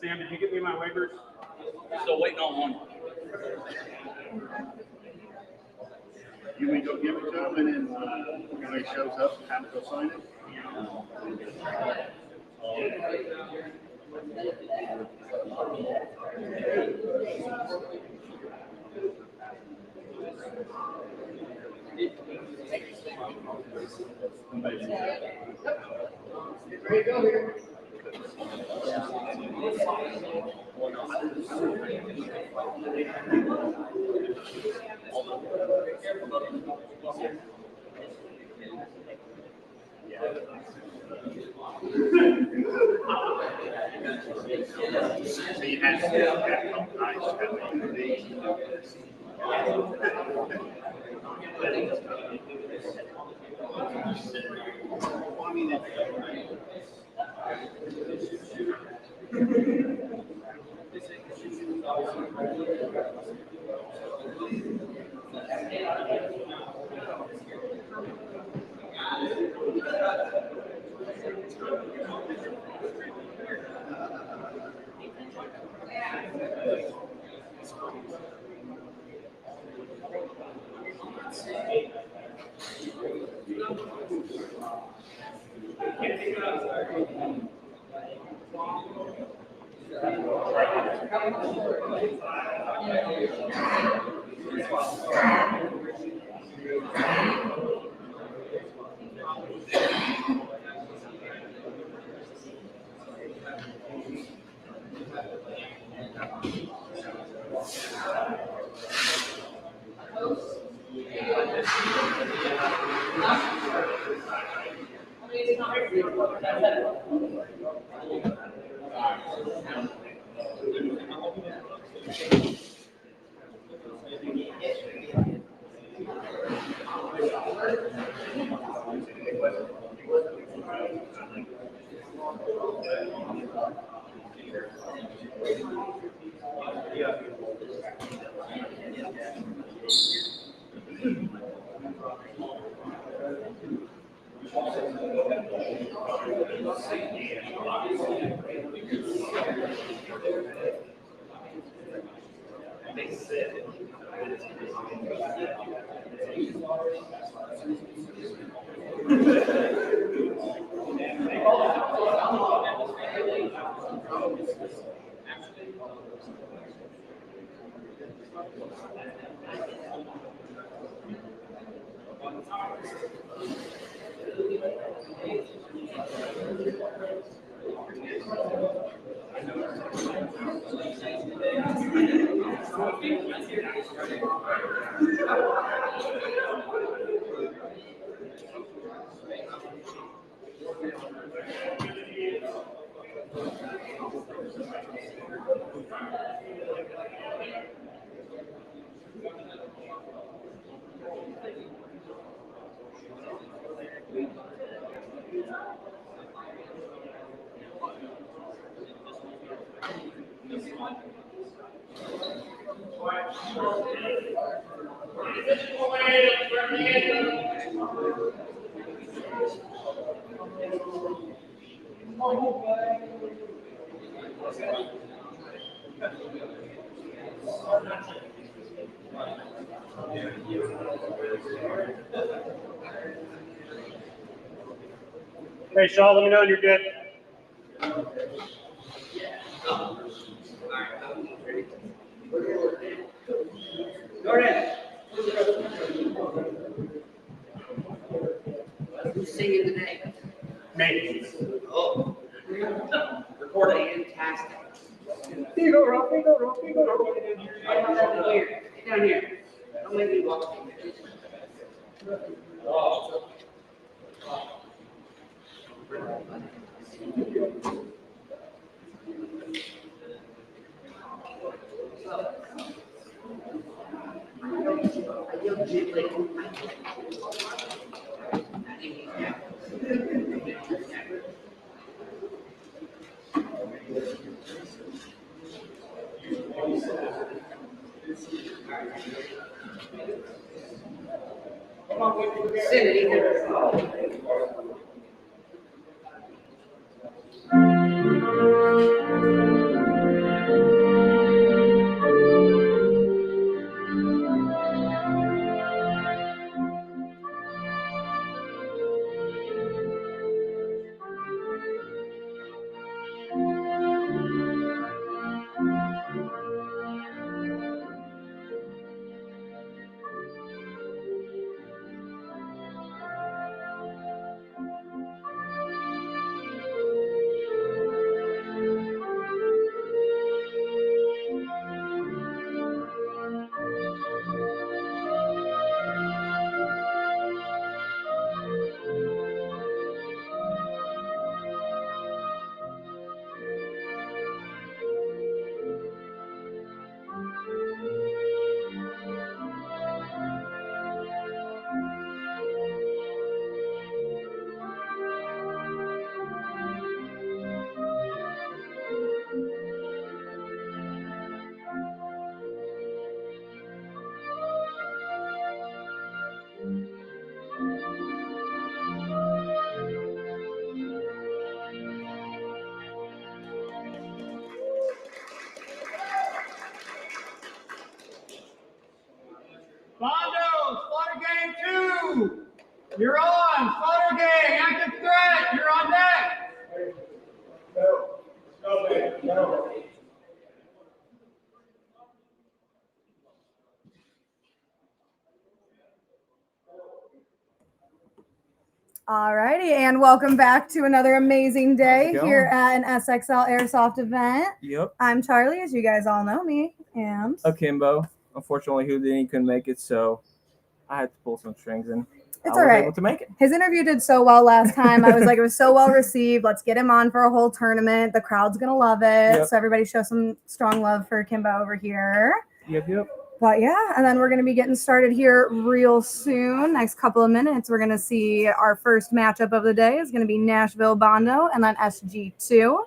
Sam, did you get me my waivers? Still waiting on one. You may go give it to him, and then when he shows up, time to go sign it. Ready to go here. So you had to nice. I mean, Hey, Shaw, let me know when you're good. Who's singing today? Me. Oh, recording. Fantastic. Figaro. Get down here. Don't make me walk. Sit it, Ethan. Bondo, Slaughter Gang 2. You're on. Slaughter Gang, active threat. You're on deck. Alrighty, and welcome back to another amazing day How's it here going? at an SXL Airsoft event. Yep. I'm Charlie, as you guys all know me, and Akimbo. Unfortunately, Houdini couldn't make it, so I had to pull some strings, and it's I was alright. able to make it. His interview did so well last time. I was like, it was so well received. Let's get him on for a whole tournament. The crowd's gonna love it. Yep. So everybody show some strong love for Kimbo over here. Yep. But yeah, and then we're going to be getting started here real soon. Next couple of minutes, we're going to see our first matchup of the day is going to be Nashville Bondo and then SG2.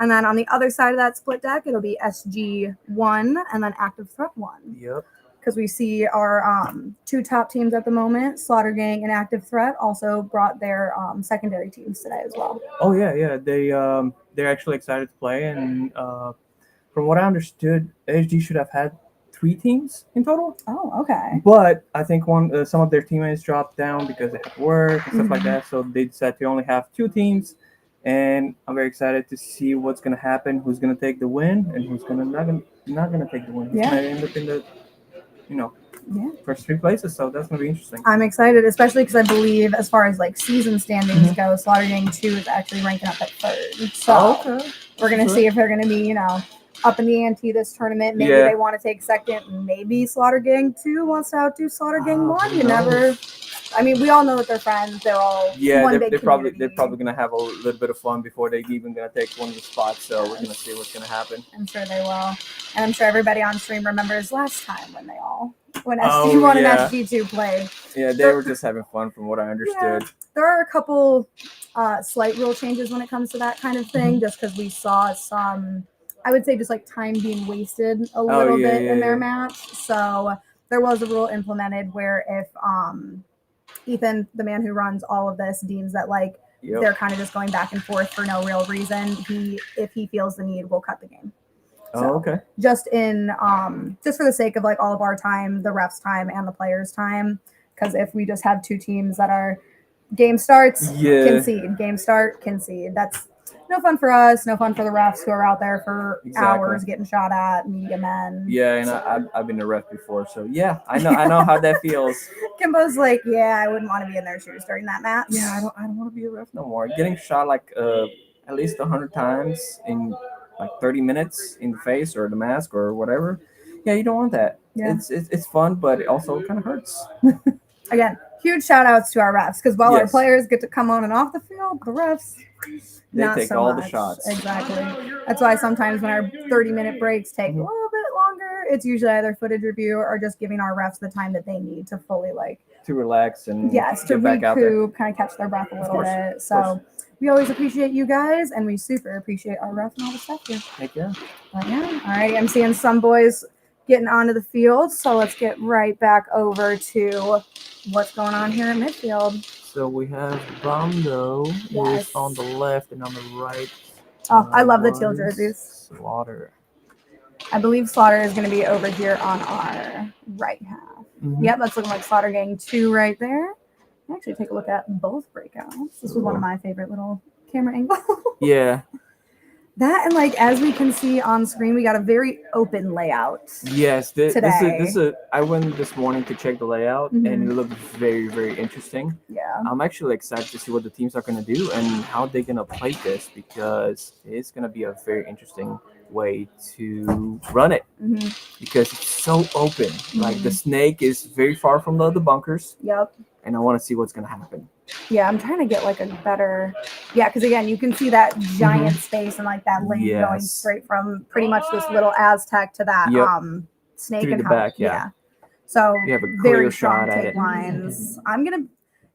And then on the other side of that split deck, it'll be SG1 and then Active Threat 1. Yep. Because we see our two top teams at the moment, Slaughter Gang and Active Threat, also brought their secondary teams today as well. Oh yeah. They're actually excited to play, and from what I understood, SG should have had 3 teams in total. Oh, okay. But I think some of their teammates dropped down because they had to work and stuff like that, so they decided to only have 2 teams. And I'm very excited to see what's gonna happen, who's gonna take the win, and who's not gonna take the win. Who's gonna end up in the first 3 places. So that's gonna be interesting. I'm excited, especially because I believe, as far as like season standings go, Slaughter Gang 2 is actually ranking up at 3rd. So we're gonna see if they're gonna be, up in the ante this tournament. Maybe they want to take 2nd. Maybe Slaughter Gang 2 wants to outdo Slaughter Gang 1. You never. I mean, we all know that they're friends. They're all one big community. They're probably gonna have a little bit of fun before they're even gonna take one of the spots. So we're gonna see what's gonna happen. I'm sure they will, and I'm sure everybody on stream remembers last time when SG1 and SG2 played. Yeah, they were just having fun, from what I understood. Yeah, there are a couple slight rule changes when it comes to that kind of thing, just because we saw some, I would say, just like time being wasted a little bit in their match. So there was a rule implemented where if Ethan, the man who runs all of this, deems that they're kind of just going back and forth for no real reason, if he feels the need, will cut the game. So, just for the sake of all of our time, the refs' time, and the players' time, because if we just have 2 teams that are Game starts, Yeah. concede. Game start, concede. That's no fun for us. No fun for the refs who are out there for hours getting shot at, media men. Yeah, and I've been a ref before, so yeah, I know how that feels. Kimbo's like, yeah, I wouldn't want to be in their shoes during that match. Yeah, I don't want to be a ref no more. Getting shot like at least 100 times in like 30 minutes in the face or the mask or whatever. Yeah, you don't want that. Yeah. It's fun, but it also kind of hurts. Again, huge shout outs to our refs because while our Yes. players get to come on and off the field, the refs They not take so all much. the shots. Exactly. That's why sometimes when our 30-minute breaks take a little bit longer, it's usually either footage review or just giving our refs the time that they need to fully To relax and to get back out there. recoup, kind of catch their breath a little course, bit. So we always appreciate you guys, and we super appreciate our refs and all the stuff here. Heck yeah. But yeah, all right. I'm seeing some boys getting onto the field, so let's get right back over to what's going on here in midfield. So we have Bondo Yes. is on the left and on the right. Oh, I love the teal was jerseys. Slaughter. I believe Slaughter is going to be over here on our right half. Mhm. Yep, that's looking like Slaughter Gang 2 right there. Actually, take a look at both breakouts. This was one of my favorite little camera angles. Yeah. That and like as we can see on screen, we got a very open layout. Yes. This Today. is I went this morning to check the layout and it looked very, very interesting. Yeah. I'm actually excited to see what the teams are going to do and how they're going to play this because it's going to be a very interesting way to run it because it's so open. Like the snake is very far from the other bunkers. Yep. And I want to see what's going to happen. Yeah, I'm trying to get like a better. Yeah, because again, you can see that giant space and like that lane going straight from pretty much this little Aztec to that snake Through and the how, back. Yeah. So You have a very clear strong shot at take it. lines.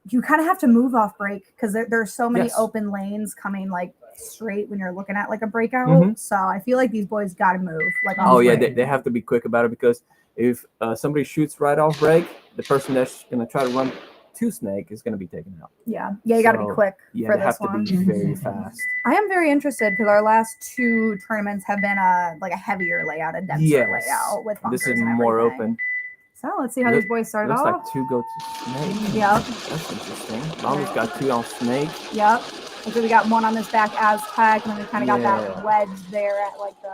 You kind of have to move off break because there's so many Yes. open lanes coming like straight when you're looking at like a breakout. So I feel like these boys got to move. Like off Oh yeah, break. they have to be quick about it because if somebody shoots right off break, the person that's going to try to run to snake is going to be taken out. Yeah, you got to be quick Yeah, for they this have one. to be very fast. I am very interested because our last two tournaments have been a heavier layout, a denser layout with bunkers. This is and more everything. open. So let's see how these boys started Looks off. like two go to snake. Yep. That's interesting. Bondo's got two on snake. Yep. And so we got one on this back Aztec, and then we kind of got that wedge there at like the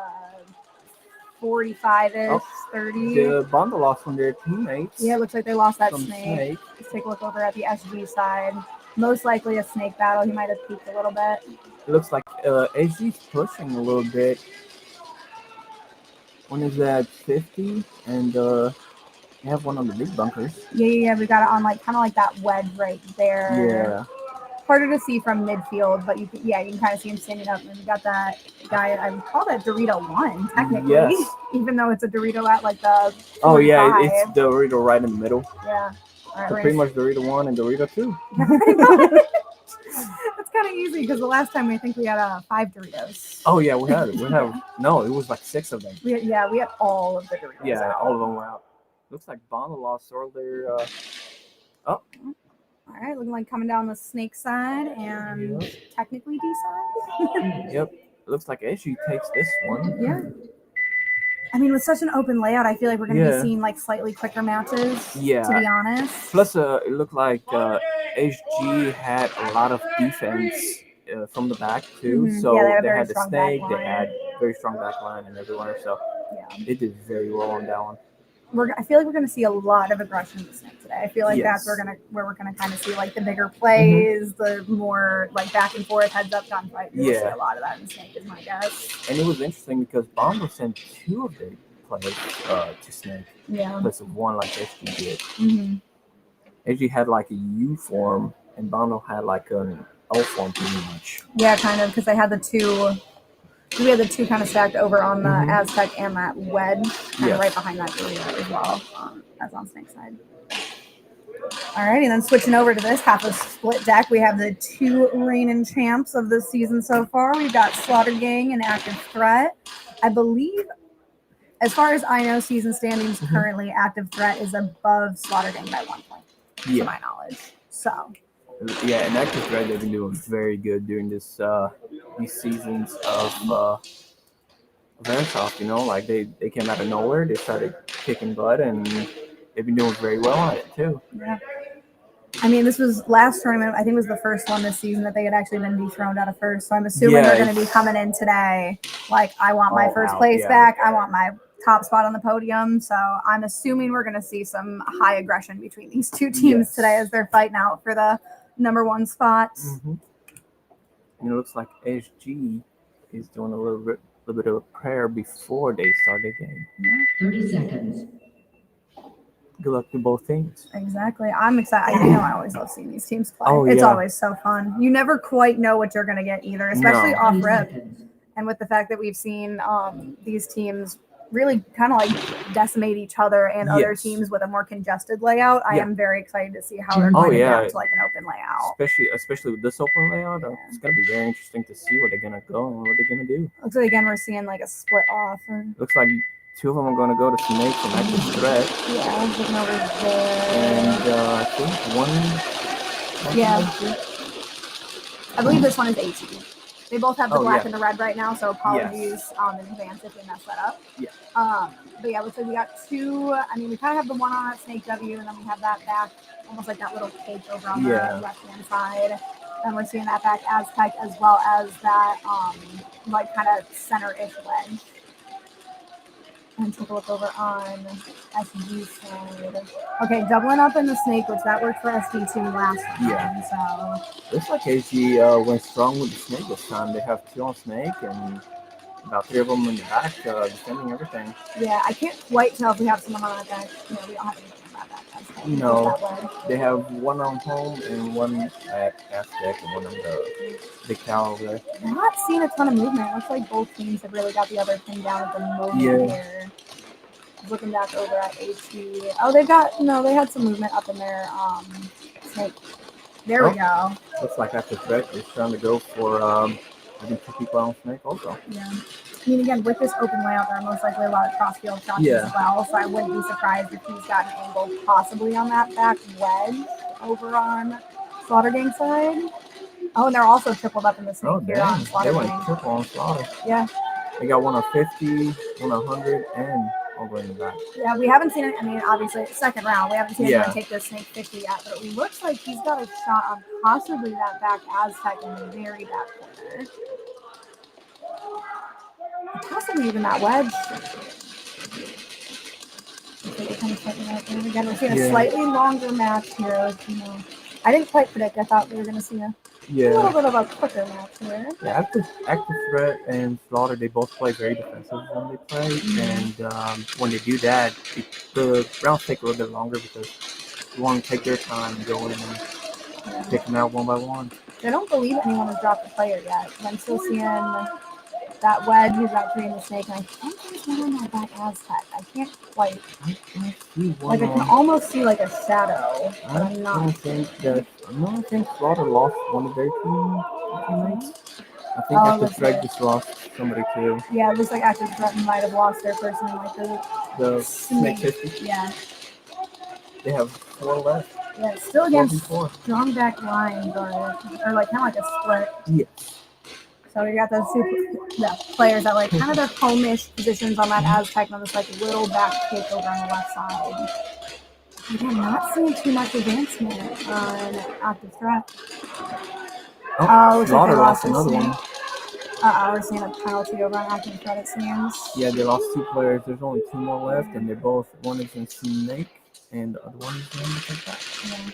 45-ish, 30. The Bondo lost from their teammates. Yeah, it looks like they lost that Some snake. Let's take a look over at the SG side. Most likely a snake battle. He might have peeked a little bit. It looks like AG's pushing a little bit. One is at 50, and you have one on the big bunkers. Yeah. We got it on like kind of like that wedge right there. Yeah. Harder to see from midfield, but you can kind of see him standing up. And we got that guy. I would call that Dorito 1 technically, even though it's a Dorito at like the 45. Oh yeah, it's Dorito right in the middle. Yeah. All right, So pretty much Dorito 1 and Dorito 2. That's kind of easy because the last time I think we had 5 Doritos. Oh yeah, we have no, it was like 6 of them. We had all of the Doritos. Yeah, out. all of them were out. Looks like Bondo lost all their. All right, looking like coming down the snake side and technically D side. Yep. Looks like Eshu takes this one. Yeah. I mean, with such an open layout, I feel like we're going to be seeing like slightly quicker matches. Yeah. To be honest. Plus, it looked like HG had a lot of defense from the back too. So they had the snake, they had very strong back line and everywhere. So they did very well on that one. I feel like we're going to see a lot of aggression in the snake today. I feel like that's where we're gonna kind of see like the bigger plays, the more like back and forth, heads up gunfight. We'll see a lot of that in snake, is my guess. And it was interesting because Bondo sent 2 of their players to snake. Yeah. Plus of one like SG did. SG had like a U form, and Bondo had like an L form pretty much. Yeah, kind of, because they had the 2. We had the 2 kind of stacked over on the Aztec and that wedge, kind of right behind that Dorito as well, as on snake side. All right, and then switching over to this half of split deck, we have the 2 reigning champs of the season so far. We've got Slaughter Gang and Active Threat. I believe, as far as I know, season standings currently, Active Threat is above Slaughter Gang by 1 point, to my knowledge. So. Yeah, and Active Threat, they've been doing very good during this these seasons of Airsoft. You know, like they came out of nowhere, they started kicking butt, and they've been doing very well on it too. Yeah. I mean, this was last tournament. I think it was the first one this season that they had actually been dethroned out of first. So I'm assuming they're going to be coming in today. Like, I want my first place back. I want my top spot on the podium. So I'm assuming we're going to see some high aggression between these two teams today as they're fighting out for the #1 spots. And it looks like SG is doing a little bit of a prayer before they start the game. 30 seconds. Good luck to both teams. Exactly. I'm excited. I always love seeing these teams play. It's always so fun. You never quite know what you're going to get either, especially off rip. And with the fact that we've seen these teams really kind of like decimate each other and other teams with a more congested layout, I am very excited to see how they're going to adapt to like an open layout. Especially with this open layout, it's going to be very interesting to see where they're going to go and what they're going to do. Looks like again we're seeing like a split off. Looks like 2 of them are going to go to Snake and Active Threat. Yeah, I'm looking over there. And I think one. I believe this one is AT. They both have the black and the red right now, so apologies in advance if we mess that up. But yeah, looks like we got 2. I mean, we kind of have the one on that Snake W, and then we have that back, almost like that little cake over on the left-hand side. And we're seeing that back Aztec as well as that, like, kind of center-ish wedge. And take a look over on SG side. Okay, doubling up in the Snake, which that worked for SD2 last time. So looks like AG went strong with the Snake this time. They have 2 on Snake and about 3 of them in the back, defending everything. Yeah, I can't quite tell if we have someone on our back. No, we don't have anything about that. No, they have 1 on home and 1 at Aztec and 1 on the big tower over there. I'm not seeing a ton of movement. It looks like both teams have really got the other thing down at the moment here. Looking back over at AT. Oh, they had some movement up in their Snake. There we go. Looks like Active Threat is trying to go for I think 2 people on Snake also. Yeah. I mean, again, with this open layout, there are most likely a lot of cross-field shots as well, so I wouldn't be surprised if he's got an angle possibly on that back wedge over on Slaughter Gang side. Oh, and they're also tripled up in the Snake here on Slaughter Gang. They went triple on Slaughter. Yeah. They got 1 on 50, 1 on 100, and over in the back. Yeah, we haven't seen it. I mean, obviously, second round, we haven't seen anyone take this Snake 50 yet, but it looks like he's got a shot on possibly that back Aztec in the very back corner. Possibly even that wedge. Again, we're seeing a slightly longer match here. I didn't quite predict. I thought we were going to see a little bit of a quicker match here. Yeah, Active Threat and Slaughter, they both play very defensive when they play. And when they do that, the rounds take a little bit longer because you want to take their time and go in and pick them out one by one. I don't believe anyone has dropped the player yet. I'm still seeing that wedge who's out in the Snake, and I think there's one on that back Aztec. I can't quite. I can almost see like a shadow. But I'm not. I think Slaughter lost one of their teammates. I think Active Threat just lost somebody too. Yeah, it looks like Active Threat might have lost their person in like the Snake 50. Yeah. They have 4 left. Yeah, still against strong back line, but or like kind of like a split. Yes. So we got those players that like kind of their home-ish positions on that Aztec on this like little back kick over on the left side. Again, not seeing too much advancement on Active Threat. Slaughter lost another one. We're seeing a penalty over on Active Threat, it seems. Yeah, they lost 2 players. There's only 2 more left, and they're both, one is in Snake, and the other one is in the back. Yeah.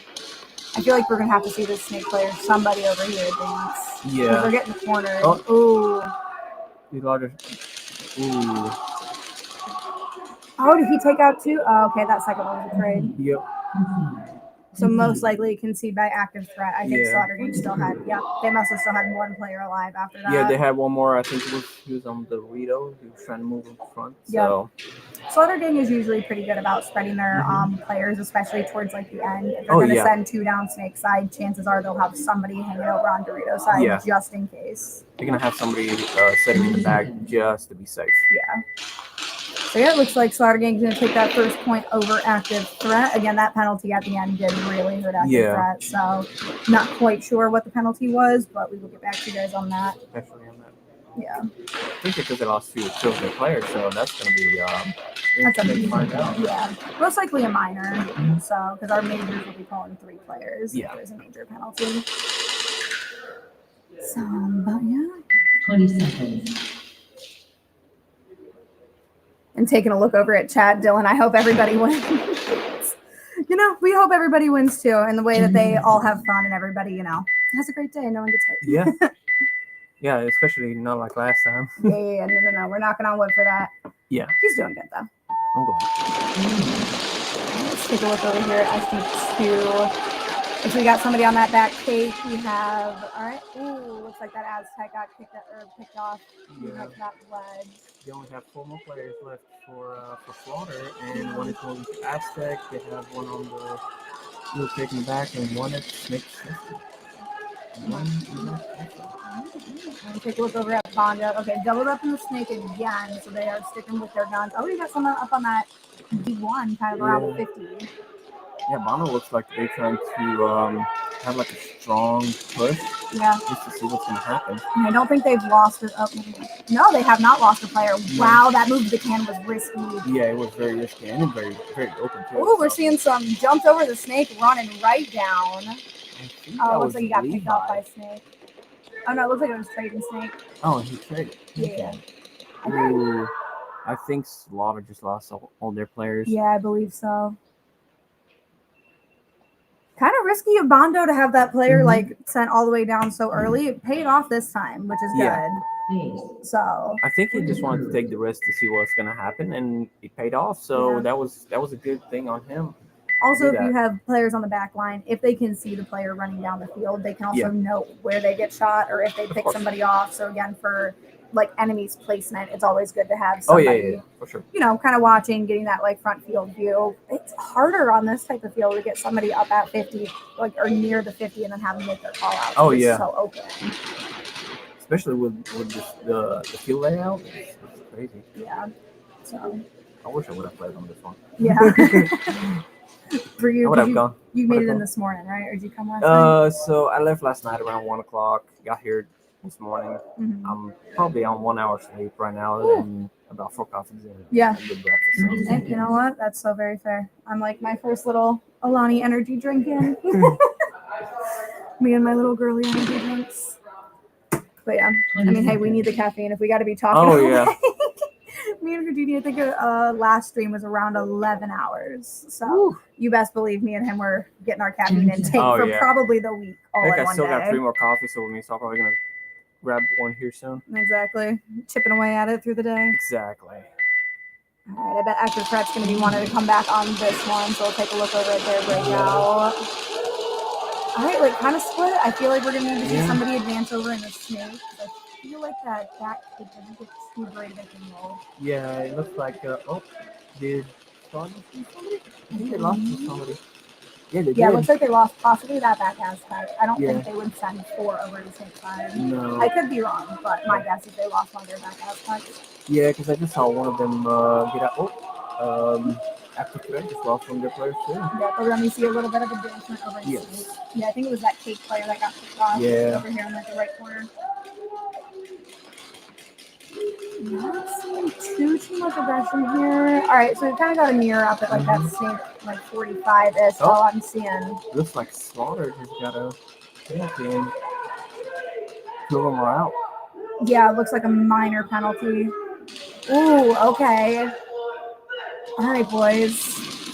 I feel like we're going to have to see this Snake player, somebody over here advance. Yeah. They're getting cornered. Ooh. Ooh. Oh, did he take out 2? Oh, okay, that second one was a trade. Yep. So most likely concede by Active Threat. I think Slaughter Gang still had, they must have still had 1 player alive after that. Yeah, they had 1 more. I think he was on the Dorito. He was trying to move in front. So. Slaughter Gang is usually pretty good about spreading their players, especially towards like the end. If they're going to send 2 down Snake side, chances are they'll have somebody hanging over on Dorito side just in case. They're going to have somebody sitting in the back just to be safe. Yeah. So yeah, it looks like Slaughter Gang is going to take that first point over Active Threat. Again, that penalty at the end did really hurt Active Threat. So not quite sure what the penalty was, but we will get back to you guys on that. Especially on that Yeah. I think because they lost two of their players, so that's going to be That's interesting to find out. yeah, most likely a minor. So, because our majors will be calling 3 players if Yeah. there's a major penalty. So, but yeah. 20 seconds. And taking a look over at chat, Dylan, I hope everybody wins. We hope everybody wins too, in the way that they all have fun and everybody, has a great day and no one gets hurt. Yeah. Yeah, especially not like last time. Yeah. No. We're knocking on wood for that. Yeah. He's doing good though. I'm glad. Let's take a look over here at SG2. If we got somebody on that back cake, we have, all right. Ooh, looks like that Aztec got picked off. Yeah. Up that ledge. They only have 4 more players left for Slaughter, and one is going to Aztec. They have one on the blue taking back, and one at Snake. Take a look over at Bondo. Okay, doubled up in the Snake again, so they are sticking with their guns. Oh, we got someone up on that D1, kind of around 50. Yeah, Bondo looks like they're trying to have like a strong push. Yeah. Just to see what's going to happen. And I don't think they've lost it. Oh, no, they have not lost a player. Wow, that move to the can was risky. Yeah, it was very risky and very, very open too. Oh, we're seeing some jumps over the Snake running right down. Oh, it looks like he got picked off by Snake. Oh, no, it looks like it was trading Snake. Oh, he traded. Yeah. Ooh, I think Slaughter just lost all their players. Yeah, I believe so. Kind of risky of Bondo to have that player sent all the way down so early. It paid off this time, which is good. So I think he just wanted to take the risk to see what's going to happen, and it paid off. So that was a good thing on him. Also, if you have players on the back line, if they can see the player running down the field, they can also know where they get shot or if they pick somebody off. So again, for enemies placement, it's always good to have somebody, for sure. Kind of watching, getting that front field view. It's harder on this type of field to get somebody up at 50, or near the 50, and then have them make their call out. Oh, it's yeah. so open. Especially with the field layout, it's crazy. Yeah. So I wish I would have played on this one. Yeah. For you, I would have gone. You made it in this morning, right? Or did you come last night? So I left last night around 1 o'clock. Got here this morning. Mm-hmm. I'm probably on 1 hour sleep right now, and about 4 coffees and a good breakfast. Hey, you know what? That's so very fair. I'm like my first little Alani energy drink in. Me and my little girly energy drinks. But yeah, I mean, hey, we need the caffeine if we got to be talking. Oh yeah. Me and Houdini, I think last stream was around 11 hours. So you best believe me and him were getting our caffeine intake for probably the week. All in one day. I still got 3 more coffees, so I'm probably gonna grab one here soon. Exactly, chipping away at it through the day. Exactly. All right, I bet Active Threat's gonna be wanting to come back on this one, so we'll take a look over at their breakout. All right, kind of split. I feel like we're gonna need to see somebody advance over in the Snake. I feel like that kid doesn't get too great of a roll. Yeah, it looks like did Bondo see somebody? I think they lost to somebody. Yeah, they did. Yeah, it looks like they lost possibly that back Aztec. I don't think they would send 4 over to Snake side. No. I could be wrong, but my guess is they lost one of their back Aztecs. Yeah, because I just saw one of them get out. After today, just lost one of their players too. Yeah, but let me see a little bit of advancement over in Snake. Yeah, I think it was that cake player that got picked off over here in the right corner. Not seeing too much aggression here. All right, so we kind of got a mirror up at that Snake 45-ish. All I'm seeing. Looks like Slaughter just got a penalty and 2 of them are out. Yeah, it looks like a minor penalty. Ooh, okay. All right, boys.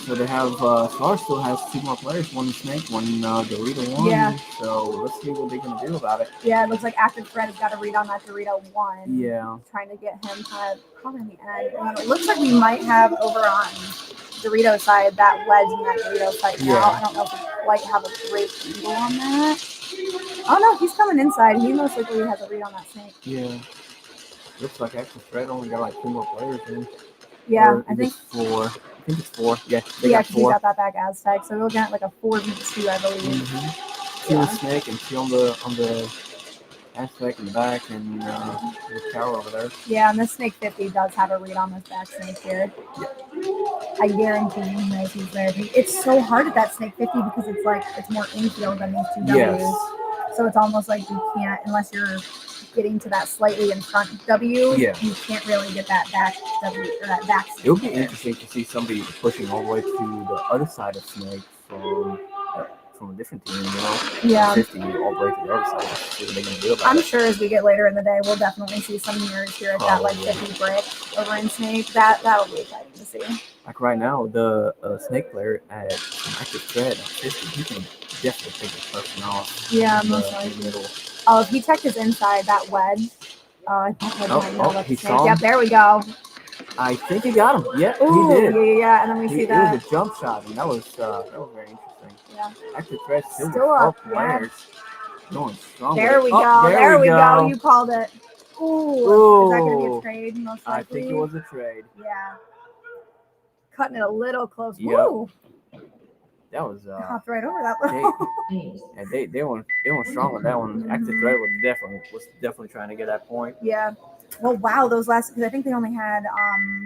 So they have Slaughter still has 2 more players, one Snake, one Dorito 1. Yeah. So let's see what they're gonna do about it. Yeah, it looks like Active Threat has got a read on that Dorito 1. Yeah. Trying to get him kind of probably in the end. And it looks like we might have over on Dorito side that ledge in that Dorito fight now. I don't know if we quite have a great angle on that. Oh no, he's coming inside. He most likely has a read on that Snake. Yeah. Looks like Active Threat only got 2 more players in. Yeah, I think 4. I think it's 4. Yeah, they got got 4. He got that back Aztec, so we're looking at a 4v2, I believe. Mm-hmm. 2 on Snake and 2 on the Aztec in the back and the tower over there. Yeah, and this Snake 50 does have a read on this back Snake here. Yeah. I guarantee he knows he's there. It's so hard at that Snake 50 because it's more infield than these 2 Ws. Yes. So it's almost like you can't, unless you're getting to that slightly in front W, Yeah. you can't really get that back W or that back. It would be interesting to see somebody pushing all the way to the other side of Snake from a different team, you know? Yeah. 50 all the way to the other side. See what they're going to do about I'm it. sure as we get later in the day, we'll definitely see some mirrors here at that like Probably. 50 brick over in Snake. That'll be exciting to see. Like right now, the Snake player at active thread at 50, he can definitely take the person off. Yeah, in most the likely. middle. Oh, if he checked his inside, that wedge. I think He saw him. Yep, there we go. I think he got him. Yep, Ooh, he did. yeah, and then we see It that. was a jump shot, and that was very interesting. Yeah. Active thread still with Still 4 up, players. Going strong. There we Oh, go. There we go. go. You called it. Ooh. Ooh. Is that going to be a trade? Most I likely. think it was a trade. Yeah. Cutting it a little close. Yep. Woo. That was Hopped right over that little. they went strong on that one. Active thread was definitely trying to get that point. Yeah. Well, wow, those last, because I think they only had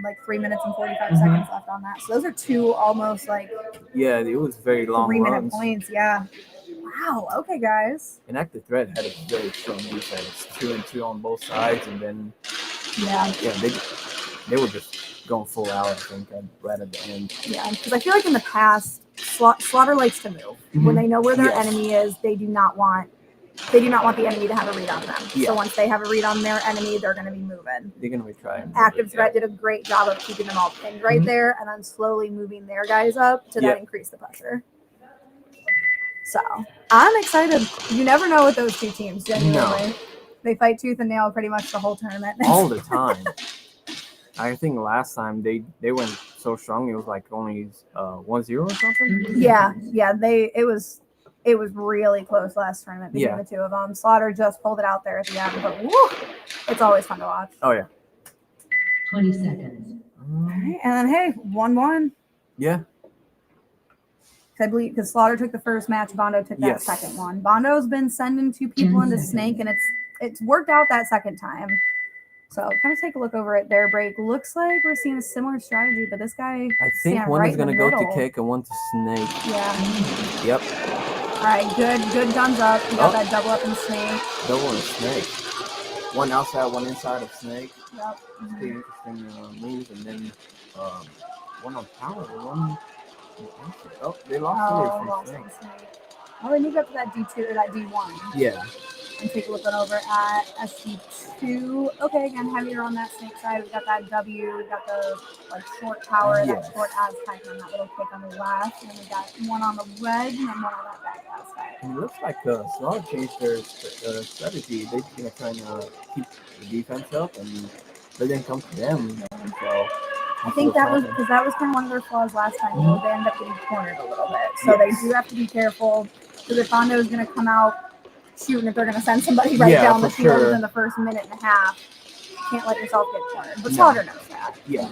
like 3 minutes and 45 seconds left on that. So those are 2 almost like Yeah, it was very long 3-minute runs. points. Yeah. Wow. Okay, guys. And active thread had a very strong defense, 2-2 on both sides, and then Yeah. they were just going full out. I think right at the end. Yeah, because I feel like in the past, Slaughter likes to move. When they know where their Yes. enemy is, they do not want the enemy to have a read on them. Yeah. So once they have a read on their enemy, they're going to be moving. They're gonna be trying. Active threat did a great job of keeping them all pinned right there, and then slowly moving their guys up to then increase the pressure. So I'm excited. You never know with those 2 teams. Genuinely, they fight tooth and nail pretty much the whole tournament. All the time. I think last time they went so strong, it was like only 1-0 or something. Yeah. It was really close last tournament between the 2 of them. Slaughter just pulled it out there at the end, but woo, it's always fun to watch. Oh yeah. 20 seconds. All right, and then hey, 1-1. Yeah. I believe because Slaughter took the first match, Bondo took that second one. Bondo's been sending 2 people into Snake, and it's worked out that second time. So kind of take a look over at their break. Looks like we're seeing a similar strategy, but this guy. I think one is gonna go to Cake and one to Snake. Yeah. Yep. All right, good guns up. You got that double up in Snake. Double in Snake. One outside, one inside of Snake. Yep. Pretty interesting moves, and then one on power, one. Oh, they lost from Snake. Oh, they moved up to that D2 or that D1. Yeah. And take a look over at SC2. Okay, again, heavier on that Snake side. We got that W. We got the short tower, that short Aztec, and that little kick on the left. And then we got one on the wedge and then one on that back Aztec. And it looks like Slaughter changed their strategy. They're gonna try to keep the defense up and let them come to them. So I think that was because that was kind of one of their flaws last time. They ended up getting cornered a little bit. So they do have to be careful because if Bondo is going to come out shooting, if they're going to send somebody right down the field within the first minute and a half, you can't let yourself get cornered. But Slaughter knows that. Yeah.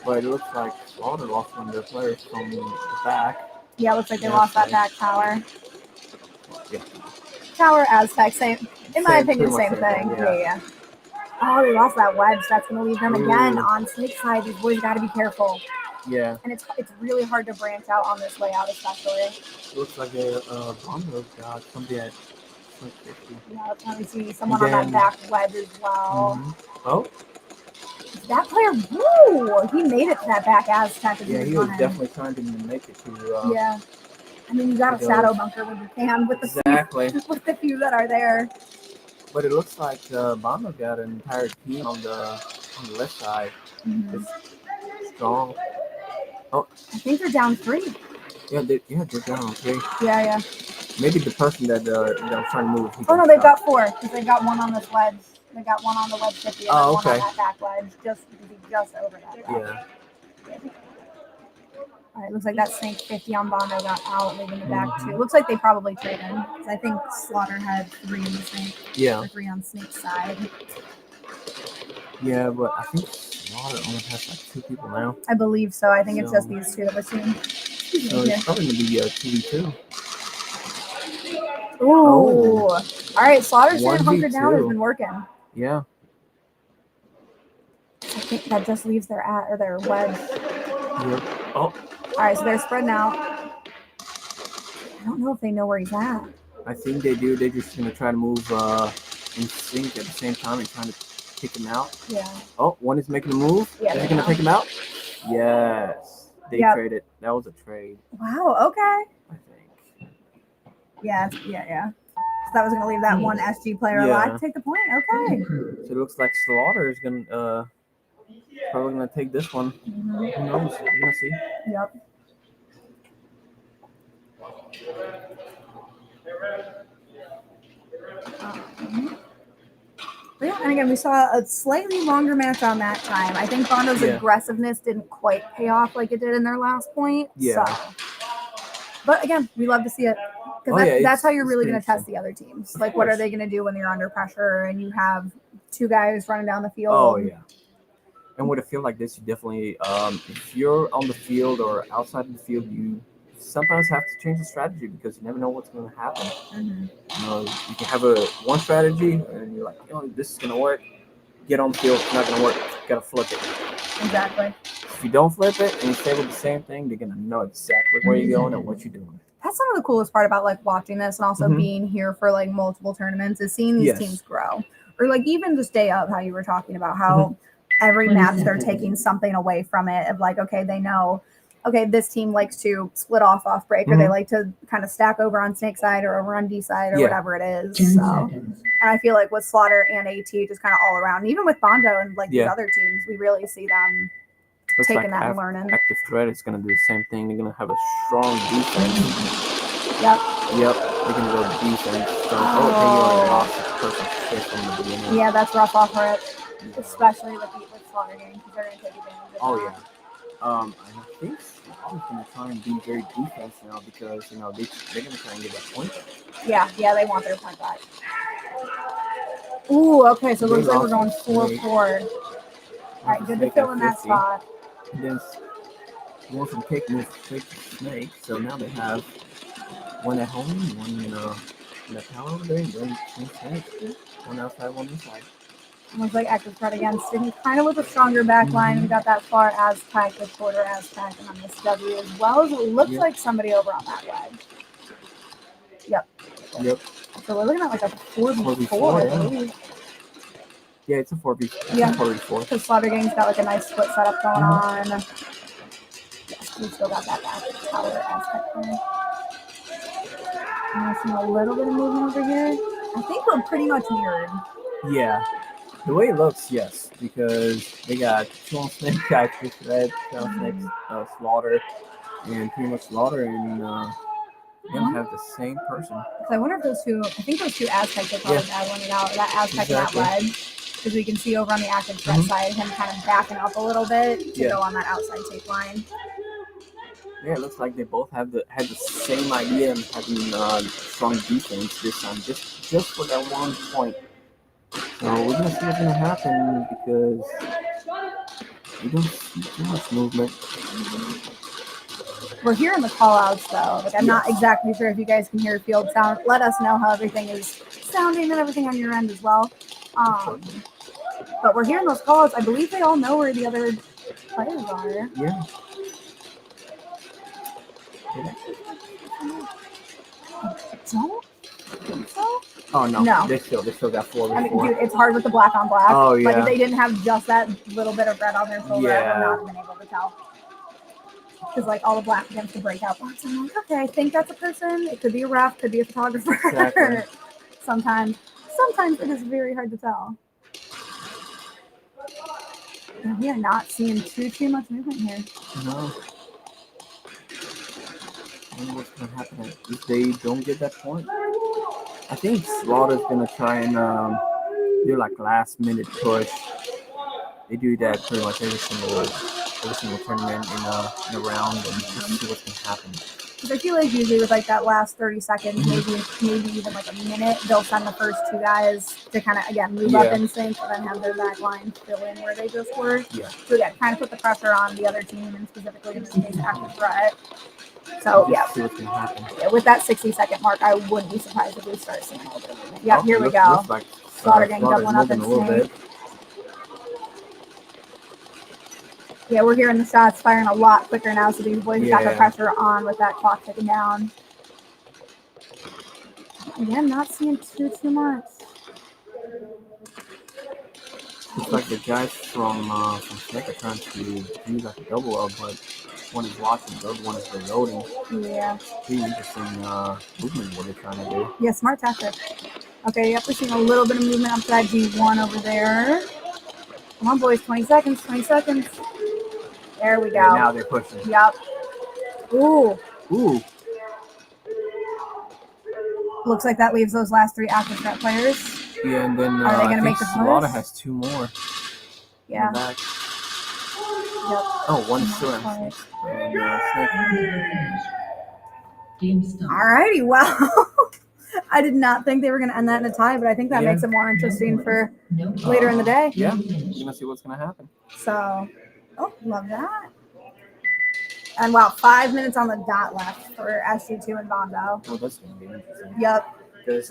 But it looks like Slaughter lost one of their players from the back. Yeah, it looks like they lost that back tower. Yeah. Tower, Aztec, same. In my opinion, same thing. Yeah. Oh, they lost that wedge. That's going to leave them again on Snake's side. These boys got to be careful. Yeah. And it's really hard to branch out on this layout, especially. It looks like a Bondo got something at 50. Yeah, let me see someone on that back wedge as well. Oh. That player, woo! He made it to that back Aztec. Yeah, he was definitely trying to make it to. Yeah. I mean, you got a shadow bunker when you can with the few that are there. But it looks like Bondo got an entire team on the left side. It's strong. Oh, I think they're down 3. Yeah, they're down 3. Yeah. Maybe the person that was trying to move. Oh no, they've got 4 because they got one on this wedge. They got one on the wedge 50 and one on that back wedge, just over that. Yeah. All right, looks like that Snake 50 on Bondo got out, leaving the back 2. Looks like they probably traded. I think Slaughter had 3 in the Snake. Yeah. Or 3 on Snake's side. Yeah, but I think Slaughter only has like 2 people now. I believe so. I think it's just these 2 that we're seeing. So it's probably going to be 2v2. Ooh. Oh. All right, Slaughter staying hunkered down has been working. Yeah. I think that just leaves their wedge. Yep. Oh. All right, so they're spreading out. I don't know if they know where he's at. I think they do. They're just going to try to move in sync at the same time and trying to kick him out. Yeah. Oh, one is making a move. Yeah, Is he they gonna know. take him out? Yes. They Yep. traded. That was a trade, Wow. Okay. I think. Yeah. So that was gonna leave that one SG player alive to take the point. Okay. So it looks like Slaughter is gonna probably gonna take this one. Mhm. Who knows? We're gonna see. Yep. But yeah, and again, we saw a slightly longer match on that time. I think Bondo's aggressiveness didn't quite pay off like it did in their last point. Yeah. So. But again, we love to see it because that's how you're really going to interesting. test the other teams. Of Like, what are course. they going to do when you're under pressure and you have two guys running down the field? Oh yeah. And with a field like this, you definitely, if you're on the field or outside of the field, you sometimes have to change the strategy because you never know what's going to happen. Mhm. You know, you can have one strategy and you're like, this is going to work. Get on the field, it's not going to work. You got to flip it. Exactly. If you don't flip it and you stay with the same thing, they're going to know exactly where you're going and what you're doing. That's some of the coolest part about like watching this and also being here for like multiple tournaments is seeing these teams grow. Or like even just day of how you were talking about how every match they're taking something away from it of like, okay, they know, okay, this team likes to split off break or they like to kind of stack over on Snake side or over on D side or whatever it is. 10 So seconds. and I feel like with Slaughter and AT just kind of all around, and even with Bondo and like these other teams, we really see them Looks taking like that and learning. Active Threat is going to do the same thing. They're going to have a strong defense. Yep. They're going to go defense. So, they already lost the person from the beginning. Yeah, that's rough off for it, especially with Slaughter game because they're going to take advantage of that. I think Slaughter's going to try and be very defense now because, they're going to try and get that point back. Yeah, they want their point back. Ooh, okay, so it looks like we're going 4-4. All right, good to fill in that spot. And then you want some cake move to Snake, so now they have one at home, one in the tower over there, and then two Snakes. One outside, one inside. Looks like Active Threat again, sitting kind of with a stronger back line. We got that far Aztec with quarter Aztec and on this W as well as it looks like somebody over on that leg. Yep. So we're looking at like a 4v4, I believe. Yeah, it's a 4v. Yeah. 4v4. Because Slaughter Gang's got like a nice split setup going on. Yes, we still got that back power Aztec there. I'm seeing a little bit of movement over here. I think we're pretty much mirrored. Yeah. The way it looks, yes, because they got two on Snake, Active Threat, two on Snake, Slaughter, and pretty much Slaughter and you're gonna have the same person. So I wonder if those two, I think those two Aztecs are probably battling it out, that Aztec and that ledge. Because we can see over on the Active Threat side, him kind of backing up a little bit to go on that outside tape line. Yeah, it looks like they both had the same idea and having strong defense this time, just for that one point. So we're gonna see what's gonna happen because we don't see too much movement. We're hearing the call outs though. Like I'm not exactly sure if you guys can hear field sound. Let us know how everything is sounding and everything on your end as well. But we're hearing those call outs. I believe they all know where the other players are. Yeah. I don't think so. Oh no. No. They still got 4v4. I mean, dude, it's hard with the black on black. Oh yeah. Like if they didn't have just that little bit of red on their shoulder, I would not have been able to tell. Because like all the black against the breakout box, I'm like, okay, I think that's a person. It could be a ref, could be a photographer. Exactly. Sometimes it is very hard to tell. And we are not seeing too much movement here. No. I wonder what's gonna happen if they don't get that point. I think Slaughter's gonna try and do like last minute push. They do that pretty much every single tournament in a round and just see what's gonna happen. Because I feel like usually with like that last 30 seconds, maybe even like a minute, they'll send the first two guys to kind of again move up in sync and then have their back line fill in where they just were. Yeah. So again, kind of put the pressure on the other team and specifically in this case Active Threat. So yeah. See what's gonna happen. Yeah, with that 60-second mark, I wouldn't be surprised if we start seeing a little bit of movement. Yeah, here we go. Looks like Slaughter Gang doubling up and Snake. Yeah, we're hearing the shots firing a lot quicker now, so these boys got the pressure on with that clock ticking down. Again, not seeing too much. It's like the guys from Snake are trying to do like a double up, but one is watching, the other one is reloading. Yeah. Pretty interesting movement what they're trying to do. Yeah, smart tactic. Okay, yep, we're seeing a little bit of movement up to that G1 over there. Come on, boys, 20 seconds, 20 seconds. There we go. Yeah, now they're pushing. Yep. Ooh. Ooh. Looks like that leaves those last 3 active threat players. Yeah, and then Are they I gonna think make the Slaughter push? has 2 more. Yeah. In the back. Yep. Oh, one is still in Snake. And, Game stop. Alrighty, wow. I did not think they were going to end that in a tie, but I think that Yeah. makes it more interesting for No later in the day. yeah, we're gonna see what's gonna happen. So, oh, love that. And wow, 5 minutes on the dot left for SG2 and Bondo. Oh, that's gonna be interesting. Yep. Because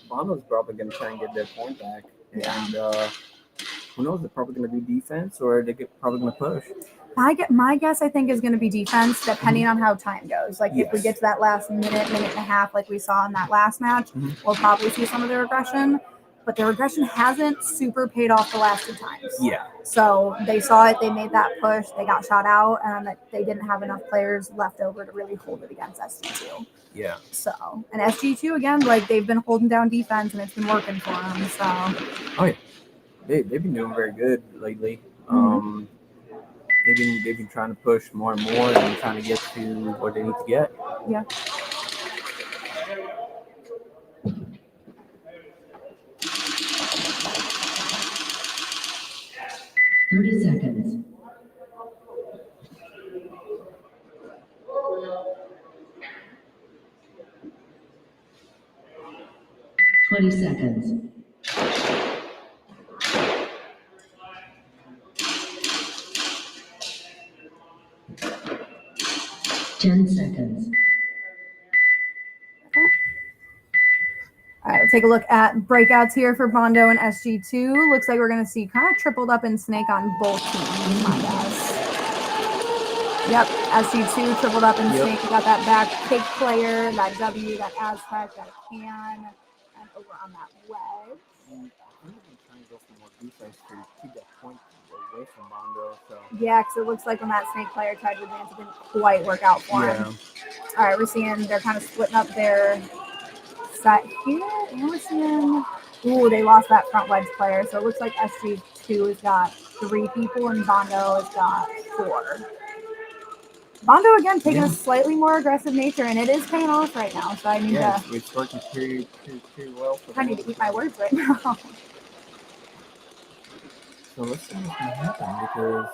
Bondo's probably gonna try and get their point back, and who knows? They're probably gonna do defense, or probably gonna push. My guess, I think, is going to be defense, depending on how time goes. Like, if we Yes. get to that last minute and a half, like we saw in that last match, we'll probably see some of their regression. But their regression hasn't super paid off the last 2 times. Yeah. So they saw it, they made that push, they got shot out, and they didn't have enough players left over to really hold it against SG2. Yeah. So, and SG2, again, like, they've been holding down defense, and it's been working for them. So, Oh yeah. They've been doing very good lately. They've been trying to push more and more and trying to get to what they need to get. yeah. 30 seconds. Twenty seconds. Ten seconds. All right, we'll take a look at breakouts here for Bondo and SG2. Looks like we're going to see kind of tripled up in Snake on both teams, my guess. Yep, SG2 tripled up in Snake. We got that back kick player, that W, that Aztec, that can, and over on that wedge. I'm trying to go for more defense to keep that point away from Bondo. So. Yeah, because it looks like when that Snake player tried to advance, it didn't quite work out for him. All right, we're seeing they're kind of splitting up their set here, and we're seeing, ooh, they lost that front wedge player, so it looks like SG2 has got 3 people and Bondo has got 4. Bondo again taking a slightly more aggressive nature, and it is paying off right now. So I need it's working pretty well. I need to eat my words right now. So let's see what's gonna happen because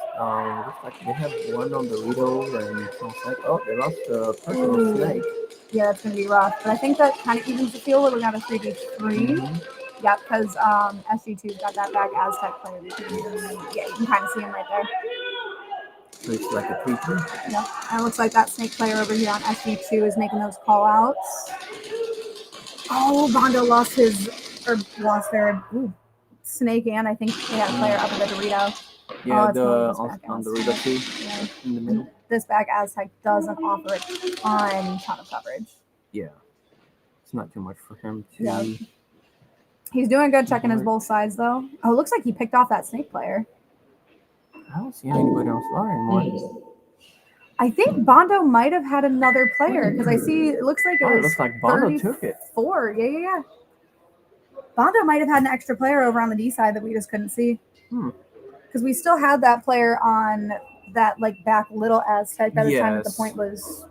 looks like they have one on Dorito and Snake. Oh, they lost the person on Snake. Yeah, it's gonna be rough, but I think that kind of evens the field. We're gonna 3v3. Yeah, because SG2's got that back Aztec player. Yeah, you can kind of see him right there. So it's like a 3-2. Yeah, and it looks like that Snake player over here on SG2 is making those call outs. Oh, Bondo lost their Snake, and I think they had a player up at the Dorito. Yeah, Oh, on Dorito too. Yeah. In the middle. This back Aztec doesn't offer a ton of coverage. Yeah, it's not too much for him to. Yeah. He's doing good checking his both sides though. Oh, it looks like he picked off that Snake player. I don't see anybody on Slaughter anymore. I think Bondo might have had another player because I see it looks like It looks like Bondo took it. 34. Yeah. Bondo might have had an extra player over on the D side that we just couldn't see. Because we still had that player on that like back little Aztec by the time that the point was,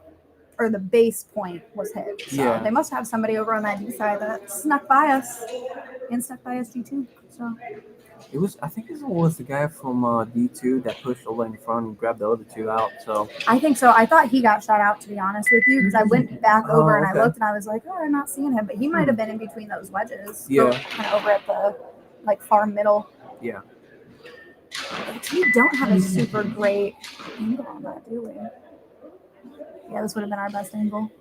or the base point was hit. So they must have somebody over on that D side that snuck by us and snuck by SG2. So I think it was the guy from D2 that pushed over in front and grabbed the other 2 out. So I think so. I thought he got shot out, to be honest with you, because I went back over and I looked and I was like, oh, I'm not seeing him, but he might have been in between those wedges. Yeah, kind of over at the like far middle. Yeah. We don't have a super great angle on that, do we? Yeah, this would have been our best angle.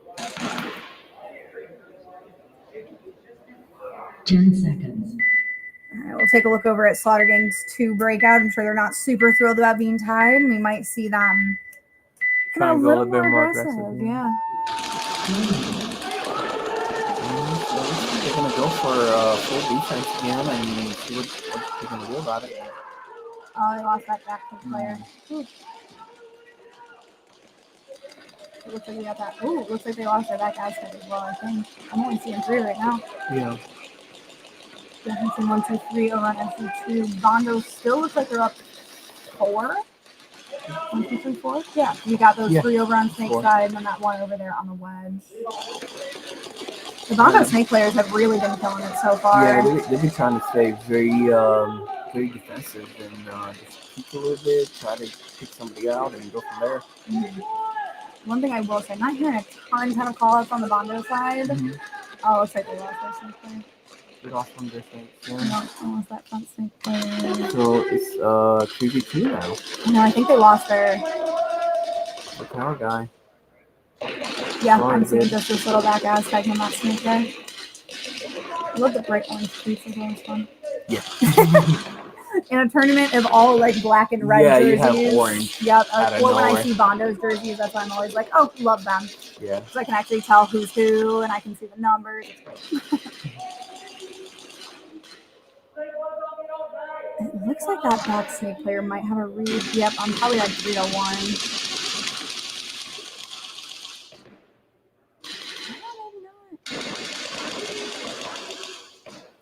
10 seconds. All right, we'll take a look over at Slaughter Gang's 2 breakout. I'm sure they're not super thrilled about being tied. We might see them trying to go a little bit more aggressive. Yeah. they're gonna go for full defense again and see what they're gonna do about it. Oh, they lost that back player. Ooh. It looks like we got that. Ooh, looks like they lost their back Aztec as well, I think. I'm only seeing 3 right now. Yeah. Jefferson 1, 2, 3 over on SG2. Bondo still looks like they're up 4. 1, 2, 3, 4. Yeah, you got those 3 over on Snake 4. side and then that 1 over there on the wedge. The Bondo Snake players have really been killing it so far. Yeah, they've been trying to stay very defensive and just peek a little bit, try to pick somebody out and go from there. Mm-hmm. One thing I will say, I'm not hearing a ton of call outs on the Bondo side. Mm-hmm. Oh, looks like they lost their Snake player. They lost from their Snake. Yeah. No, they lost that front Snake player. So it's 3v2 now. No, I think they lost their The power guy. Yeah, I'm seeing just this little back Aztec and that Snake guy. I love the bright orange tweets as well. It's fun. Yeah. In a tournament of all like black and red jerseys. You have orange. Yep. Or when I see Bondo's jerseys, that's why I'm always like, oh, love them. Yeah. So I can actually tell who's who and I can see the numbers. It's great. It looks like that back Snake player might have a read. Yep, I'm probably like 3-1.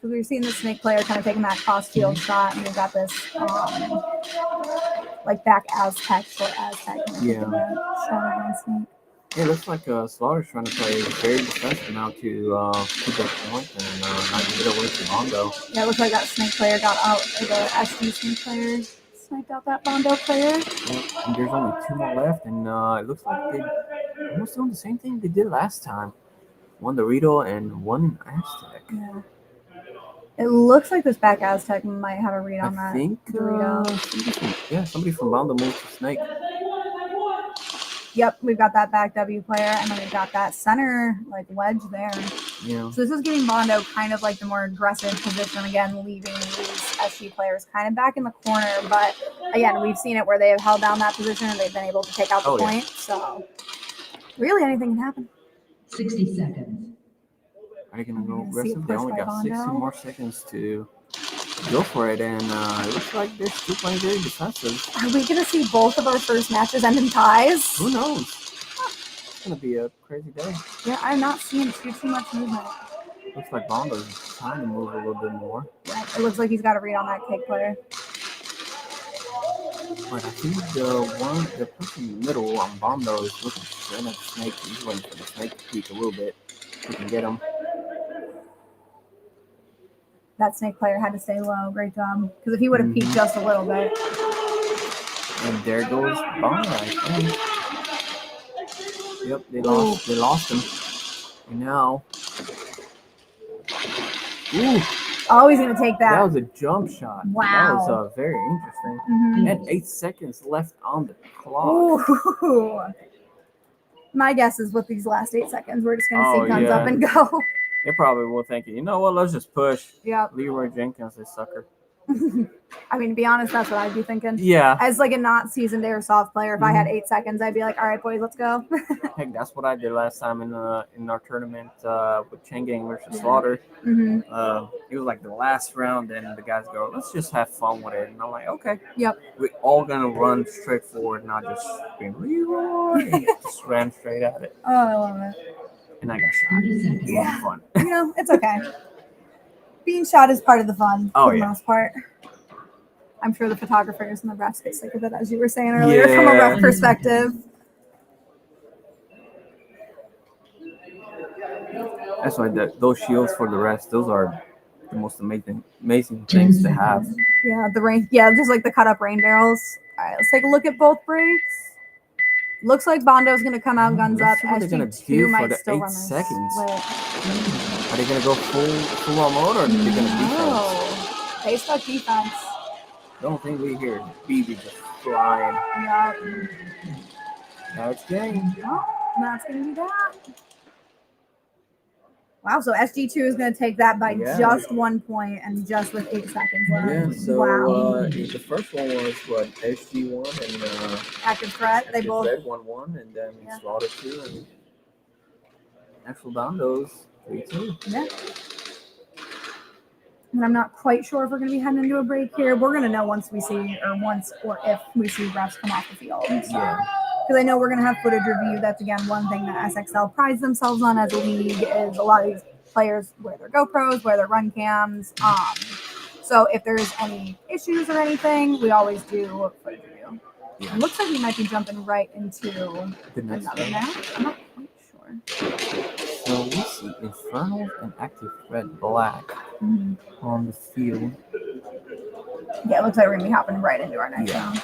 So we're seeing the Snake player kind of taking that cross field shot, and we've got this like back Aztec, short Aztec. Yeah. Shot on Snake. It looks like Slaughter's trying to play very defensive now to keep that point and not give it away to Bondo. Yeah, it looks like that Snake player got out, or the SD Snake player sniped out that Bondo player. Yep. And there's only 2 more left, and it looks like they're almost doing the same thing they did last time. 1 Dorito and 1 Aztec. Yeah. It looks like this back Aztec might have a read on that. I think Dorito. Somebody from Bondo moved to Snake. Yep, we've got that back W player, and then we've got that center like wedge there. Yeah. So this is giving Bondo kind of like the more aggressive position again, leaving these SG players kind of back in the corner. But again, we've seen it where they have held down that position and they've been able to take out the point. So really, anything can happen. 60 seconds. Are they gonna go aggressive? They only got 60 more seconds to go for it, and it looks like they're still playing very defensive. Are we gonna see both of our first matches end in ties? Who knows? It's gonna be a crazy day. Yeah, I'm not seeing too much movement. Looks like Bondo's trying to move a little bit more. Yeah, it looks like he's got a read on that kick player. But I think the person in the middle on Bondo is looking straight at the Snake. He's waiting for the Snake to peek a little bit. He can get him. That Snake player had to stay low. Great job. Because if he would have peeked just a little bit. And there goes Bondo, I think. Yep, they lost him. And now. Ooh. Oh, he's going to take that. That was a jump shot. Wow. That was very interesting. Mm-hmm. And 8 seconds left on the clock. Ooh. My guess is with these last 8 seconds, we're just going to see guns up and go. They probably will think, you know what, let's just push. Yep. Leroy Jenkins, this sucker. I mean, to be honest, that's what I'd be thinking. Yeah. As like a not seasoned airsoft player, if I had 8 seconds, I'd be like, all right, boys, let's go. Heck, that's what I did last time in our tournament with Chain Gang versus Slaughter. Mm-hmm. It was like the last round, and the guys go, let's just have fun with it. And I'm like, okay. Yep. We're all going to run straight forward, not just scream, Leroy. And just ran straight at it. Oh, I love it. And I got shot. It was fun. You know, it's okay. Being shot is part of the fun for the most part. I'm sure the photographers and the refs get sick of it, as you were saying earlier, from a ref perspective. That's why those shields for the refs, those are the most amazing things to have. Yeah, the rain. Yeah, just like the cut up rain barrels. All right, let's take a look at both breaks. Looks like Bondo's going to come out guns up. SG2 might still run 8 seconds. Split. Are they going to go full on mode, or are they going to defense? They stuck defense. The only thing we hear is BB just flying. Yeah. Now it's game. Well, that's going to be that. Wow, so SG2 is going to take that by just 1 point and just with 8 seconds left. Yeah, so wow. The first one was what, SG1 and Active Threat. They both 1-1, and then Slaughter 2 and actual Bondo's 3-2. Yeah. And I'm not quite sure if we're going to be heading into a break here. We're going to know once we see, or if we see refs come off the field. Yeah. Because I know we're going to have footage review. That's, again, one thing that SXL prides themselves on as a league is a lot of these players wear their GoPros, wear their run cams. So if there's any issues or anything, we always do footage review. Yeah. It looks like we might be jumping right into The next another game. match. I'm not quite sure. So we see Infernal and Active Red Black on the field. Yeah, it looks like we're going to be hopping right into our next Yeah. round.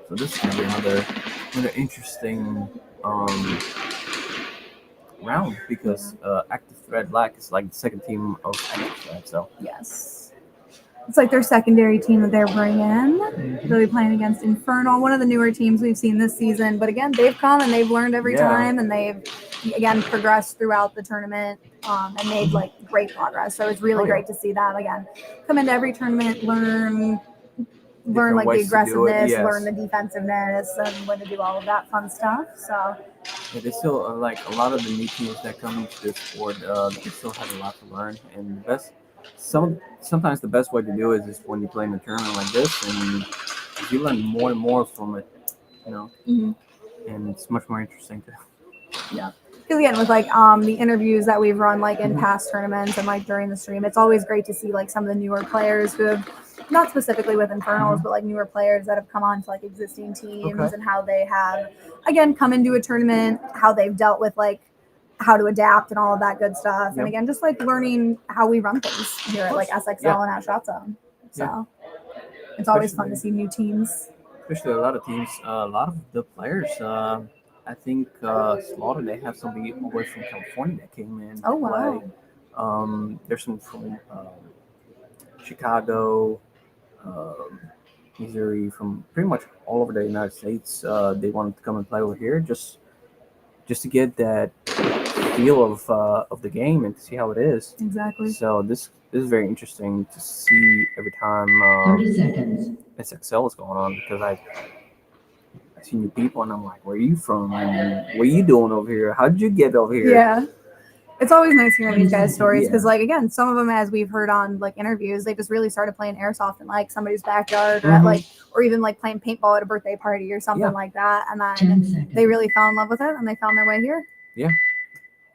So this is gonna be another interesting round because Active Red Black is like the second team of Active Thread. So Yes. It's like their secondary team that they're bringing. They'll be playing against Infernal, one of the newer teams we've seen this season. But again, they've come and they've learned every time, and they've, again, progressed throughout the tournament and made like great progress. So it's really great to see them, again, come into every tournament, learn like the aggressiveness, learn the defensiveness, and when to do all of that fun stuff. So yeah, they still like a lot of the new teams that come into this sport. They still have a lot to learn, and the best. Sometimes the best way to do it is when you play in a tournament like this, and you learn more and more from it, you know. And it's much more interesting to. Yeah. Because again, with like the interviews that we've run like in past tournaments and like during the stream, it's always great to see like some of the newer players who have, not specifically with Infernals, but like newer players that have come on to like existing teams and how they have, again, come into a tournament, how they've dealt with like how to adapt and all of that good stuff. And again, just like learning how we run things here at like SXL and at ShotZone. So it's always fun to see new teams. Especially a lot of teams, a lot of the players, I think Slaughter, they have somebody away from California that came in. Oh, wow. There's some from Chicago, Missouri, from pretty much all over the United States. They wanted to come and play over here just to get that feel of the game and to see how it is. Exactly. So this is very interesting to see every time 30 seconds. SXL is going on, because I see new people and I'm like, where are you from? And what are you doing over here? How did you get over here? Yeah. It's always nice hearing these guys' stories because, like, again, some of them, as we've heard on like interviews, they just really started playing airsoft in like somebody's backyard or at, like, or even like playing paintball at a birthday party or something like that, and then they really fell in love with it and they found their way here. Yeah.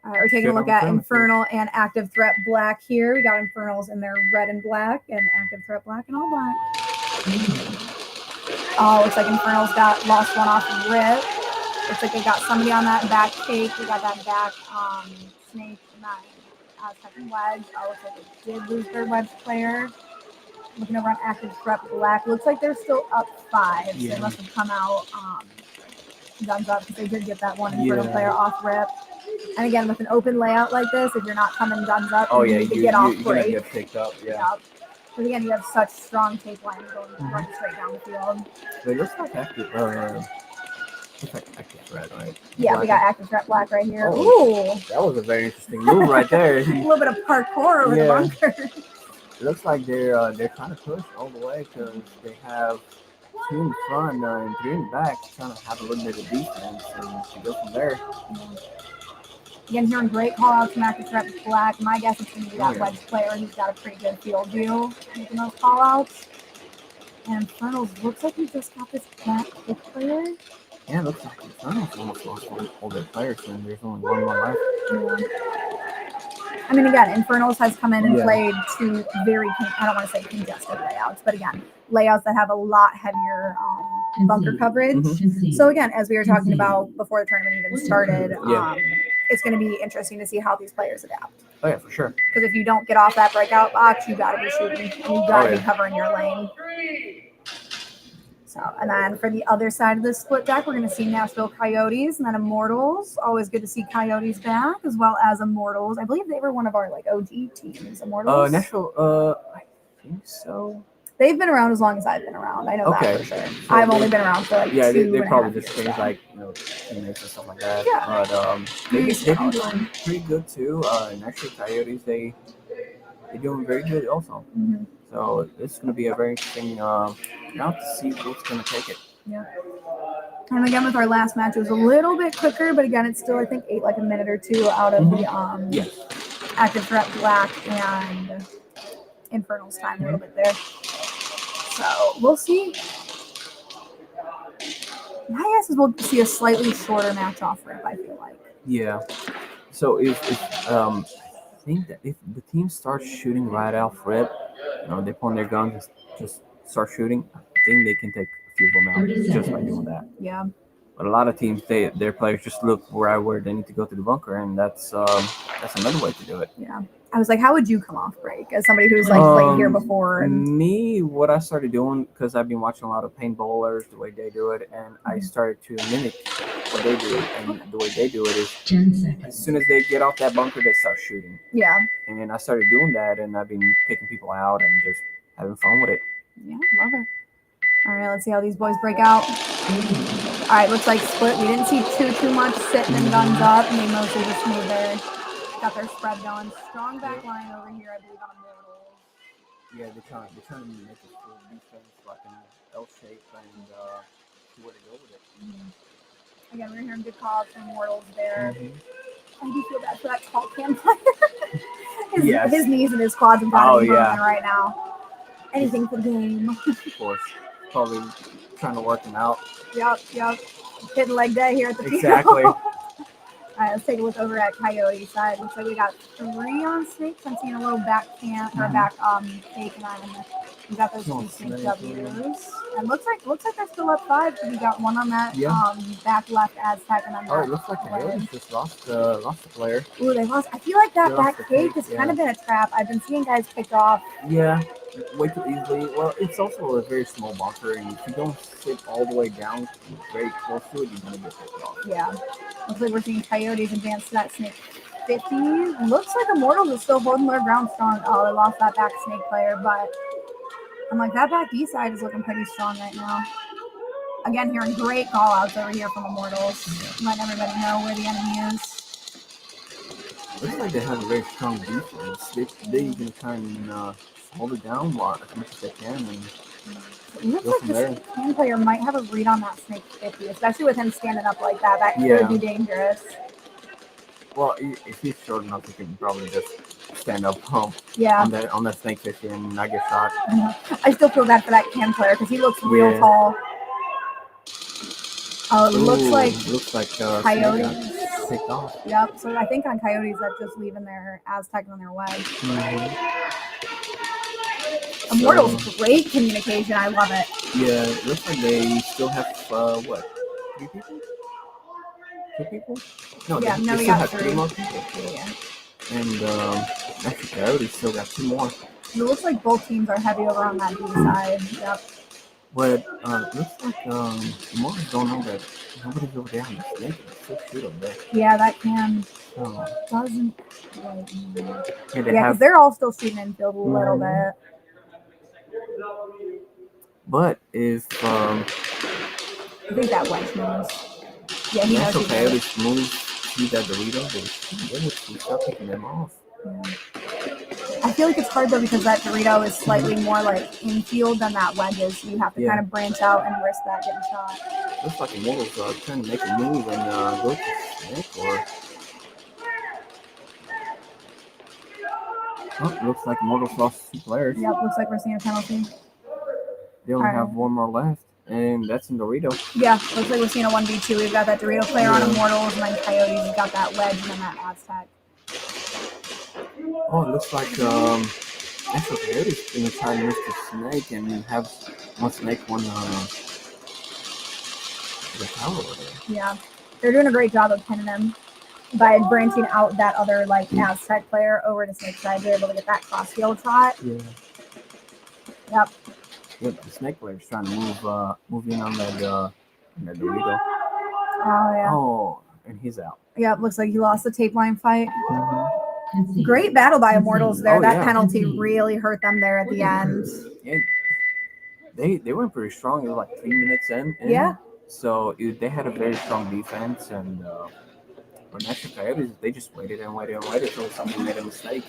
We're taking a look at Infernal and Active Threat Black here. We got Infernals in their red and black and Active Threat Black and all black. Oh, looks like Infernal's lost one off the rip. Looks like they got somebody on that back take. We got that back snake and that second wedge. Oh, looks like they did lose their wedge player. Looking over on Active Threat Black. Looks like they're still up 5. So they must have come out guns up because they did get that one Infernal player off rip. And again, with an open layout like this, if you're not coming guns up, you need to get off break. You're gonna get picked up, Because again, you have such strong tape lines going running straight down the field. But it looks like Active Threat, right? Yeah, we got Active Threat Black right here. Oh, that was a very interesting move right there. A little bit of parkour over the bunker. It looks like they're trying to push all the way because they have 2 in front and 3 in the back, trying to have a little bit of defense and to go from there. Again, hearing great call outs from Active Threat Black. My guess is going to be that wedge player. He's got a pretty good field view making those call outs. And Infernals looks like he just got this back kick player. Yeah, it looks like Infernals almost lost all their players, and there's only one more left. Yeah. I mean, again, Infernals has come in and played 2 very, I don't want to say congested layouts, but again, layouts that have a lot heavier bunker coverage. So again, as we were talking about before the tournament even started, it's going to be interesting to see how these players adapt. Oh yeah, for sure. Because if you don't get off that breakout box, you got to be shooting and you got to be covering your lane. So, and then for the other side of the split deck, we're going to see Nashville Coyotes and then Immortals. Always good to see Coyotes back, as well as Immortals. I believe they were one of our like OG teams. Immortals. Nashville. I think so. They've been around as long as I've been around. I know that for sure. So I've only been around for like 2 they probably years, just changed like teammates and stuff like that. Yeah. But they've been doing pretty good too. And actually, Coyotes they're doing very good also. So it's going to be a very interesting round to see what's going to take it. Yeah. And again, with our last match, it was a little bit quicker, but again, it's still, I think, 8 like a minute or 2 out of the Active Threat Black and Infernal's time a little bit there. So we'll see. My guess is we'll see a slightly shorter match off rip, I feel like. Yeah. So if I think that if the team starts shooting right off rip, they pull their guns, just start shooting, I think they can take a few of them out 30 just by seconds. doing that. Yeah. But a lot of teams, their players just look right where they need to go to the bunker, and that's another way to do it. Yeah. I was like, how would you come off break as somebody who's like played here before? And Me, what I started doing, because I've been watching a lot of paintballers, the way they do it, and I started to mimic what they do. And the way they do it is 10 as seconds. soon as they get off that bunker, they start shooting. yeah. And I started doing that, and I've been picking people out and just having fun with it. Yeah, love it. All right, let's see how these boys break out. All right, looks like split. We didn't see too much sitting and guns up. And they mostly just made got their spread going. Strong back line over here, I believe, on Immortals. Yeah, they're trying to make a full defense like an L shape and see where to go with it. Mm-hmm. Again, we're hearing good calls from Immortals there. Mm-hmm. I do feel bad for that tall cam player. Yes. His knees and his quads have got to be yeah. moving right now. Anything for the game. Of course. Probably trying to work them out. Yep. Hitting leg day here at the Exactly. field. All right, let's take a look over at Coyote side. Looks like we got 3 on snakes. I'm seeing a little back cam or back fake, and we got those 2 snake W's. And looks like they're still up 5. So we got 1 on that back left Aztec, and then Oh, it looks like Coyotes just lost the player. Ooh, they lost. I feel like that They back lost the fake fake, has kind of been a trap. I've been seeing guys picked off. Yeah, way too easily. Well, it's also a very small bunker, and if you don't sit all the way down very close to it, you're gonna get picked off. Yeah. Looks like we're seeing Coyotes advance to that snake 50. Looks like Immortals is still holding their ground strong. Oh, they lost that back snake player, but I'm like, that back B side is looking pretty strong right now. Again, hearing great call outs over here from Immortals. Letting everybody know where the enemy is. Looks like they have a very strong defense. They can kind of hold it down as much as they can. And it looks like this team player might have a read on that snake 50, especially with him standing up like that. That could be dangerous. Well, if he's short enough, he can probably just stand up on that snake 50 and not get shot. I still feel bad for that cam player because he looks real tall. Oh, it looks like Coyotes picked off. Yep. So I think on Coyotes that's just leaving their Aztec on their way. Immortals, great communication. I love it. Yeah, it looks like they still have 3 people? 2 people? No, they still got have 3 3 more people. Yeah. And actually, Coyotes still got 2 more. It looks like both teams are heavy over on that B side. Yep. But it looks like Immortals don't know that nobody's over there on the snake. It's so shoot over there. Yeah, that cam doesn't. Yeah, because they're all still shooting infield a little bit. But if I think that wedge moves. Yeah, he knows. Coyotes move to that Dorito, they would start picking them off. Yeah. I feel like it's hard though because that Dorito is slightly more like infield than that wedge is. So you have to kind of branch out and risk that getting shot. Looks like Immortals are trying to make a move and go to snake or. Oh, looks like Immortals lost 2 players. Yep, looks like we're seeing a penalty. They only have 1 more left, and that's in Dorito. Yeah, looks like we're seeing a 1v2. We've got that Dorito player on Immortals, and then Coyotes has got that wedge and then that Aztec. Oh, it looks like actually Coyotes going to try to miss the snake and have 1 snake, 1 the tower over there. Yeah, they're doing a great job of pinning him by branching out that other like Aztec player over to snake side. They're able to get that cross field shot. Yeah. Yep. Yep, the snake player's trying to move in on that Dorito. Oh yeah. Oh, and he's out. Yep, looks like he lost the tape line fight. Great battle by Immortals there. That penalty really hurt them there at the end. Yeah, they went pretty strong. It was like 3 minutes in. Yeah. So they had a very strong defense, and when actually Coyotes, they just waited until somebody made a mistake.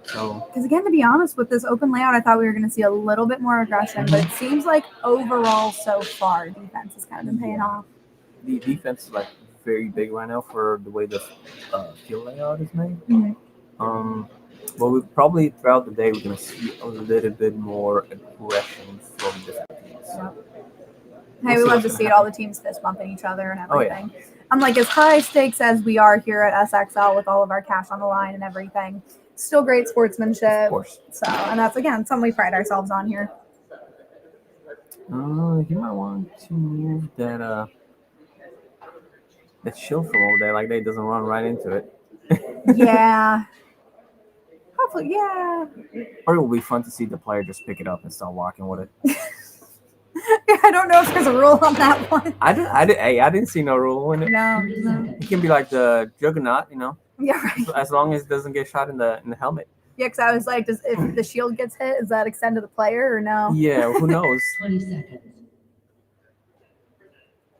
So, because again, to be honest, with this open layout, I thought we were going to see a little bit more aggression, but it seems like overall so far, defense has kind of been paying off. The defense is like very big right now for the way the field layout is made. Well, we probably throughout the day we're gonna see a little bit more aggression from different teams. Hey, We'll we see love what's to gonna see it, all the happen. teams fist bumping each other and Oh, yeah. everything. I'm like, as high stakes as we are here at SXL with all of our cash on the line and everything, still great sportsmanship. Of course. So, and that's again something we pride ourselves on here. You might want to move that shield from over there, like that doesn't run right into it. Yeah. Hopefully, yeah. Or it will be fun to see the player just pick it up and start walking with it. I don't know if there's a rule on that one. I didn't see no rule in it. No. 30 no. seconds. It can be like the Juggernaut, you know, Yeah, right. as long as it doesn't get shot in the helmet. Yeah, because I was like, if the shield gets hit, does that extend to the player or no? Yeah, who knows? 20 seconds.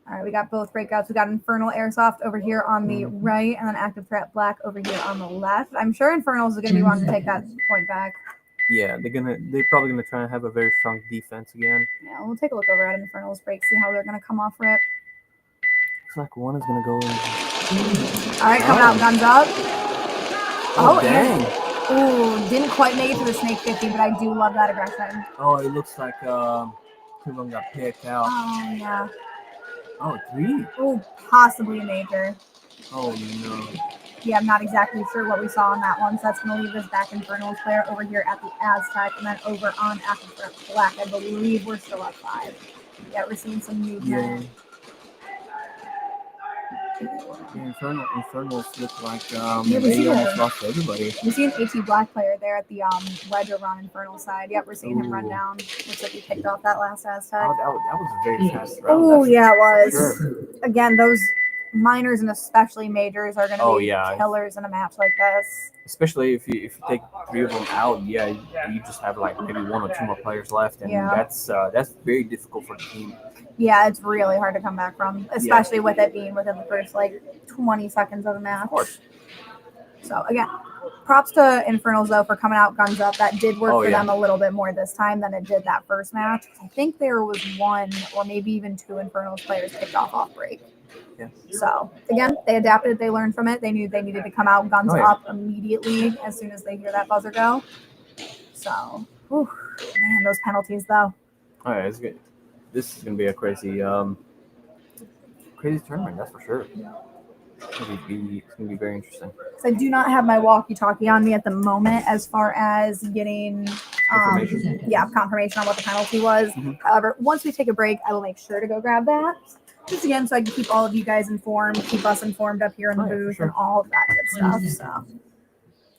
All right, we got both breakouts. We got Infernal Airsoft over here on the Mhm. right, and then Active Threat Black over here on the left. I'm sure Infernals is going to be wanting to take that point back. Yeah, they're probably gonna try and have a very strong defense again. Yeah, we'll take a look over at Infernal's break, see how they're going to come off rip. Looks like one is gonna go in. All right, coming out, guns up. Oh, and- dang! Ooh, didn't quite make it to the Snake 50, but I do love that aggression. Oh, it looks like two of them got picked out. Oh, yeah. Oh, 3. Ooh, possibly a major. Oh no. Yeah, I'm not exactly sure what we saw on that one, so that's going to leave us back Infernal's player over here at the Aztec, and then over on Active Threat Black. I believe we're still at 5. Yeah, we're seeing some movement. Yeah, Infernals look like Yeah, we they see almost it. lost everybody. We see an AT Black player there at the ledge over on Infernal side. Yep, we're seeing him run Ooh. down. Looks like he picked off that last Aztec. Oh, that was a very fast round. Oh, that's yeah, it for was. sure. Again, those minors and especially majors are going to Oh, be yeah. killers in a match like this. Especially if you take 3 of them out, yeah, you just have like maybe 1 or 2 more players left, and Yeah. that's very difficult for the team. Yeah, it's really hard to come back from, especially with it being within the first like 20 seconds of the match. Of course. So again, props to Infernals though for coming out guns up. That did work Oh, for yeah. them a little bit more this time than it did that first match. I think there was 1 or maybe even 2 Infernals players picked off break. Yeah. So again, they adapted, they learned from it. They knew they needed to come out guns Oh, yeah. up immediately as soon as they hear that buzzer go. So, whew, man, those penalties though. All right, it's good. This is gonna be a crazy tournament, that's for sure. It's gonna be very interesting. So I do not have my walkie-talkie on me at the moment as far as getting Information. confirmation on what the penalty was. Mhm. However, once we take a break, I will make sure to go grab that. Just again, so I can keep all of you guys informed, keep us informed up here in the Oh, yeah, for booth sure. and all of that good stuff. So,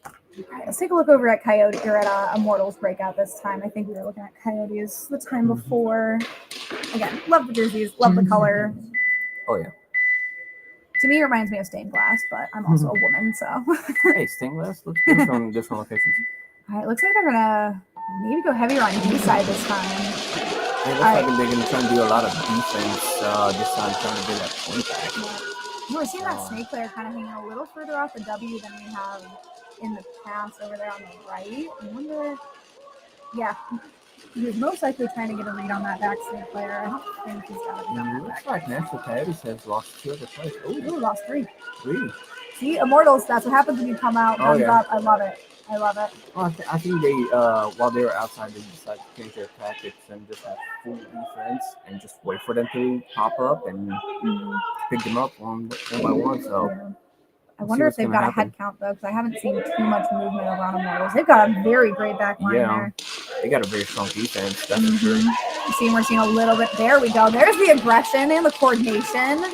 all right, let's take a look over at Coyote or at Immortals breakout this time. I think we were looking at Coyotes the time Mhm. before. Again, love the jerseys, love the color. Oh yeah. To me, it reminds me of stained glass, but I'm also a woman, so. Hey, stained glass looks good from different locations. All right, looks like they're gonna maybe go heavier on D side this time. It looks like they're gonna try and do a lot of defense this time, trying to get that point back. We're seeing that snake player kind of hanging a little further off the W than we have in the past over there on the right. I wonder. Yeah, he was most likely trying to get a read on that back snake player. I don't think he's got to be on It that looks back. like National Coyotes has lost 2 other players. Ooh, lost 3. 3. See, Immortals, that's what happens when you come out, Oh, guns yeah. up. I love it. I love it. Well, I think they, while they were outside, they decided to change their tactics and just have full defense and just wait for them to pop up and pick them up one by one. So Yeah. I Let's wonder see if they've what's got gonna a head happen. count, though, because I haven't seen too much movement over on Immortals. They've got a very great back line yeah, there. they got a very strong defense. That's for sure. We're seeing a little bit. There we go. There's the aggression and the coordination.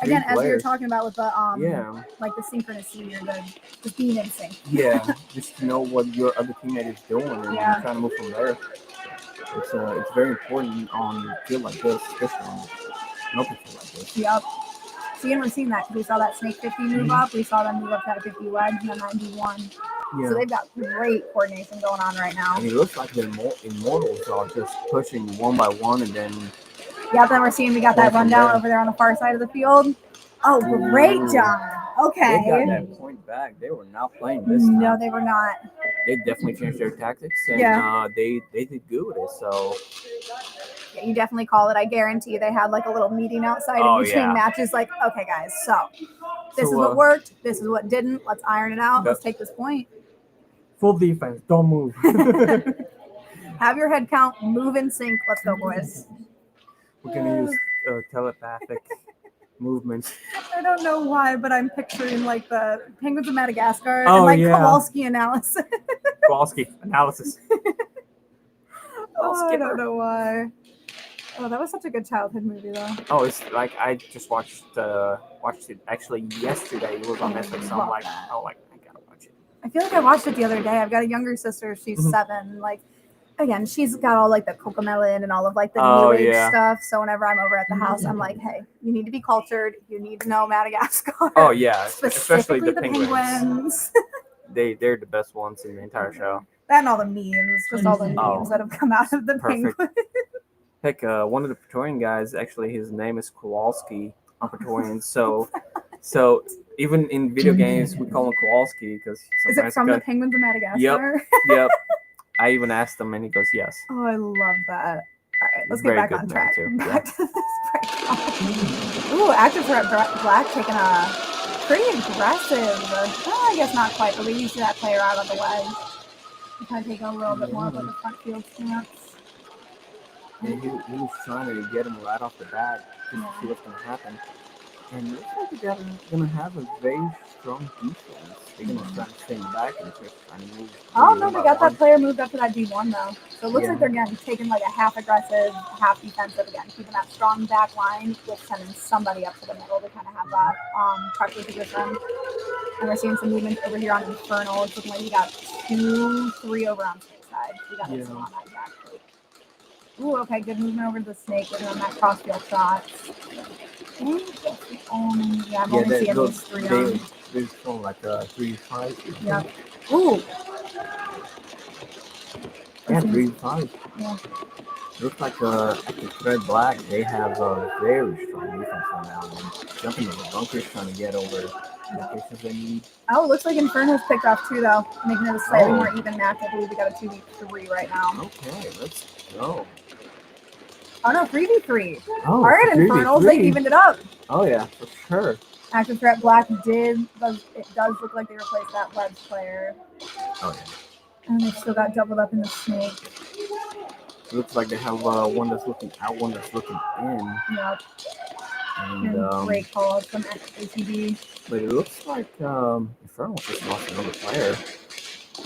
Again, as we were players. talking about with the Yeah, like the synchronicity or the just being in sync. yeah. Just to know what your other teammate is doing and Yeah. trying to move from there. It's very important on a field like this, especially on an open field like this. Yep. See, and we're seeing that because we saw that snake 50 move up. We saw them move up to that 50 wedge and then 91. Yeah. So they've got great coordination going on right now. And it looks like the Immortals are just pushing one by one, and then Yeah, then we're seeing we got that Going from rundown there. over there on the far side of the field. Oh, great Ooh. job. they Okay. got that point back. They were not playing this time. No, they were not. They definitely changed their tactics, and Yeah. they did good with it. So Yeah, you definitely call it. I guarantee they had like a little meeting outside Oh, in between yeah. matches. Like, okay, guys, so this So, is what worked. This is what didn't. Let's iron it out. Let's take this point. Full defense. Don't move. Have your head count, move in sync. Let's go, boys. We're gonna use telepathic movements. I don't know why, but I'm picturing like the Penguins of Madagascar Oh, and like yeah. Kowalski analysis. Kowalski analysis. Oh, I don't know why. Oh, that was such a good childhood movie, though. Oh, it's like I just watched it actually yesterday. It was on Netflix. So I'm like, I gotta watch it. I feel like I watched it the other day. I've got a younger sister. She's 7. Like, again, she's got all like the Cocomelon and all of like the new age stuff. So whenever I'm over at the house, I'm like, hey, you need to be cultured. You need to know Madagascar. Oh yeah, Specifically especially the penguins. They're the best ones in the entire show. That and all the memes, just all the memes that have come out of the Perfect. penguins. Heck, one of the Praetorian guys, actually, his name is Kowalski on Praetorian. So even in video games, we call him Kowalski because is it from the Penguins of Madagascar? Yep. I even asked him, and he goes, "Yes." Oh, I love that. All right, let's He's get back on track. Back to this break. Ooh, active threat Black taking a pretty aggressive. I guess not quite, but we used that player out on the wedge. Kind of taking a little bit more of like a front field stance. Yeah, he was trying to get him right off the bat just to see what's going to happen. And it looks like they're going to have a very strong defense. They're going to try to stay back and try to move. Oh, no, they got that player moved up to that D1, though. So it looks like they're, again, taking like a half aggressive, half defensive, again, keeping that strong back line with sending somebody up to the middle to kind of have that pressure position. And we're seeing some movement over here on Infernal. It's looking like you got 2-3 over on snake side. We got this one on that back. Ooh, okay, good movement over to the snake. We're doing that crossfield shot. I'm only seeing these 3 on. They're showing like 3-5. Yeah. Ooh. Yeah, 3-5. Yeah. Looks like active threat Black. They have a very strong defense on that one. Jumping in the bunkers, trying to get over the places they need. Oh, it looks like Infernal's picked off too, though, making it a slightly more even match. I believe we got a 2v3 right now. Okay, let's go. Oh no, 3v3. Oh, all right, Infernals, they evened it up. Oh yeah, for sure. Active threat Black it does look like they replaced that wedge player. Oh yeah. And they still got doubled up in the snake. Looks like they have one that's looking out, one that's looking in. Yep. And great call from ATB. But it looks like Infernal just lost another player.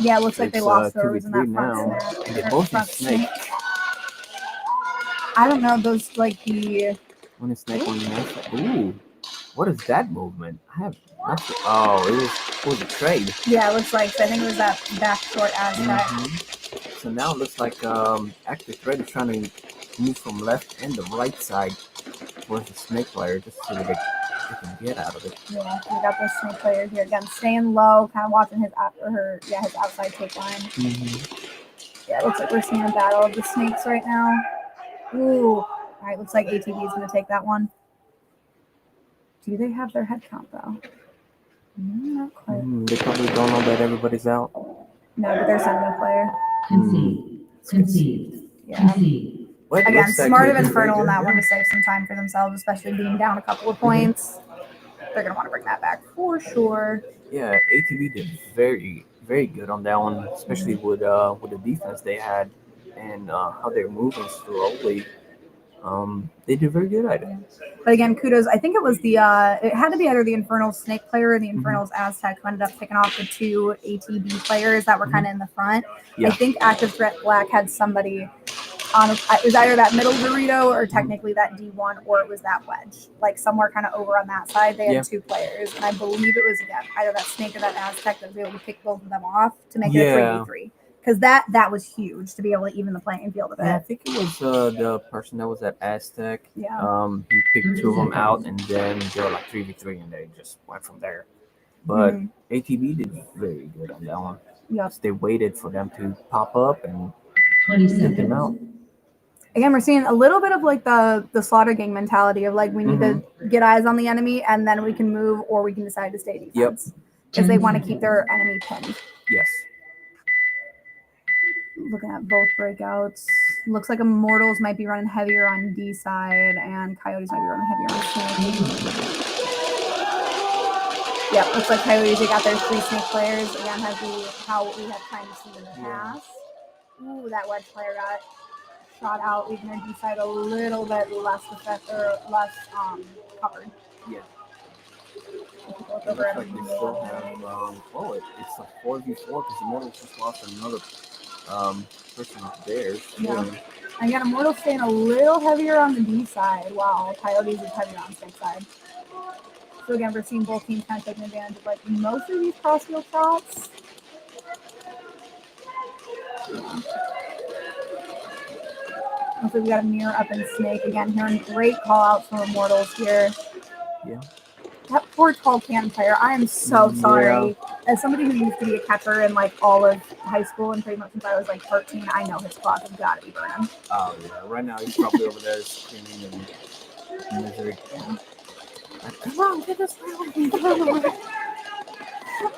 Yeah, it looks like they lost those in that now. front And they both in snake. I don't know, those like the one is snake, one is ooh. What is that movement? I have nothing. Oh, it was a trade. Yeah, it looks like I think it was that back short Aztec. So now it looks like active threat is trying to move from left and the right side towards the snake player just so that they can get out of it. Yeah, we got this snake player here again, staying low, kind of watching his outside take line. Yeah, it looks like we're seeing a battle of the snakes right now. Ooh, all right, looks like ATV is going to take that one. Do they have their head count though? Not quite. They probably don't know that everybody's out. No, but they're sending a player. Concede. Yeah. Concede. Again, smart of Infernal in that one to save some time for themselves, especially being down a couple of points. They're going to want to bring that back for sure. Yeah, ATV did very, very good on that one, especially with the defense they had and how they're moving slowly. They did very good at it. But again, kudos. I think it was it had to be either the Infernal Snake player or the Infernal's Aztec who ended up picking off the 2 ATB players that were kind of in the front. Yeah. I think Active Threat Black had somebody on, it was either that middle burrito or technically that D1 or it was that wedge. Like somewhere kind of over on that side, they had 2 players. And I believe it was, again, either that Snake or that Aztec that was able to pick both of them off to make it a 3v3. Because that was huge to be able to even the playing field a bit. Yeah, I think it was the person that was at Aztec. Yeah. He picked 2 of them out, and then they were like 3v3, and they just went from there. But ATB did very good on that one. Yes. They waited for them to pop up and 20 get them out. Again, we're seeing a little bit of like the slaughter gang mentality of like we need to get eyes on the enemy, and then we can move, or we can decide to stay defense. Because they want to keep their enemy pinned. Yes. Looking at both breakouts. Looks like Immortals might be running heavier on D side, and Coyotes might be running heavier on snake. Yep, looks like Coyotes, they got their 3 snake players. Again, how we have kind of seen in the past. Ooh, that wedge player got shot out, leaving their D side a little bit less covered. Yeah. Look It over looks at like they still have, it's a 4v4 because Immortals just lost another person of theirs. Yeah. And again, Immortals staying a little heavier on the D side, while Coyotes is heavier on the snake side. So again, we're seeing both teams kind of taking advantage of like most of these crossfield shots. Looks like we got a mirror up in snake. Again, hearing great call outs from Immortals here. Yeah. That poor tall can player. I am so sorry. As somebody who used to be a catcher in like all of high school and pretty much since I was like 13, I know his clock has got to be burning. Oh yeah. Right now he's probably over there screaming in misery. Come on, get this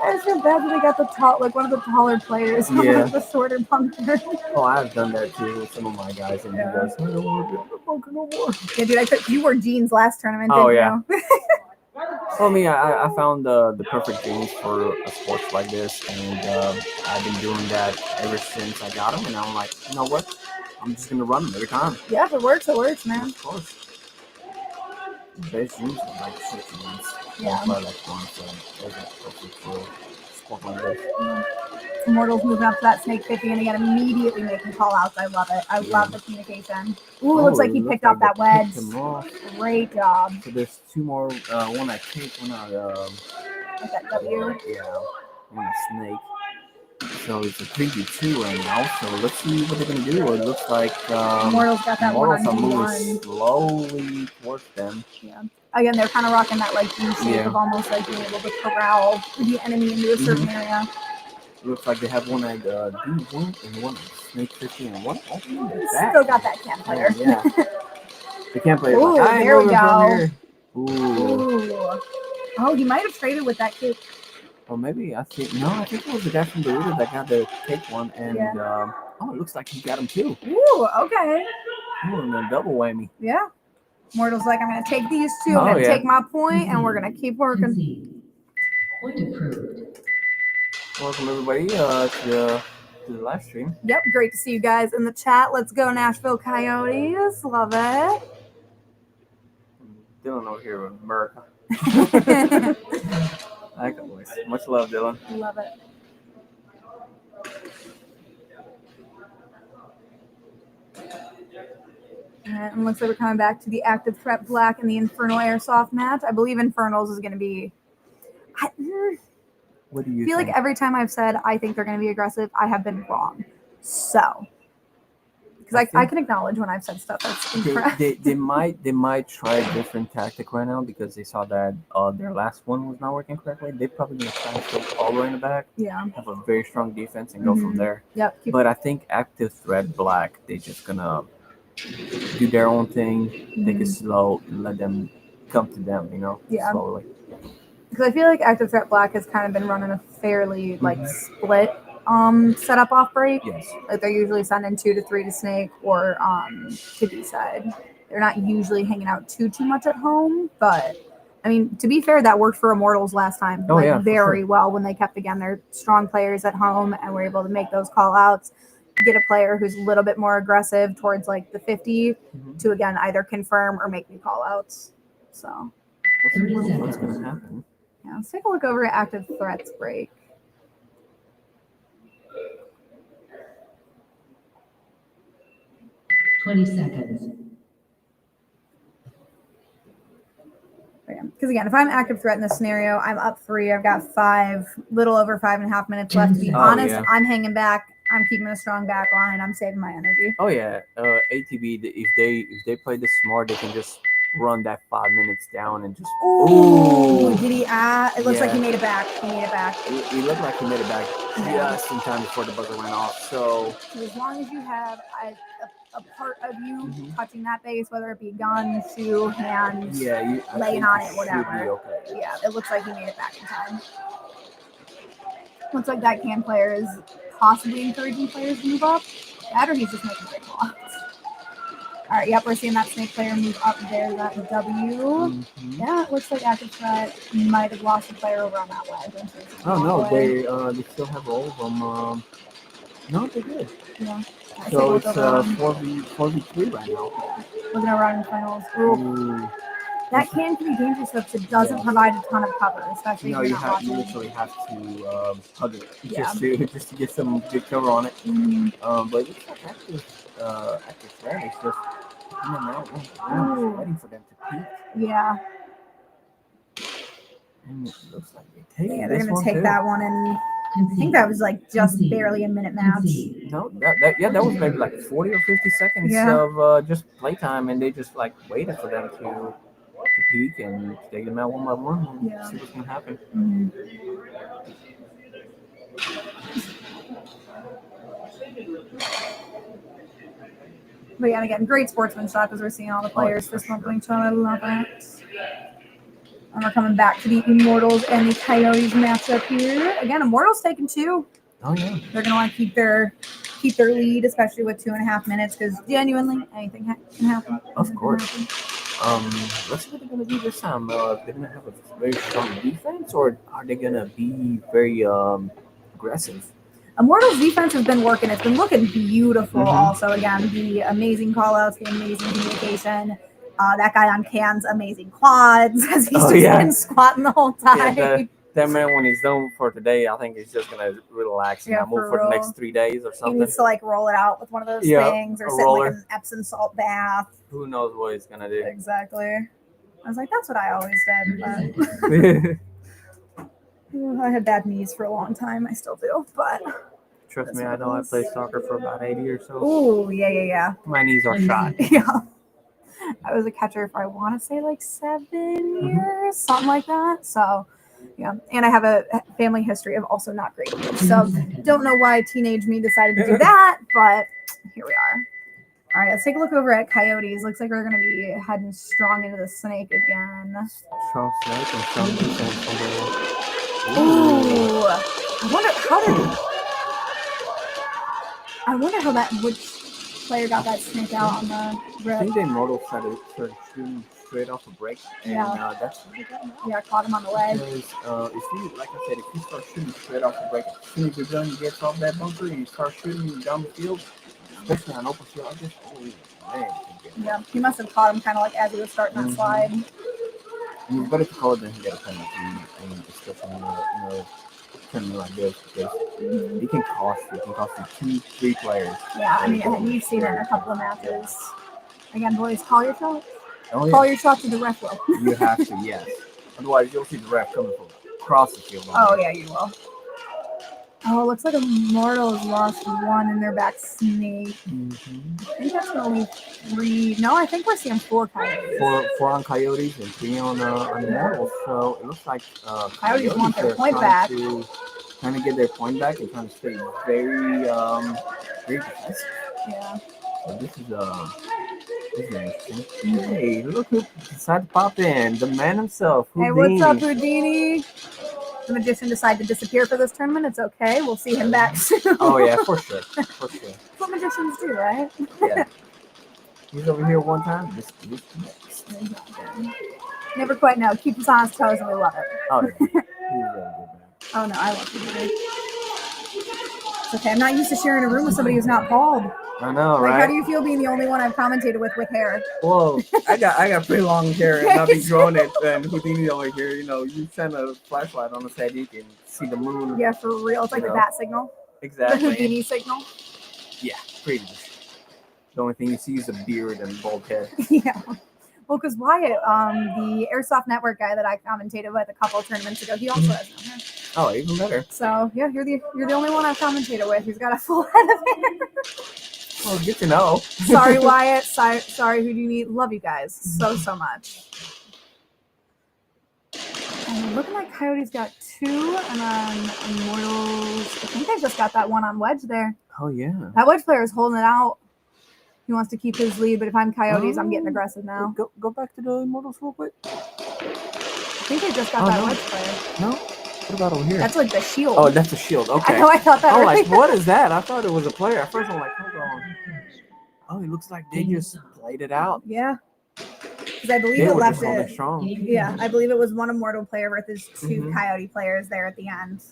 I just feel bad that they got the tall, like one of the taller players on like the shorter bunker. Oh, I've done that too with some of my guys, and you guys, I don't want to be on the bunker no more. Yeah, dude, you wore jeans last tournament, didn't you? Well, me, I found the perfect jeans for a sports like this, and I've been doing that ever since I got them, and I'm like, you know what? I'm just going to run them every time. Yeah, if it works, man. Of course. The best jeans are like 6 months. Yeah. By like one, so those are perfect for sport like this. Immortals moving up to that snake 50 and again immediately making call outs. I love it. I love the communication. Ooh, looks like he picked off that wedge. Great job. So there's 2 more. One I take, one I Like that W. Yeah, one a snake. So it's a 3v2 right now. So let's see what they're gonna do. It looks like Immortals got that Immortals are moving 1-on-1. slowly towards them. Yeah. Again, they're kind of rocking that like U shape of almost like being able to corral the enemy into a certain area. Looks like they have one at D1 and one at Snake 50 and one opening the back. Still got that can player. Yeah. They can't play. Ooh, Like, there we go. Ooh. Oh, he might have traded with that kick. Or maybe I think it was the guy from Dorito that got the take one, and it looks like he got him too. Ooh, okay. Ooh, and a double whammy. Yeah. Mortal's like, I'm gonna take these 2, I'm gonna take my point, and we're gonna keep working. Concede. Point approved. Welcome everybody to the live stream. Yep, great to see you guys in the chat. Let's go Nashville Coyotes. Love it. Dylan over here with America. I like voice. Much love, Dylan. Love it. And looks like we're coming back to the active threat black and the Infernal airsoft match. I believe Infernals is going to be. What do you feel think? like every time I've said I think they're going to be aggressive, I have been wrong. So, because I can acknowledge when I've said stuff that's incorrect. They might try a different tactic right now because they saw that their last one was not working correctly. They're probably going to try and go all the way in the back. Yeah. Have a very strong defense and go from there. Yep. But I think active threat black, they're just gonna do their own thing, take it slow, and let them come to them, slowly. Because I feel like active threat black has kind of been running a fairly split setup off break. Yes. Like they're usually sending 2 to 3 to snake or to D side. They're not usually hanging out too much at home, but I mean, to be fair, that worked for Immortals last time very well when they kept again their strong players at home and were able to make those call outs. Get a player who's a little bit more aggressive towards like the 50 to again either confirm or make new call outs. So what's gonna happen? Yeah, let's take a look over at active threats break. $20 seconds. Because again, if I'm active threat in this scenario, I'm up 3. I've got 5, little over 5.5 minutes left. To be honest, I'm hanging back. I'm keeping a strong back line. I'm saving my energy. Oh yeah, ATB. If they play this smart, they can just run that 5 minutes down and just. Ooh! Did he add? It looks like he made it back. He made it back. He looked like he made it back just in time before the buzzer went off. So as long as you have a part of you touching that base, whether it be gun, shoe, hand, laying on it, whatever. Okay. Yeah, it looks like he made it back in time. Looks like that can player is possibly encouraging players to move up. That or he's just making great blocks. All right, yep, we're seeing that snake player move up there, that W. Yeah, it looks like Active Threat might have lost a player over on that wedge. Oh no, they still have all of them. No, they did. Yeah. So it's 4v3 right now. We're gonna run finals. Ooh. That can be dangerous because it doesn't provide a ton of cover, especially if you're not watching. You literally have to hug it just to get some good cover on it. But it looks like active threat is just waiting for them to peak. Yeah. And it looks like they take Yeah, they're gonna take that one, and I think that was like just barely a minute match. No, that was maybe like 40 or 50 seconds of just playtime, and they just like waited for them to peak and take them out one by one and see what's gonna happen. But yeah, and again, great sportsmanship as we're seeing all the players fist bumping each other. I love it. And we're coming back to the Immortals and the Coyotes matchup here. Again, Immortals taking 2. Oh yeah. They're gonna want to keep their lead, especially with 2.5 minutes, because genuinely anything can happen. Of course. Let's see what they're gonna do this time. They're gonna have a very strong defense, or are they gonna be very aggressive? Immortals defense has been working. It's been looking beautiful. Also, again, the amazing callouts, the amazing communication. That guy on Can's amazing quads as he's been squatting the whole time. Yeah, that man, when he's done for today, I think he's just gonna relax and not move for the next 3 days or something. He needs to like roll it out with one of those things, or sit in like an Epsom salt bath. Who knows what he's gonna do? Exactly. I was like, that's what I always did. But I had bad knees for a long time. I still do, but trust me, I know. I played soccer for about 8 years. So. Oh yeah. My knees are shot. Yeah. I was a catcher for I want to say like 7 years, something like that. So, yeah, and I have a family history of also not great knees. So, don't know why teenage me decided to do that, but here we are. All right, let's take a look over at Coyotes. Looks like we're going to be heading strong into the snake again. Strong snake and strong defense. Ooh, I wonder how that player got that snake out on the rip. I think they model started shooting straight off a break, and that's what they got. Caught him on the leg. Because if you, like I said, if you start shooting straight off the break, as soon as your gun gets off that bunker and you start shooting down the field, especially on open field, Yeah, he must have caught him kind of like as he was starting that slide. And it's better to call it than to get a penalty, and especially in a tournament like this, because it can cost you 2-3 players. Yeah, I mean, you've seen it in a couple of matches. Again, boys, call your shots. Oh, yeah. Call your shots to the ref will. You have to, yes. Otherwise, you'll see the ref coming from across the field. Oh, yeah, you will. Oh, it looks like Immortals lost 1 in their back snake. I think that's going to leave 3. No, I think we're seeing 4 Coyotes. 4 on Coyotes and 3 on Immortals. So it looks like Coyotes want their point back. Trying to get their point back and trying to stay very defensive. Yeah. So this is interesting. Hey, look who decided to pop in. The man himself, Houdini. Hey, what's up, Houdini? The magician decided to disappear for this tournament. It's okay. We'll see him back soon. Oh, yeah, for sure. For sure. That's what magicians do, right? Yeah. He's over here one time. This next. Never quite know. Keep us on his toes and we love it. Oh, yeah. He's very good, man. Oh, no, I love Houdini. It's okay. I'm not used to sharing a room with somebody who's not bald. I know, right? How do you feel being the only one I've commentated with hair? Well, I got pretty long hair and I've been growing it. And Houdini over here, you shine a flashlight on the head, you can see the moon. Yeah, for real. It's like the bat signal. Exactly. The Houdini signal. Yeah, pretty much. The only thing you see is a beard and bald head. Yeah. Well, because Wyatt, the Airsoft Network guy that I commentated with a couple of tournaments ago, he also has no hair. Oh, even better. So yeah, you're the only one I've commentated with who's got a full head of hair. Well, good to know. Sorry, Wyatt. Sorry, Houdini. Love you guys so much. And looking like Coyotes got 2, and then Immortals. I think they just got that one on wedge there. Oh yeah. That wedge player is holding it out. He wants to keep his lead, but if I'm Coyotes, I'm getting aggressive now. Go back to the Immortals real quick. I think they just got that wedge player. No. What about over here? That's like the shield. Oh, that's a shield. Okay. I know. I thought that. I'm like, what is that? I thought it was a player. At first, I'm like, hold on. Oh, it looks like they just played it out. Yeah. Because I believe They it were left just holding it. strong. Yeah, I believe it was one Immortal player versus 2 Mhm. Coyote players there at the end.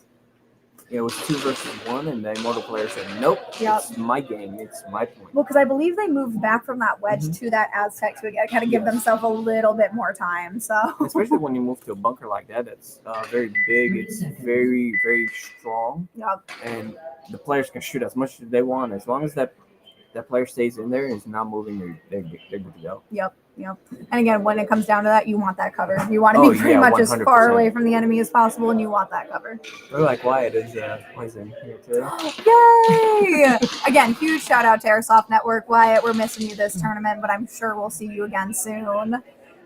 It was 2 versus 1, and the Immortal player said, "Nope, Yep. it's my game. It's my point." Well, because I believe they moved back from that wedge Mhm. to that Aztec to kind of give Yes. themselves a little bit more time. So Especially when you move to a bunker like that, that's very big. It's very, very strong, yep. and the players can shoot as much as they want. As long as that player stays in there and is not moving, they're good to go. Yep. And again, when it comes down to that, you want that cover. You want to Oh, be pretty yeah, much as far 100%. away from the enemy as possible, and you want that cover. We're like Wyatt is in here too. Yay! Again, huge shout out to Airsoft Network. Wyatt, we're missing you this tournament, but I'm sure we'll see you again soon.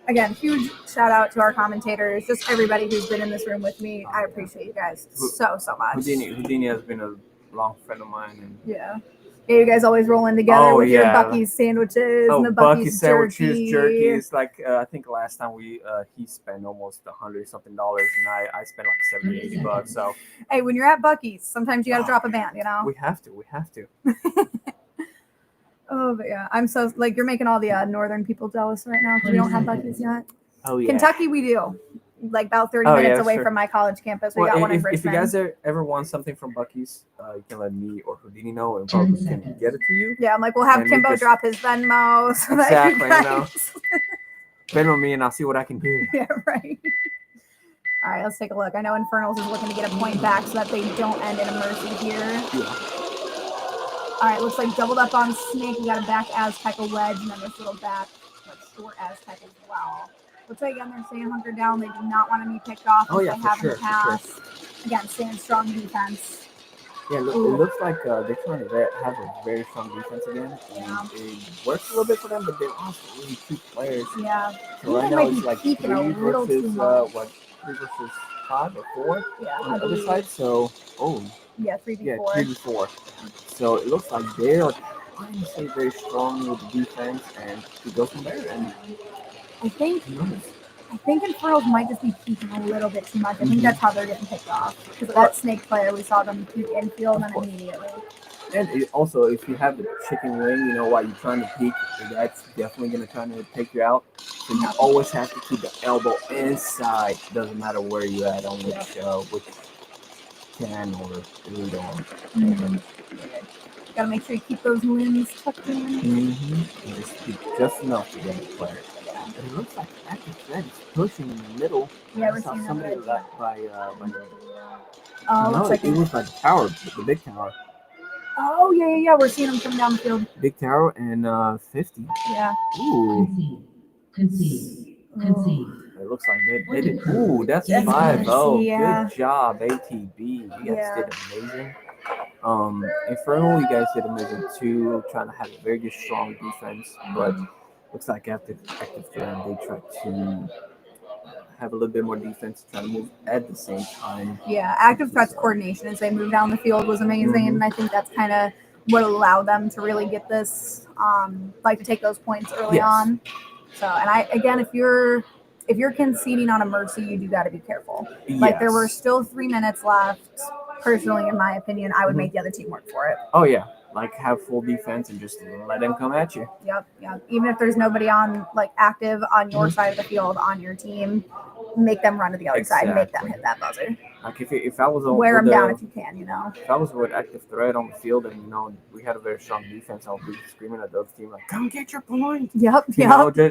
Again, huge shout out to our commentators, just everybody who's been in this room with me. I appreciate you guys so much. Houdini has been a long friend of mine, and Yeah, you guys always rolling together with your Buc-ee's sandwiches and the Buc-ee's jerky. Jerky. Like I think last time he spent almost $100-something, and I spent like $70-$80. So hey, when you're at Buc-ee's, sometimes you got to drop a band, you know. we have to. Oh, but yeah, I'm so like you're making all the northern people jealous right now because we don't have Buc-ee's yet. Oh yeah, Kentucky, we do. Like about 30 minutes away from my college campus. We got one in Richmond. If you guys ever want something from Buc-ee's, you can let me or Houdini know, and probably can get it to you. Yeah, I'm like, we'll have Kimbo drop his Venmo. So Exactly, that you guys... Venmo me, and I'll see what I can do. Yeah, right. All right, let's take a look. I know Infernals is looking to get a point back so that they don't end in a mercy here. Yeah. All right, looks like doubled up on Snake. We got a back Aztec, a wedge, and then this little back, short Aztec as well. Looks like, again, they're staying hunkered down. They do not want to be picked off. Oh, yeah, they have in the past. Sure. Again, staying strong defense. Yeah, it looks like they're trying to have a very strong defense again. And it works a little bit for them, but they lost really 2 players. Yeah. So right now it's like 3 versus 3 versus 5 or 4 on the other side. So, yeah, 3v4. Yeah, 3v4. So it looks like they are trying to stay very strong with the defense and to go from there. And I think Infernals might just be peeking a little bit too much. I think that's how they're getting picked off. Because of that Snake player, we saw them peek infield and immediately. And also, if you have the chicken wing, while you're trying to peek, that's definitely going to try to take you out. So you always have to keep the elbow inside. Doesn't matter where you're at on which can or lead on. Gotta make sure you keep those limbs tucked in. And just keep just enough to get the player. But it looks like Active Thread is pushing in the middle. Yeah, I saw somebody left by the... Oh, looks like it was by the tower, the big tower. Oh, yeah. We're seeing them come down the field. Big tower and 50. Yeah. Ooh. Concede. It looks like they did. Ooh, that's 5-0. Yeah. Good job, ATB. You guys did amazing. Infernal, you guys did amazing too. Trying to have a very good, strong defense, but looks like Active Thread, they try to have a little bit more defense, trying to move at the same time. Yeah, Active Threat's coordination as they move down the field was amazing, and I think that's kind of what allowed them to really get this, to take those points early on. So, and if you're conceding on a mercy, you do got to be careful. Like there were still 3 minutes left. Personally, in my opinion, I would make the other team work for it. Oh yeah, like have full defense and just let them come at you. Yep. Even if there's nobody on active on your side of the field on your team, make them run to the other side and make them hit that buzzer. Like if I was on wear them down if you can, If I was with Active Thread on the field and we had a very strong defense, I would be screaming at the other team like, "Come get your point!" Yep.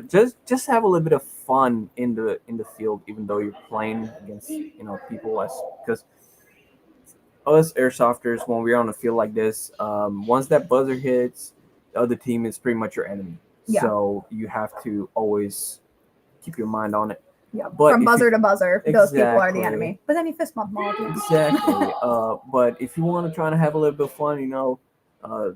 Just have a little bit of fun in the field, even though you're playing against people because us airsofters, when we're on a field like this, once that buzzer hits, the other team is pretty much your enemy. Yeah. So you have to always keep your mind on it. Yeah, but from buzzer to buzzer, those people are the enemy. But then you fist bump them all. Exactly. But if you want to try to have a little bit of fun,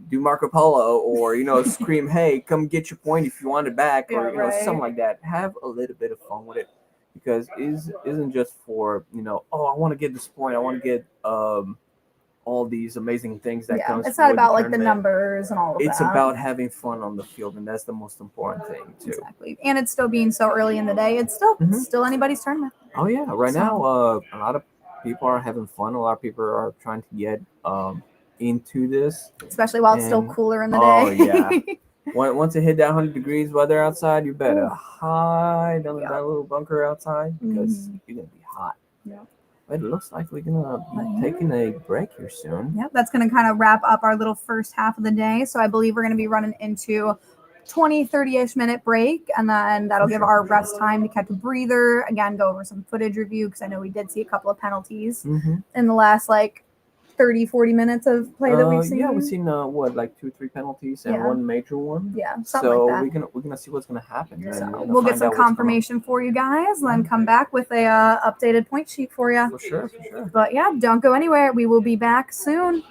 do Marco Polo or scream, "Hey, come get your point if you want it back," or something like that. Have a little bit of fun with it, because it isn't just for I want to get this point, I want to get all these amazing things that comes. It's not about the numbers and all of that. It's about having fun on the field, and that's the most important thing too. Exactly, and it's still being so early in the day. It's still anybody's tournament. Oh yeah, right now a lot of people are having fun. A lot of people are trying to get into this, especially while it's still cooler in the day. Oh yeah. Once it hit that 100 degrees weather outside, you better hide under Yeah. that little bunker outside because Mhm. you're gonna be hot. Yeah. But it looks like we're gonna be taking a break here soon. Yep, that's going to kind of wrap up our little first half of the day. So I believe we're going to be running into 20, 30-ish minute break, and then that'll give our refs time to catch a breather. Again, go over some footage review because I know we did see a couple of penalties in the last like 30, 40 minutes of play that we've seen. Yeah, we've seen what, like 2-3 penalties and Yeah. one major one. Yeah, something So like that. we're gonna see what's gonna happen. And So we're gonna we'll get find some out what's going on. confirmation for you guys, then come back with a updated point sheet for you. For sure, for sure. But yeah, don't go anywhere. We will be back soon.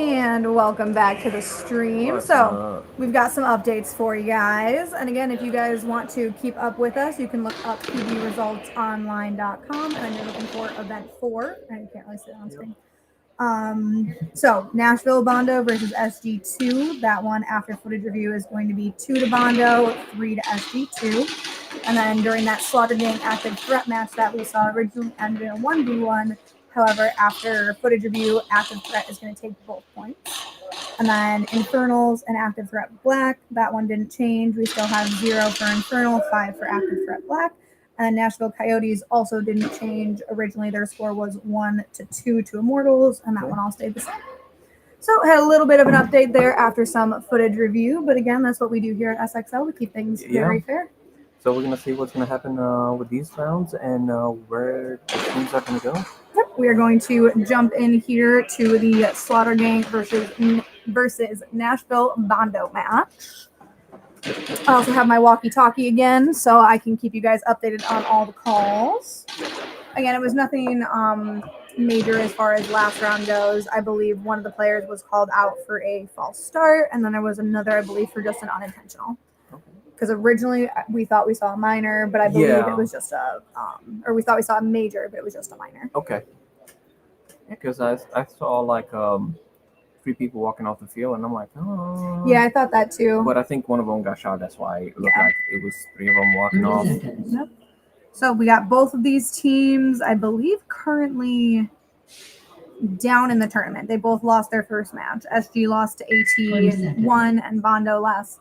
And welcome back to the stream. What's So up? we've got some updates for you guys. And again, if you guys want to keep up with us, you can look up pbresultsonline.com and then you're looking for event 4. And you can't really see it on screen. So Nashville Bondo versus SG2. That one after footage review is going to be 2 to Bondo, 3 to SG2. And then during that Slaughter Gang active threat match that we saw originally ended in a 1v1. However, after footage review, active threat is going to take both points. And then Infernals and active threat black. That one didn't change. We still have 0 for Infernal, 5 for active threat black. And then Nashville Coyotes also didn't change. Originally, their score was 1 to 2 to Immortals, and that one all stayed the same. So had a little bit of an update there after some footage review. But again, that's what we do here at SXL. We keep things very fair. So we're going to see what's going to happen with these rounds and where the teams are going to go. Yep, we are going to jump in here to the Slaughter Gang versus Nashville Bondo match. I also have my walkie-talkie again, so I can keep you guys updated on all the calls. Again, it was nothing major as far as last round goes. I believe one of the players was called out for a false start, and then there was another, I believe, for just an unintentional. Because originally we thought we saw a minor, but I believe it was just a, or we thought we saw a major, but it was just a minor. Okay. Because I saw like 3 people walking off the field, and I'm like, oh. Yeah, I thought that too. But I think one of them got shot. That's why it looked like it was 3 of them walking 30 off. seconds. Yep. So we got both of these teams, I believe, currently down in the tournament. They both lost their first match. SG lost to AT1 and Bondo lost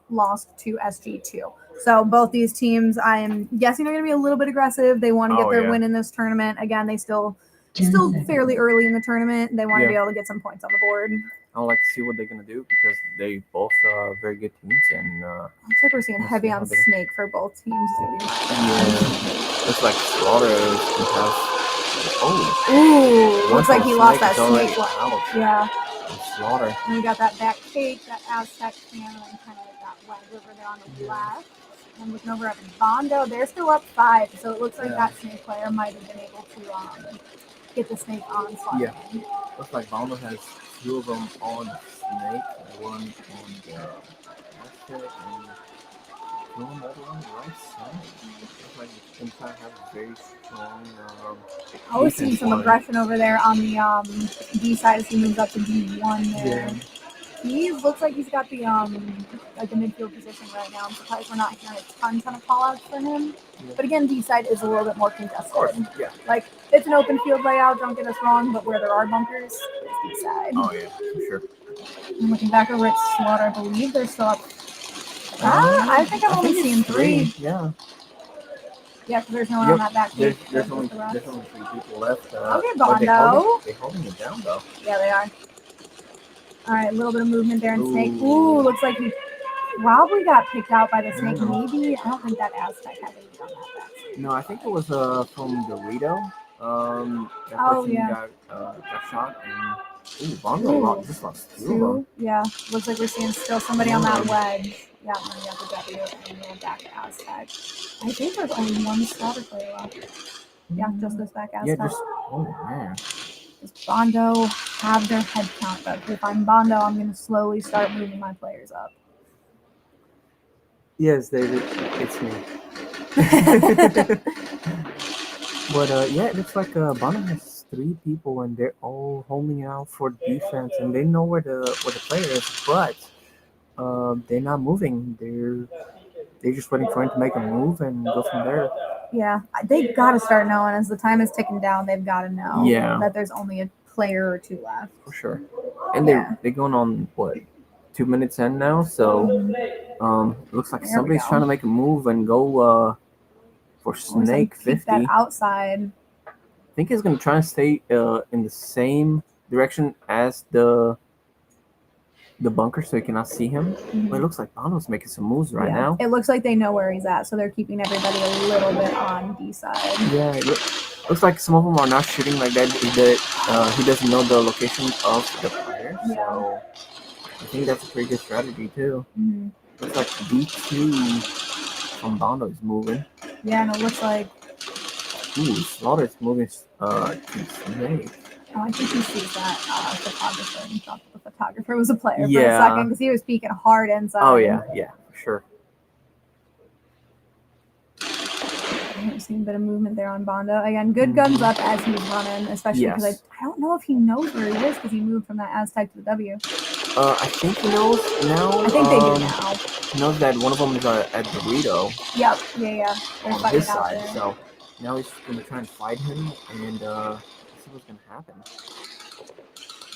to SG2. So both these teams, I am guessing, are going to be a little bit aggressive. They want to get their win in this tournament. Again, they still fairly early in the tournament. They want to be able to get some points on the board. I would like to see what they're going to do because they both are very good teams. And looks like we're seeing heavy on Snake for both teams. Looks like Slaughter has. Ooh, looks like he lost that Snake. Yeah. Slaughter. And we got that back cake, that Aztec cannon, and kind of that wedge over there on the left. And looking over at Bondo, they're still up 5, so it looks like that Snake player might have been able to get the Snake on Slaughter. Yeah. Looks like Bondo has 2 of them on Snake, 1 on the Aztec, and 2 on the other one on the right side. Looks like the inside have a very strong. I was seeing some aggression over there on the D side as he moves up to D1 there. Yeah. He looks like he's got the like the midfield position right now. I'm surprised we're not hearing a ton of call outs for him. Yeah. But again, D side is a little bit more contested. Of course, yeah. Like it's an open field layout, don't get us wrong, but where there are bunkers, it's D side. Oh yeah, for sure. I'm looking back over at Slaughter, I believe they're still up. I think I've only seen 3. Yeah. Yeah, because there's no one on that back page. There's only 3 people left. Okay, Bondo. They're holding it down though. Yeah, they are. All right, a little bit of movement there in Snake. Ooh, looks like he probably got picked out by the Snake. Maybe. I don't think that Aztec had any on that back. No, I think it was from Dorito. That person got shot and Bondo just lost 2 of them. Yeah, looks like we're seeing still somebody on that wedge. Yeah, and then you have the W and then back Aztec. I think there's only 1 Slaughter player left. Yeah, just this back Aztec. Yeah, oh man. Does Bondo have their head count up? If I'm Bondo, I'm going to slowly start moving my players up. Yes, David, it's me. But yeah, it looks like Bondo has 3 people and they're all holding out for defense and they know where the player is, but they're not moving. They're just waiting for him to make a move and go from there. Yeah, they got to start knowing as the time is ticking down. They've got to know that there's only a player or 2 left. For sure. And they're going on, what, 2 minutes in now? So looks like somebody's trying to make a move and go for Snake 50. That outside. I think he's going to try and stay in the same direction as the bunker so you cannot see him. But it looks like Bondo's making some moves right now. It looks like they know where he's at, so they're keeping everybody a little bit on D side. Yeah, it looks like some of them are not shooting like that. He doesn't know the location of the player, so I think that's a pretty good strategy too. Looks like D2 from Bondo is moving. Yeah, and it looks like Slaughter is moving to Snake. Oh, I think he sees that photographer and thought the photographer was a player for a Yeah. second because he was peeking hard inside. Oh yeah, for sure. I've seen a bit of movement there on Bondo. Again, good guns up as he's running, especially because Yes. I don't know if he knows where he is because he moved from that Aztec to the W. I think he knows now. I think they do now. He knows that one of them is at Dorito Yep. Yeah. They're on fighting his out side, there. so now he's gonna try and fight him and see what's gonna happen.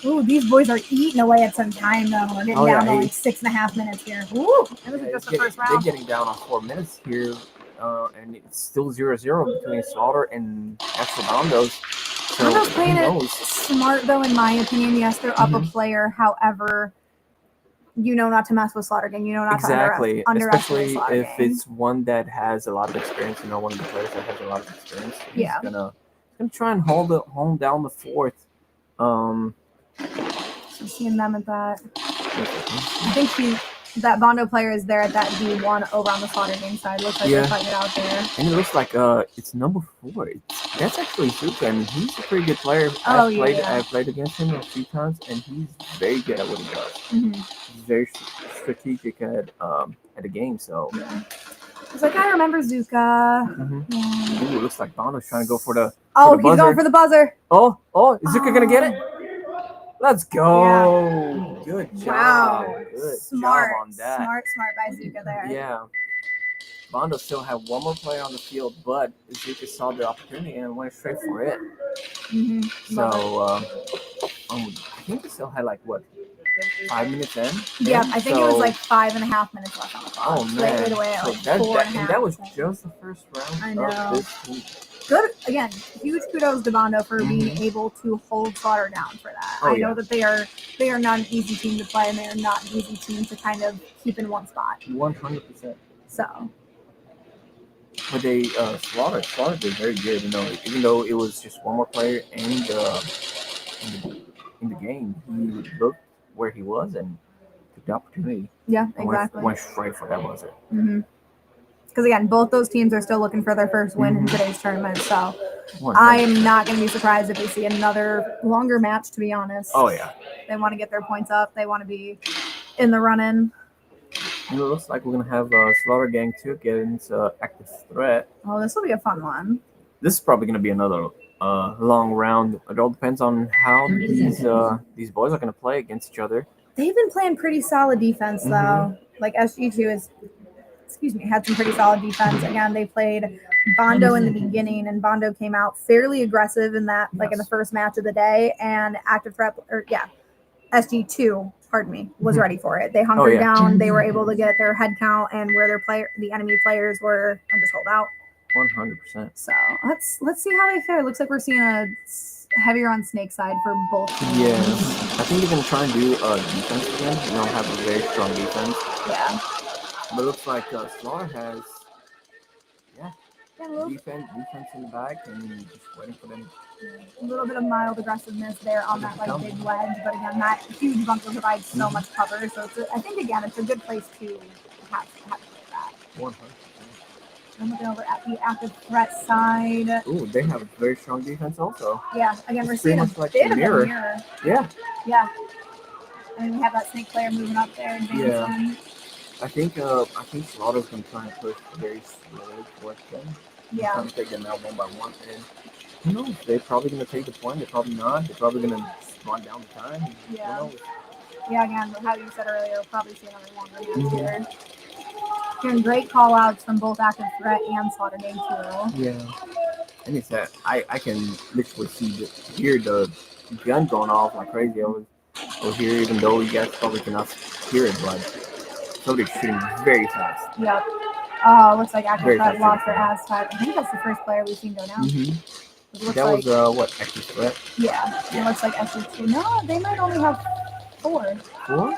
Ooh, these boys are eating away at some time though. We're getting down to like 6.5 minutes here. Ooh, this is just the first They're round. getting down on 4 minutes here, and it's still 0-0 between Slaughter and actual Bondos. So Bondo's playing who it knows? smart though, in my opinion. Yes, they're up a player. However, you know not to mess with Slaughter Gang. You know not Exactly, to underestimate especially Slaughter if Gang. it's one that has a lot of experience. You know, one of the players that has a lot of experience. He's Yeah. gonna try and hold down the fourth. So seeing them at that. I think that Bondo player is there at that D1 over on the Slaughter Gang side. Looks like they're fighting it out there. And it looks like it's number 4. That's actually Zuka, and he's a pretty good player. Oh, I've played against him a few times, and he's very good at what he does. Mm-hmm. He's very strategic at the game. So It's like I remember Zuka. Ooh, it looks like Bondo's trying to go for the Oh, buzzer. he's going for the buzzer. Oh, is Zuka gonna get it? Let's go. Yeah. Good job. Wow. Good Smart. job on that. Smart by Zuka there. Yeah. Bondo still had one more player on the field, but Zuka saw the opportunity and went straight for it. Mm-hmm. So I think we still had 5 minutes in? Yeah, I think it was 5.5 minutes left on the clock. Oh man. They ate away at So 4.5. and that was just the first round I know. of this week. Good. Again, huge kudos to Bondo for being able to hold Slaughter down for that. Oh, I know that they are not an easy team to play, and they are not an easy team to kind of keep in one spot. 100%. So. But they Slaughter did very good, even though it was just one more player in the game, he looked where he was and took the opportunity. Yeah, exactly. Went straight for that buzzer. Mm-hmm. Because again, both those teams are still looking for their first win in today's tournament. So I am not going to be surprised if we see another longer match, to be honest. Oh yeah. They want to get their points up. They want to be in the run-in. And it looks like we're going to have Slaughter Gang 2 against Active Threat. Oh, this will be a fun one. This is probably going to be another long round. It all depends on how these boys are going to play against each other. They've been playing pretty solid defense, though. Like SG2 had some pretty solid defense. Again, they played Bondo in the beginning, and Bondo came out fairly aggressive in that, in the first match of the day. And Active Threat, SG2, was ready for it. They hunkered down. They were able to get their head count and where the enemy players were and just hold out. 100%. So let's see how they fare. Looks like we're seeing a heavier on Snake side for both teams. Yeah, I think they're going to try and do defense again. They don't have a very strong defense. Yeah. But it looks like Slaughter has, defense in the back and just waiting for them. A little bit of mild aggressiveness there on that big ledge, but again, that huge bunker provides so much cover. So I think it's a good place to have to play that. 100%. I'm looking over at the Active Threat side. Ooh, they have a very strong defense also. Yeah, again, we're It's seeing a pretty much bit like of the mirror. a mirror. Yeah. Yeah. And we have that Snake player moving up there and advancing. I think Slaughter's gonna try and push very slowly towards them. Yeah. Trying to take them out one by one. And who knows? They're probably gonna take the point. They're probably not. They're probably gonna run down the time. Yeah. Who knows? Yeah, again, how you said earlier, we'll probably see another longer match here. Hearing great call outs from both Active Threat and Slaughter Gang 2. Yeah. And it's that I can literally hear the gun going off like crazy over here, even though you guys probably cannot hear it, but somebody's shooting very fast. Yep. Oh, looks like Active Threat lost their Aztec. I think that's the first player we've seen go down. That was what, Active Threat? Yeah. It looks like SG2. No, they might only have 4. 4?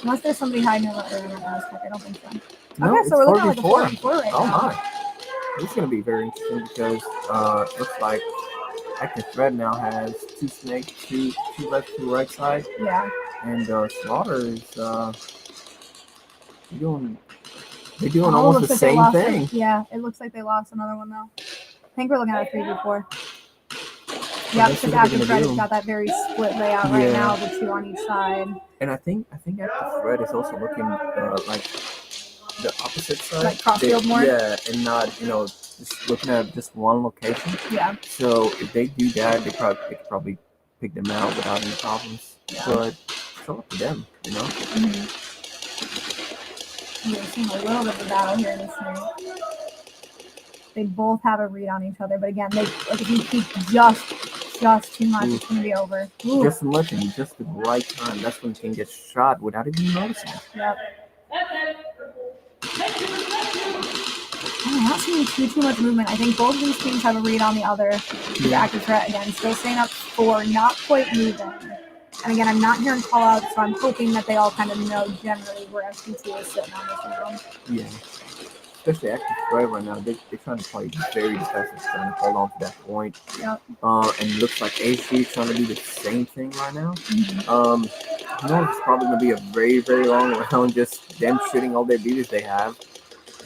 Unless there's somebody hiding in the Aztec. I don't think so. No, okay, so we're looking at like a 4v4 right now. Oh my. This is going to be very interesting because it looks like Active Threat now has 2 snakes, 2 left, 2 right side. Yeah. And Slaughter is they're doing almost the same thing. Yeah, it looks like they lost another one though. I think we're looking at a 3v4. Yep, let's see because what Active they're Threat gonna has do. got that very split layout right Yeah. now, the 2 on each side. And I think Active Threat is also looking like the opposite side. Like crossfield more? Yeah, and not just looking at just one location. Yeah. So if they do that, they could probably pick them out without any problems. Yeah. But it's all up to them, you know. We're seeing a little bit of a battle here in this thing. They both have a read on each other, but again, if you peek just too much, it's gonna be over. Ooh. Just much in just the right time. That's when you can get shot without even noticing. Yep. I'm not seeing too much movement. I think both of these teams have a read on the other. The Active Threat again, still staying up for not quite moving. And again, I'm not hearing call outs, so I'm hoping that they all kind of know generally where FPT is sitting on this room. Yeah. Especially Active Threat right now, they're trying to play very defensive, trying to hold on to that point. Yep. And it looks like HG is trying to do the same thing right now. You know, it's probably going to be a very, very long round, just them shooting all their beaters they have.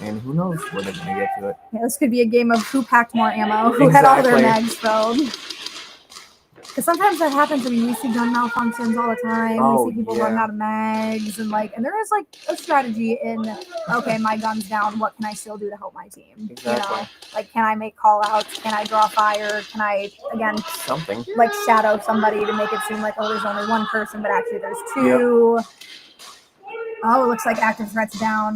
And who knows where they're going to get to it. Yeah, this could be a game of who packed more ammo, who had all their mags filled. Because sometimes that happens. I mean, we see gun malfunctions all the time. We see people running out of mags, and there is like a strategy in, okay, my gun's down. What can I still do to help my team? Exactly. You know, like, can I make call outs? Can I draw fire? Can I, again, something like shadow somebody to make it seem like, oh, there's only one person, but actually there's two. Yep. Oh, it looks like Active Threat's down.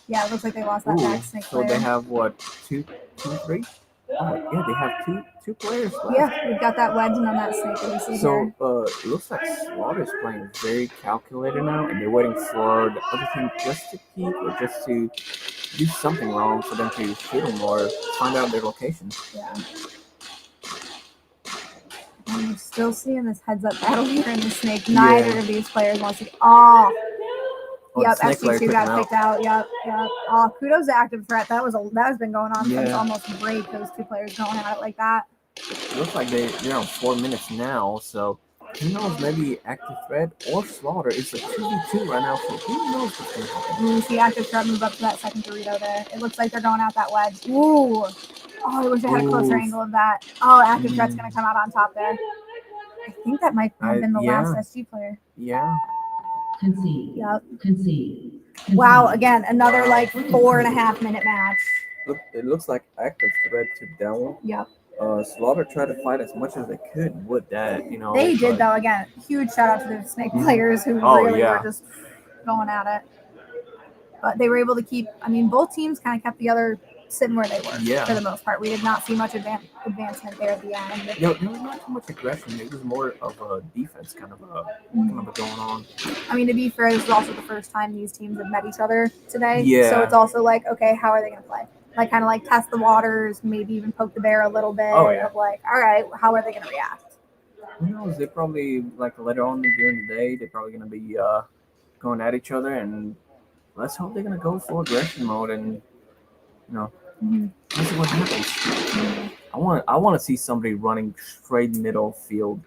Yeah, it looks like they lost that back snake player. So they have what, two, three? Oh, yeah, they have two players left. Yeah, we've got that wedge and on that snake that we see here. So it looks like Slaughter's playing very calculated now, and they're waiting for the other team just to peek or just to do something wrong for them to shoot them or find out their location. Yeah. And we're still seeing this heads-up battle here in the snake. Neither of these players wants to get... Yep, SG2 got kicked out. Yep. Oh, kudos to Active Threat. That has been going on since almost break. Those two players going at it like that. It looks like they're on 4 minutes now, so who knows? Maybe Active Threat or Slaughter. It's a 2v2 right now, so who knows what's going to happen? You see Active Threat move up to that second Dorito there. It looks like they're going out that wedge. Ooh. Oh, I wish I had a closer angle of that. Oh, Active Threat's going to come out on top there. I think that might have been the last SG player. Yeah. Concede. Yep. Concede. Wow, again, another 4.5 minute match. It looks like Active Threat took that one. Yep. Slaughter tried to fight as much as they could with that, you know. They did, though. Again, huge shout out to the Snake players who really were just going at it. But they were able to keep, both teams kind of kept the other sitting where they were for the most part. We did not see much advancement there at the end. There was not too much aggression. It was more of a defense kind of going on. To be fair, this is also the first time these teams have met each other today. Yeah. So it's also like, okay, how are they going to play? Kind of test the waters, maybe even poke the bear a little bit. All right, how are they going to react? Who knows? They probably, later on during the day, they're probably going to be going at each other, and let's hope they're going to go full aggression mode and, let's see what happens. I want to see somebody running straight middle field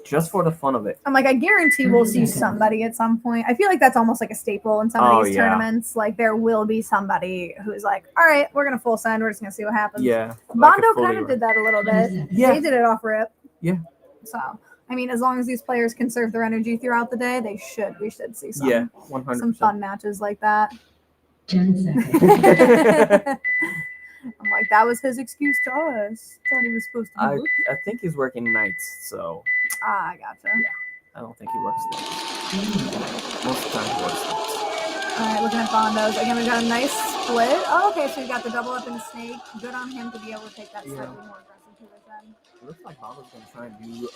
just for the fun of it. I guarantee we'll see somebody at some point. I feel like that's almost like a staple in some of these tournaments. There will be somebody who's like, all right, we're going to full send. We're just going to see what happens. Yeah. Bondo kind of did that a little bit. Yeah. They did it off rip. Yeah. So, as long as these players conserve their energy throughout the day, we should see some, 100%. some fun matches like that. 10 seconds. I'm like, that was his excuse to us. Thought he was supposed to be I think he's working nights, so. I gotcha. Yeah, I don't think he works nights. Most of the time he works nights. All right, looking at Bondos. Again, we got a nice split. Oh, okay, so you got the double up in the snake. Good on him to be able to take that slightly more aggressive position. It looks like Bondo's going to try and do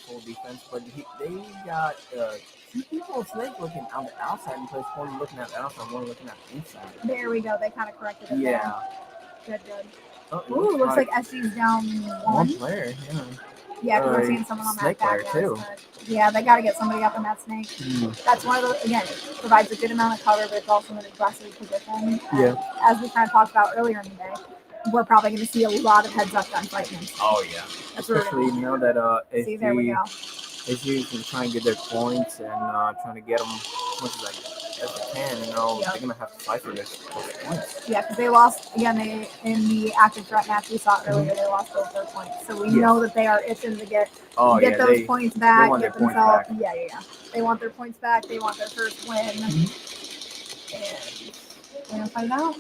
full defense, but they got two people of snake looking on the outside in place, one looking at the outside, one looking at the inside. There we go. They kind of corrected it. Yeah. There. Good. Oh, Ooh, looks like SG's down one. Player, yeah. Yeah, because we're seeing someone on that back too. Yeah, they got to get somebody up in that snake. That's one of the, again, it provides a good amount of cover, but it's also an aggressive position. And as we kind of talked about earlier in the day, we're probably going to see a lot of heads-up gunfighting. Oh, yeah. That's especially now that see, there we go. SG can try and get their points and trying to get them, as they can. You know, Yep. they're gonna have to fight for those points. Yeah, because they lost again. They in the active threat match we saw earlier. They lost both their points, so we Yes. know that they are itching to get Oh get yeah, those points back. want Get their points themselves. back. Yeah. They want their points back. They want their first win, and we're gonna find out.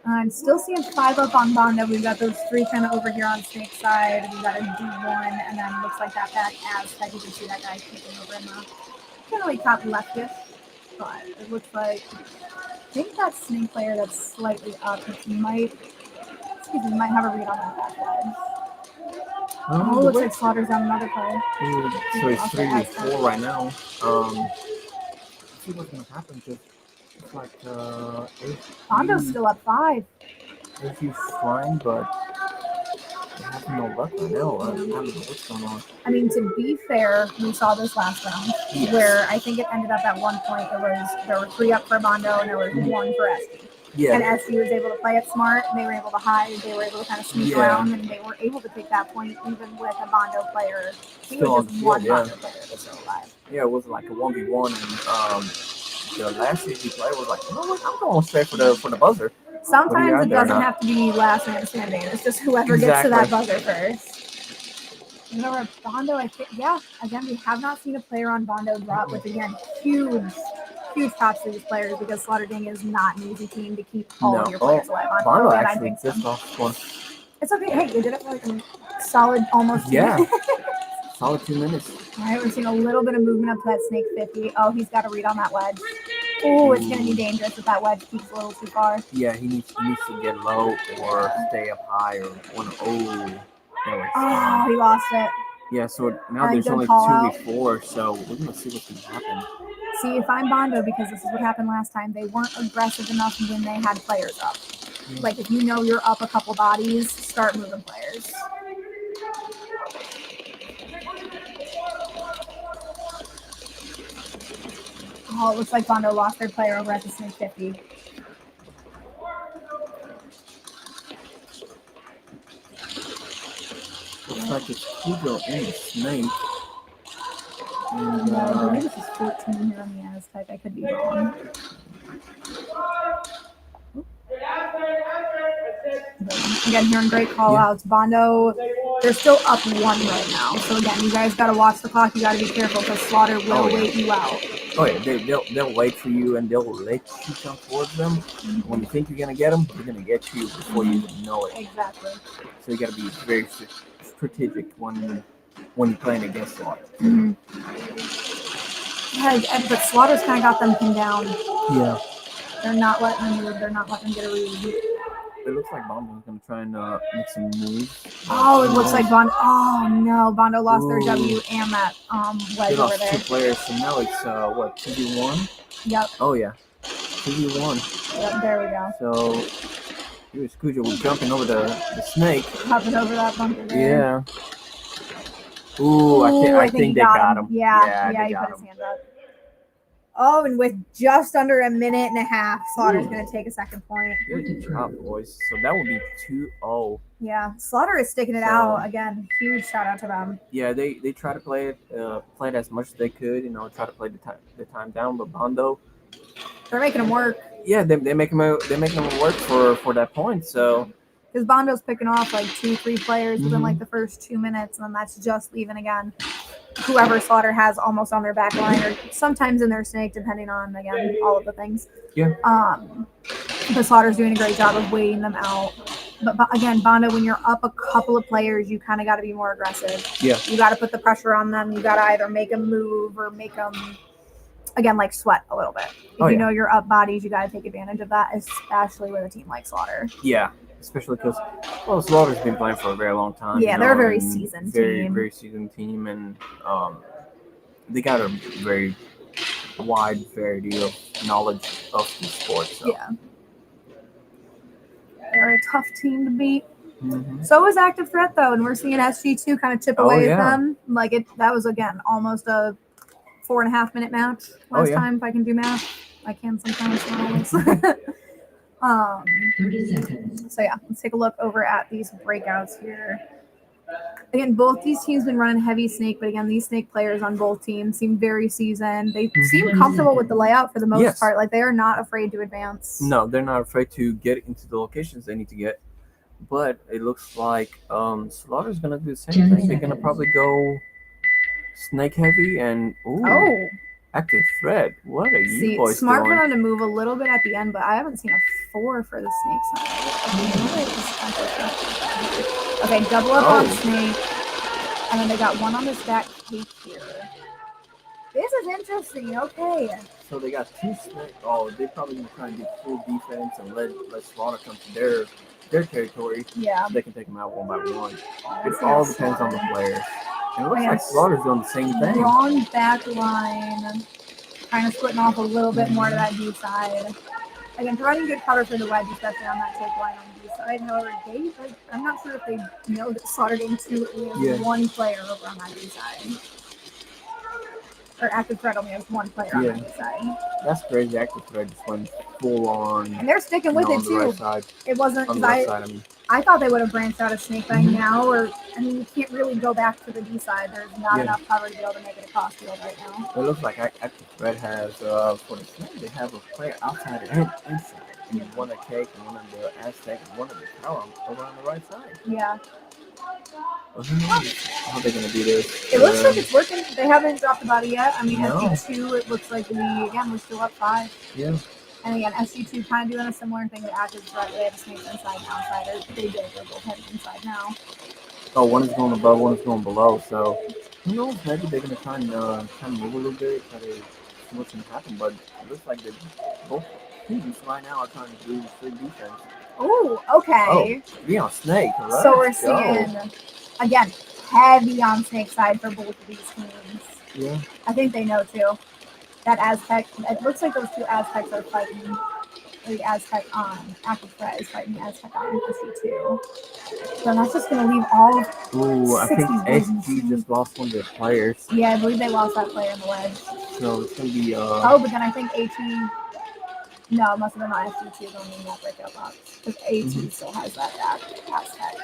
I'm still seeing 5 up on Bondo. We've got those 3 kind of over here on Snake side. We've got a D1, and then looks like that back Aztec. You can see that guy kicking over in the generally top leftish, but it looks like I think that Snake player that's slightly up. He might have a read on that back ledge. Oh, looks like Slaughter's on another play. So it's 3v4 right now. Let's see what's gonna happen. Just it's like Bondo's still up 5. AFU's fine, but they have no luck right now. I don't know what's going on. I mean, to be fair, we saw this last round where I think it ended up at one point there were 3 up for Bondo and there was 1 for SD. Yeah. And SD was able to play it smart. They were able to hide. They were able to kind of sneak around, and they were able to take that point even with a Bondo player. He Still was on just the one field, Bondo player that's still alive. Yeah, it was like a 1v1, and the last AFU player was like, you know what, I'm going straight for the buzzer. Sometimes it doesn't have to be last man standing. It's just whoever gets to that buzzer first. You know, Bondo, I think, again, we have not seen a player on Bondo drop, which again, huge props to these players because Slaughter Gang is not an easy team to keep all of your players alive on. Bondo and actually I think just lost one. It's okay. Hey, they did it for like a solid almost 2 minutes. Solid 2 minutes. All right, we're seeing a little bit of movement up to that Snake 50. Oh, he's got to read on that wedge. Oh, it's going to be dangerous if that wedge keeps a little too far. Yeah, he needs to get low or stay up high or one. Oh, he lost it. Yeah, so now there's only 2v4, so we're going to see what's going to happen. See, if I'm Bondo, because this is what happened last time, they weren't aggressive enough when they had players up. Like, if you know you're up a couple bodies, start moving players. Oh, it looks like Bondo lost their player over at the Snake 50. Looks like it's Kujo and Snake. And, I believe this is 14 here on the Aztec. I could be wrong. Again, hearing great call outs. Bondo, they're still up 1 right now. So again, you guys got to watch the clock. You got to be careful because Slaughter will wait you out. Oh yeah, they'll wait for you and they'll let you come towards them. When you think you're gonna get them, they're gonna get you before you even know it. Exactly. So you got to be very strategic when you're playing against Slaughter. Yeah, but Slaughter's kind of got them pinned down. Yeah. They're not letting them move. They're not letting them get a read. It looks like Bondo's gonna try and make some moves. Oh, it looks like Bondo. Oh no, Bondo lost their W and that wedge they lost over there. 2 players, so now it's what, 2v1? Yep. Oh yeah, 2v1. Yep, there we go. So here's Kujo jumping over the snake. Hopping over that bunker there. Yeah. Ooh, I think they got him. Yeah, he put his hand up. Oh, and with just under a minute and a half, Slaughter's going to take a second point. Good job, boys. So that would be 2-0. Yeah, Slaughter is sticking it out. Again, huge shout out to them. Yeah, they try to play it as much as they could, try to play the time down, but Bondo, they're making them work. Yeah, they make them work for that point, so. Because Bondo's picking off like 2-3 players within like the first 2 minutes, and then that's just leaving again whoever Slaughter has almost on their back line or sometimes in their snake, depending on, again, all of the things. Yeah. But Slaughter's doing a great job of waiting them out. But again, Bondo, when you're up a couple of players, you kind of got to be more aggressive. Yeah. You got to put the pressure on them. You got to either make them move or make them, again, like sweat a little bit. If you know you're up bodies, you got to take advantage of that, especially with a team like Slaughter. Yeah. Especially because, Slaughter's been playing for a very long time. Yeah, they're a very seasoned team. Very seasoned team, and they got a very wide variety of knowledge of the sport. So. Yeah. They're a tough team to beat. So is Active Threat, though, and we're seeing SG2 kind of chip away at them. That was, again, almost a 4.5-minute match last time, if I can do math. I can sometimes, not always. 30 seconds. So yeah, let's take a look over at these breakouts here. Again, both these teams been running heavy snake, but again, these snake players on both teams seem very seasoned. They seem comfortable with the layout for the most Yes. part. Like they are not afraid to advance. No, they're not afraid to get into the locations they need to get. But it looks like Slaughter's gonna do the same 10 thing. They're gonna seconds. probably go snake heavy and Oh, active threat. What are you see, boys smart for doing? them to move a little bit at the end, but I haven't seen a 4 for the snake side. Okay, double up on snake, and then they got one on the stack cake here. This is interesting. Okay. So they got 2 snake. Oh, they probably gonna try and do full defense and let Slaughter come to their territory. Yeah. They can take them out one by one. Let's It see all how depends on the Slaughter- players. And it looks Yeah. like Slaughter's doing the same thing. Wrong back line. Kind of splitting off a little bit more to that D side. Again, providing good cover for the wedge, especially on that take line on D side. However, I'm not sure if they know that Slaughter Game 2 only has one player over on that D side. Or active threat only has one player on that D side. That's crazy. Active threat just went full on. And they're sticking with it on the too. right side. It wasn't On the because left side, I mean. I thought they would have branched out a snake by now, or I mean, you can't really go back to the D side. There's not enough cover to be able to make it a cross field right now. It looks like Active Threat has for the snake they have a player outside and inside. And one at cake and one on the Aztec and one on the tower over on the right side. Yeah. Well, who knows how they're gonna do this? It looks like it's working. They haven't dropped the body yet. I mean, No. SG2, it looks like we're still up 5. Yeah. And again, SG2 kind of doing a similar thing to active threat. They have snakes inside and outside. Or they did. They're both heading inside now. Oh, one is going above, one is going below. So who knows? Maybe they're gonna try and move a little bit, try to see what's gonna happen. But it looks like both teams right now are trying to do free defense. Oh, okay. Oh, be on snake. Let's So we're go. seeing, again, heavy on snake side for both of these teams. Yeah. I think they know too. That Aztec, it looks like those two Aztecs are fighting. The Aztec on active threat is fighting the Aztec on SG2. So that's just going to leave all of Ooh, I think 60s SG just lost one of their players. Yeah, I believe they lost that player in the wedge. So it's gonna be Oh, but then I think AT. No, it must have been not SG2 going in that breakout box. Because AT still has that Aztec.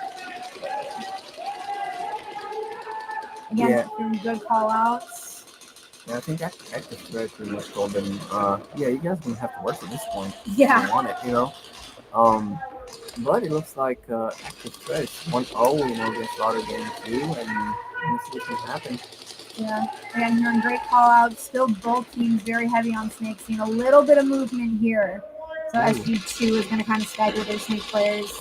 Again, doing good call outs. Yeah, I think active threat pretty much told them, yeah, you guys gonna have to work at this point. Yeah. If you want it, you know. But it looks like active threat is 1-0, you know, against Slaughter Game 2, and let's see what can happen. Yeah. Again, hearing great call outs. Still both teams very heavy on snakes. Seeing a little bit of movement here. So SG2 is gonna kind of stagger their snake players.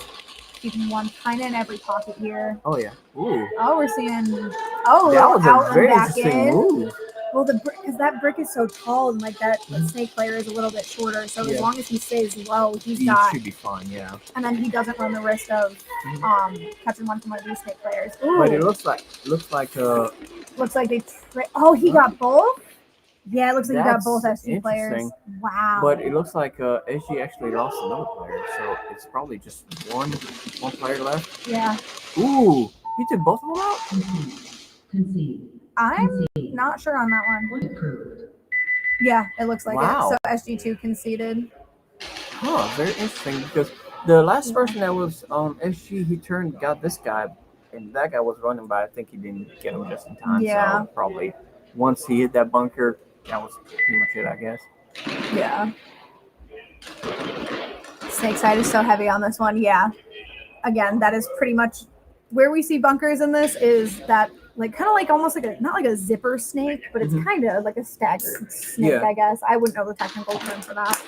Keeping one kind of in every pocket here. Oh yeah. Ooh. Oh, we're seeing. That Oh, was out a and very back interesting in. move. Well, because that brick is so tall, and like that snake player is a little bit shorter. So as long as he stays low, He got. should be fine, yeah. And then he doesn't run the risk of catching one from one of these snake players. Ooh. But it looks like Looks like they. He got both. Yeah, it looks like he got That's both SC players. interesting. Wow. But it looks like SG actually lost another player, so it's probably just one player left. Yeah. Ooh, he took both of them out. Concede. I'm not sure on that one. Point approved. Yeah, it looks like Wow. it. So SG2 conceded. Huh, very interesting because the last person that was on SG, he got this guy, and that guy was running, but I think he didn't get him just in time. Yeah. So probably once he hit that bunker, that was pretty much it, I guess. Yeah. Snake side is so heavy on this one. Yeah. Again, that is pretty much where we see bunkers in this is that like kind of like almost like not like a zipper snake, but it's kind of like a staggered snake, I guess. I wouldn't know the technical term for that.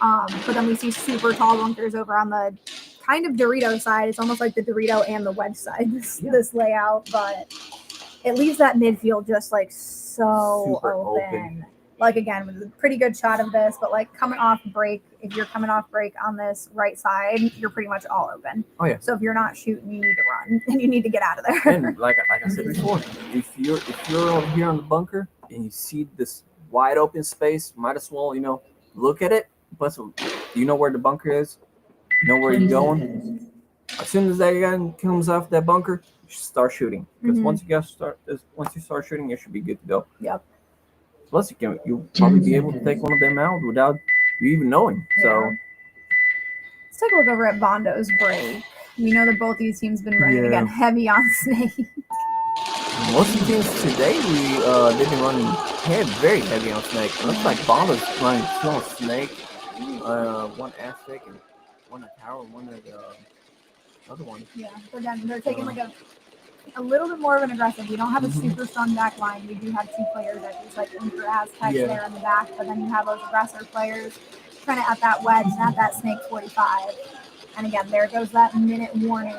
But then we see super tall bunkers over on the kind of Dorito side. It's almost like the Dorito and the wedge side, this layout, but it leaves that midfield just like so Super open. Like again, with a pretty good shot of this, but like coming off break, if you're coming off break on this right side, you're pretty much all open. Oh yeah. So if you're not shooting, you need to run and you need to get out of there. And like I said before, if you're over here on the bunker and you see this wide open space, might as well look at it. But you know where the bunker is, you know where you're going. As soon as that guy comes off that bunker, you should start shooting. Because once you start shooting, you should be good to go. Yep. Plus, you'll probably be able to take one of them out without you even knowing. So let's take a look over at Bondo's break. We know that both these teams been running Yeah. again heavy on Snake. Most of the teams today, they've been running very heavy on Snake. It looks like Bondo's running two on Snake, one Aztec and one at Tower, and one at other one. Yeah, but again, they're taking like a little bit more of an aggressive. We don't have a super strong back line. We do have two players that just like Inter Aztecs there in the back, but then you have those aggressor players trying to at that wedge and at that Snake 45. And again, there goes that minute warning.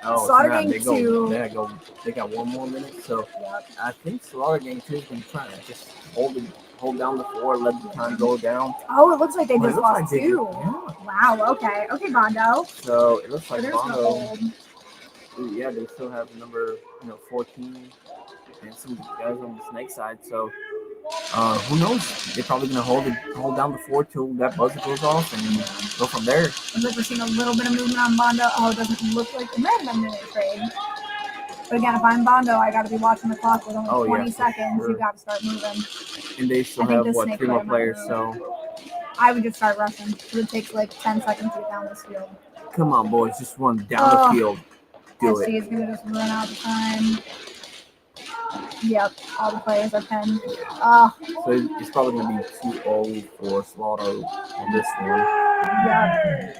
Oh, Slaughter snap. Gang They 2. They got one more minute. So Yep. I think Slaughter Gang 2 has been trying to just hold down the floor, let the time go down. Oh, it looks like they But it just looks lost like they two. Wow. Okay. Okay, Bondo. So it looks So like there's no Bondo. hold. Yeah, they still have the number 14 and some guys on the Snake side. So who knows? They're probably gonna hold down the floor till that buzzer goes off and go from there. Looks like we're seeing a little bit of movement on Bondo. Oh, it doesn't look like it might have been a minute trade. But again, if I'm Bondo, I got to be watching the clock with only 20 seconds. Sure. You got to start moving. And they still I think have this what Snake 3 more player players. might So I would just start rushing. It takes like 10 seconds to get down this field. come on, boys, just run down the field. Do SG it. is going to just run out of time. Yep, all the players are pinned. So it's probably gonna be too old for Slaughter on this one. Yep.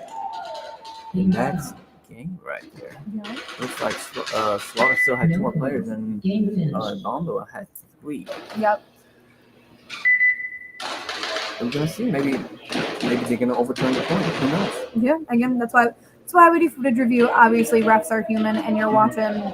And that's game right there. Yep. Looks like Slaughter still had 2 more players, and Game finished. Bondo had 3. Yep. We're gonna see. Maybe they're gonna overturn the point. Who knows? Yeah, again, that's why we do footage review. Obviously, refs are human, and you're watching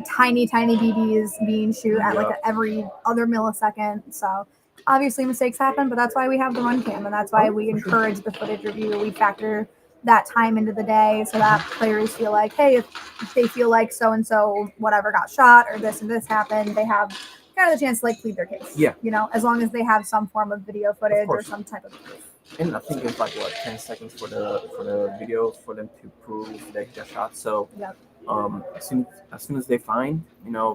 tiny BBs being shoot at like every other millisecond. So obviously mistakes happen, but that's why we have the run cam, and that's why we encourage the footage review. We factor that time into the day so that players feel like, hey, if they feel like so and so whatever got shot or this and this happened, they have kind of the chance to like plead their case. Yeah. You know, as long as they have some form of video footage or some type of proof. And I think it's like 10 seconds for the video for them to prove they got shot. So Yep. as soon as they find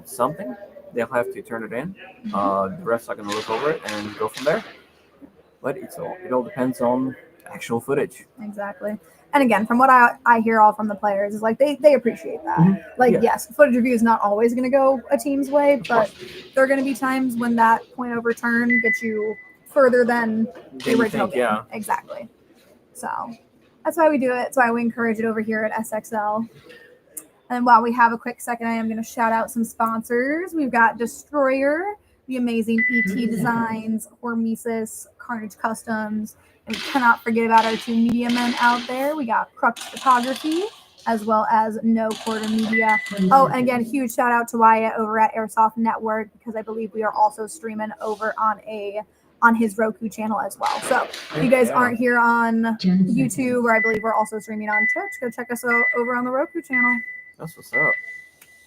something, they'll have to turn it in. The refs are gonna look over it and go from there. But it all depends on actual footage. Exactly. And again, from what I hear all from the players is like they appreciate that. Like, yes, footage review is not always going to go a team's way, but there are going to be times when that point of return gets you further than the original game. Yeah. Exactly. So that's why we do it. That's why we encourage it over here at SXL. And while we have a quick second, I am going to shout out some sponsors. We've got Destroyer, the amazing ET Designs, Hormesis, Carnage Customs, and we cannot forget about our 2 media men out there. We got Crux Photography, as well as No Quarter Media. Oh, and again, huge shout out to Wyatt over at Airsoft Network, because I believe we are also streaming over on his Roku channel as well. So if you guys aren't here on YouTube, or I believe we're also streaming on Twitch, go check us out over on the Roku channel. That's what's up.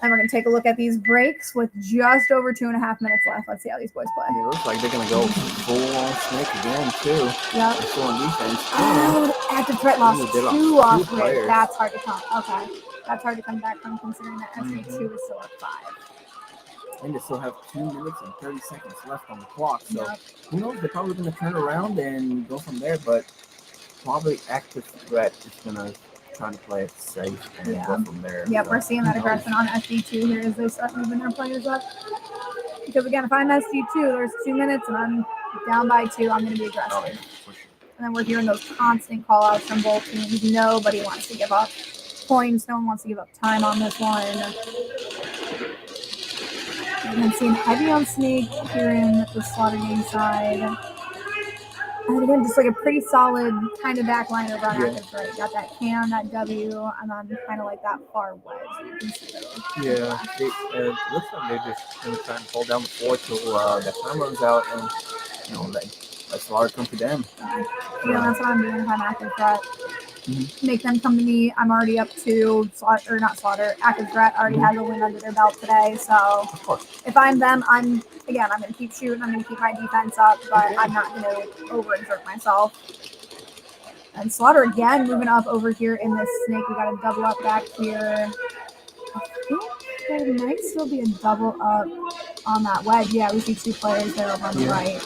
And we're going to take a look at these breaks with just over 2.5 minutes left. Let's see how these boys play. It looks like they're gonna go full on Snake again too. Yep. Full on defense. Oh, active threat loss. They lost 2 off two break. players. That's hard to come. Okay. That's hard to come back from, considering that SG2 is still at 5. And they still have 2 minutes and 30 seconds left on the clock. So Yep. who knows? They're probably gonna turn around and go from there, but probably active threat is gonna try to play it safe and go from there. Yep, So, we're seeing that aggression on SG2 here as they start moving their players up. Because again, if I'm SG2, there's 2 minutes and I'm down by 2, I'm going to be aggressive. Oh, yeah, for sure. And then we're hearing those constant call outs from both teams. Nobody wants to give up points. No one wants to give up time on this one. And then seeing heavy on Snake here in the Slaughter Gang side. And again, just like a pretty solid kind of back line over on active right. Got that can, that W, and then kind of like that far wedge. You can see those. Yeah, it looks like they're just going to try and hold down the floor till the time runs out and, let Slaughter come to them. Yeah, that's what I'm doing if I'm active threat. Make them come to me. I'm already up to active threat already has a win under their belt today. So if I'm them, I'm going to keep shooting. I'm going to keep my defense up, but I'm not going to overexert myself. And Slaughter again moving up over here in this Snake. We got a double up back here. I think there might still be a double up on that wedge. Yeah, we see 2 players there over on the right.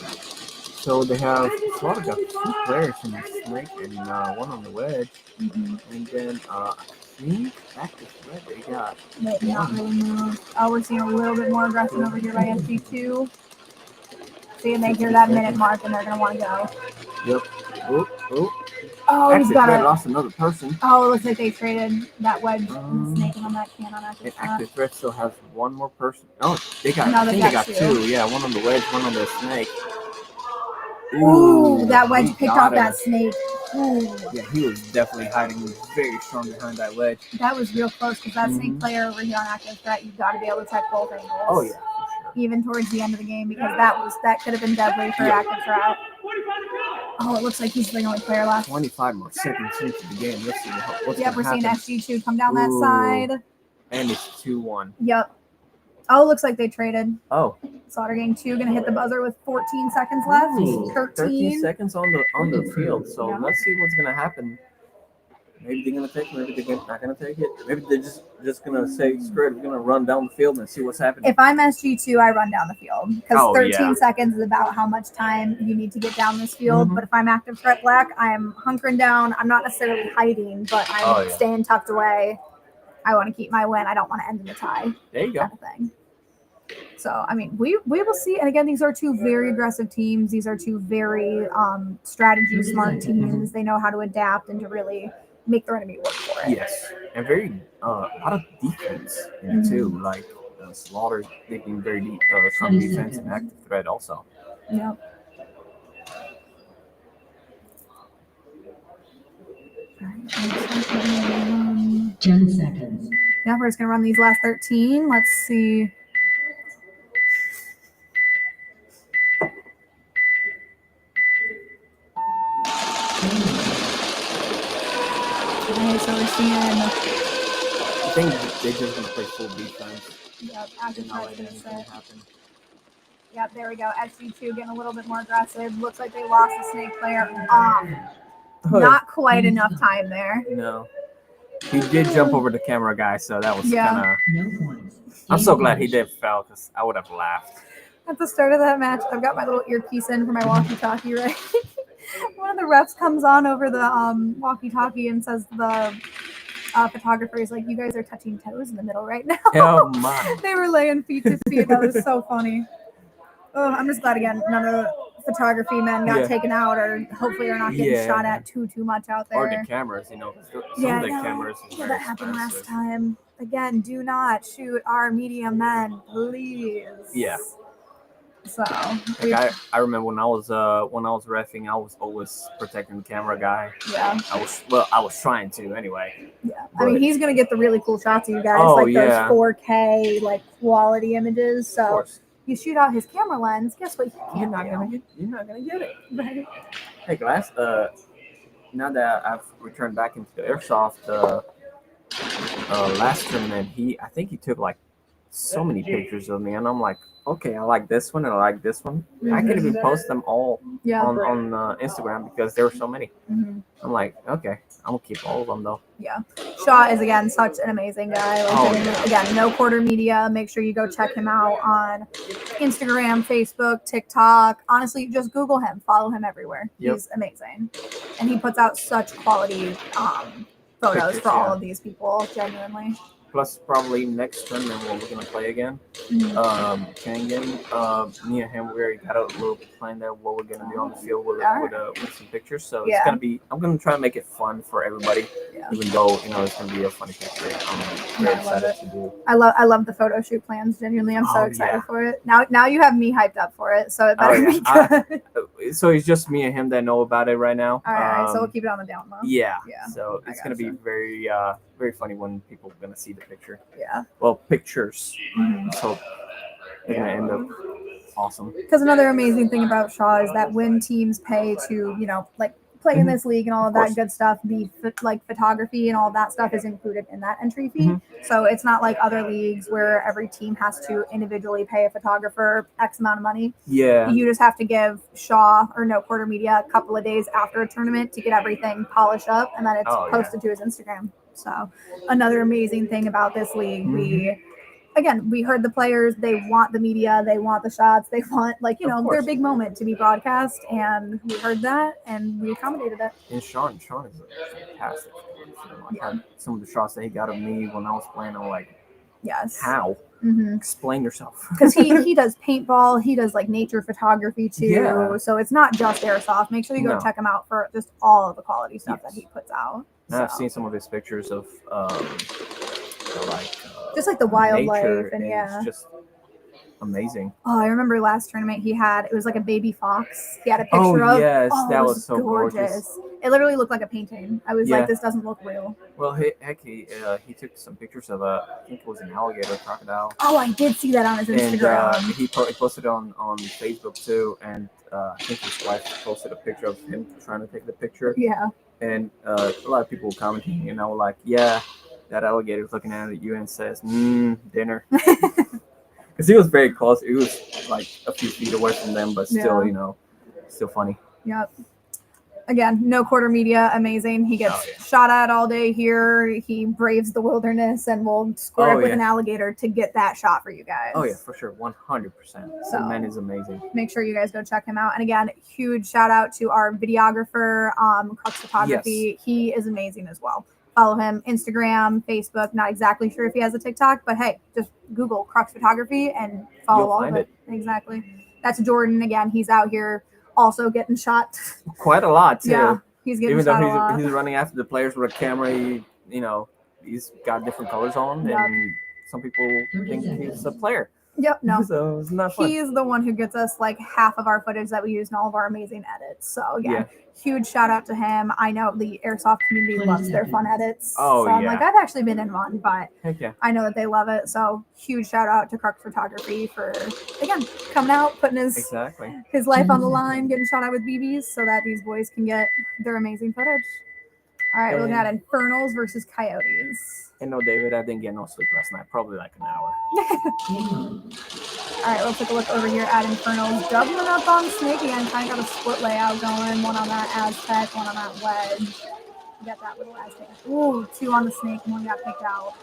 So they have Slaughter got 2 players in the snake and 1 on the wedge. And then I think active threat they got. But not really moved. Oh, we're seeing a little bit more aggression over here by SG2. See, and they hear that minute mark and they're going to want to go. Yep. Oh. Oh, he's Active got threat it. lost another person. Oh, it looks like they traded that wedge snaking on that can on active And threat. active threat still has 1 more person. Oh, they got. No, I they think they got got 2. 2. Yeah, 1 on the wedge, 1 on the snake. Ooh, that wedge he picked got off him. that snake. Ooh. Yeah, he was definitely hiding very strong behind that wedge. That was real close because that snake player over here on active threat, you've got to be able to check both angles. Oh yeah, for sure. Even towards the end of the game because that could have been deadly for active threat. Oh, it looks like he's the only player left. 25 more seconds into the game. Let's see what's Yep, we're gonna happen. seeing SG2 come down that side. And it's 2-1. Yep. Oh, looks like they traded. Oh. Slaughter Gang 2 gonna hit the buzzer with 14 seconds left. Ooh, 13 seconds on the field. So let's see what's gonna happen. Maybe they're gonna take it, maybe they're not gonna take it. Maybe they're just gonna say, screw it, we're gonna run down the field and see what's happening. If I'm SG2, I run down the field because 13 seconds is about how much time you need to get down this field. But if I'm active threat black, I'm hunkering down. I'm not necessarily hiding, but I'm staying tucked away. I want to keep my win. I don't want to end in a tie. There you go. Kind of thing. So, I mean, we will see. And again, these are 2 very aggressive teams. These are 2 very strategy smart teams. They know how to adapt and to really make their enemy work for it. Yes, and very a lot of defense in it too. Like Slaughter, they've been very strong defense and active threat also. Yep. Right, 10 seconds. yeah, we're just gonna run these last 13. Let's see. Okay, so we're seeing. I think they're just gonna play full defense. Yep, active And not threat's let gonna anything sit. happen. Yep, there we go. SG2 getting a little bit more aggressive. Looks like they lost the snake player. Not quite enough time there. No. He did jump over the camera guy, so that was kind of. No points. I'm so glad he did fell because I would have laughed. At the start of that match, I've got my little earpiece in for my walkie-talkie, right? One of the refs comes on over the walkie-talkie and says the photographer is like, "You guys are touching toes in the middle right now." Oh my! They were laying feet to feet. That was so funny. Oh, I'm just glad again none of the photography men got taken out, or hopefully are not getting shot at too much out there. Or the cameras, some of the cameras. Yeah, that happened last time. Again, do not shoot our media men, please. Yeah. So like I remember when I was reffing, I was always protecting the camera guy. Yeah. I was trying to anyway. Yeah. I mean, he's gonna get the really cool shots of you guys, those 4K quality images. So you shoot out his camera lens, guess what? You're not gonna get it. Right. Hey, Glass. Now that I've returned back into the airsoft, last tournament, I think he took so many pictures of me, and I'm like, okay, I like this one and I like this one. I can even post them all on Instagram because there were so many. I'm like, okay, I'm gonna keep all of them though. Yeah, Shaw is again such an amazing guy. Again, No Quarter Media. Make sure you go check him out on Instagram, Facebook, TikTok. Honestly, just Google him, follow him everywhere. He's amazing, and he puts out such quality photos pictures, for all of these people. Genuinely. Plus, probably next tournament when we're gonna play again, Kangen, me and him, we already got a little plan there what we're gonna do on the field with some pictures. So it's gonna be. I'm gonna try to make it fun for everybody, even though it's gonna be a funny picture. I'm very excited to do. I love the photo shoot plans. Genuinely, I'm so excited for it. Now you have me hyped up for it, so it better be good. So it's just me and him that know about it right now. All right, so we'll keep it on the down low. Yeah. So it's gonna be very very funny when people are gonna see the picture. Yeah. Well, pictures. So they're gonna end up awesome. Because another amazing thing about Shaw is that when teams pay to play in this league and all of that good stuff, the photography and all of that stuff is included in that entry fee. So it's not like other leagues where every team has to individually pay a photographer X amount of money. Yeah. You just have to give Shaw or No Quarter Media a couple of days after a tournament to get everything polished up, and then it's posted to his Instagram. So another amazing thing about this league, again, we heard the players. They want the media. They want the shots. They want, like, Of their course. big moment to be broadcast. And we heard that, and we accommodated it. And Sean is fantastic. Some of the shots that he got of me when I was playing, I'm like, Yes. how? Mm-hmm. Explain yourself. Because he does paintball, he does like nature photography too. Yeah. So it's not just airsoft. Make sure you go No. check him out for just all of the quality stuff Yes. that he puts out. And I've So. seen some of his pictures of Just like the wildlife nature, and it's just amazing. Oh, I remember last tournament it was like a baby fox. He had a picture of. Yes, Oh, that it was so gorgeous. It literally looked like a painting. I was Yeah. like, this doesn't look real. Well, he took some pictures of I think it was an alligator, crocodile. Oh, I did see that on his And Instagram. he posted on Facebook too, and I think his wife posted a picture of him trying to take the picture. Yeah. And a lot of people were commenting, and I was like, "Yeah, that alligator's looking at you and says, dinner." Because he was very close. He was like a few feet away from them, but still, Yeah. Still funny. Yep. Again, no quarter media, amazing. He gets shot at all day here. He braves the wilderness and will square up with an alligator to get that shot for you guys. Oh yeah, for sure, 100%. So, the man is amazing. Make sure you guys go check him out. And again, huge shout out to our videographer, Crux Photography. Yes. He is amazing as well. Follow him, Instagram, Facebook. Not exactly sure if he has a TikTok, but hey, just Google Crux Photography and follow You'll all find of it. Exactly. That's Jordan. Again, he's out here also getting shot. Quite a lot too. Yeah, he's getting Even shot a though lot. he's running after the players with a camera, he's got different colors on, Yep. and some people think he's a player. Yep, no. So it's not fun. He's the one who gets us like half of our footage that we use in all of our amazing edits. So again, huge shout out to him. I know the airsoft community loves their fun edits. Oh, so I'm yeah. like, I've actually been in one, but Heck yeah. I know that they love it. So huge shout out to Crux Photography for, again, coming out, putting his life on the line, getting shot at with BBs so that these boys can get their amazing footage. All right, we're looking at Infernals versus Coyotes. And no, David, I didn't get no sleep last night. Probably like an hour. All right, let's take a look over here at Infernals. Doubling up on Snake again. Kind of got a split layout going. One on that Aztec, one on that Wedge. We got that little Aztec. Ooh, two on the Snake, one got picked out.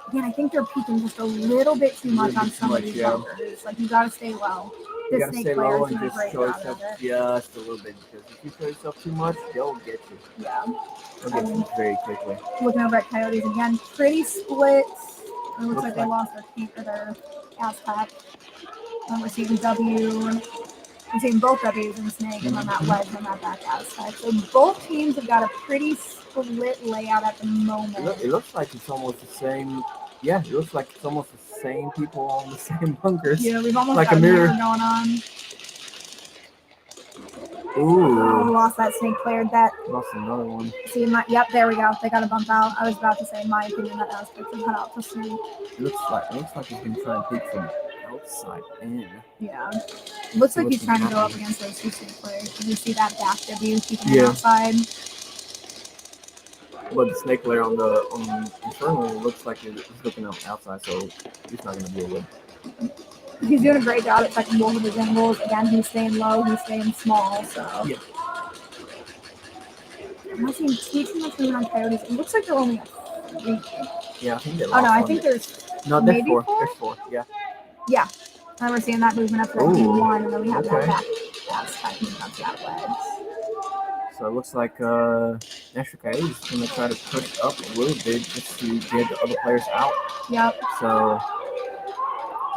Again, I think they're peeking just a little bit too much on some of these bunkers. Like, you got to stay low. You This gotta Snake stay player low is and doing a just great show job yourself of it. just a little bit, because if you show yourself too much, they'll get you. Yeah. They'll get you very quickly. Looking over at Coyotes again, pretty split. It looks like they lost their feet for their Aztec. And we're seeing we're seeing both W's in Snake and then that Wedge and that back Aztec. So both teams have got a pretty split layout at the moment. It looks like it's almost the same. Yeah, it looks like it's almost the same people on the same bunkers. Yeah, we've almost like got a mirror going on. Ooh. Oh, we lost that Snake player. That Lost another one. see, yep, there we go. They got a bump out. I was about to say, in my opinion, that Aztec should cut out to Snake. It looks like he's been trying to peek from outside in. Yeah. Looks like he's trying to go up against those two Snake players. Did you see that back W keeping him outside? But the Snake player on Infernal looks like he's looking up outside, so he's not going to be able to. He's doing a great job at checking both of his angles. Again, he's staying low, he's staying small, so. Yeah. I'm not seeing too much movement on Coyotes. It looks like they're only at 3. Yeah, I think they lost Oh, no, I one. think there's No, there's maybe 4. 4? There's 4, yeah. Yeah. I remember seeing that movement up to that Ooh, D1, and then we have okay. that back. That's moving up to that Wedge. So it looks like Extra K is going to try to push up a little bit just to get the other players out. Yep. So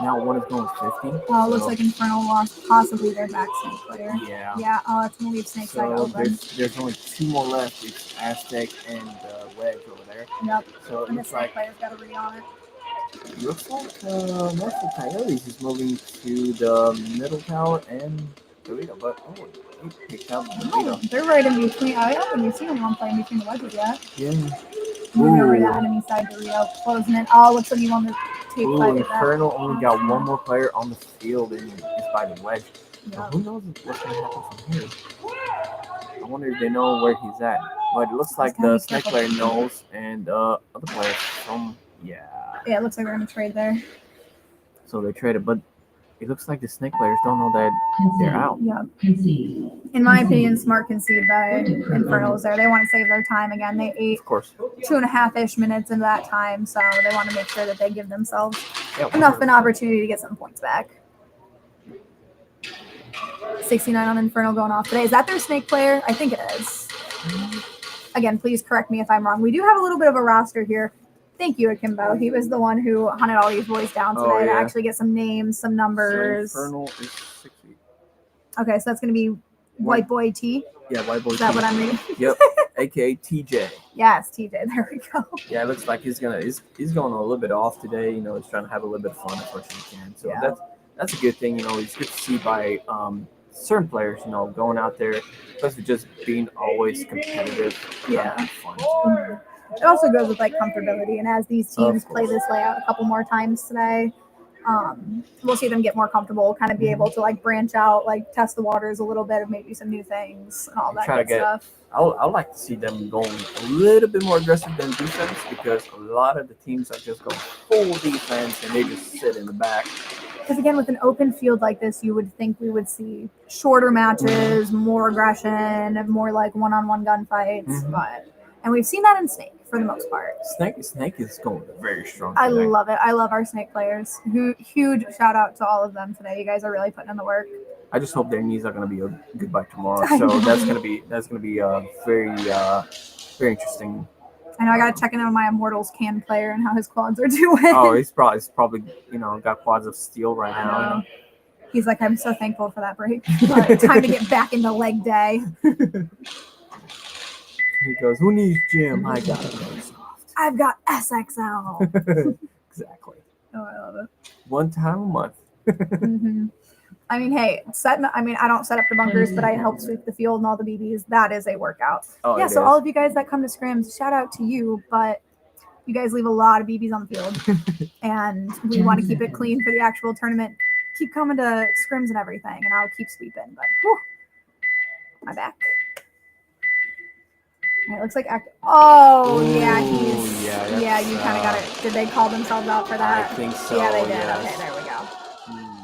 now one is going 50. Oh, it looks like Infernal lost possibly their back Snake player. Yeah. Yeah, oh, it's going to leave Snake side So open. there's only 2 more left. It's Aztec and Wedge over there. Yep. So it And the looks Snake like player's got a read on it. most of Coyotes is moving to the middle tower and Dorito, but he picked out Oh, Dorito. they're right in between. I haven't even seen anyone playing between the wedges yet. Yeah. Moving over to the enemy side, Dorito closing it. Oh, looks like you want to take Ooh, fight with that. Infernal only got one more player on the field and it's by the wedge. Yeah. Now, who knows what's going to happen from here? I wonder if they know where he's at. But it looks like the Snake player knows and other players Yeah, it looks like we're going to trade there. So they traded, but it looks like the Snake players don't know that they're out. Yep. Concede. In my opinion, smart concede by Infernals there. They want to save their time again. They ate Of course. 2.5-ish minutes into that time, so they want to make sure that they give themselves Yeah, enough an opportunity to get some points back. 69 on Infernal going off today. Is that their snake player? I think it is. Again, please correct me if I'm wrong. We do have a little bit of a roster here. Thank you, Akimbo. He was the one who hunted all these boys down today to actually get some names, some numbers. So Infernal is 60. Okay, so that's going to be White Boy T. Yeah, White Boy T. Is that what I'm reading? Yep, aka TJ. Yes, TJ. There we go. Yeah, it looks like he's going a little bit off today. You know, he's trying to have a little bit of fun as much as he can. So Yeah. that's a good thing. You know, it's good to see by certain players. You know, going out there, especially just being always competitive. Yeah. Fun. It also goes with like comfortability, and as these teams Of play course. this layout a couple more times today, we'll see them get more comfortable, kind of be able to like branch out, like test the waters a little bit of maybe some new things and all that Try to good get- stuff. I'd like to see them going a little bit more aggressive than defense because a lot of the teams are just going full defense and they just sit in the back. Because again, with an open field like this, you would think we would see shorter matches, more aggression, more like one-on-one gunfights, Mhm. and we've seen that in Snake for the most part. Snake is going very strong. I today. love it. I love our Snake players. Huge shout out to all of them today. You guys are really putting in the work. I just hope their knees are going to be a goodbye tomorrow. I So know. that's going to be very interesting. I know I gotta check in on my Immortals can player and how his quads are doing. Oh, he's probably got quads of steel right I now. know. He's like, I'm so thankful for that break. But time to get back into leg day. He goes, "Who needs gym? I got it." I've got SXL. Exactly. Oh, I love it. One time a month. hmm I mean, hey, I don't set up the bunkers, but I help sweep the field and all the BBs. That is a workout. Oh, Yeah, it so is. all of you guys that come to scrims, shout out to you, but you guys leave a lot of BBs on the field. And we want to keep it clean for the actual tournament. Keep coming to scrims and everything, and I'll keep sweeping. But whew, my back. All right, looks like Oh, yeah, Ooh, he's yeah, you that's, kind of got it. Did they call themselves out for I that? think so. Yeah, they did. Yes. Okay, there we go. Hmm.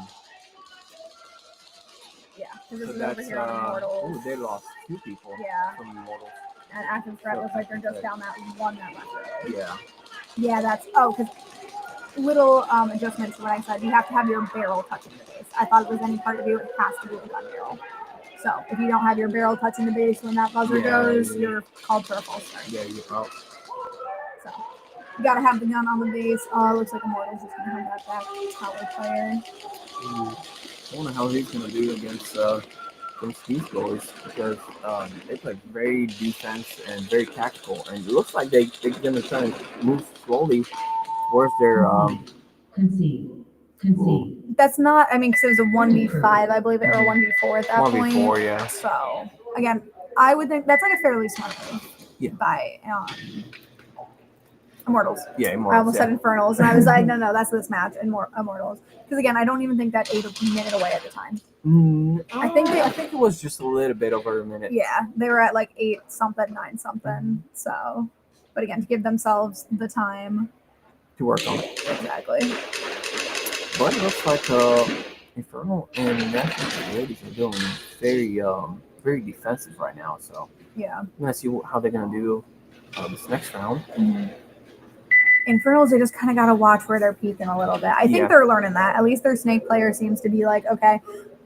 Yeah, because this So is over that's here on Immortals. ooh, they lost 2 people Yeah. from Immortals. And Active Threat looks like they're just down that one that left early. Yeah. Yeah, that's because little adjustments to what I said. You have to have your barrel touching the base. I thought it was any part of you, it has to be the gun barrel. So if you don't have your barrel touching the base when that buzzer goes, you're called for a false start. Yeah, you're out. So you gotta have the gun on the base. Oh, it looks like Immortals is gonna have that back tower player. I wonder how he's gonna do against these boys because they play very defense and very tactical, and it looks like they're gonna try and move slowly towards their Concede. That's not. I mean, because it was a 1v5, I believe, or a 1v4 at that 1v4, point. yeah. So again, I would think that's like a fairly smart move. Yeah. By Immortals. Yeah, I Immortals. almost said Infernals, and I was like, no, that's this match, Immortals. Because again, I don't even think that ate a minute away at the time. I think it was just a little bit over a minute. Yeah, they were at like 8 something, 9 something. So, but again, to give themselves the time. To work on it. Exactly. But it looks like Infernal and National Ladies are doing very defensive right now. So Yeah. I'm gonna see how they're gonna do this next round. Infernals, they just kind of got to watch where they're peaking a little bit. I think Yeah. they're learning that. At least their Snake player seems to be like, okay,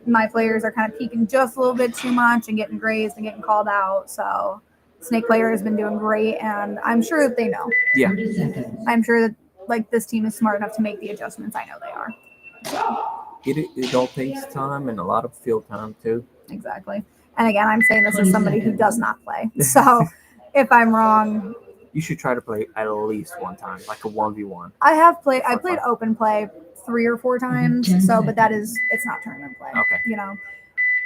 my players are kind of peaking just a little bit too much and getting grazed and getting called out. So Snake player has been doing great, and I'm sure that they know. Yeah. 30 seconds. I'm sure that like this team is smart enough to make the adjustments. I know they are. So It all takes time and a lot of field time too. exactly. And again, I'm saying this as somebody who does not play. So if I'm wrong, You should try to play at least one time, like a 1v1. I played open play 3 or 4 times. So, but it's not tournament play. Okay. You know.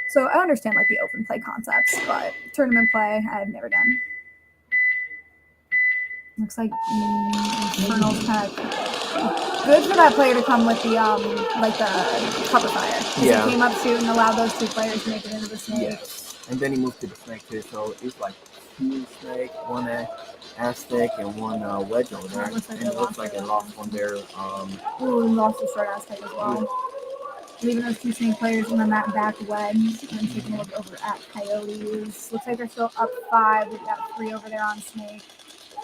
So I understand like the open play concepts, but tournament play I've never done. Looks like Infernal's kind of good for that player to come with the like the cover fire. 'Cause Yeah. He came up shooting and allowed those 2 players to make it into the snake. Yes. And then he moved to the snake too, so it's like 2 snake, 1 Aztec, and 1 wedge over there. It looks like and they it looks lost like it. they lost one there. Ooh, and lost the short Aztec as well. Leaving those 2 snake players and then that back wedge. And taking a look over at Coyotes. Looks like they're still up 5. We've got 3 over there on snake.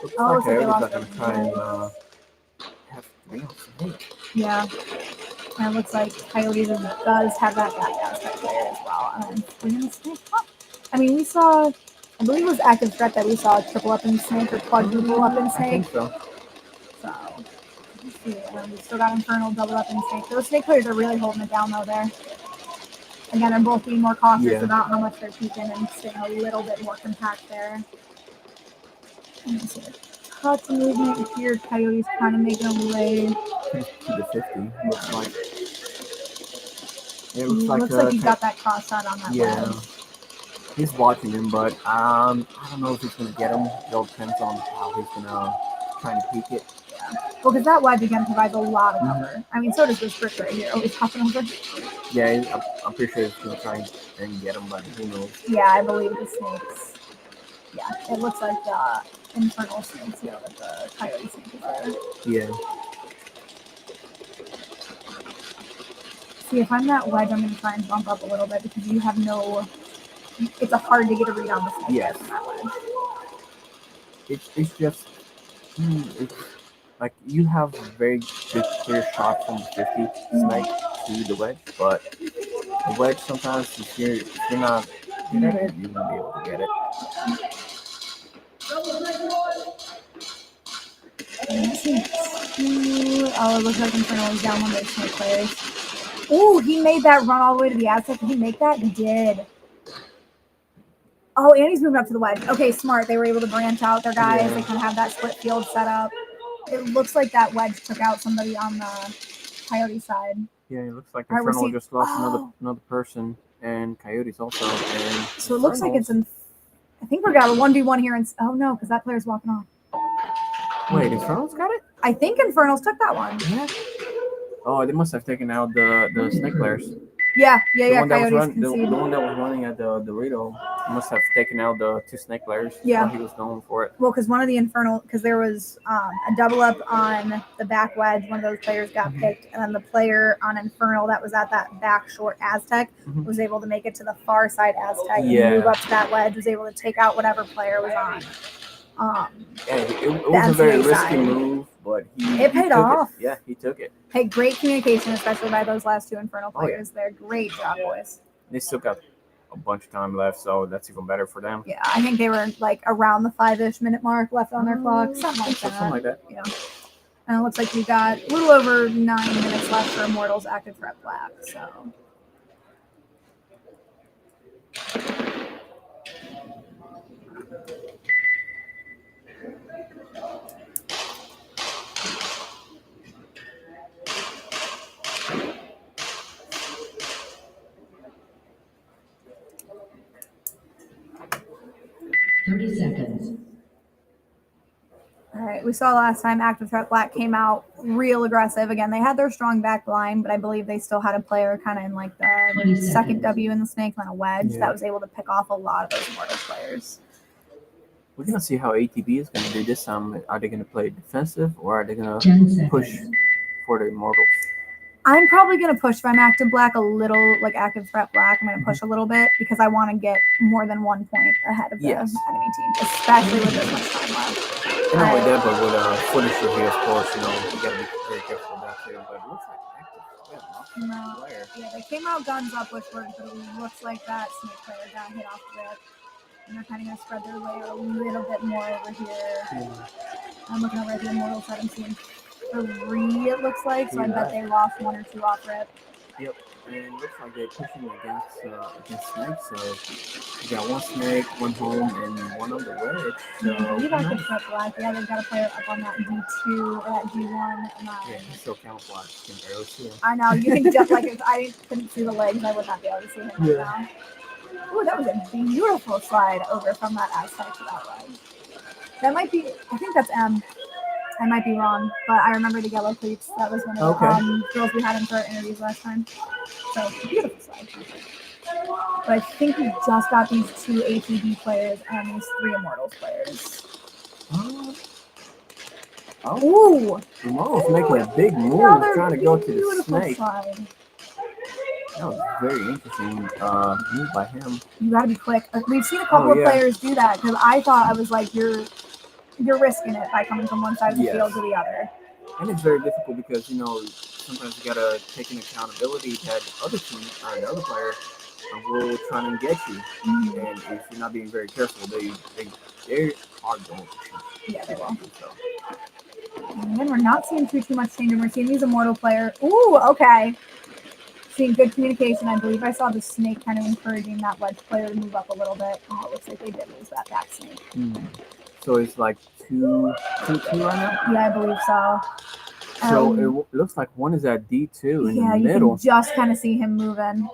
Looks Oh, like looks like they Coyotes lost are gonna try and have 3 on snake. Yeah. And it looks like Coyotes does have that back aspect player as well. And 3 on the snake. Huh. I mean, we saw, I believe it was active threat that we saw a triple up in snake or quadruple up in I snake. think so. So, let's see. We still got Infernal double up in snake. Those snake players are really holding it down though there. Again, they're both being more cautious about how much they're peeking and staying a little bit more compact there. And see a touch of movement here. Coyotes kind of making a way. To the 50. Looks like. It Looks like he got that cross shot on that yeah. wedge. He's watching him, but I don't know if he's gonna get him. It all depends on how he's gonna try to peek it. Well, because that wedge again provides a lot of cover. I mean, so does this brick right here. Oh, he's hopping over. Yeah, I'm pretty sure he's gonna try and get him, but who knows? Yeah, I believe the snakes. Yeah, it looks like the Infernal snakes here with the Coyote snake is there. Yeah. See, if I'm that wedge, I'm going to try and bump up a little bit because you have no. It's a hard to get a read on the snake. Yes. From that wedge. It's just it's like you have a very good clear shot from the 50 snake to the wedge, but the wedge sometimes if you're not good at it, you won't be able to get it. Oh, it looks like Infernal is down one of those snake players. Oh, he made that run all the way to the Aztec. Did he make that? He did. Oh, and he's moving up to the wedge. Okay, smart. They were able to branch out their guys. Yeah. They can have that split field set up. It looks like that wedge took out somebody on the Coyote side. Yeah, it looks like All right, we're Infernal seeing- just lost oh. another person, and Coyotes also. And So it looks like it's in. I think we got a 1v1 here. Oh no, because that player's walking off. Wait, Infernal's got it? I think Infernals took that one. Yeah. Oh, they must have taken out the snake players. Yeah. The one that was Coyotes the concede. one that was running at the Dorito must have taken out the 2 snake players. Yeah. While he was going for it. Well, because one of the Infernal, because there was a double up on the back wedge. One of those players got picked, and then the player on Infernal that was at that back short Aztec was able to make it to the far side Aztec and move up to that wedge. Was able to take out whatever player was on. Yeah, it was a very risky move, but it paid took off. It. Yeah, he took it. Hey, great communication, especially by those last 2 Infernal players. There, great job, boys. They still got a bunch of time left, so that's even better for them. Yeah, I think they were like around the 5-ish minute mark left on their clock, something like that. Something like that. Yeah. And it looks like we got a little over 9 minutes left for Immortals active threat black. So. Thirty seconds. All right, we saw last time Active Threat Black came out real aggressive. Again, they had their strong back line, but I believe they still had a player kind of in like the 20 second seconds. W in the snake, then a wedge Yeah. that was able to pick off a lot of those Immortals players. We're gonna see how ATB is gonna do this time. Are they gonna play defensive or are they gonna 10 seconds. push for the Immortals? I'm probably going to push if I'm Active Black a little, like Active Threat Black. I'm going to push a little bit because I want to get more than 1 point ahead of the enemy team, especially with this much time left. And not only that, but with footage review, of course, you gotta be very careful with that too. But it looks like Active No, player. yeah, they came out guns up, which worked, but it looks like that snake player got hit off the rip. And they're kind of going to spread their layer a little bit more over here. I'm looking over at the Immortal side. I'm seeing 3, it looks like. So I bet they lost 1 or 2 off rip. Yep. And it looks like they're pushing against snakes. So you got 1 snake, 1 home, and 1 on the wedge. So You like the Threat Black. Yeah, they've got a player up on that D2 or that D1. And yeah, he's so camouflaged. You can barely see him. I know. You can just like if I couldn't see the legs, I would not be able to see him right now. Oh, that was a beautiful slide over from that Aztec to that leg. That might be, I think that's M. I might be wrong, but I remember the yellow cleats. That was one of the girls we had in for our interviews last time. So, beautiful slide. But I think we just got these 2 ATB players and these 3 Immortals players. Ooh! Immortal's making a big move, Another trying to go to the beautiful snake. slide. That was very interesting move by him. You gotta be quick. We've seen a couple of players do that because I thought I was like, you're risking it by coming from one side of the field to the other. And it's very difficult because sometimes you gotta take in accountability that the other team or the other player will try and get you, and if you're not being very careful, they are going to shoot. Yeah, they will. So, And then we're not seeing too much change, and we're seeing these immortal player. Ooh, okay. Seeing good communication. I believe I saw the snake kind of encouraging that wedge player to move up a little bit. Oh, it looks like they did lose that back snake. so it's like 2-2 right now. Yeah, I believe so. So it looks like one is at D2 in the you middle, can just kind of see him moving.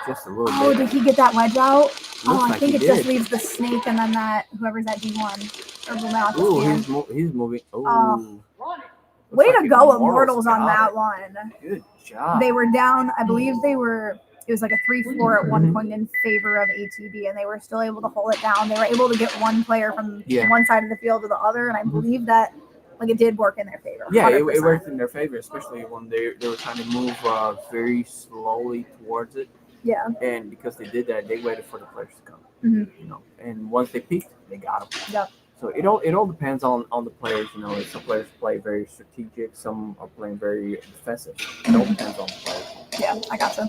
just a little Oh, bit. did he get that wedge out? Looks I like think he it just did. leaves the snake and then that whoever's at D1. Or will not Ooh, stand. he's moving. Oh, Run it. Way looks to like go, Immortals Immortals on got that it. one. Good job. They were down, I believe it was like a 3-4 at one point in favor of ATB, and they were still able to hold it down. They were able to get one player from one side of the field to the other, and I believe that it did work in their favor. Yeah, it 100%. worked in their favor, especially when they were trying to move very slowly towards it. Yeah. And because they did that, they waited for the players to come. Mm-hmm. And once they peaked, they got them. Yep. So it all depends on the players. Some players play very strategic, some are playing very defensive. It all depends on the players. Yeah, I gotcha.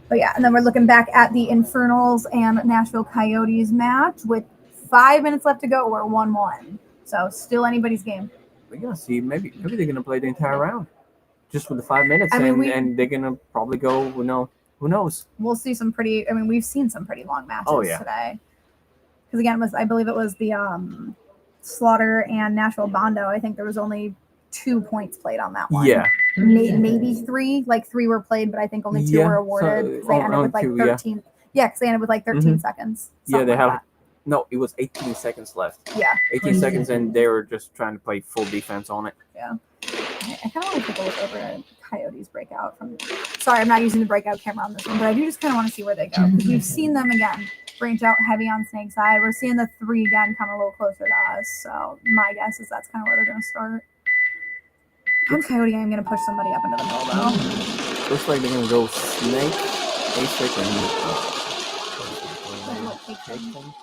But yeah, and then we're looking back at the Infernals and Nashville Coyotes match with 5 minutes left to go. We're 1-1. So still anybody's game. We're gonna see. Maybe they're gonna play the entire round, just with the 5 minutes, I mean, and they're gonna probably go. Who knows? We'll see some pretty. I mean, we've seen some pretty long matches today. Because again, I believe it was the Slaughter and Nashville Bondo. I think there was only 2 points played on that one. Yeah. Maybe 3. Like 3 were played, but I think only 2 were awarded. So, they ended with like 13. Yeah, because they ended with like 13 seconds. Yeah, they like have. that. No, it was 18 seconds left. Yeah. 18 seconds, and they were just trying to play full defense on it. Yeah. I kind of want to take a look over at Coyotes breakout Sorry, I'm not using the breakout camera on this one, but I do just kind of want to see where they go because we've seen them again branch out heavy on snake side. We're seeing the 3 again come a little closer to us. So my guess is that's kind of where they're going to start. I'm Coyote. I'm going to push somebody up into the middle though. Looks like they're going to go snake, A-stick, and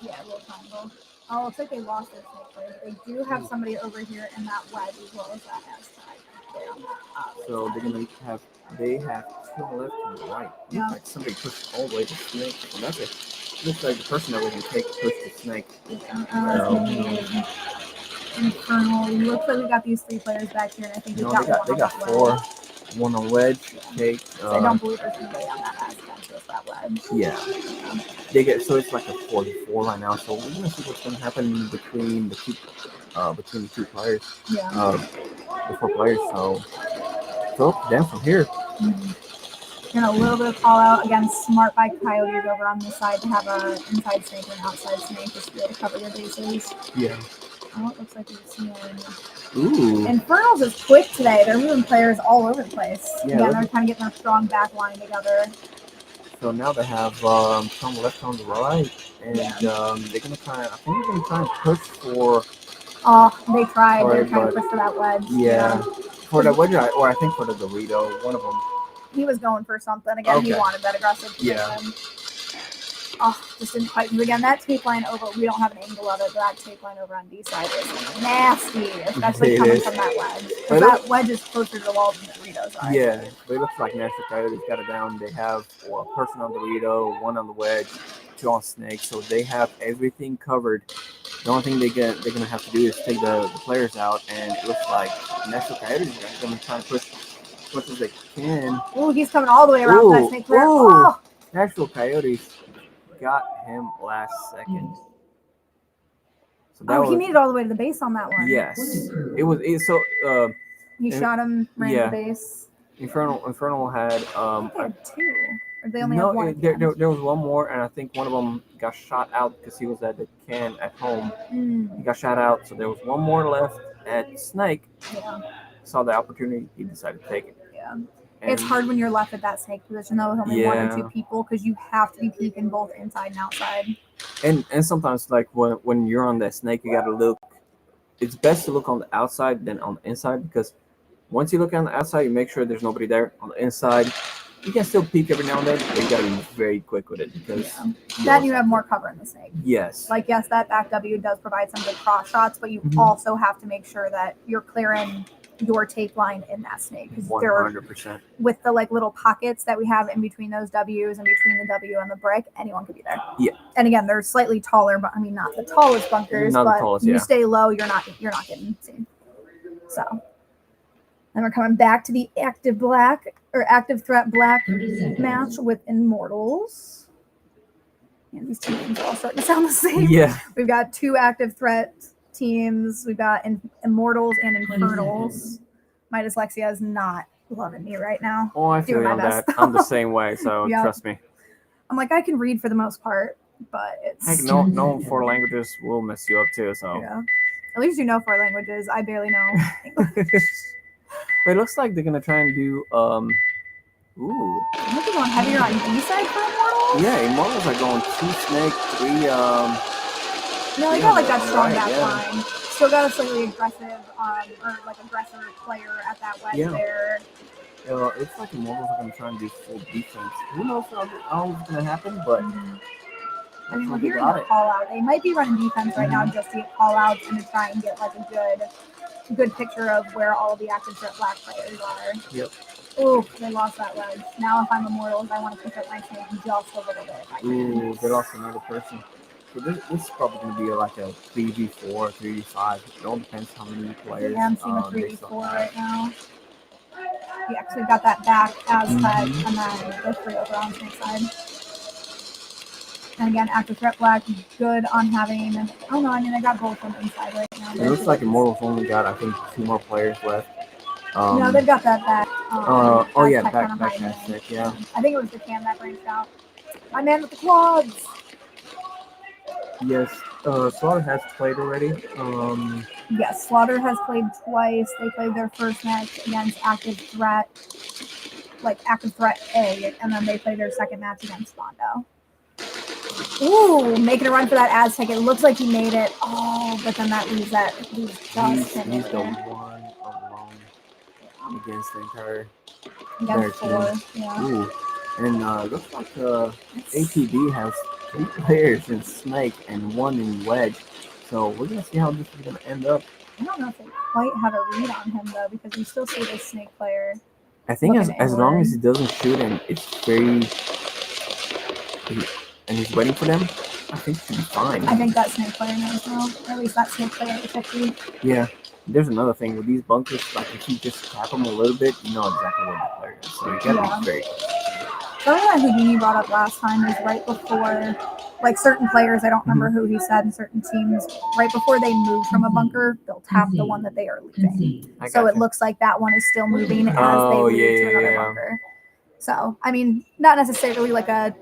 yeah, a little triangle. Oh, looks like they lost their snake players. They do have somebody over here in that wedge as well as that has tag. So they have 2 left and right. Yeah. Looks like somebody pushed all the way to snake. So that's it. Looks like the person that was going to push the snake. Infernal. Looks like we got these 3 players back here, and I think They got got 4. One on wedge. Take. I don't believe there's anybody on that aspect of that wedge. Yeah. So it's like a 44 right now. So we're gonna see what's gonna happen between the 2 players. Yeah. The 4 players. So then from here. And a little bit of call out again. Smart by Coyotes over on this side to have a inside snake and an outside snake just to be able to cover their bases. Yeah. Oh, it looks like we've seen. Ooh. Infernals is quick today. They're moving players all over the place. Yeah, Again, they're trying to get their strong back line together. So now they have some left on the right, and they're gonna try. I think they're gonna try and push for. Oh, they tried. Sorry, They're trying to push for that wedge. Yeah. For the wedge, or I think for the Dorito, one of them. He was going for something. Again, he Okay. wanted that aggressive position. Yeah. Oh, just didn't quite move. Again, that tape line over, we don't have an angle of it, but that tape line over on D side is nasty, especially It coming is. from that wedge. But That wedge is closer to the wall than the Doritos are. Yeah, but it looks like Nashville Coyotes got it down. They have a person on the Dorito, 1 on the wedge, 2 on snake, so they have everything covered. The only thing they're gonna have to do is take the players out, and it looks like Nashville Coyotes are gonna try and push as much as they can. Oh, he's coming all the way around that snake player. Ooh. Oh, Nashville Coyotes got him last second. So that he made it all the way to the base on that one. Yes, it was. He shot him right in the base. Infernal had They had 2. Or they only no, have 1. there was one more, and I think one of them got shot out because he was at the can at home. He got shot out, so there was one more left at Snake. Yeah. Saw the opportunity, he decided to take it. Yeah. And It's hard when you're left at that snake position though with only 1 or Yeah. 2 people because you have to be peeking both inside and outside. And sometimes like when you're on that snake, you gotta look. It's best to look on the outside than on the inside because once you look on the outside, you make sure there's nobody there. On the inside, You can still peek every now and then, but you gotta be very quick with it because Then you have more cover in the snake. yes. Like, yes, that back W does provide some good cross shots, but you Mhm. also have to make sure that you're clearing your tape line in that snake. Because there are, 100%. with the like little pockets that we have in between those W's and between the W and the brick, anyone could be there. Yeah. And again, they're slightly taller, but I mean not the tallest bunkers, Not the but tallest, you yeah. stay low, you're not getting seen. So then we're coming back to the active threat black 30 seconds. match with Immortals. And these two names are all starting to sound the same. Yeah. We've got two active threat teams. We've got Immortals and 20 Infernals. seconds. My dyslexia is not loving me right now. Oh, I feel Doing you my on that. best. I'm the same way, so Yep. trust me. I'm like, I can read for the most part, but it's Heck, no 4 languages will mess you up too. So. yeah. At least you know 4 languages. I barely know English. But it looks like they're gonna try and do ooh. I think they're going heavier on D side for Immortals. Yeah, Immortals are going 2 snake, 3 No, they got like that strong right, back yeah. line. Still got a slightly aggressive, or like aggressive player at that wedge Yeah. there. It's like Immortals are gonna try and do full defense. Who knows how it's gonna happen, but I mean, we're they hearing got the it. call out. They might be running defense right now just to get call outs and to try and get like a good picture of where all of the active threat black players are. Yep. Ooh, they lost that wedge. Now if I'm Immortals, I want to pick up my snake just a little bit if I can. Ooh, they lost another person. So this is probably gonna be like a 3v4, 3v5. It all depends how many players. Yeah, I'm seeing a they 3v4 still have. right now. We actually got that back as cut, Mhm. and then the 3 over on snake side. And again, active threat black, good on having. Oh no, I mean I got both of them inside right now. It looks like Immortals only got, I think, 2 more players left. No, they've got that back. Oh yeah, Aztec back kinda back hiding that in. sick, yeah. I think it was the cam that branched out. My man with the quads. Yes, Slaughter has played already. Yes, Slaughter has played twice. They played their first match against Active Threat, like Active Threat A, and then they played their second match against Bondo. Ooh, making a run for that Aztec. It looks like he made it. Oh, but then that leaves just him He's in the there. one alone against the entire. Against their 4, team. yeah. Ooh, and looks like ATB has 3 players in Snake and 1 in Wedge. So we're gonna see how this is gonna end up. I don't know if they quite have a read on him though, because we still see this snake player. I think Looking as long inward. as he doesn't shoot and it's very, and he's waiting for them, I think he'll be fine. I think that snake player knows now, or at least that snake player at the 50. Yeah. There's another thing with these bunkers, like if you just tap them a little bit, you know exactly where the player is. So you gotta Yeah. be very. Something that Houdini brought up last time is right before, like certain players, I don't remember who he said, in certain teams, right before they move from a bunker, they'll tap the one that they are leaving. Concede. I So it gotcha. looks like that one is still moving as Oh, they leave yeah, to another yeah. bunker. So, I mean, not necessarily like a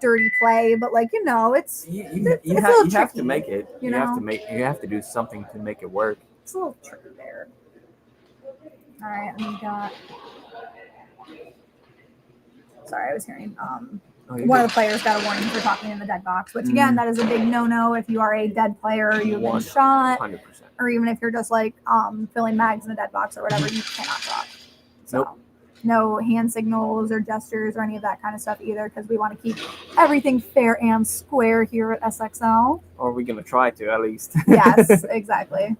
dirty play, but like, you know, it's You it's a little have to tricky, make it. you You have know? you have to do something to make it work. It's a little tricky there. All right, we got. Sorry, I was hearing. Oh, you're One of good. the players got a warning for talking in the dead box, which again, that is a big no-no if you are a dead player or you've been shot, 100%. or even if you're just like filling mags in the dead box or whatever, you cannot talk. So, Nope. no hand signals or gestures or any of that kind of stuff either, because we want to keep everything fair and square here at SXL. Or we're gonna try to at least. Yes, exactly.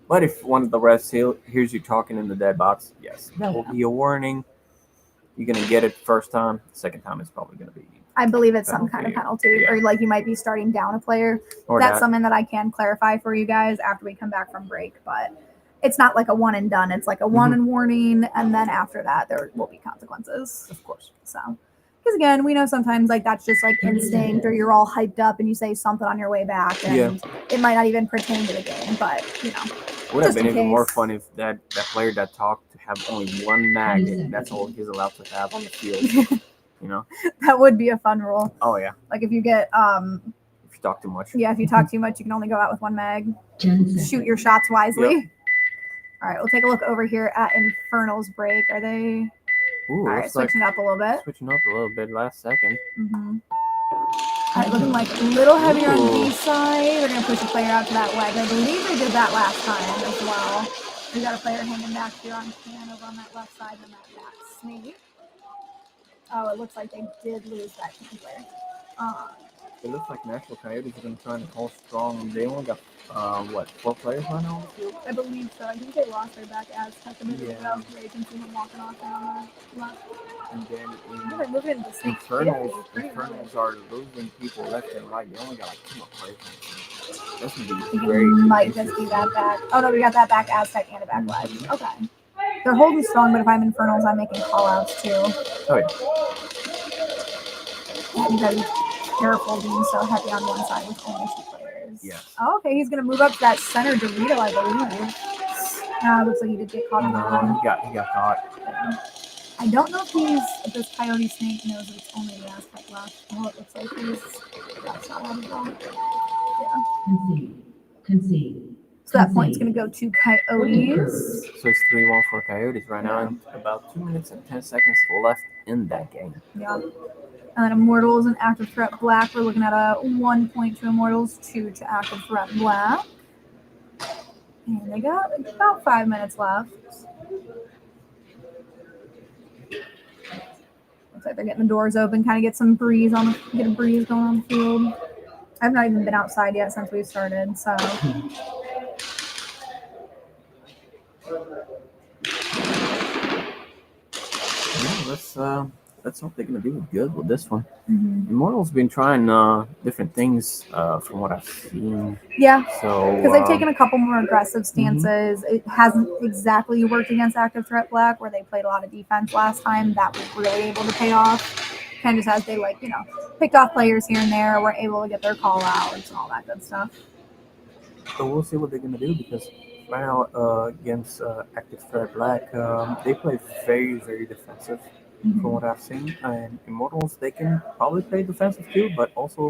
But if one of the refs hears you talking in the dead box, yes, that will be a warning. You're gonna get it first time. Second time it's probably gonna be. I believe it's some kind of penalty, Yeah. or like you might be starting down a player. Or That's that. something that I can clarify for you guys after we come back from break, but it's not like a one and done. It's like a one and warning, and then after that there will be consequences. Of course. So, because again, we know sometimes like that's just like instinct, or you're all hyped up and you say something on your way back, and it might not even pertain to the game, but you know. Would have Just been in even more case. fun if that player that talked to have only 1 mag, and that's all he's allowed to have on the field. You know? That would be a fun rule. Oh yeah. Like if you get If you talk too much. if you talk too much, you can only go out with 1 mag. 10 seconds. Shoot your shots wisely. Yep. All right, we'll take a look over here at Infernal's break. Are they Ooh, all right? looks like Switching up a little bit. switching up a little bit last second. Mm-hmm. All right, looking like a little heavier on Ooh. B side. They're gonna push a player out to that wedge. I believe they did that last time as well. We got a player hanging back here on can over on that left side and that back snake. Oh, it looks like they did lose that team player. It looks like National Coyotes are going to try and hold strong. They only got, 4 players right now on the field? I believe so. I think they lost their back Aztec a minute Yeah. ago. Where you can see him walking off down the left. And then Oh, they're moving into Snake Infernals are losing people left and right. They only got like 2 more players. That's going to I be think very it might contentious. just be that back. Oh no, we got that back Aztec and a back wedge. Okay. They're holding strong, but if I'm Infernals, I'm making call outs too. Oh, yeah. You gotta be careful being so heavy on one side with only 2 players. Yes. Oh, okay, he's gonna move up to that center Dorito, I believe. Looks like he did get caught on that No, one. he got caught. I don't know if this coyote snake knows it's only the Aztec left. Oh, it looks like that's not how to go. Yeah. Concede. So that point's gonna go to Coyotes. So it's 3-1 for Coyotes right now, and about 2 minutes and 10 seconds left in that game. Yeah. And then Immortals and Active Threat Black. We're looking at a 1 point to Immortals, 2 to Active Threat Black. And they got about 5 minutes left. Looks like they're getting the doors open, kind of get some breeze get a breeze going on the field. I've not even been outside yet since we started, so. Yeah, let's hope they're gonna do good with this one. Mm-hmm. Immortal's been trying different things from what I've seen. Yeah. So Because they've taken a couple more aggressive stances. Mm-hmm. It hasn't exactly worked against Active Threat Black, where they played a lot of defense last time. That was really able to pay off. Kind of just as they picked off players here and there, were able to get their call outs and all that good stuff. So we'll see what they're gonna do, because right now against Active Threat Black, they play very, very defensive. Mm-hmm. From what I've seen, and Immortals, they can probably play defensive too, but also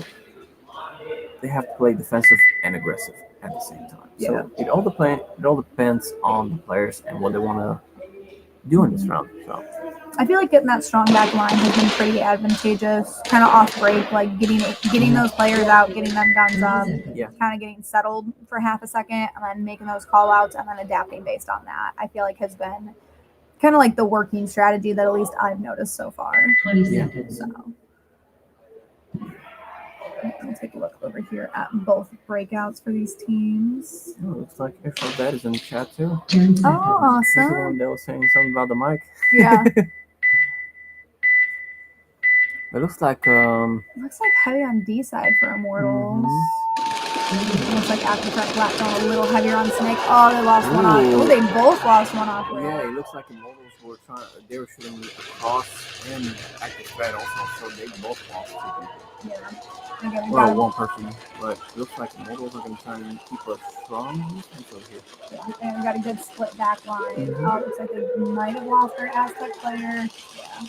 they have to play defensive and aggressive at the same time. Yeah. So it all depends on the players and what they want to do in this round. So I feel like getting that strong back line has been pretty advantageous. Kind of off break, like getting those players out, getting them guns up, kind of getting settled for half a second, and then making those call outs and then adapting based on that. I feel like has been kind of like the working strategy that at least I've noticed so far. 20 seconds. So I'll take a look over here at both breakouts for these teams. Oh, looks like that is in the chat too. Oh, awesome. The one that was saying something about the mic. Yeah. It looks like heavy on D side for Immortals. Mm-hmm. Looks like Active Threat Black going a little heavier on Snake. Oh, they lost one off. Oh, they both lost one off. Yeah, it looks like Immortals they were shooting across and Active Threat also, so they both lost 2 people. Yeah. Well, one person, but it looks like Immortals are going to try and keep a strong defense over here. Yeah, and we got a good split back line. Mm-hmm. Looks like they might have lost their Aztec player. Yeah.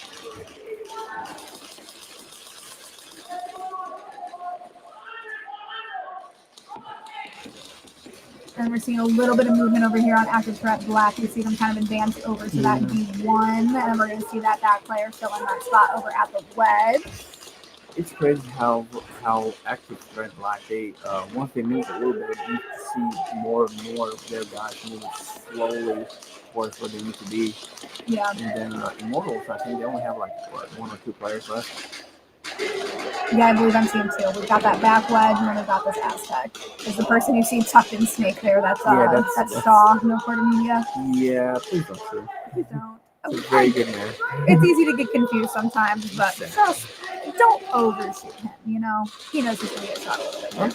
And we're seeing a little bit of movement over here on Active Threat Black. You see them kind of advance over to that D1, and we're going to see that back player still in that spot over at the wedge. It's crazy how Active Threat Black, they once they move a little bit, you see more and more of their guys moving slowly towards where they need to be. Yeah. And then Immortals, I think they only have 1 or 2 players left. Yeah, I believe I'm seeing 2. We've got that back wedge, and then we've got this Aztec. Is the person you see tucked in Snake there? That's Shaw, no quarter media. Yeah, please don't shoot. Please don't. It's very good man. It's easy to get confused sometimes, but just don't overshoot him. He knows he's gonna get shot a little bit more.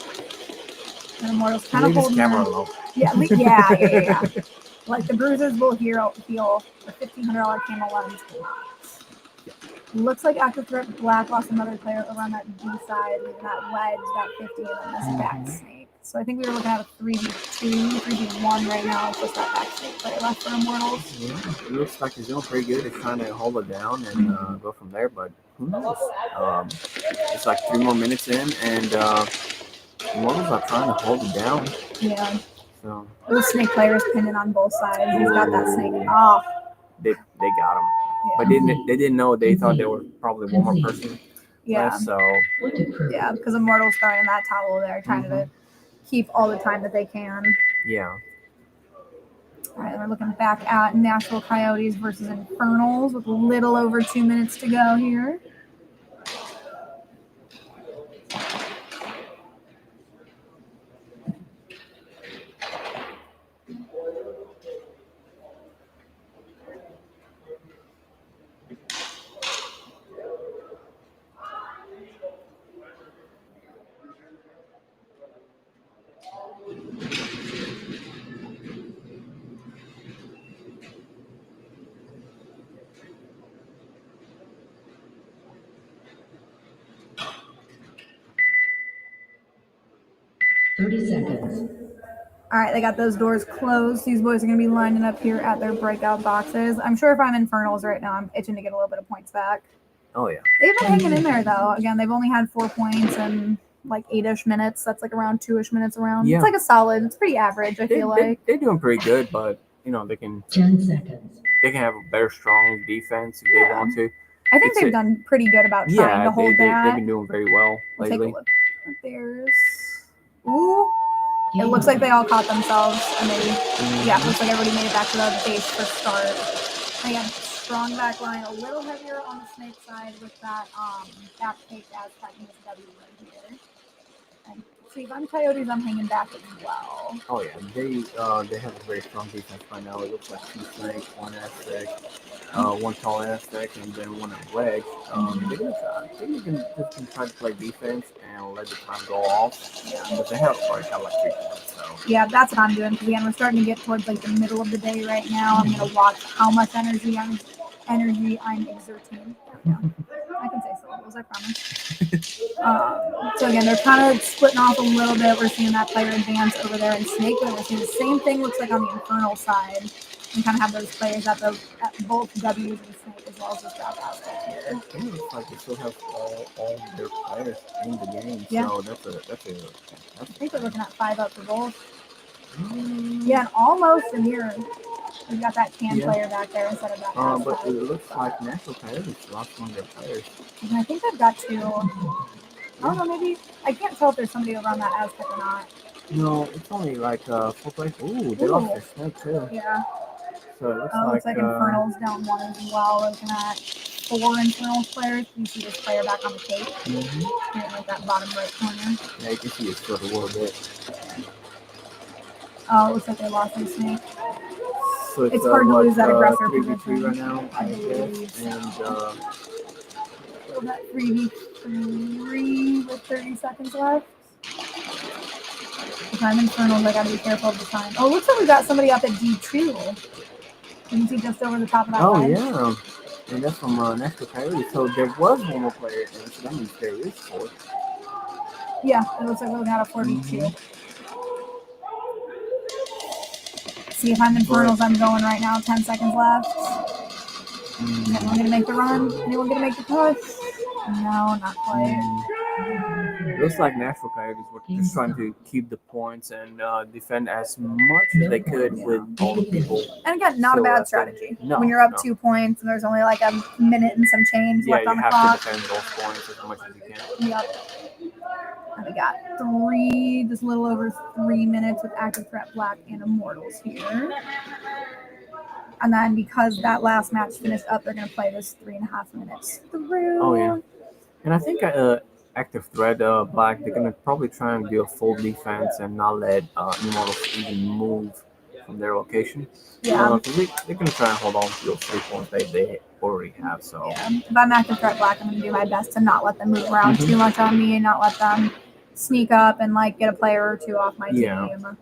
And Immortals kind of holding him. Yeah. Like the bruises will heal. The $1,500 camo lens cannot. Looks like Active Threat Black lost another player over on that D side, leaving that wedge, that 50, and then this back Snake. So I think we were looking at a 3v2, 3v1 right now. It's just that back Snake player left for Immortals. Yeah, it looks like he's doing pretty good. He's trying to hold it down and go from there, but who knows? It's like 3 more minutes in, and Immortals are trying to hold it down. Yeah. So the Snake player is pinning on both sides. He's got that Snake off. They got him. Yeah. But they didn't know. They thought there was probably one more person. Yeah. Left, so yeah, because Immortals throwing that towel there, trying to keep all the time that they can. Yeah. All right, we're looking back at Nashville Coyotes versus Infernals with a little over 2 minutes to go here. Seconds. All right, they got those doors closed. These boys are going to be lining up here at their breakout boxes. I'm sure if I'm Infernals right now, I'm itching to get a little bit of points back. Oh yeah. They've been hanging in there, though. Again, they've only had 4 points in like 8-ish minutes. That's like around 2-ish minutes around. Yeah. It's like a solid. It's pretty average, I feel like. They're doing pretty good, but you know they can 10 seconds. have a better strong defense if they want to. I think they've done pretty good about trying to hold they've that. been doing very well We'll take a lately. look at theirs. Ooh. It looks like they all caught themselves, and it looks like everybody made it back to the base for start. Again, strong back line, a little heavier on the snake side with that back take as attacking this W right here. And see, if I'm Coyotes, I'm hanging back as well. Oh yeah, they have a very strong defense right now. It looks like 2 snakes, 1 aspect, 1 tall aspect, and then 1 on leg. They're gonna just try to play defense and let the time go off. But they have already got like 3 points. So yeah, that's what I'm doing. Because again, we're starting to get towards like the middle of the day right now. I'm gonna watch how much energy I'm exerting. I can say syllables, I promise. So again, they're kind of splitting off a little bit. We're seeing that player advance over there in Snake, but we're seeing the same thing looks like on the Infernal side. And kind of have those players at both W's and Snake as well as this drop aspect here. it looks like they still have all their players in the game. Yeah. So that's a I think they're looking at 5 up for both. Yeah, and almost a mirror. We've got that player back there instead of that. But it looks like National Coyotes lost 1 of their players. And I think they've got 2. I don't know, maybe. I can't tell if there's somebody over on that Aztec or not. No, it's only like 4 players. Ooh, they lost their snake too. Yeah. So it Looks like Infernal's down 1 as well. Looking at 4 Infernal players. You see this player back on the tape. Mm-hmm. Like that bottom right corner. Yeah, you can see it's sort of a little bit. Oh, it looks like they lost their snake. So it's hard to lose that aggressor 3v3 position. right now, I guess. And that 3v3 with 30 seconds left. If I'm Infernal, I gotta be careful of the time. Oh, it looks like we got somebody up at D2. You can see just over the top of that line. Yeah. And that's from National Coyotes. So there was 1 more player, and so that means there is 4. Yeah, it looks like we're looking at a 4v2. See, if I'm Infernals, I'm going right now. 10 seconds left. Anyone gonna make the run? Anyone gonna make the push? No, not quite. It looks like Nashville Coyotes were just trying to keep the points and defend as much as they could with all the people. And again, not a bad strategy. No, when you're up 2 points and there's only like a minute and some change left on the clock. Yeah, you have to defend those points as much as you can. Yep. And we got 3, just a little over 3 minutes with Active Threat Black and Immortals here. And then because that last match finished up, they're going to play this 3.5 minutes through. Oh, yeah. And I think Active Threat Black, they're going to probably try and do a full defense and not let Immortals even move from their location. Yeah. They're going to try and hold on to those 3 points they already have. So yeah. If I'm Active Threat Black, I'm going to do my best to not let them move around too much on me and not let them sneak up and like get a player or 2 off my team.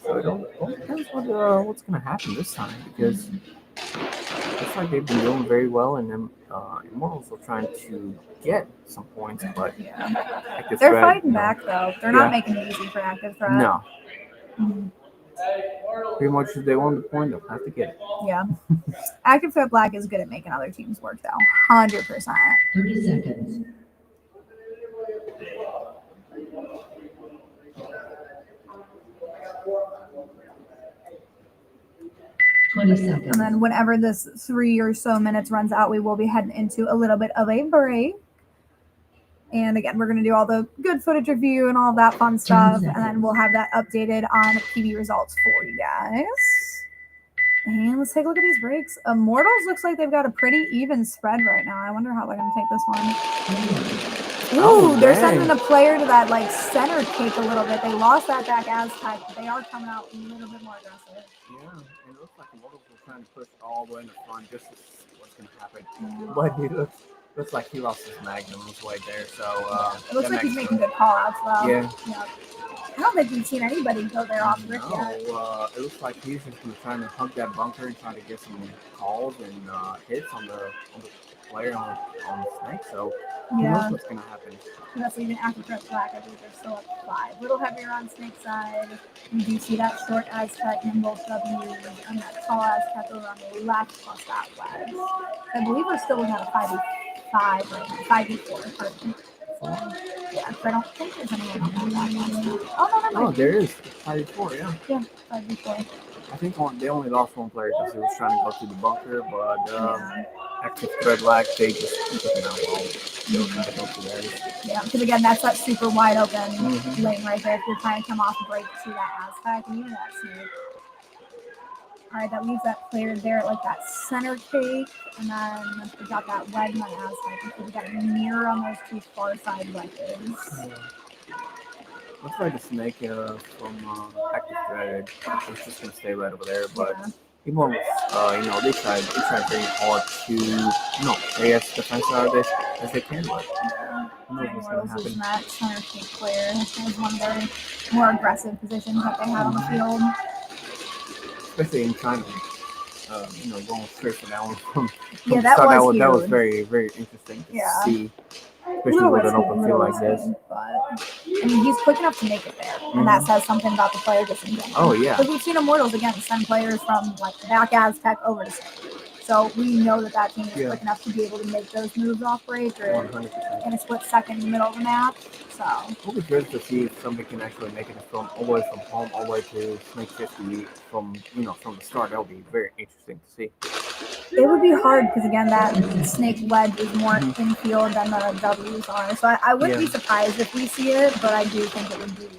So it all depends what's going to happen this time, because it's like they've been doing very well, and then Immortals are trying to get some points, but they're fighting back though. They're not making it easy for Active Threat. No. Pretty much if they want the point, they'll have to get it. Yeah. Active Threat Black is good at making other teams work though. 100%. 30 seconds. And then whenever this 3 or so minutes runs out, we will be heading into a little bit of a break. And again, we're going to do all the good footage review and all that fun stuff. And then we'll have that updated on PB results for you guys. And let's take a look at these breaks. Immortals looks like they've got a pretty even spread right now. I wonder how they're going to take this one. Ooh, they're sending the player to that like center cake a little bit. They lost that back Aztec, but they are coming out a little bit more aggressive. Yeah, and it looks like Immortals were trying to push all the way in the front just to see what's going to happen. But he looks like he lost his magnum right there. So It looks like he's making good call outs though. Yeah. I don't think we've seen anybody go there off rip yet. It looks like he's just trying to hug that bunker and trying to get some calls and hits on the player on Snake. So who knows what's going to happen? That's even after threat black. I believe they're still at 5. A little heavier on Snake side. You do see that short Aztec and both W's and that tall Aztec over on the left plus that wedge. I believe we're still looking at a 5v5 right now. 5v4, pardon. Yeah, I don't think there's anyone on that Aztec. Oh, no, there is 5v4, yeah. Yeah, 5v4. I think they only lost one player because he was trying to go through the bunker, but active thread lag, they just took him out while they were trying to go through there. Yeah, because again, that's that super wide open lane right there. If you're trying to come off the break to that Aztec and even that Snake. All right, that leaves that player there at like that center cake, and then we got that wedge on Aztec. So we got a mirror on those two far side wedges. Looks like the Snake from active thread is just gonna stay right over there, but people, they tried very hard to, they as defense out of this as they can, but who knows what's gonna happen. That center cake player is one of their more aggressive positions that they have on the field. Especially in China, going straight for that one from that was very, very interesting to see, especially with an open field like this. But I mean, he's quick enough to make it there, and that says something about the player just in general. Oh yeah, because we've seen Immortals again send players from like the back Aztec over to Snake. So we know that team is quick enough to be able to make those moves off break or 100%. in a split second in the middle of the map. So it'll be good to see if somebody can actually make it from all the way from home all the way to Snake 50 from the start. That would be very interesting to see. It would be hard because again, that Snake wedge is more infield than the W's are. So I wouldn't be surprised if we see it, but I do think it would be.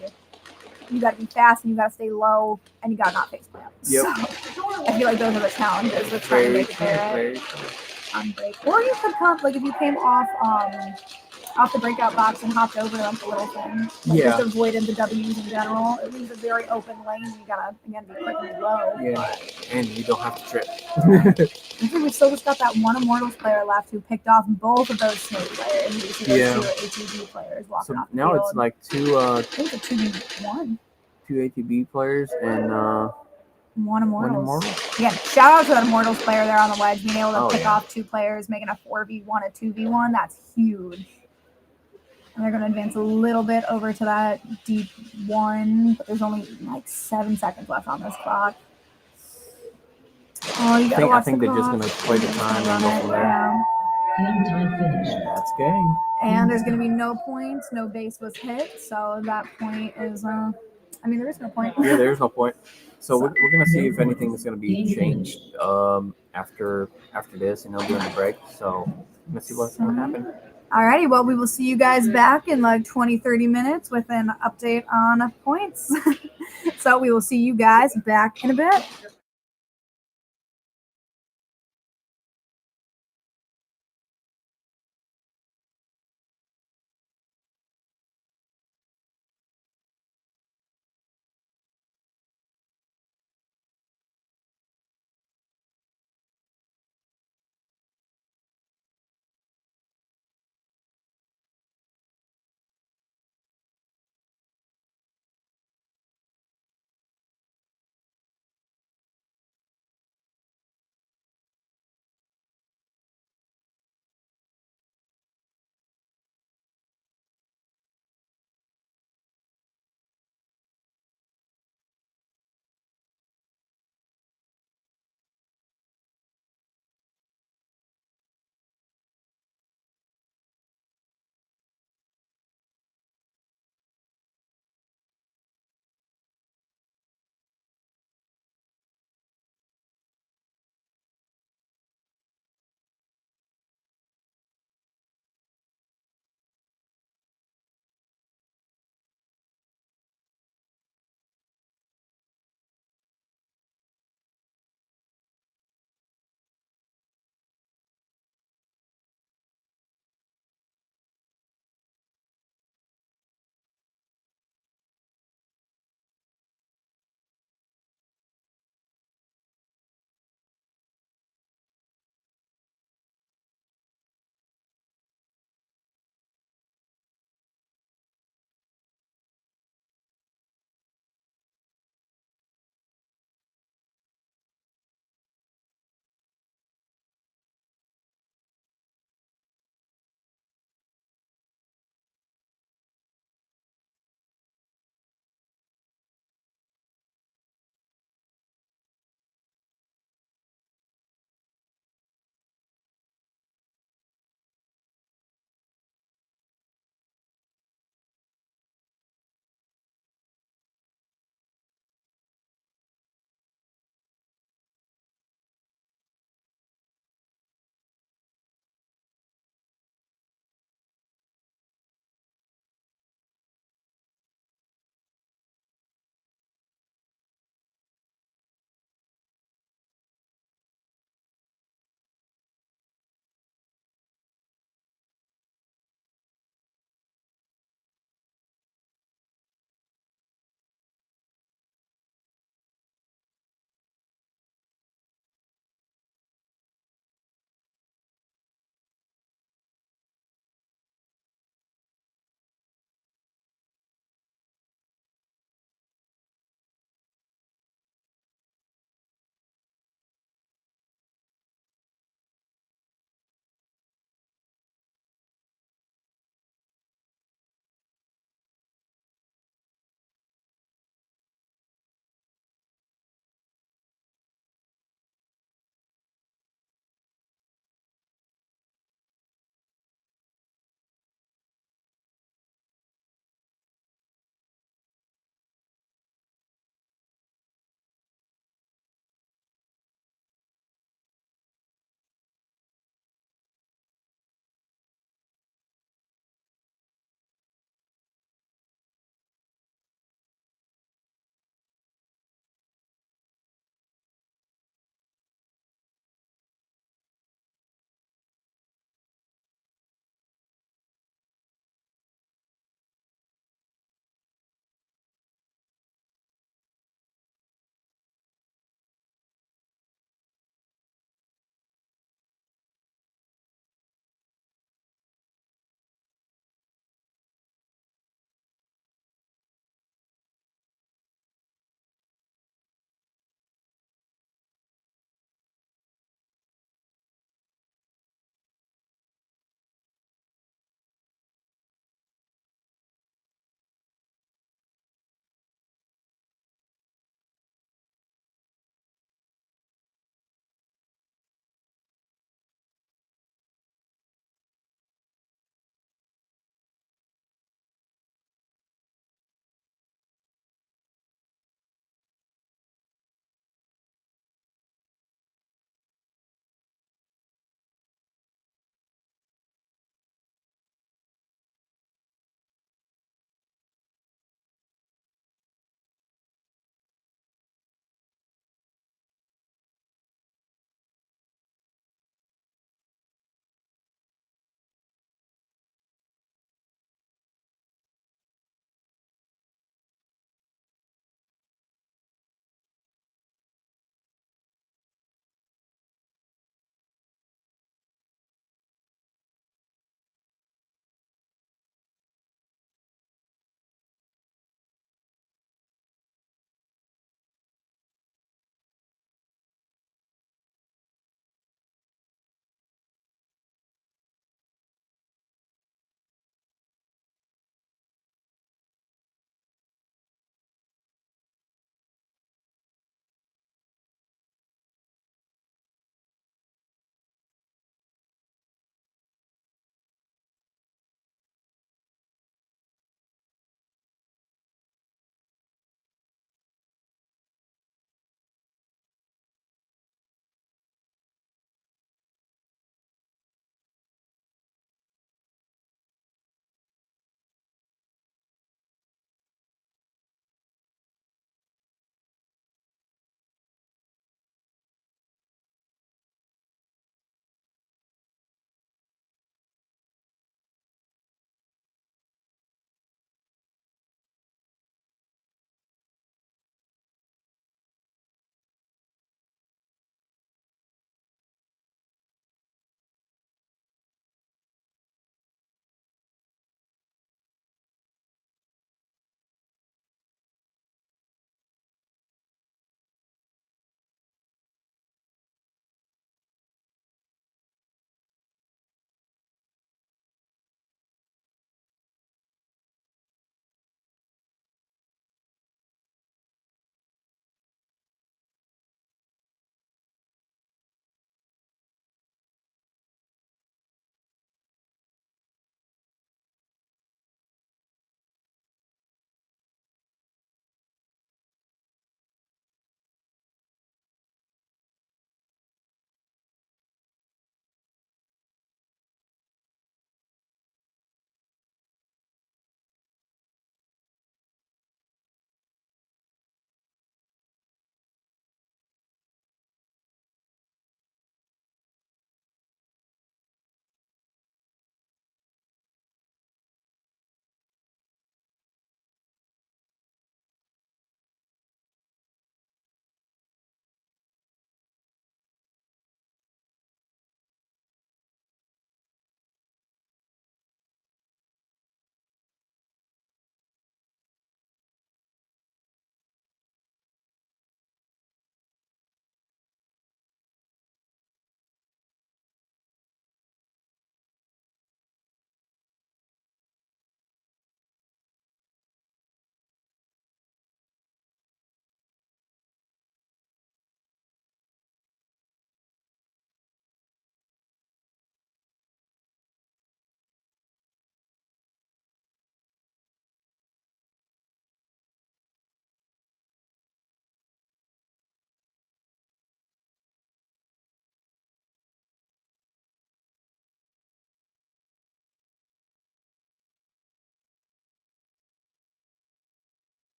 You got to be fast and you got to stay low and you got to not face plant. Yep. So I feel like those are the challenges with trying to make it there on break. Or you could come like if you came off the breakout box and hopped over like a little thing. Just avoided the W's in general. It leaves a very open lane. You gotta again be quick and low. Yeah, and you don't have to trip. I think we've still just got that one Immortals player left who picked off both of those Snake players. You see those two ATB players walking off the now field. It's like two. I think it's a 2v1. Two ATB players and one Immortals. Yeah, shout out to that Immortals player there on the wedge, being able to pick off two players, making a 4v1, a 2v1. That's huge. And they're going to advance a little bit over to that deep one, but there's only like 7 seconds left on this clock. Oh, you gotta watch I think they're just going to play the time and go from there. Game time finished. That's game. And there's going to be no points. No base was hit, so that point is. There is no point. Yeah, there is no point. So we're going to see if anything is going to be changed after this, during the break. So let's see what's going to happen. Alrighty, well, we will see you guys back in like 20-30 minutes with an update on points. So we will see you guys back in a bit.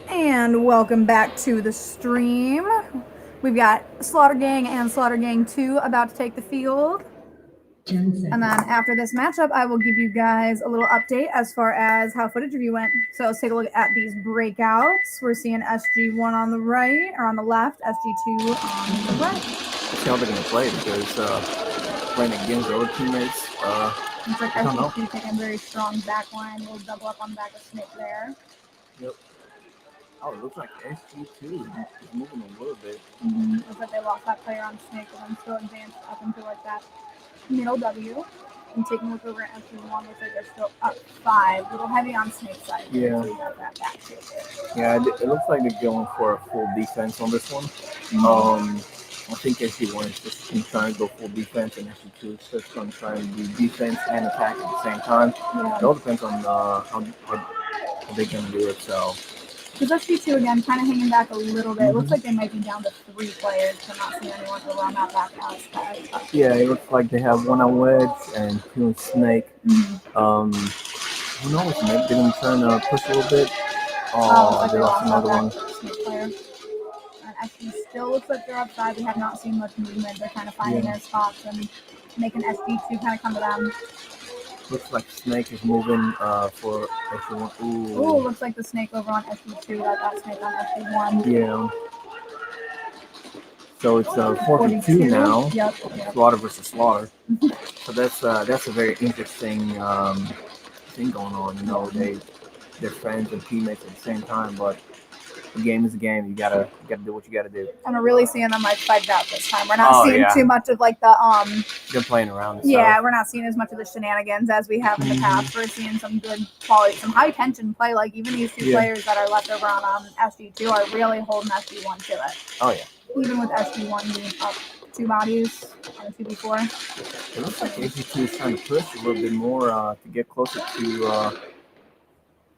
And welcome back to the stream. We've got Slaughter Gang and Slaughter Gang 2 about to take the field. 10 seconds. And then after this matchup, I will give you guys a little update as far as how footage review went. So let's take a look at these breakouts. We're seeing SG1 on the right, or on the left, SG2 on the right. Let's see how they're going to play because playing against their other teammates. Looks like I don't know. SG2 taking a very strong back line. We'll double up on the back of Snake there. Yep. Oh, it looks like SG2 is moving a little bit. Looks like they lost that player on Snake, but I'm still advanced up into like that middle W. And taking a look over at SG1, looks like they're still up 5. A little heavy on Snake's side. Yeah. So we got that back too. Yeah, it looks like they're going for a full defense on this one. I think SG1 is just trying to go full defense, and SG2 is just going to try and do defense and attack at the same time. Yeah. It all depends on how they're going to do it. So. Because SG2 again, kind of hanging back a little bit. It looks like they might be down to 3 players. I'm not seeing anyone over on that back house. Yeah, it looks like they have 1 on Wedge and 2 on Snake. Who knows? Maybe they're going to try to push a little bit. Like they lost another one. Snake player. And SG still looks like they're up 5. We have not seen much movement. They're kind of finding their spots and making SG2 kind of come to them. Looks like Snake is moving for SG1. Ooh, looks like the Snake over on SG2. That Snake on SG1. Yeah. So it's 42 now. Yep. Slaughter versus Slaughter. So that's a very interesting thing going on. You know, they're friends and teammates at the same time, but the game is a game. You gotta do what you gotta do. And we're really seeing them like fight it out this time. We're not seeing too much of like the They're playing around. Yeah, we're not seeing as much of the shenanigans as we have in the past. We're seeing some good quality, some high tension play. Like even these 2 players that are left over on SG2 are really holding SG1 to it. Oh yeah. Even with SG1 being up 2 bodies on 2v4. It looks like SG2 is trying to push a little bit more to get closer to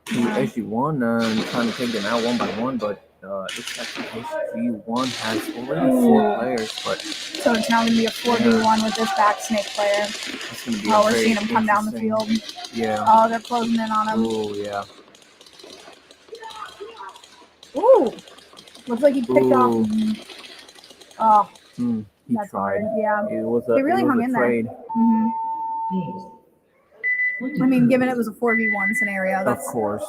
SG1 and trying to take them out 1 by 1, but it looks like SG1 has already 4 players, but so it's now going to be a 4v1 with this back Snake player. it's going to be we're seeing him come down the field. Yeah. Oh, they're closing in on him. Oh yeah. Ooh, looks like he picked off. Oh, he that's tried. hard. Yeah. It was He really hung in there. afraid. I mean, given it was a 4v1 scenario, Of that's. course.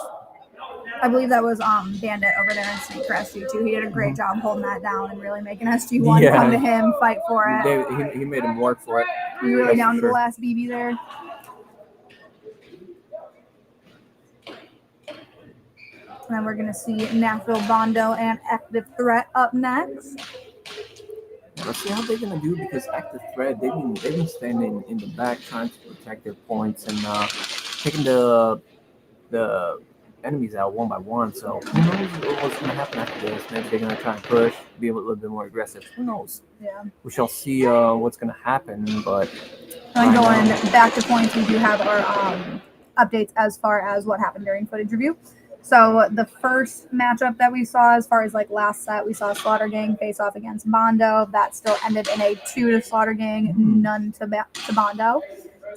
I believe that was Bandit over there in Snake for SG2. He did a great job holding that down and really making SG1 come to him, fight for it. He made him work for it. He really down to the last BB there. And then we're going to see Nashville, Bondo, and Active Threat up next. Let's see how they're gonna do because Active Threat they've been standing in the back trying to protect their points and taking the enemies out 1 by 1. So who knows what's gonna happen after this? Maybe they're gonna try and push, be a little bit more aggressive. Who knows? Yeah. We shall see what's gonna happen. But And going back to points, we do have our updates as far as what happened during footage review. So the first matchup that we saw, as far as like last set, we saw Slaughter Gang face off against Bondo. That still ended in a 2 to Slaughter Gang, none to Bondo.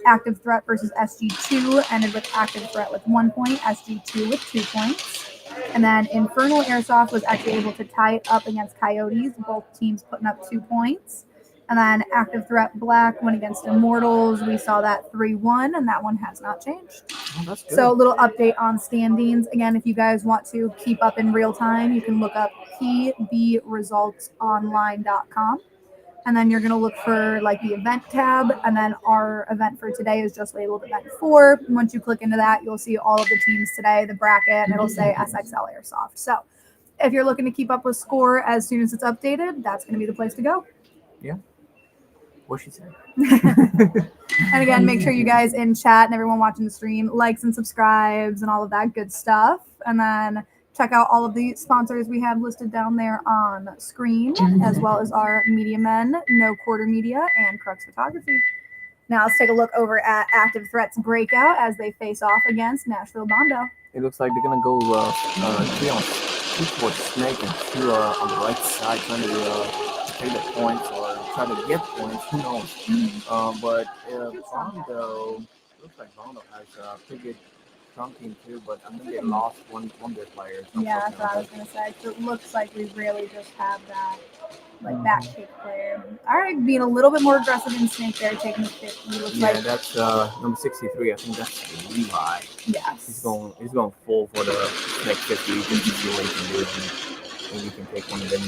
Active Threat versus SG2 ended with Active Threat with 1 point, SG2 with 2 points. And then Infernal Airsoft was actually able to tie it up against Coyotes, both teams putting up 2 points. And then Active Threat Black went against Immortals. We saw that 3-1, and that one has not changed. Oh, that's good. So a little update on standings. Again, if you guys want to keep up in real time, you can look up pbresultsonline.com. And then you're going to look for like the event tab. And then our event for today is just labeled event 4. And once you click into that, you'll see all of the teams today, the bracket, and it'll say SXL Airsoft. So if you're looking to keep up with score as soon as it's updated, that's going to be the place to go. Yeah. What she said. And again, make sure you guys in chat and everyone watching the stream likes and subscribes and all of that good stuff. And then check out all of the sponsors we have listed down there on screen, as well as our media men, No Quarter Media, and Crux Photography. Now let's take a look over at Active Threat's breakout as they face off against Nashville Bondo. It looks like they're gonna go 2 towards Snake and 2 on the right side, trying to take the points or try to get points. Who knows? But Bondo looks like Bondo has pretty good strong team too, but I think they lost one of their players. Yeah, that's what I was gonna say. So it looks like we really just have that like back kick player. All right, being a little bit more aggressive in Snake there, taking the 50. Looks Yeah, like that's number 63. I think that's Levi. yes. He's going full for the Snake 50 just to see what he can do, and maybe he can take one of them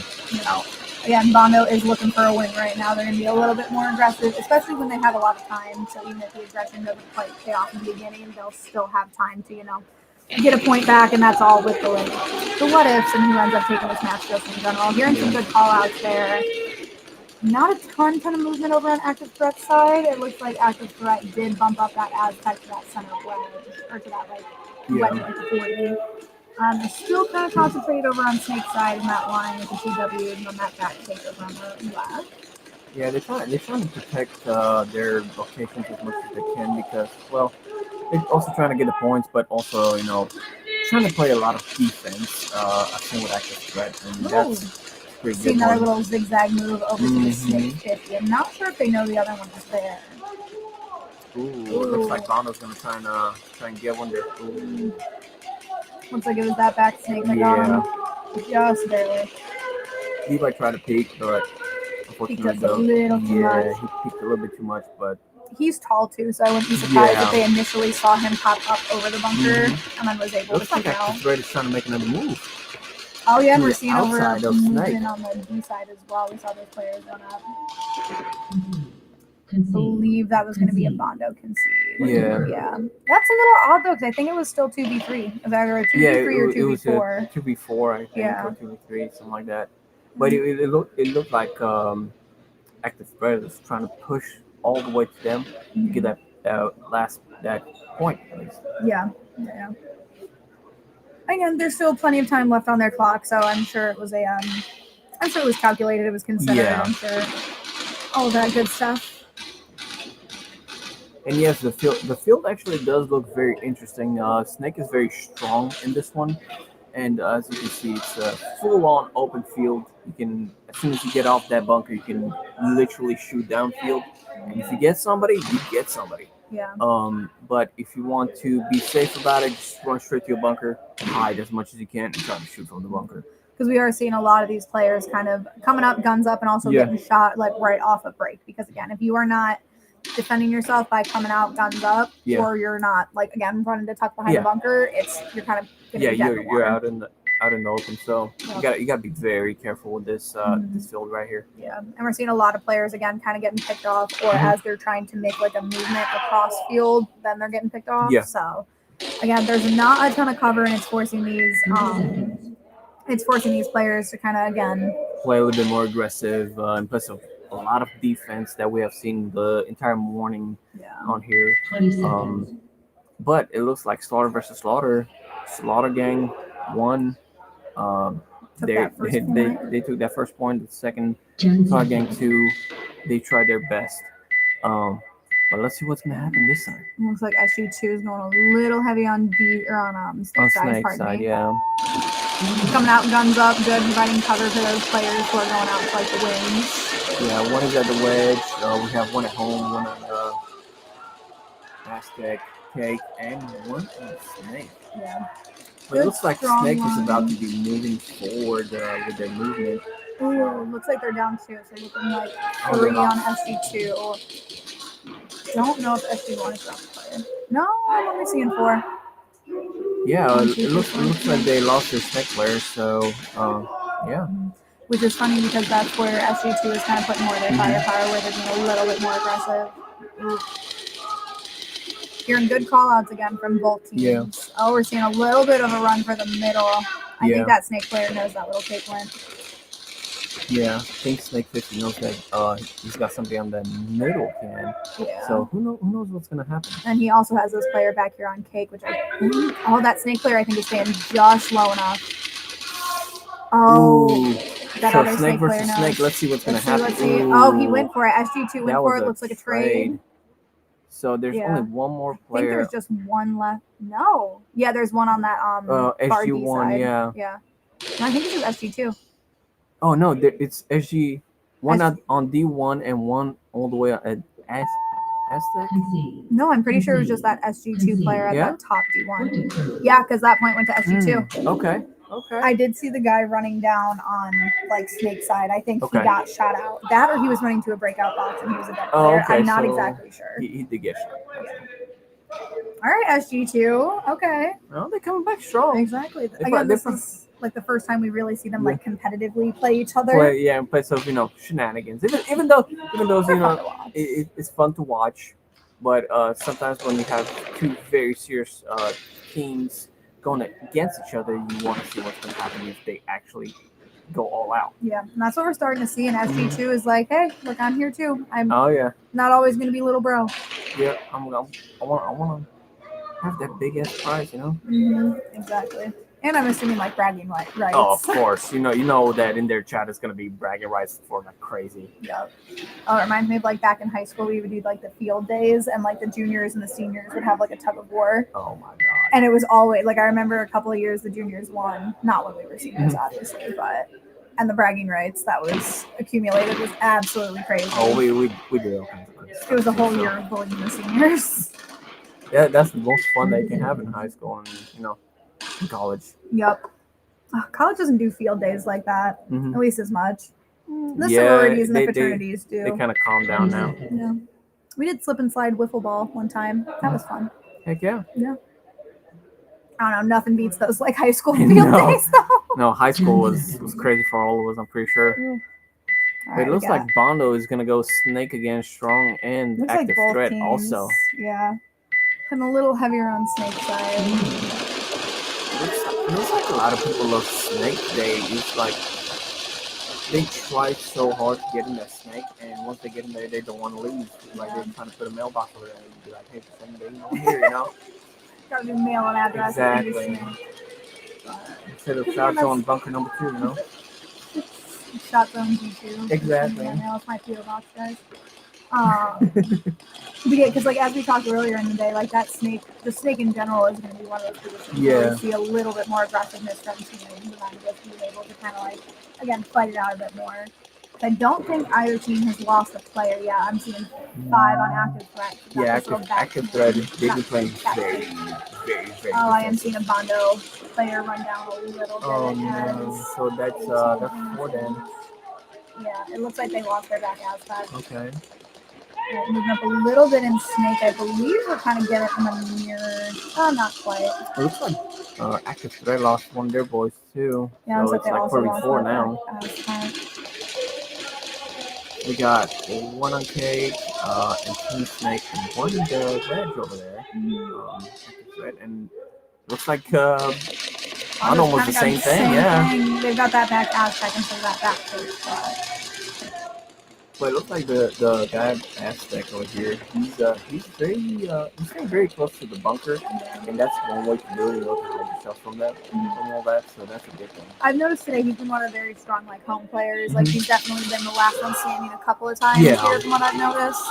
out. Again, Bondo is looking for a win right now. They're going to be a little bit more aggressive, especially when they have a lot of time. So even if the aggression doesn't quite pay off in the beginning, they'll still have time to, get a point back, and that's all with the what ifs and who ends up taking this match just in general. Hearing some good call outs there. Not a ton of movement over on Active Threat's side. It looks like Active Threat did bump up that Aztec to that center wedge, or to that wedge like the 40. They're still kind of concentrated over on Snake's side in that line with the TW and on that back take over on the left. Yeah, they're trying to protect their locations as much as they can because, well, they're also trying to get the points, but also, trying to play a lot of defense. I've seen with Active Threat, and that's pretty See good. another little zigzag move over to the Snake 50. I'm not sure if they know the other one is there. Ooh, it looks like Bondo's gonna try and get one there. Ooh. Looks like it was that back Snake that got him. Just barely. Levi tried to peek, but unfortunately, Peeked a little too much. he peeked a little bit too much, but He's tall too, so I wouldn't be surprised if they initially saw him pop up over the bunker and then was able looks to like shoot out. Active Threat is trying to make another move. Oh yeah, to we're the seeing over outside of movement Snake. on the D side as well. We saw those players going up. I Concede. believe that was going to be a Bondo concede. Yeah. Yeah. That's a little odd though, because I think it was still 2v3. Is either a 2v3 or 2v4. It was a 2v4, I think, Yeah. or 2v3, something like that. But it looked like Active Threat was trying to push all the way to them to get that point at least. Yeah. Again, there's still plenty of time left on their clock, so I'm sure it was calculated, it was considered, Yeah. I'm sure. All of that good stuff. And yes, the field actually does look very interesting. Snake is very strong in this one, and as you can see, it's a full-on open field. You can, as soon as you get off that bunker, you can literally shoot downfield, and if you get somebody, you get somebody. Yeah. But if you want to be safe about it, just run straight to your bunker, hide as much as you can, and try to shoot from the bunker. Because we are seeing a lot of these players kind of coming up, guns up, and also getting shot like right off a break. Because again, if you are not defending yourself by coming out guns up, or you're not running to tuck behind the bunker, you're kind of gonna be dead in the water. You're out in the open. So you gotta be very careful with this this field right here. Yeah, and we're seeing a lot of players again kind of getting picked off, or as they're trying to make like a movement across field, then they're getting picked off. Yeah. So again, there's not a ton of cover, and it's forcing these players to kind of play a little bit more aggressive and plus a lot of defense that we have seen the entire morning on here. 20 seconds. But it looks like Slaughter versus Slaughter. Slaughter Gang won. They took that first point. The second, 10 Slaughter Gang seconds. 2, they tried their best. But let's see what's gonna happen this time. Looks like SG2 is going a little heavy on Snake's side. Yeah. Coming out guns up, good, providing cover for those players who are going out to like the wings. Yeah, one is at the wedge. We have one at home, one on the Aztec cake, and one on Snake. Yeah. But it looks like Snake is about to be moving forward with their movement. Ooh, looks like they're down 2, so looking like 3 on SG2. Don't know if SG1 is dropped the player. No, I'm only seeing 4. Yeah, it looks like they lost their Snake player, so yeah. Which is funny because that's where SG2 is kind of putting more of their firepower, where they're being a little bit more aggressive. Ooh. Hearing good call-outs again from both teams. Yeah. Oh, we're seeing a little bit of a run for the middle. I think that Snake player knows that little cake went. Yeah, I think Snake 50 knows that he's got something on the middle can. Yeah. So who knows what's gonna happen? And he also has this player back here on cake, which that Snake player I think is staying just low enough. Oh. Ooh. That so other Snake player versus knows. Snake. Let's see what's gonna happen. Let's see. Ooh. Oh, he went for it. SG2 went for it. Looks like a trade. So there's only one more I think player. there's just one left. No. Yeah, there's one on that SG1, side. yeah. Yeah. No, I think this is SG2. Oh no, it's SG one on D1 and one all the way at Aztec? Concede. No, I'm pretty sure it was just that SG2 player at Yeah? that top D1. Point approved. Yeah, because that point went to SG2. Okay. Okay. I did see the guy running down on like Snake side. I think Okay. he got shot out. That or he was running to a breakout box and he was a dead Oh, player. okay, I'm not so exactly sure. He did get shot. All right, SG2. Okay. Well, they're coming back strong. Exactly. They Again, this pro- is like the first time we really see them like competitively play each other. Play some shenanigans. Even though They're fun to watch. it's fun to watch, but sometimes when you have two very serious teams going against each other, you want to see what's going to happen if they actually go all out. Yeah, and that's what we're starting to see. And SG2 is like, hey, look, I'm here too. I'm Oh yeah, not always going to be little bro. yeah. I want to have that big ass prize, Exactly. And I'm assuming like bragging rights. Oh, of course. You know that in their chat is going to be bragging rights for like crazy. Yep. Oh, it reminds me of like back in high school, we would do like the field days, and like the juniors and the seniors would have like a tug of war. Oh my god. And it was always like I remember a couple of years the juniors won, not when we were seniors, obviously, but and the bragging rights that was accumulated was absolutely crazy. Oh, we did all kinds of good stuff. It was a whole too, year of bullying the seniors. Yeah, that's the most fun they can have in high school and in college. Yep. Oh, college doesn't do field days like that, at least as much. The Yeah, sororities and the they- fraternities do. They kind of calm down now. Yeah. We did slip and slide wiffle ball one time. That was fun. Heck yeah. I don't know. Nothing beats those like high school field No. days though. No, high school was crazy for all of us, I'm pretty sure. All But right, it looks like Bondo is going to go Snake again, strong and looks like active both threat teams. also. Yeah. Putting a little heavier on Snake side. It looks like a lot of people love Snake. It's like they try so hard to get in that Snake, and once they get in there, they don't want to leave. Like they're trying to put a mailbox over there and be like, hey, send me over here, Gotta do mail and address. Exactly. Instead of ShotZone bunker number 2, ShotZone G2. Exactly. Yeah, it's my PO box, guys. Because like as we talked earlier in the day, like that snake, the snake in general is going to be one of those positions where we see a little bit more aggressiveness from teams and just being able to kind of like again fight it out a bit more. I don't think either team has lost a player yet. I'm seeing 5 on active threat. So Yeah, that's a little active back- thread. They've been playing very, very Oh, I am defensive. seeing a Bondo player run down a little bit. Oh no! So that's 4 then. Yeah, it looks like they lost their back Aztec. Okay. Moving up a little bit in Snake, I believe we're kind of getting them a mirror. Oh, not quite. It looks like active thread lost one of their boys too. Yeah, So it it's they like also 44 lost now. We got 1 on Cage, and 2 Snake, and 1 in the Reg over there. Active thread, and looks like on almost the same thing, yeah. They've got that back Aztec and so that back coach. But it looks like the guy Aztec over here, he's staying very close to the bunker, and that's one way to do it. You hide yourself from all that. So that's a good thing. I've noticed today he's been one of the very strong like home players. Like he's definitely been the last one standing a couple of times here from what I've noticed.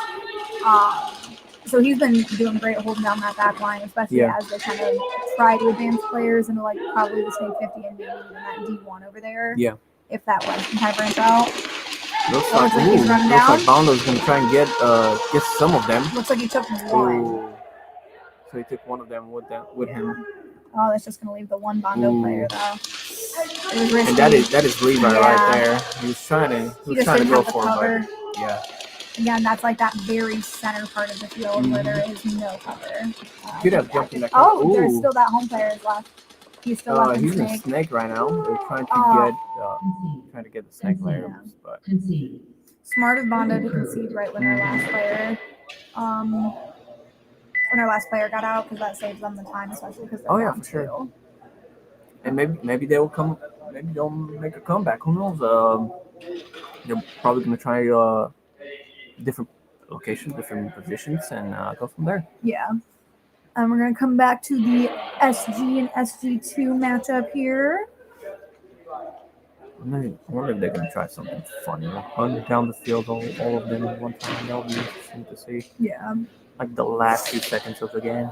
So he's been doing great holding down that back line, especially as they kind of try to advance players into like probably the Snake 50 and maybe even that D1 over there. Yeah. If that wedge can kind of branch out. Looks like he's running looks down. like Bondo's gonna try and get some of them. Looks like he took one. Ooh. So he took one of them with him. Oh, that's just gonna leave the one Bondo player though. It was risky. And that is Levi right there. He was trying to go for cover. it, but yeah. Again, that's like that very center part of the field where there is no cover. Could have jumped in that cover. Oh, there's still that home player left. He's still left in he's in Snake. Snake right now. They're trying to get the Snake layers, but Concede. Smart of Bondo to concede right when our last player got out because that saves them the time, especially because they're down for sure. 2. And maybe they will come. Maybe they'll make a comeback. Who knows? They're probably gonna try different locations, different positions, and go from there. Yeah. And we're gonna come back to the SG and SG2 matchup here. I wonder if they're gonna try something funny, run down the field all of them at one time. That'll be interesting to see. Yeah. Like the last few seconds of the game.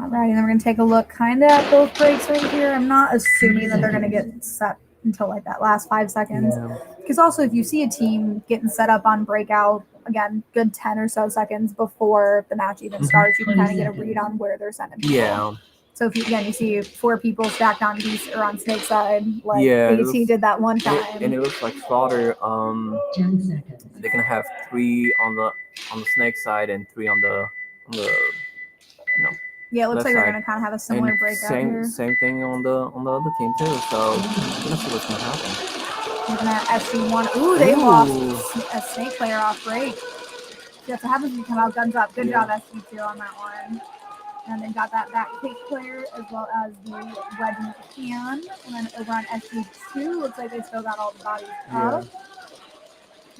All right, and then we're gonna take a look kind of at both breaks right here. I'm not assuming that they're gonna get set until like that last 5 seconds. Because also, if you see a team getting set up on breakout, again, good 10 or so seconds before the match even starts, you can kind of get a read on where they're sending people. Yeah. So if you see 4 people stacked on beast or on snake side, like Yeah, it AT looks- did that one time. And it looks like Slaughter. 10 seconds. They're gonna have 3 on the snake side and 3 on the Yeah, it looks left like they're side. gonna kind of have a similar and breakout same here. same thing on the other team too. So we're gonna see what's gonna happen. Looking at SG1. Ooh, they Ooh. lost a snake player off break. That's what happens when you come out guns up. Good job, SG2 on that one. And then got that back kick player as well as the wedge in the can. And then over on SG2, looks like they still got all the bodies up.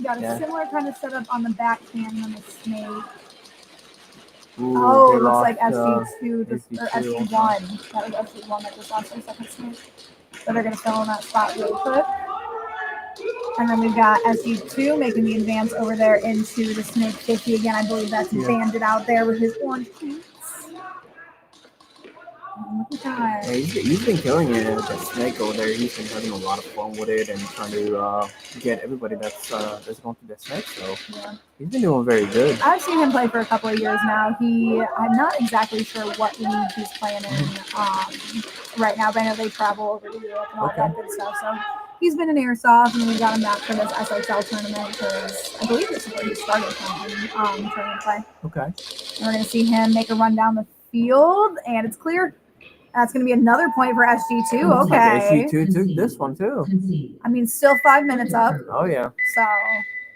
Got a similar kind of setup on the back can than the snake. Ooh, Oh, they it looks lost, like SG2 or SG2 SG1. That was SG1 that just lost their second snake. So they're going to fill in that spot real quick. And then we've got SG2 making the advance over there into the snake 50 again. I believe that's Bandit out there with his orange cleats. Look at that. Yeah, he's been killing it with that snake over there. He's been having a lot of fun with it and trying to get everybody that's going through that snake. So he's been doing very good. I've seen him play for a couple of years now. I'm not exactly sure what league he's playing in right now, but I know they travel over to Europe and all that good stuff. So he's been in Airsoft, and we got him back for this SXL tournament because I believe this is where he started playing tournament play. Okay. And we're going to see him make a run down the field, and it's clear. That's going to be another point for SG2. Looks like Okay. SG2 took this one too. I mean, still 5 minutes up. Oh yeah. So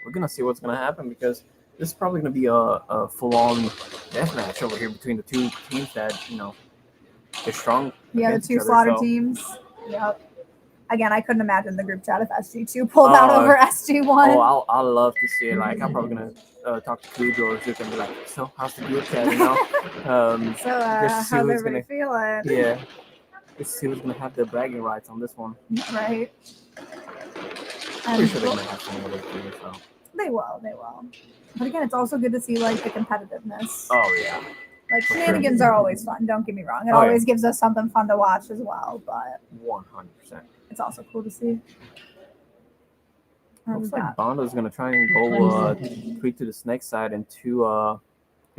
we're gonna see what's gonna happen because this is probably gonna be a full-on death match over here between the two teams that they're strong. yeah, the against two each other, slaughter so- teams. Yep. Again, I couldn't imagine the group chat if SG2 pulled out over SG1. Oh, I'll love to see it. Like, I'm probably gonna talk to Cujo or Zook and be like, "So, how's the group chat?" You know. So just see how's who's everybody feeling? Yeah. Just see who's gonna have the bragging rights on this one. Right. Pretty sure they're gonna have some other too. So. They will. But again, it's also good to see like the competitiveness. Oh yeah. Like shenanigans are always fun. Don't get me wrong. It Oh, yeah. always gives us something fun to watch as well. But 100%. it's also cool to see. Looks like Bondo's gonna try and go 3 to the snake side and 2 to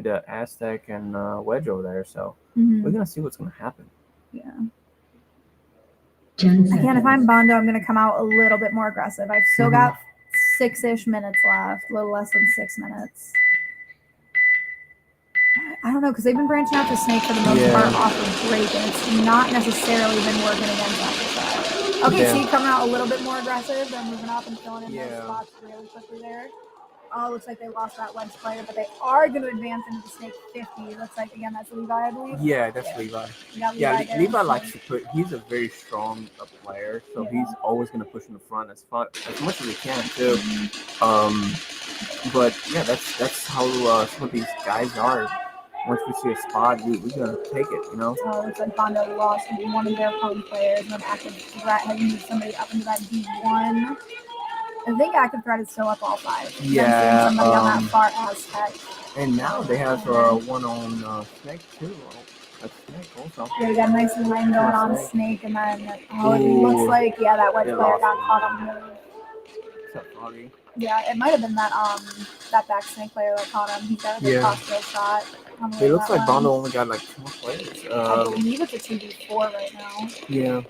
the Aztec and wedge over there. So we're gonna see what's gonna happen. Yeah. 10 Again, if seconds. I'm Bondo, I'm gonna come out a little bit more aggressive. I've still got 6-ish minutes left, a little less than 6 minutes. I don't know, because they've been branching out to snake for the most part off of break, and it's not necessarily been working against us. Okay, so you coming out a little bit more aggressive. They're moving up and filling in those spots really quickly there. Oh, looks like they lost that wedge player, but they are going to advance into the snake 50. Looks like, again, that's Levi, I believe. Yeah, that's Levi. Levi likes to put. He's a very strong player, so he's always going to push in the front as much as he can too. But yeah, that's how some of these guys are. Once we see a spot, we're gonna take it, you know. Oh, looks like Bondo lost one of their home players, and then Active Threat has moved somebody up into that D1. I think Active Threat is still up all 5. Yeah. Somebody on that far Aztec. And now they have one on Snake too. That's Snake also. Yeah, we got a nice line going on Snake, and then it looks like that wedge player got caught on the move. What's up, Froggy? Yeah, it might have been that back Snake player that caught him. He got a good crossbow shot. It looks like Bondo only got like 2 more players. I believe it's a 2v4 right now. Yeah.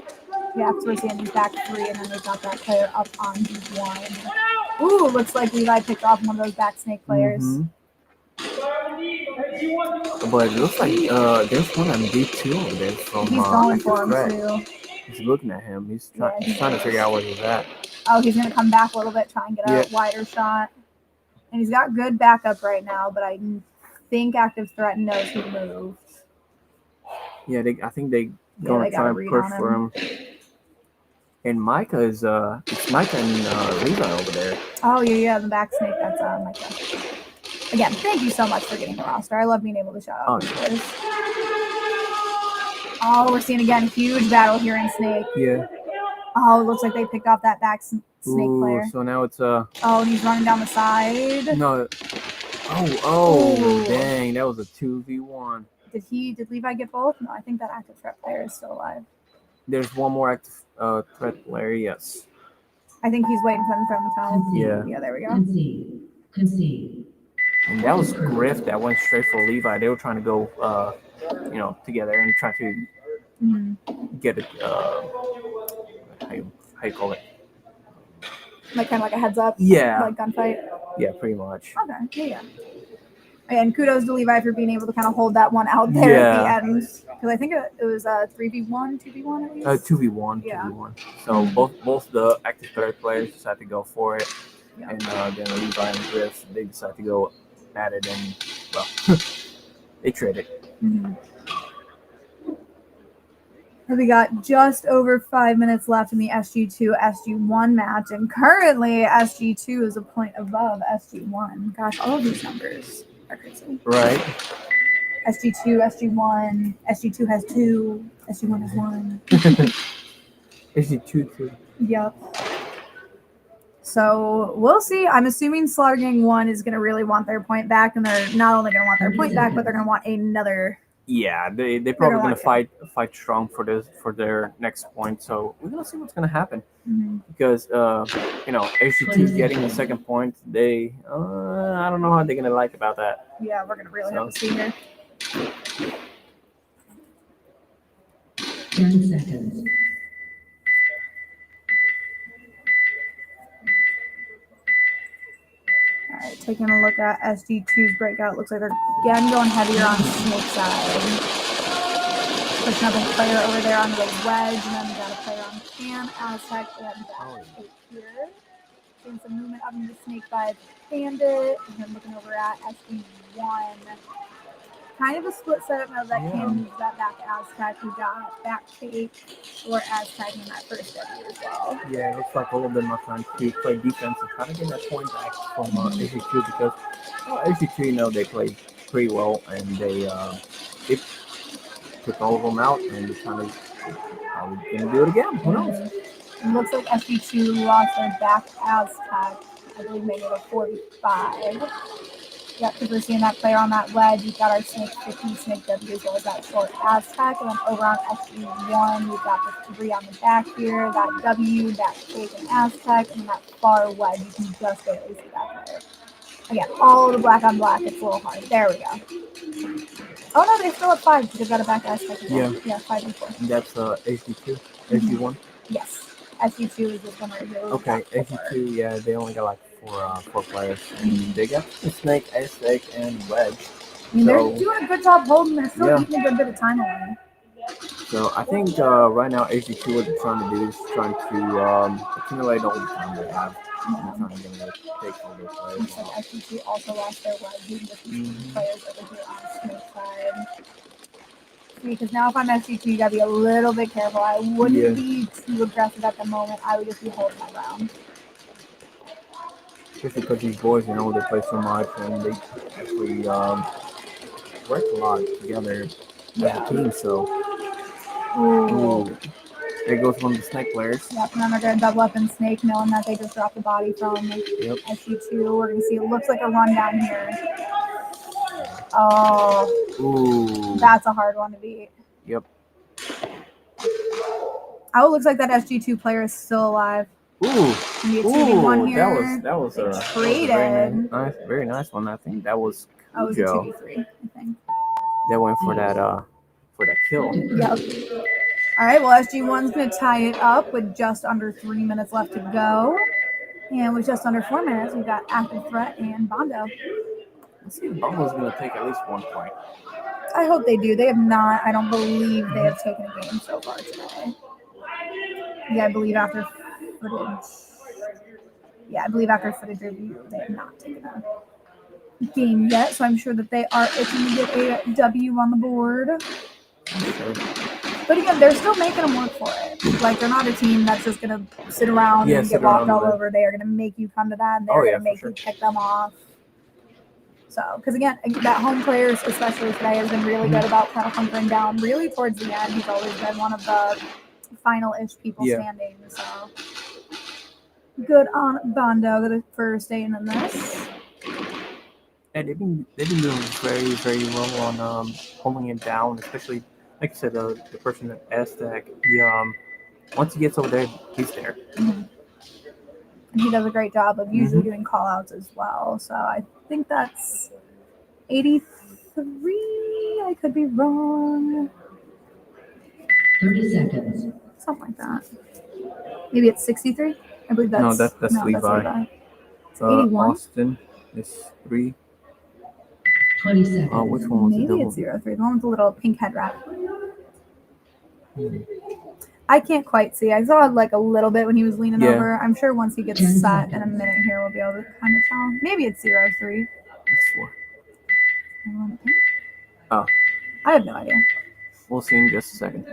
Yeah, because we're seeing these back 3, and then they've got that player up on D1. Ooh, looks like Levi picked off one of those back Snake players. But it looks like there's one on D2 over there from He's going for Active him, Threat. too. He's looking at him. He's trying to figure out where he's at. Oh, he's going to come back a little bit, try and get a wider shot. And he's got good backup right now, but I think Active Threat knows he moved. Yeah, I think they're going to try and push for him. And Micah is it's Micah and Levi over there. Oh yeah, the back snake. That's Micah. Again, thank you so much for getting the roster. I love being able to shout out these players. Oh, we're seeing again huge battle here in Snake. Yeah. Oh, it looks like they picked off that back snake Ooh, player. so now it's Oh, and he's running down the side. no. Oh, Ooh. dang! That was a 2v1. Did Levi get both? No, I think that active threat player is still alive. There's one more active threat player. Yes. I think he's waiting for them to throw the towel. Yeah. Yeah, there we go. Concede. And that was Griff that went straight for Levi. They were trying to go, together and try to get it. How you call it? Like kind of like a heads up. Yeah. Like gunfight. Yeah, pretty much. Okay. Yeah. And kudos to Levi for being able to kind of hold that one out there at the end. Because I think it was 3v1, 2v1 at least. 2v1. Yeah. 2v1. So both the active threat players decided to go for it, and then Levi and Griff, they decided to go at it, and well, they traded. We got just over 5 minutes left in the SG2 SG1 match, and currently SG2 is a point above SG1. Gosh, all of these numbers are crazy. Right. SG2, SG1, SG2 has 2, SG1 has 1. SG2 too. Yep. So we'll see. I'm assuming Slaughter Gang 1 is going to really want their point back, and they're not only going to want their point back, but they're going to want another. Yeah, they're probably gonna fight strong for their next point. So we're gonna see what's gonna happen because HG2 getting the second point. They I don't know how they're gonna like about that. Yeah, we're gonna really have to see here. 10 seconds. All right, taking a look at SG2's breakout. Looks like they're again going heavier on Snake side. Pushing up a player over there on the wedge, and then we got a player on Cam, Aztec, and Dash 8 here. Seeing some movement up into Snake by Bandit, and then looking over at SG1. Kind of a split setup now that Cam moves that back Aztec. We got back Kate or Aztec in that first W as well. Yeah, it looks like a little bit more time to play defense and try to get that point back from HG2 because HG2, they play pretty well and they took all of them out and they're trying to probably gonna do it again. Who knows? It looks like SG2 lost their back Aztec. I believe maybe a 45. Yeah, because we're seeing that player on that wedge. We've got our Snake 50, Snake W, as well as that short Aztec. And then over on SG1, we've got the 3 on the back here, that W, that cake and Aztec, and that far wedge. You can just barely see that player. Again, all the black on black. It's a little hard. There we go. Oh, no, they still have 5 because they've got a back Aztec as well. Yeah, 5 and 4. And that's SG2? SG1? Yes. SG2 is this one right here. Okay, SG2, yeah, they only got like four players. And they got the Snake, Aztec, and Wedge. I mean, they're doing a good job holding. They're still eating a good bit of time away. So I think right now HG2 what they're trying to do is trying to accumulate all the time they have. And trying to take all their players. So SG2 also lost their wedge. You can just see players over here on the Snake side. Because now if I'm SG2, you got to be a little bit careful. I wouldn't be too aggressive at the moment. I would just be holding my ground. Especially because these boys, they play so much and they actually work a lot together as a team. So, there goes one of the Snake players. Yep, and then they're going to double up in Snake, knowing that they just dropped the body from SG2. We're going to see, it looks like a run down here. Oh, that's a hard one to beat. Yep. Oh, it looks like that SG2 player is still alive. Ooh, Maybe a 2v1 here. That was a traded. very nice one. I think that was It was a 2v3, I think. They went for that kill. Yep. All right, well, SG1's going to tie it up with just under 3 minutes left to go. And with just under 4 minutes, we've got Active Threat and Bondo. Let's see if Bondo's going to take at least 1 point. I hope they do. They have not. I don't believe they have taken a game so far today. Yeah, I believe after footage. Yeah, I believe after footage review, they have not taken a game yet. So I'm sure that they are itching to get a W on the board. Sure. But again, they're still making them work for it. Like, they're not a team that's just going to sit around Yeah, and sit get walked around all and- over. They are going to make you come to that, and they're Oh, going yeah, to for make sure. you pick them off. So, because again, that home players, especially today, has been really good about kind of hunkering down. Really, towards the end, he's always been one of the final-ish people Yeah. standing. So, good on Bondo for staying in this. And they've been doing very, very well on holding it down, especially like I said, the person at Aztec. He once he gets over there, he's there. Mm-hmm. And he does a great job of usually doing call outs as well. So I think that's 83. I could be wrong. 30 seconds. Something like that. Maybe it's 63. I believe that's No, that's Levi. It's 81. Austin is 3. 20 seconds. Which one was Maybe the it's double? 03. The one with the little pink head wrap. Hmm. I can't quite see. I saw like a little bit when he was leaning Yeah. over. I'm sure once he gets 10 set in a seconds. minute here, we'll be able to kind of tell. Maybe it's 03. That's 4. Oh, I have no idea. we'll see in just a second.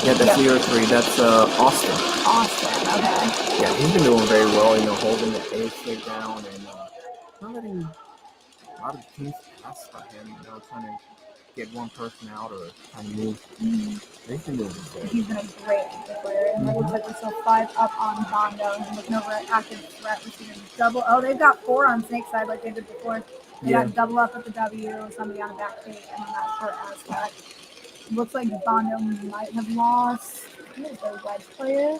Yeah, that's 03. That's Austin. Austin. Okay. Yeah, he's been doing very well, holding the A down and not letting a lot of teams pass by him, trying to get one person out or trying to move. They've been doing good. He's been a great player. And it looks like we're still 5 up on Bondo. And looking over at active threat, we're seeing double. Oh, they've got 4 on Snake side like they did before. They got double up at the W, somebody on a back take, and on that short Aztec. Looks like Bondo might have lost. Who is their wedge player?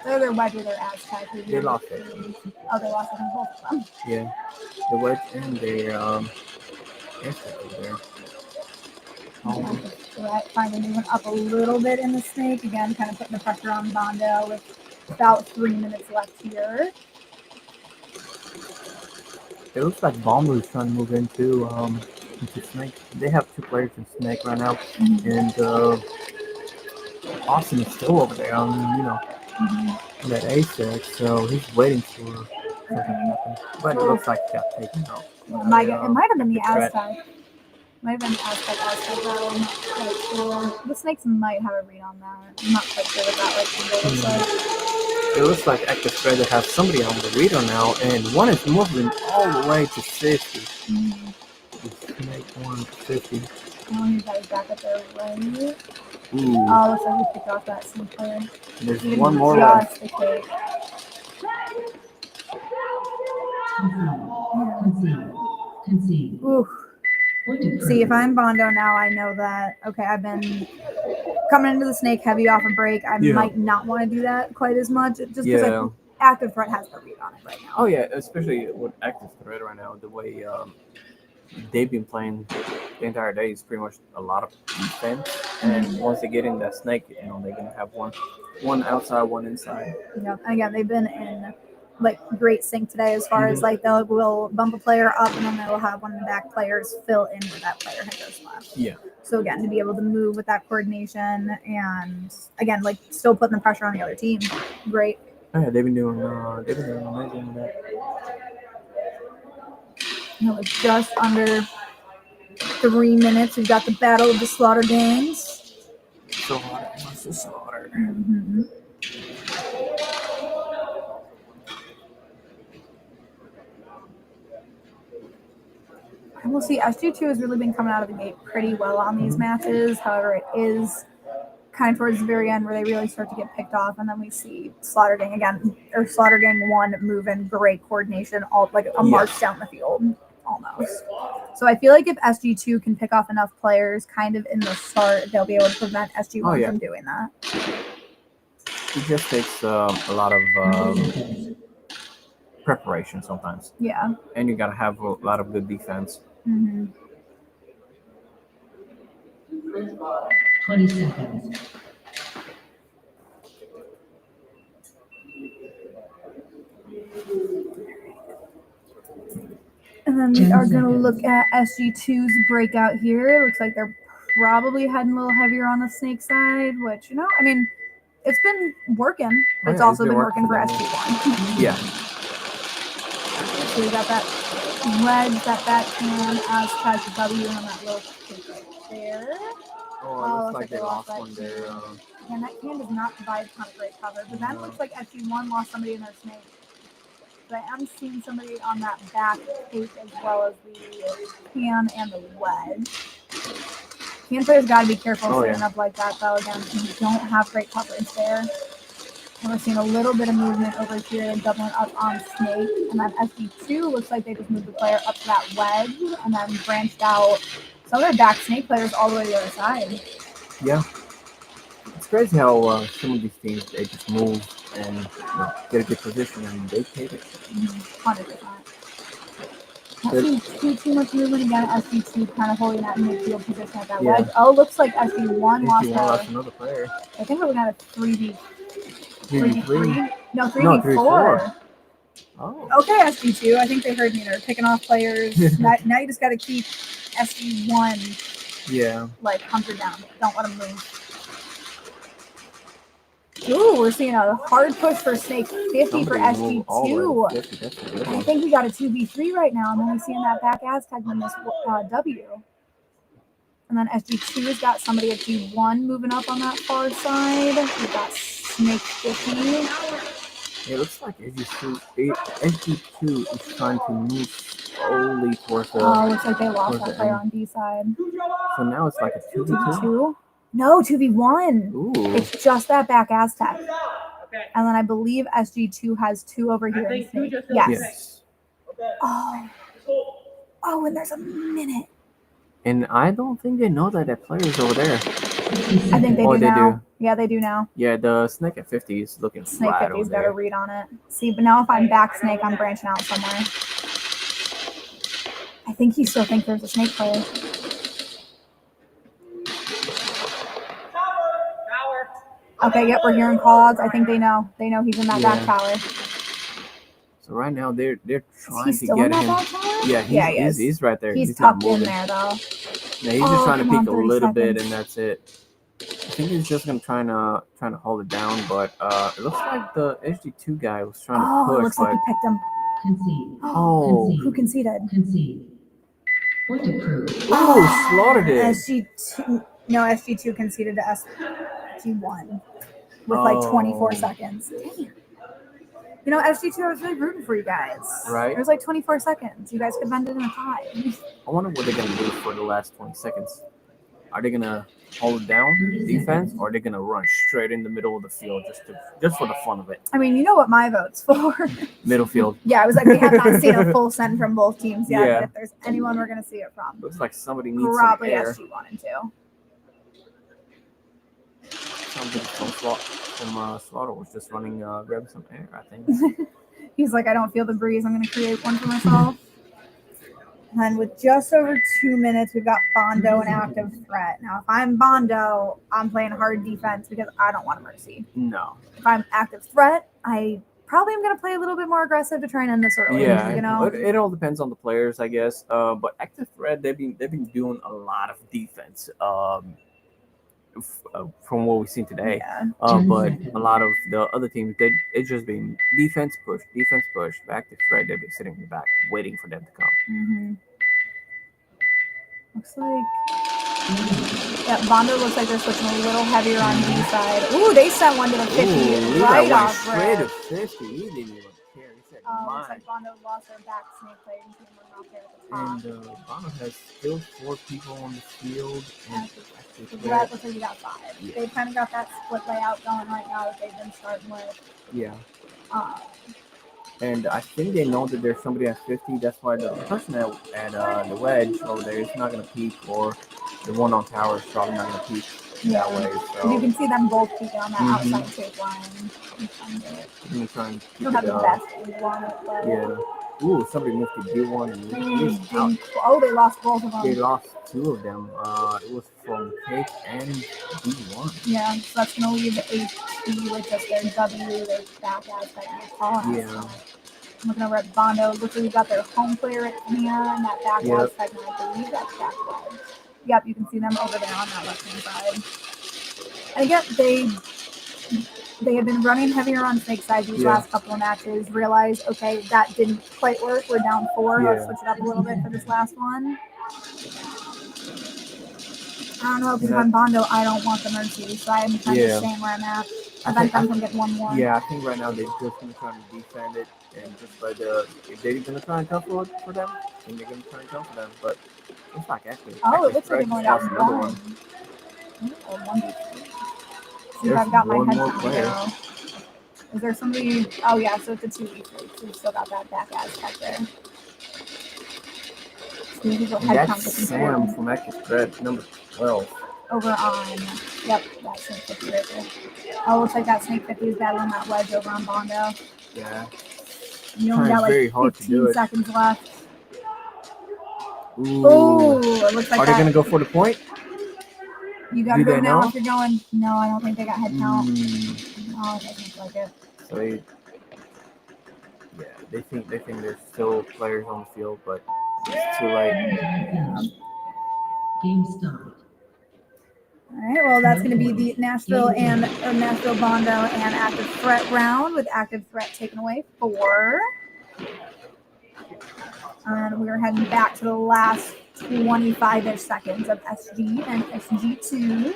They're their wedge or their Aztec. They lost it. Oh, they lost, I think, both of them. Yeah, the wedge and their Aztec over there. Threat finally moving up a little bit in the Snake. Again, kind of putting the pressure on Bondo with about 3 minutes left here. It looks like Bondo is trying to move into Snake. They have 2 players in Snake right now, and Austin is still over there on that A6, so he's waiting for something to happen. But it looks like he got taken out. It might have been the threat. Aztec. Might have been the Aztec battle. I'm not quite sure. The Snakes might have a read on that. I'm not quite sure what that looks like. It looks like active threat that has somebody on the reader now, and one is moving all the way to 50. Snake 1 to 50. Oh, he's got his back up there right. Ooh. Oh, looks like he picked off that Snake player. There's Even one more left. just the cake. Concede. Ooh. Point of See, if privilege. I'm Bondo now, I know that, okay, I've been coming into the Snake heavy off a break. I might not want to do that quite as much just because active threat has the read on it right now. Oh, yeah, especially with active threat right now, the way they've been playing the entire day is pretty much a lot of defense. And once they get in that Snake, they're going to have one outside, one inside. Yeah, and again, they've been in like great sync today as far as like will bump a player up and then they'll have one of the back players fill in where that player had just left. Yeah. So again, to be able to move with that coordination and again, like still putting the pressure on the other team, great. Oh, yeah, they've been doing amazing with that. And it was just under 3 minutes. We've got the Battle of the Slaughter Gangs. So hard, it wants to slaughter. Mm-hmm. And we'll see. SG2 has really been coming out of the gate pretty well on these matches. However, it is kind of towards the very end where they really start to get picked off, and then we see Slaughter Gang again, or Slaughter Gang 1 moving great coordination, all like a march down the field almost. So I feel like if SG2 can pick off enough players kind of in the start, they'll be able to prevent SG1 from doing that. It just takes a lot of preparation sometimes. Yeah. And you got to have a lot of good defense. Mm-hmm. 20 seconds. And then we are going to look at SG2's breakout here. Looks like they're probably heading a little heavier on the Snake side, which, you know, I mean, it's been working, but it's also been working for SG1. Yeah. So we got that wedge, that backhand, Aztec W on that little kick right there. Oh, looks like they lost that one there. And that can does not provide a ton of great cover. But then it looks like SG1 lost somebody in their snake. But I am seeing somebody on that back tape as well as the can and the wedge. Can players got to be careful setting up like that, though. Again, you don't have great coverage there. And we're seeing a little bit of movement over here, doubling up on snake. And then SG2 looks like they just moved the player up to that wedge and then branched out some of their back snake players all the way to the other side. Yeah. It's crazy how some of these teams, they just move and get a good position and they take it. 100%. Not seeing too much movement again. SG2 kind of holding that midfield position at that wedge. Oh, looks like SG1 lost another player. I think we're looking at a 3v3. 3v3? No, 3v4. Oh. Okay, SG2. I think they heard me. They're picking off players. now you just got to keep SG1 like hunkered down. Don't let them move. Ooh, we're seeing a hard push for Snake 50 for SG2. 50, I think we got a 2v3 right now. I'm only seeing that back Aztec win this W. And then SG2 has got somebody at G1 moving up on that far side. We've got Snake 50. It looks like SG2 is trying to move slowly towards the... Oh, looks like they lost that player on B side. So now it's like a 2v2? No, 2v1. Ooh. It's just that back Aztec. And then I believe SG2 has 2 over here in Snake. Yes. Oh, and there's a minute. And I don't think they know that that player is over there. I think they do now. Yeah, they do now. Yeah, the Snake at 50 is looking Snake flat 50's over got there. a read on it. See, but now if I'm back Snake, I'm branching out somewhere. I think he still thinks there's a Snake player. Okay, yep, we're hearing calls. I think they know. They know he's in that back tower. So right now they're trying to still get in that him. back tower? Yeah, he's right there. He's tucked in there though. Yeah, he's just trying to peek a little bit, and that's it. I think he's just gonna trying to hold it down, but it looks like the SG2 guy was trying to push. It looks like he picked him. Concede. Oh, who conceded? Concede. Point approved. Oh, slaughtered it. SG2 conceded to SG1 with like 24 seconds. Damn. You know, SG2, I was really rooting for you guys. Right. It was like 24 seconds. You guys could have ended in a tie. I wonder what they're gonna do for the last 20 seconds. Are they gonna hold down defense, or are they gonna run straight in the middle of the field just for the fun of it? I mean, you know what my vote's for. Middle field. Yeah, I was like, we have not seen a full send from both teams yet. Yeah. But if there's anyone we're gonna see it from, Looks like somebody needs probably some air. SG1 and 2. Something from Slaughter was just running, grabbing some air, I think. He's like, I don't feel the breeze. I'm going to create one for myself. And with just over 2 minutes, we've got Bondo and active threat. Now, if I'm Bondo, I'm playing hard defense because I don't want a mercy. No. If I'm active threat, I probably am going to play a little bit more aggressive to try and end this early. Yeah, you know? it all depends on the players, I guess. But active threat, they've been doing a lot of defense. From what we've seen today, but a lot of the other teams, it's just been defense push, back to threat. They've been sitting in the back waiting for them to come. Mm-hmm. Looks like Bondo looks like they're switching a little heavier on B side. Ooh, they sent one to the 50 right off straight rip. to 50. He didn't even care. He said, Looks like Bondo lost their back snake player and came off there at the top. And Bondo has still 4 people on the field. And That looks like you got 5. Yeah. They've kind of got that split layout going right now that they've been starting with. Yeah. And I think they know that there's somebody at 50. That's why the person at the wedge over there is not going to peek, or the one on tower is probably not going to peek that way. So you can see them both peeking on that outside tape line. I'm going to try and keep don't have the best angle on it, but yeah. Ooh, somebody moved to D1 and they lost both of them. They lost 2 of them. It was from Cake and D1. Yeah, so that's going to leave HP with just their W, their back Aztec, and their toss. Yeah. I'm looking over at Bondo. Looks like we got their home player at hand, that back Aztec, and I believe that's back wedge. Yep, you can see them over there on that left-hand side. And again, they have been running heavier on Snake side these last couple of matches. Realized, okay, that didn't quite work. We're down 4. Let's switch it up a little bit for this last one. I don't know, because if I'm Bondo, I don't want the mercy, so I'm kind Yeah. of staying where I'm at. I I think- bet them can get one more. Yeah, I think right now they're just gonna try to defend it and just let if they're gonna try and come for them, then they're gonna try and come for them. But it's like actually. Oh, it looks like they're going out another one. See if There's I've got my one head more count player. now. Is there somebody? Oh yeah, so it's a 2v3. So we still got that back Aztec there. So we can And head count that's this Sam important. from Active Threat, number 12. Over on, yep, that Snake 50 right there. Oh, looks like that Snake 50 is battling that wedge over on Bondo. Yeah. You only Trying got very like hard to do 15 it. seconds left. Ooh. Oh, it looks like Are they gonna go for the point? You gotta Do go they now know? if you're going. No, I don't think they got head count. Mm. No, it doesn't look like it. So they think there's still players on the field, but it's too late. Game start. All right, well, that's going to be the Nashville Bondo and Active Threat round, with Active Threat taking away 4. And we're heading back to the last 25-ish seconds of SG and SG2.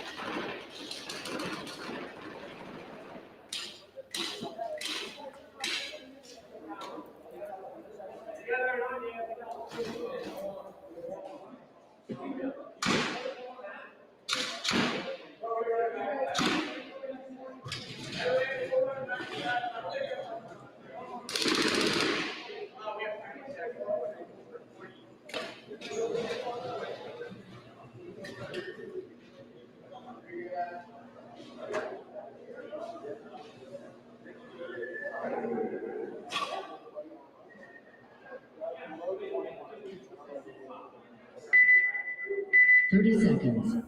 Seconds.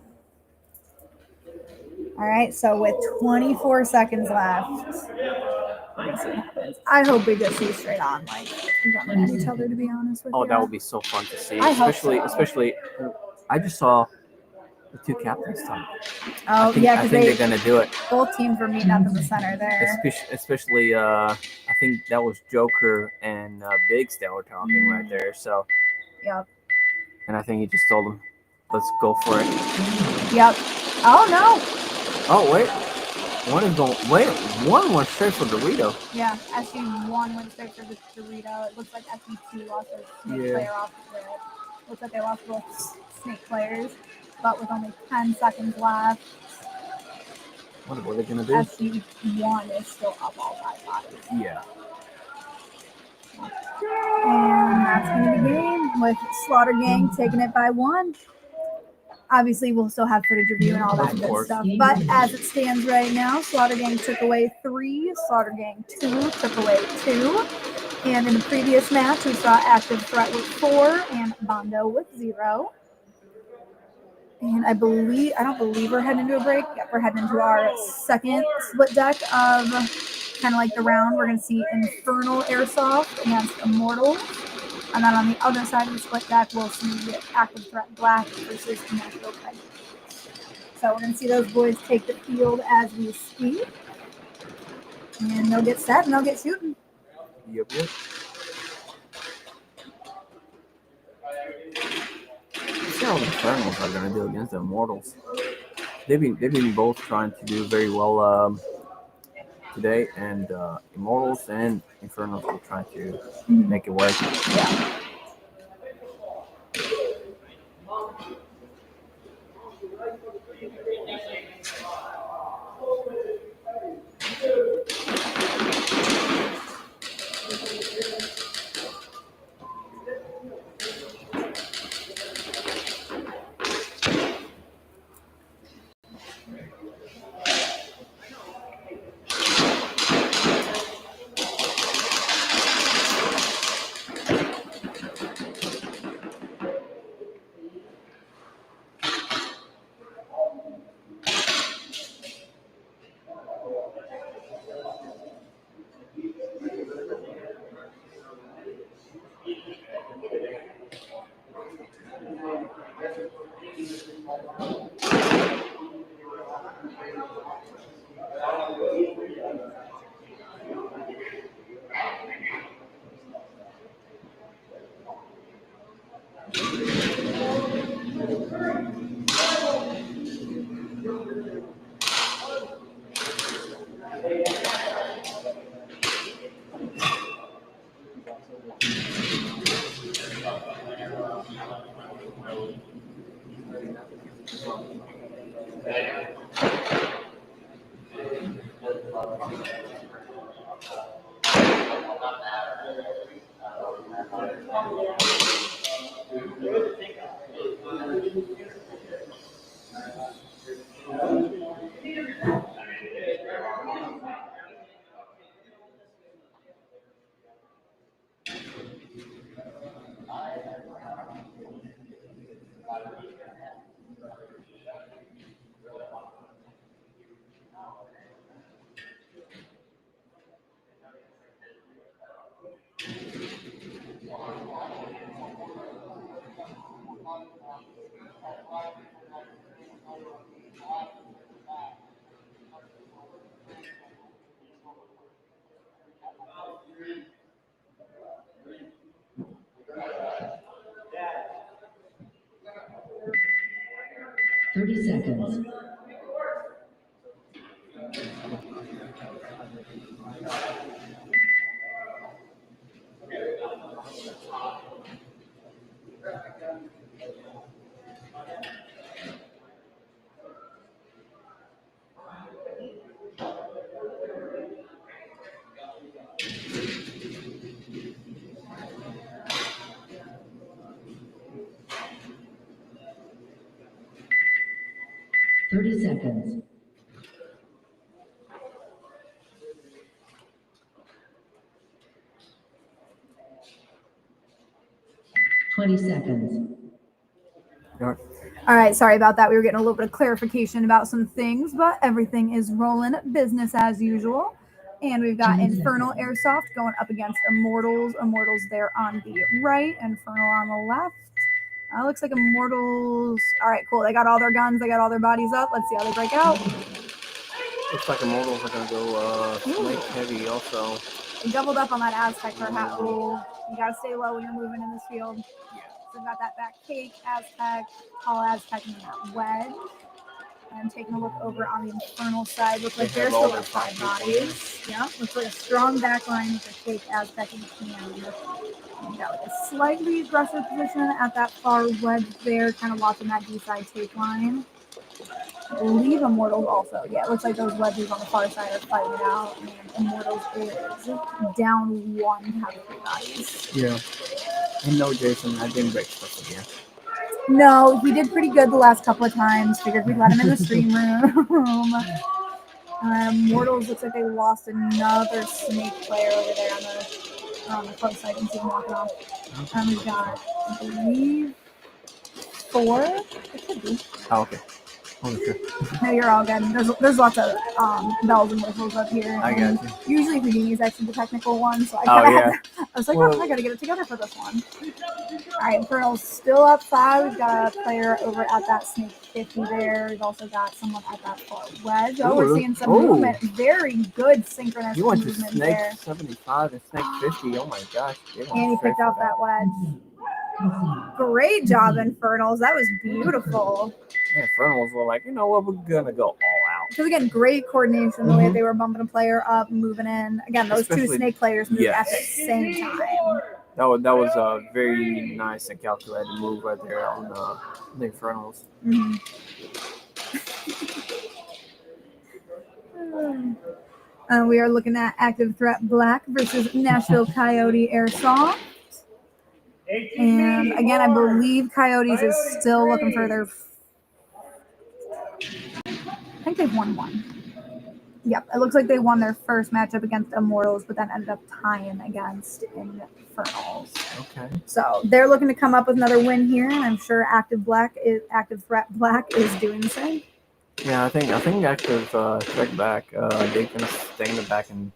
All right, so with 24 seconds left, we're gonna see what happens. I hope we just see straight on, like, running at each other, to be honest with you. Oh, that would be so fun to see. I hope Especially, I just saw the two captains talk. Oh, I think they're gonna do it. Both teams were meeting up in the center there. Especially, I think that was Joker and Biggs that were talking right there. So, Yep. and I think he just told them, "Let's go for it." Yep. Oh no. Oh wait, one is going. Wait, one went straight for Dorito. Yeah, SG1 went straight for the Dorito. It looks like SG2 lost their snake player off the grid. Looks like they lost both snake players, but with only 10 seconds left, What are they gonna do? SG1 is still up all 5 bodies. Yeah. And that's going to be the game, with Slaughter Gang taking it by 1. Obviously, we'll still have footage review and all that Of good course. stuff. But as it stands right now, Slaughter Gang took away 3, Slaughter Gang 2 took away 2. And in the previous match, we saw Active Threat with 4 and Bondo with 0. And I don't believe we're heading into a break. Yep, we're heading into our second split deck of kind of like the round. We're going to see Infernal Airsoft against Immortals. And then on the other side of the split deck, we'll see Active Threat Black versus Nashville Red. So we're going to see those boys take the field as we speak. And they'll get set and they'll get shooting. Yep. See how the Infernals are gonna do against the Immortals. They've been both trying to do very well today, and Immortals and Infernals will try to make it work. Yeah. 30 seconds. Thirty seconds. $20. All right, sorry about that. We were getting a little bit of clarification about some things, but everything is rolling business as usual. And we've got Infernal Airsoft going up against Immortals. Immortals there on the right, Infernal on the left. Looks like Immortals. All right, cool. They got all their guns. They got all their bodies up. Let's see how they break out. Looks like Immortals are gonna go snake heavy also. They doubled up on that Aztec for hat. Ooh, you gotta stay low when you're moving in this field. So we've got that back cake, Aztec, tall Aztec, and that wedge. And taking a look over on the Infernal side, looks like there's still 5 bodies. Yeah, looks like a strong back line with a cake, Aztec, and can. We got like a slightly aggressive position at that far wedge there, kind of watching that D-side take line. I believe Immortals also. Yeah, it looks like those wedges on the far side are fighting it out. And Immortals is down 1 to have 3 bodies. Yeah. And no, Jason, I didn't break stuff again. No, he did pretty good the last couple of times. Figured we'd let him in the stream room. Immortals looks like they lost another snake player over there on the close side. You can see him walking off. We've got, I believe, 4. It could be. Oh, okay. Oh, sure. No, you're all good. There's lots of bells and whistles up here. I got you. Usually Houdini is actually the technical one, so I was like, Well, I gotta get it together for this one. All right, Infernal's still up 5. We've got a player over at that snake 50 there. We've also got someone at that far wedge. Oh, we're seeing some movement. Very good synchronous You went to movement snake there. 75 and snake 50. Oh my gosh. And he picked off that wedge. Great job, Infernals. That was beautiful. Yeah, Infernals were like, you know what, we're gonna go all out. Because again, great coordination the way they were bumping a player up, moving in. Again, those Especially, 2 snake players moved at the same time. That was a very nice and calculated move right there on the Infernals. Mm-hmm. We are looking at Active Threat Black versus Nashville Coyote Airsoft. And again, I believe Coyotes is still looking for their... I think they've won 1. Yep, it looks like they won their first matchup against Immortals, but then ended up tying against Infernals. Okay. So they're looking to come up with another win here, and I'm sure Active Threat Black is doing the same. Yeah, I think Active Threat Black, they're gonna stay in the back and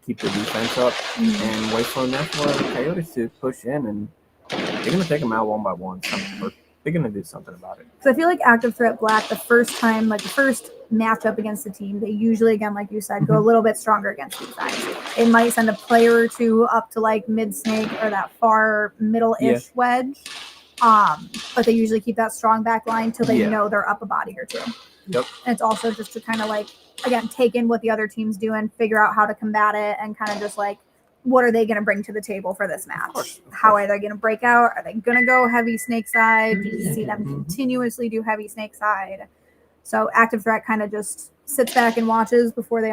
keep the defense up and wait for Nashville Coyotes to push in, and they're gonna take them out 1 by 1. They're gonna do something about it. Because I feel like Active Threat Black, the first matchup against the team, they usually, again, like you said, go a little bit stronger against these guys. They might send a player or 2 up to like mid snake or that far middle-ish wedge. But they usually keep that strong back line till they know they're up a body or 2. Yep. And it's also just to kind of like, again, take in what the other team's doing, figure out how to combat it, and kind of just like, what are they going to bring to the table for this match? Of course. How are they going to break out? Are they going to go heavy snake side? Do you see them continuously do heavy snake side? So active threat kind of just sits back and watches before they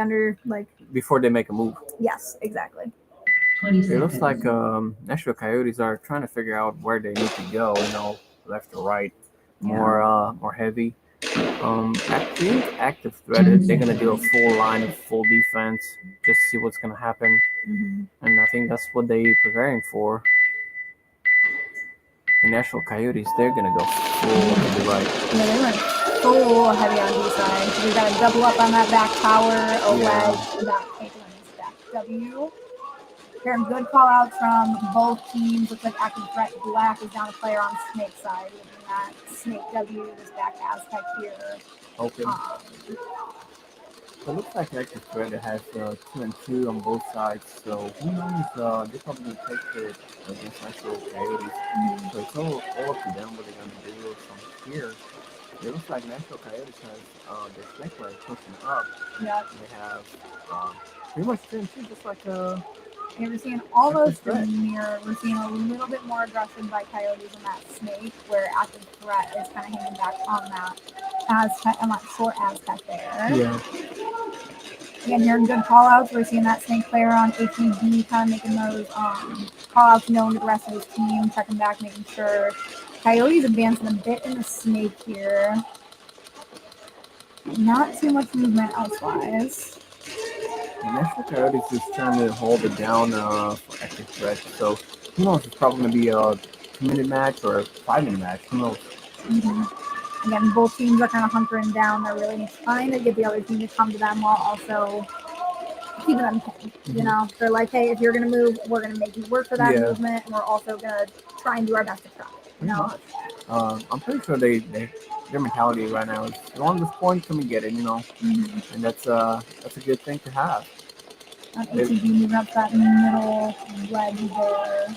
before they make a move. Yes, exactly. 20 It looks seconds. like Nashville Coyotes are trying to figure out where they need to go. Left or right, more heavy. I think active threat is they're gonna do a full line of full defense, just see what's gonna happen, and I think that's what they're preparing for. The Nashville Coyotes, they're gonna go full to the right. Yeah, they went full heavy on D side. So we got to double up on that back power, a wedge, and that take back W. Hearing good call outs from both teams. Looks like active threat black is down a player on snake side. Looking at snake W, this back Aztec here. Okay. So it looks like active threat has 2 and 2 on both sides. So who knows? They probably gonna take it against Nashville Coyotes. So it's all up to them what they're gonna do from here. It looks like Nashville Coyotes has their snake player pushing up. Yep. They have pretty much 2 and 2, just like And we're seeing almost a mirror. We're seeing a little bit more aggression by Coyotes in that snake, where active threat is kind of hanging back on that Aztec, on that short Aztec there. Yeah. Again, hearing good call outs. We're seeing that snake player on HEB kind of making those call outs, knowing the rest of his team, checking back, making sure. Coyotes advancing a bit in the snake here. Not too much movement elsewise. The Nashville Coyotes is trying to hold it down for active threat. So who knows? It's probably going to be a 2-minute match or a 5-minute match. Who knows? Again, both teams are kind of hunkering down. They're really trying to get the other team to come to them while also keeping them pinned. You know, they're like, hey, if you're going to move, we're going to make you work for that movement, and we're also going to try and do our best to try. You know? I'm pretty sure their mentality right now is the longest point, can we get it? You know, and that's a good thing to have. ATG moving up that middle wedge there.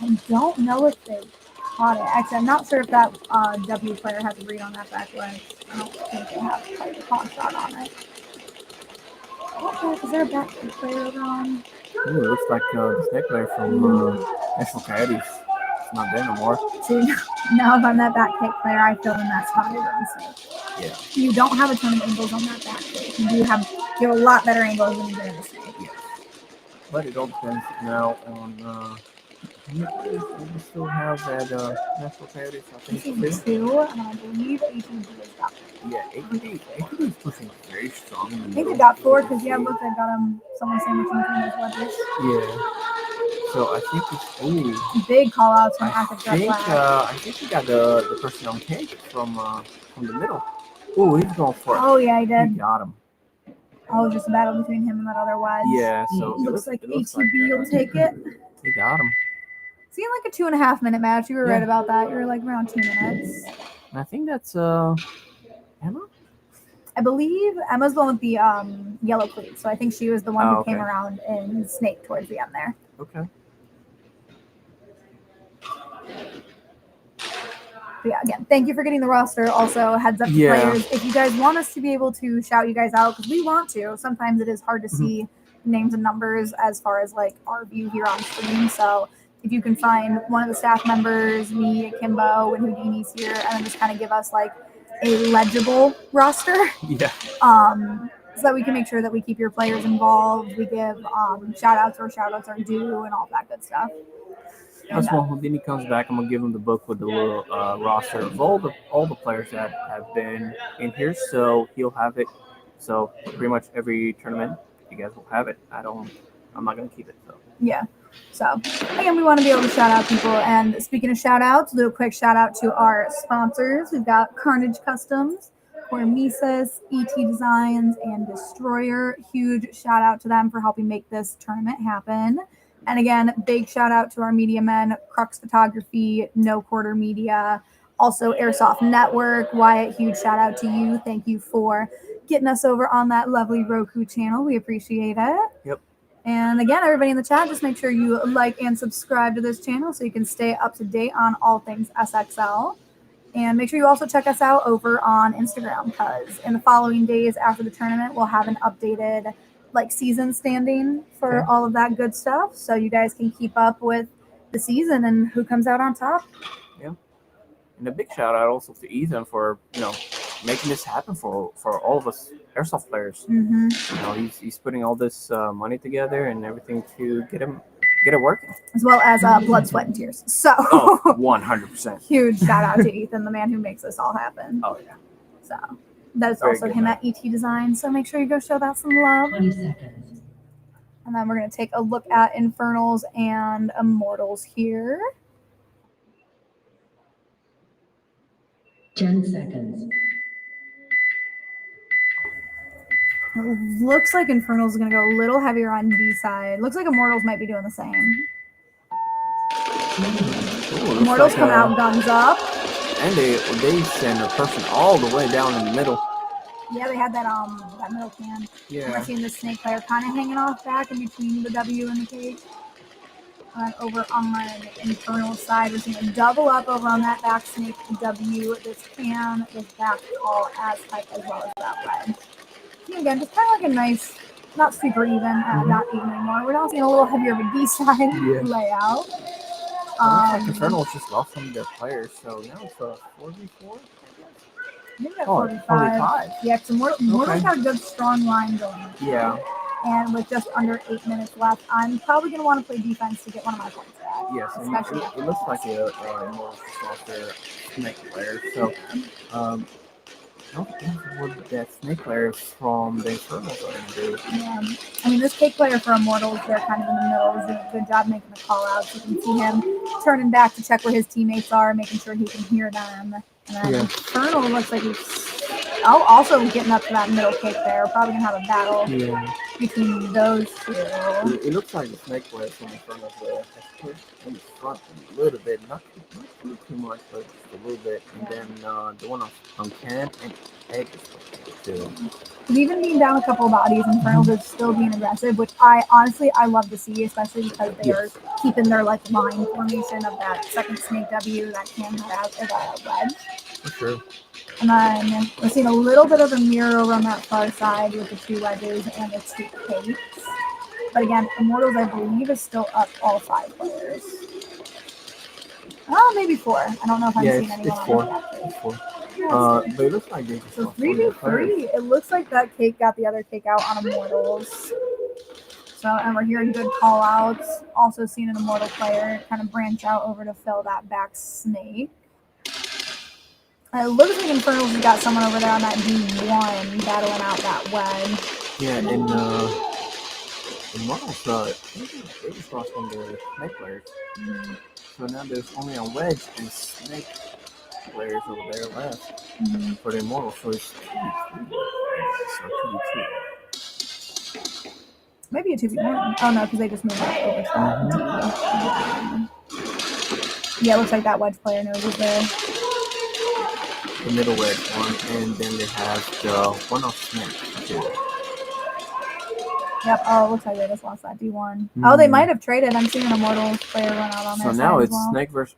I don't know if they caught it. Actually, I'm not sure if that W player has a read on that back wedge. I don't think they have quite a con shot on it. Okay, is there a back player on? Ooh, it looks like the snake player from National Coyotes. It's not there no more. See, now if I'm that back kick player, I fill in that spot over on snake. Yeah. You don't have a ton of angles on that back kick. You have a lot better angles than you do in the snake. Yes. But it all depends now on. We still have that National Coyotes, I think. Two, and I believe ATG has got it. Yeah, ATG is pushing very strong. I think they got 4 because look, I got him. Someone sandwiching between those wedges. Yeah. So I think it's big call outs from active threat. I think he got the person on cake from the middle. Oh, he's going for it. Oh yeah, he did. He got him. Oh, just a battle between him and that other wedge. Yeah, so it looks like ATB will take it. He got him. Seemed like a 2.5 minute match. You were right about that. You were like around 2 minutes. And I think that's Emma. I believe Emma's the one with the yellow cleats, so I think she was the one who came around in snake towards the end there. Okay. But yeah, again, thank you for getting the roster. Also, heads up to players. If you guys want us to be able to shout you guys out, because we want to. Sometimes it is hard to see names and numbers as far as like our view here on stream. So if you can find one of the staff members, me, Kimbo, and Houdini's here, and then just kind of give us like a legible roster. Yeah. So that we can make sure that we keep your players involved. We give shout outs where shout outs are due and all that good stuff. That's when Houdini comes back, I'm gonna give him the book with the little roster of all the players that have been in here, so he'll have it. So pretty much every tournament, you guys will have it. I'm not gonna keep it. So yeah. So again, we want to be able to shout out people. And speaking of shout outs, do a quick shout out to our sponsors. We've got Carnage Customs, Hormesis, ET Designs, and Destroyer. Huge shout out to them for helping make this tournament happen. And again, big shout out to our media men, Crux Photography, No Quarter Media, also Airsoft Network. Wyatt, huge shout out to you. Thank you for getting us over on that lovely Roku channel. We appreciate it. Yep. And again, everybody in the chat, just make sure you like and subscribe to this channel so you can stay up to date on all things SXL. And make sure you also check us out over on Instagram, because in the following days after the tournament, we'll have an updated like season standing for all of that good stuff, so you guys can keep up with the season and who comes out on top. Yeah. And a big shout out also to Ethan for making this happen for all of us airsoft players. Mm-hmm. You know, he's putting all this money together and everything to get it working. As well as blood, sweat, and tears. So 100%. huge shout out to Ethan, the man who makes this all happen. Oh yeah. So that is Very also good him man. at ET Design. So make sure you go show that some love. 20 seconds. And then we're going to take a look at Infernals and Immortals here. 10 seconds. It looks like Infernals is going to go a little heavier on D side. Looks like Immortals might be doing the same. Immortals come out guns up. And they send a person all the way down in the middle. Yeah, they had that middle can. Yeah. We're seeing the snake player kind of hanging off back in between the W and the cage. Over on the Infernal side, we're seeing a double up over on that back snake W. This can, this back all as tight as well as that wedge. And again, just kind of like a nice, not super even, not even anymore. We're now seeing a little heavier of a D side layout. Infernal just lost some of their players, so now it's a 4v4. Maybe at 45. Yeah, because Immortals got a good strong line going. Yeah. And with just under 8 minutes left, I'm probably going to want to play defense to get one of my points back. Yes, and it looks like Immortals just lost their snake player. So, I don't think what that snake players from the Infernals are going to do. Yeah. I mean, this cake player for Immortals, they're kind of in the middle. He's doing a good job making the call outs. You can see him turning back to check where his teammates are, making sure he can hear them. And then Infernal looks like he's also getting up to that middle cake there. Probably going to have a battle between those two. It looks like the snake player from Infernal has pushed in the front a little bit. Not too much, but just a little bit. And then the one on Can and Egg is pushing too. Even being down a couple of bodies, Infernals is still being aggressive, which I love to see, especially because they are keeping their line formation of that second snake W that can have a wedge. For sure. And then we're seeing a little bit of a mirror over on that far side with the two wedges and the two cakes. But again, Immortals, I believe, is still up all 5 players. Oh, maybe 4. I don't know if I'm seeing anyone it's on that. It's 4. But it looks like they just So 3v3. It looks like that cake got the other cake out on Immortals. So, and we're hearing good call outs. Also seeing an Immortal player kind of branch out over to fill that back snake. It looks like Infernals has got someone over there on that D1 battling out that wedge. Yeah, and Immortals, they just lost one of their snake players. Mm-hmm. So now there's only a wedge and snake players over there left for the Immortals. So it's 2v2. Maybe a 2v1. Oh no, because they just moved up over to that D. Yeah, it looks like that wedge player knows is there. The middle wedge one, and then they have the one off snake too. Yep. Oh, it looks like they just lost that D1. Oh, they might have traded. I'm seeing an Immortals player run out on there. So now it's well.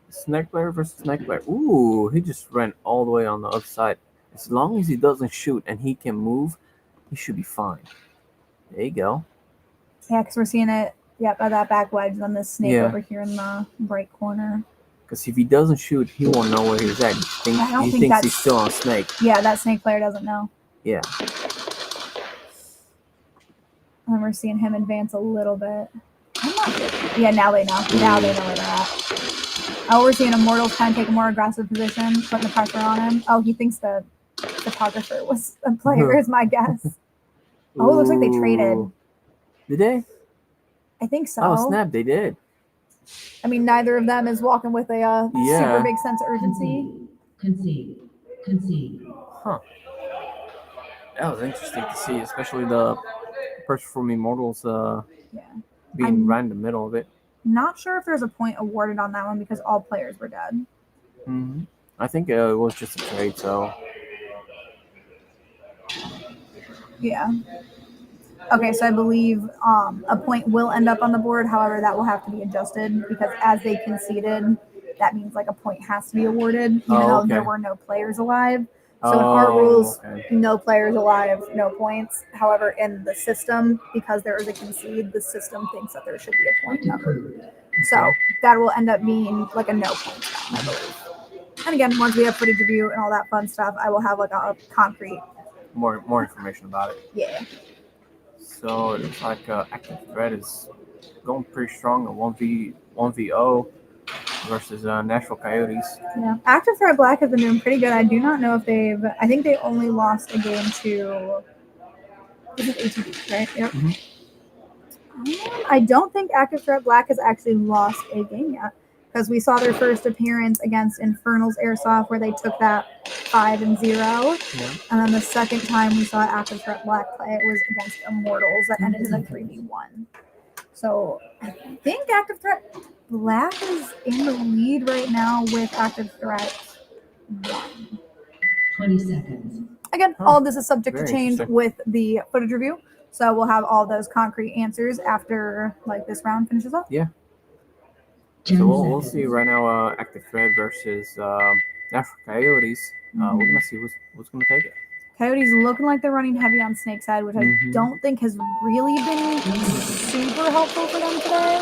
snake player versus snake player. Ooh, he just ran all the way on the other side. As long as he doesn't shoot and he can move, he should be fine. There you go. Yeah, because we're seeing it. Yep, by that back wedge on this snake over here in the right corner. Because if he doesn't shoot, he won't know where he's at. He thinks he's still on snake. Yeah, that snake player doesn't know. Yeah. And we're seeing him advance a little bit. Yeah, now they know. Now they know where they're at. Oh, we're seeing Immortals kind of take a more aggressive position, putting the pressure on him. Oh, he thinks the photographer was a player, is my guess. Oh, it looks like they traded. Did they? I think so. Oh, snap, they did. I mean, neither of them is walking with a super big sense of urgency. Concede. Huh. That was interesting to see, especially the person from Immortals being right in the middle of it. Not sure if there's a point awarded on that one because all players were dead. Mm-hmm. I think it was just a trade, so. Yeah. Okay, so I believe a point will end up on the board. However, that will have to be adjusted because as they conceded, that means like a point has to be awarded, even though there were no players alive. So in our rules, no players alive, no points. However, in the system, because there is a concede, the system thinks that there should be a point number. So that will end up being like a no point, I believe. And again, once we have footage review and all that fun stuff, I will have like a concrete. More information about it. Yeah. So it looks like active threat is going pretty strong. A 1v0 versus Nashville Coyotes. Yeah. Active Threat Black has been doing pretty good. I do not know if they've. I think they only lost a game to. This is ATV, right? Yep. I don't think Active Threat Black has actually lost a game yet, because we saw their first appearance against Infernal's Airsoft where they took that 5-0, Yeah. and then the second time we saw Active Threat Black play, it was against Immortals that ended in a 3v1. So I think Active Threat Black is in the lead right now with Active Threat 1. 20 seconds. Again, all of this is subject to Very change interesting. with the footage review. So we'll have all those concrete answers after like this round finishes up. 10 So we'll seconds. see right now. Active threat versus Nashville Coyotes. We're gonna see who's gonna take it. Coyotes looking like they're running heavy on snake side, which I don't think has really been super helpful for them today.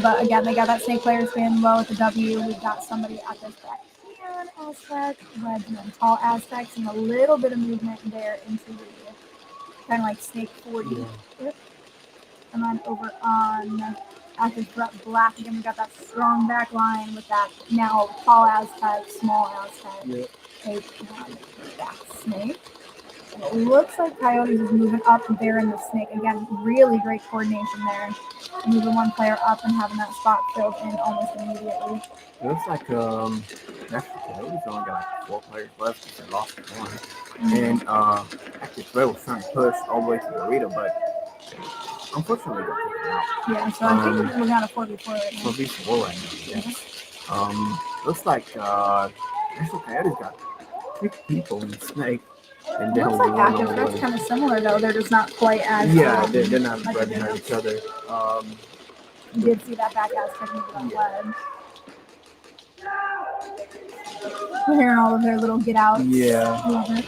But again, they got that snake player spin low at the W. We've got somebody at this back hand, Aztec, wedge, and then tall Aztecs, and a little bit of movement there into the kind of like snake 40. And then over on Active Threat Black, again, we got that strong back line with that now tall Aztec, small Aztec, back snake. And it looks like Coyotes is moving up there in the snake. Again, really great coordination there. Moving one player up and having that spot filled in almost immediately. It looks like Nashville Coyotes only got like 4 players left because they lost one. And Active Threat was trying to push all the way to the burrito, but unfortunately they took it out. Yeah, so I think we're looking at a 4v4 right now. 4v4 right now, yeah. Looks like Nashville Coyotes got 3 people in the snake. And It looks like one Active on Threat's one. kind of similar though. They're just not quite as They're not like right they behind do. each other. You did see that back Aztec move on ledge. We're hearing all of their little get outs. Yeah. Love it.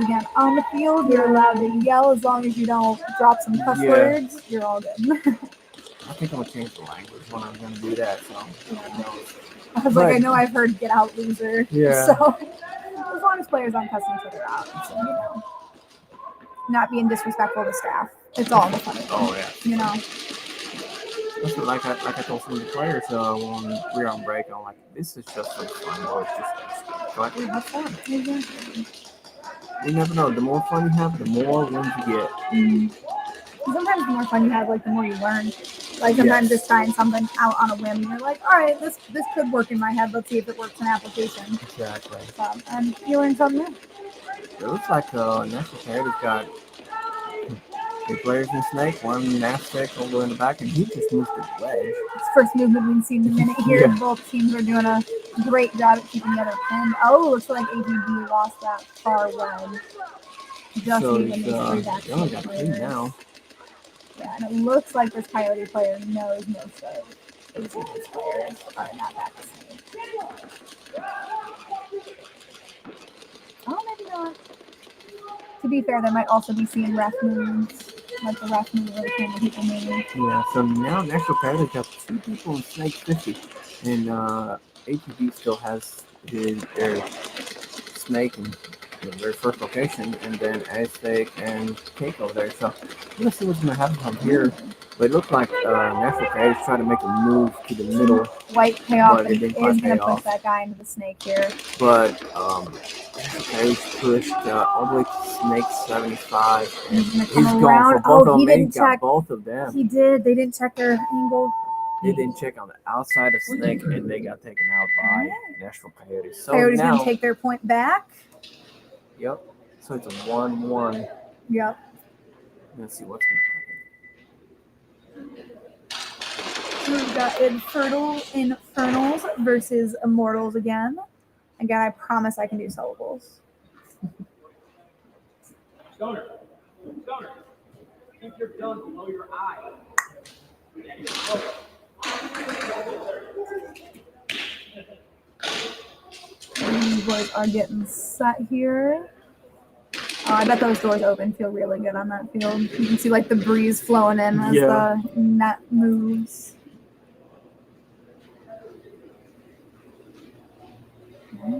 Again, on the field, you're allowed to yell as long as you don't drop some cuss words. You're all good. I think I'm gonna change the language when I'm gonna do that. So, I was like, I know I've heard "get out, loser." Yeah. So as long as players aren't cussing each other out, so, you know, not being disrespectful to staff, it's all the fun. Oh yeah. You know. That's what, like I told some of the players when we were on break, I'm like, this is just for fun. Or it's just like, have fun. Exactly. You never know. The more fun you have, the more wins you get. Sometimes the more fun you have, like the more you learn. Like sometimes just trying something out on a whim, you're like, all right, this could work in my head. Let's see if it works in application. Exactly. And you learn something new. It looks like Nashville Coyotes got 3 players in snake, one Aztec all the way in the back, and he just moved his wedge. It's the first movement we've seen in a minute here. Yeah. Both teams are doing a great job at keeping the other pinned. Oh, looks like ATB lost that far wedge. Just So even these 3 back they only got 3 players. now. Yeah, and it looks like this Coyote player knows most of ATB's players are not that snake. Oh, maybe not. To be fair, they might also be seeing ref moves, like the ref move or the camera people move. Yeah, so now Nashville Coyotes got 2 people in snake 50, and ATV still has their snake in their first location, and then Aztec and Cake over there. So let's see what's going to happen from here. But it looks like Nashville Coyotes trying to make a move to the middle. White payoff But it and didn't is quite going pay to push off. that guy into the snake here. But Nashville Coyotes pushed all the way to snake 75. And He's going to he's come going around. for both Oh, of he them. And he didn't got check. both of them. He did. They didn't check their angle. They didn't check on the outside of snake, and they got taken out by Nashville Coyotes. So Coyotes going now, to take their point back. yep. So it's a 1-1. Yep. Let's see what's going to happen. We've got Infernals versus Immortals again. Again, I promise I can do syllables. Stoner. Keep your gun below your eye. These boys are getting set here. Oh, I bet those doors open feel really good on that field. You can see like the breeze flowing in as Yeah. the net moves.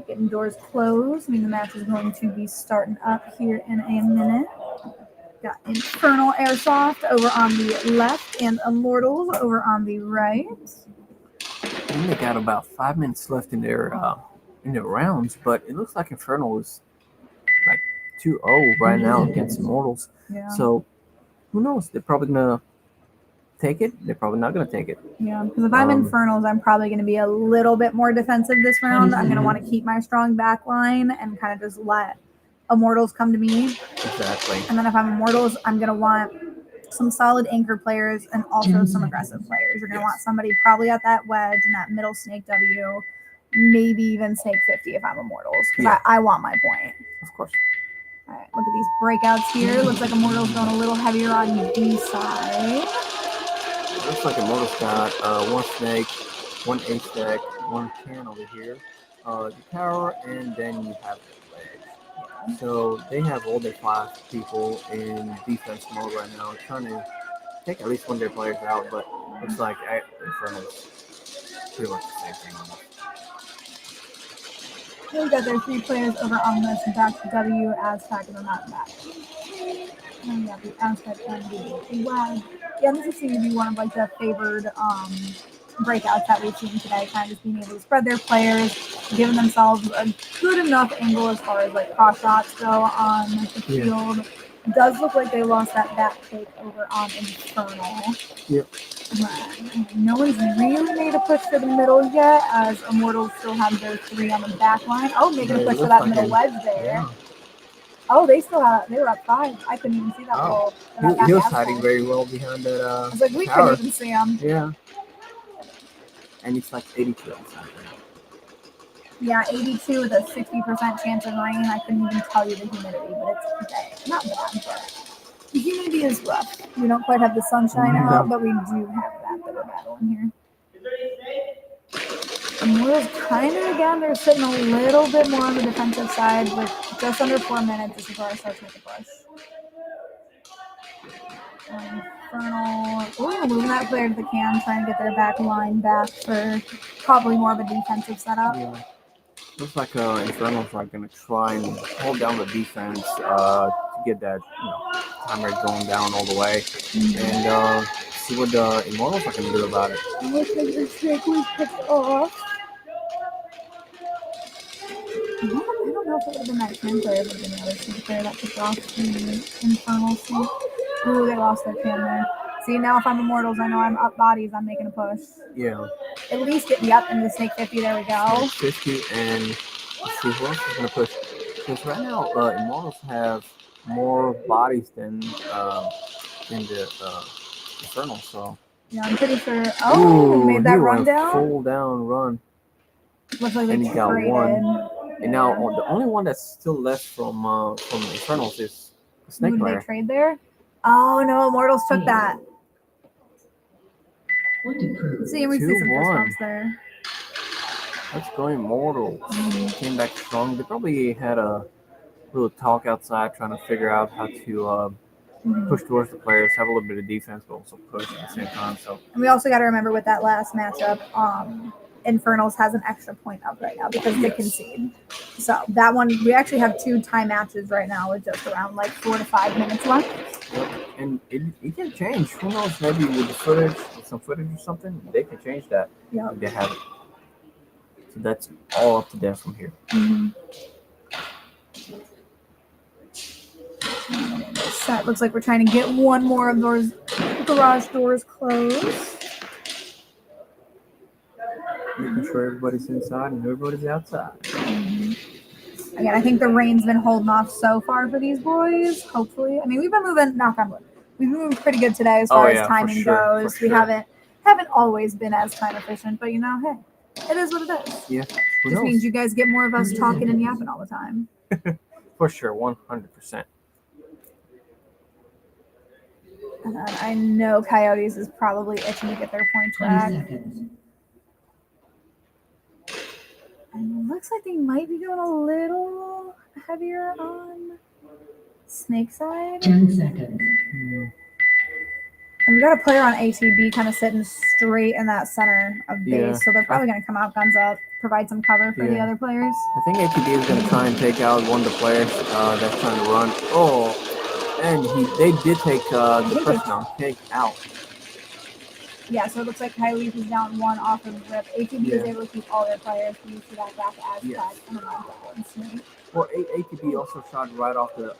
Getting doors closed. I mean, the match is going to be starting up here in a minute. Got Infernal Airsoft over on the left and Immortals over on the right. I think they got about 5 minutes left in their rounds, but it looks like Infernal is like 2-0 right now against Immortals. Yeah. So who knows? They're probably gonna take it. They're probably not gonna take it. Yeah, because if I'm Infernals, I'm probably going to be a little bit more defensive this round. I'm going to want to keep my strong back line and kind of just let Immortals come to me. Exactly. And then if I'm Immortals, I'm going to want some solid anchor players and also some aggressive players. You're going to want somebody probably at that wedge and that middle snake W, maybe even snake 50 if I'm Immortals, because I want my point. Of course. All right, look at these breakouts here. Looks like Immortals going a little heavier on the B side. Looks like Immortals got one snake, one A stack, one can over here, the tower, and then you have the ledge. So they have all their 5 people in defense mode right now, trying to take at least one of their players out, but looks like Infernal's pretty much the same thing almost. We've got their 3 players over on this back W Aztec, and they're not back. And yeah, the Aztec and the WAG. Yeah, this seems to be one of like the favored breakouts that we've seen today, kind of just being able to spread their players, giving themselves a good enough angle as far as like cross shots go on the field. It does look like they lost that back take over on Infernal. Yep. No one's really made a push for the middle yet, as Immortals still have their 3 on the back line. Oh, making a push for that middle wedge there. Yeah. Oh, they were up 5. I couldn't even see that goal. He was hiding very well behind that I was like, we tower. couldn't even see him. Yeah. And it's like 82 outside. Yeah, 82 with a 60% chance of rain. I couldn't even tell you the humidity, but it's bad. Not bad, but the humidity is rough. We don't quite have the sunshine out, but we do have that we're battling here. Immortals kind of, again, they're sitting a little bit more on the defensive side with just under 4 minutes. This is where I start to make a push. Infernal. Ooh, moving that player to the cam, trying to get their back line back for probably more of a defensive setup. Yeah. Looks like Infernal's like going to try and hold down the defense to get that time rate going down all the way. And see what the Immortals are going to do about it. It looks like the trick was picked off. I don't know if it would have been that cam player, but the other team player that picked off the Infernal team. Ooh, they lost their cam there. See, now if I'm Immortals, I know I'm up bodies. I'm making a push. Yeah. At least get me up into the snake 50. There we go. Snake 50, and let's see who else is going to push. Because right now, Immortals have more bodies than the Infernal. So. Yeah, I'm pretty sure. Oh, made that run down. Full down run. Looks like and they he got traded. 1. And now the only one that's still left from Infernals is the snake Who did player. they trade there? Oh no, Immortals took that. See, we see some fist bumps there. Let's go Immortals. Came back strong. They probably had a little talk outside trying to figure out how to push towards the players, have a little bit of defense, but also push at the same time. So, and we also got to remember with that last matchup, Infernals has an extra point up right now because they concede. So that one, we actually have 2 tie matches right now with just around like 4 to 5 minutes left. Yep. And it can change. Who knows? Maybe with the footage, with some footage or something, they can change that. Yeah. If they have it. So that's all up to them from here. Set looks like we're trying to get one more of those garage doors closed. Making sure everybody's inside and everybody's outside. Again, I think the rain's been holding off so far for these boys. Hopefully, I mean, we've been moving. Knock on wood. We've been moving pretty good today as far as timing goes. We haven't always been as time efficient, but hey, it is what it is. Yeah, just means you guys get more of us talking and yapping all the time. For sure, 100%. And I know Coyotes is probably itching to get their points back. 20 seconds. And it looks like they might be going a little heavier on Snake side. 10 seconds. And we got a player on ATB kind of sitting straight in that center of base, Yeah. so they're probably going to come out guns up, provide some cover for the Yeah. other players. I think ATB is going to try and take out one of the players that's trying to run. Oh, and they did take the person on take out. Yeah, so it looks like Coyotes is down one off of rip. ATB is Yeah. able to keep all their players. You see that back as Yes. and then that one. Well, ATB also shot right off the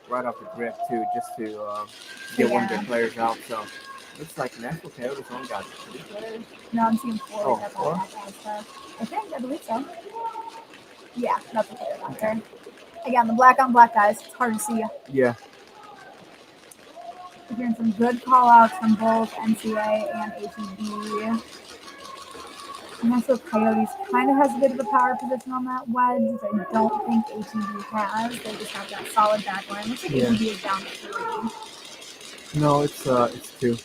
grip too, just to get one of their players out. So looks like Nashville Coyotes only got 3 players. No, I'm seeing 4. Oh, That's 4? I believe so. Yeah, that's a player back there. Again, the black on black guys. It's hard to see. Yeah. We're hearing some good call outs from both NCA and ATB. Nashville Coyotes kind of has a bit of a power position on that wedge, which I don't think ATB has. They just have that solid back line. Looks like ATB is down to 3. No, it's 2.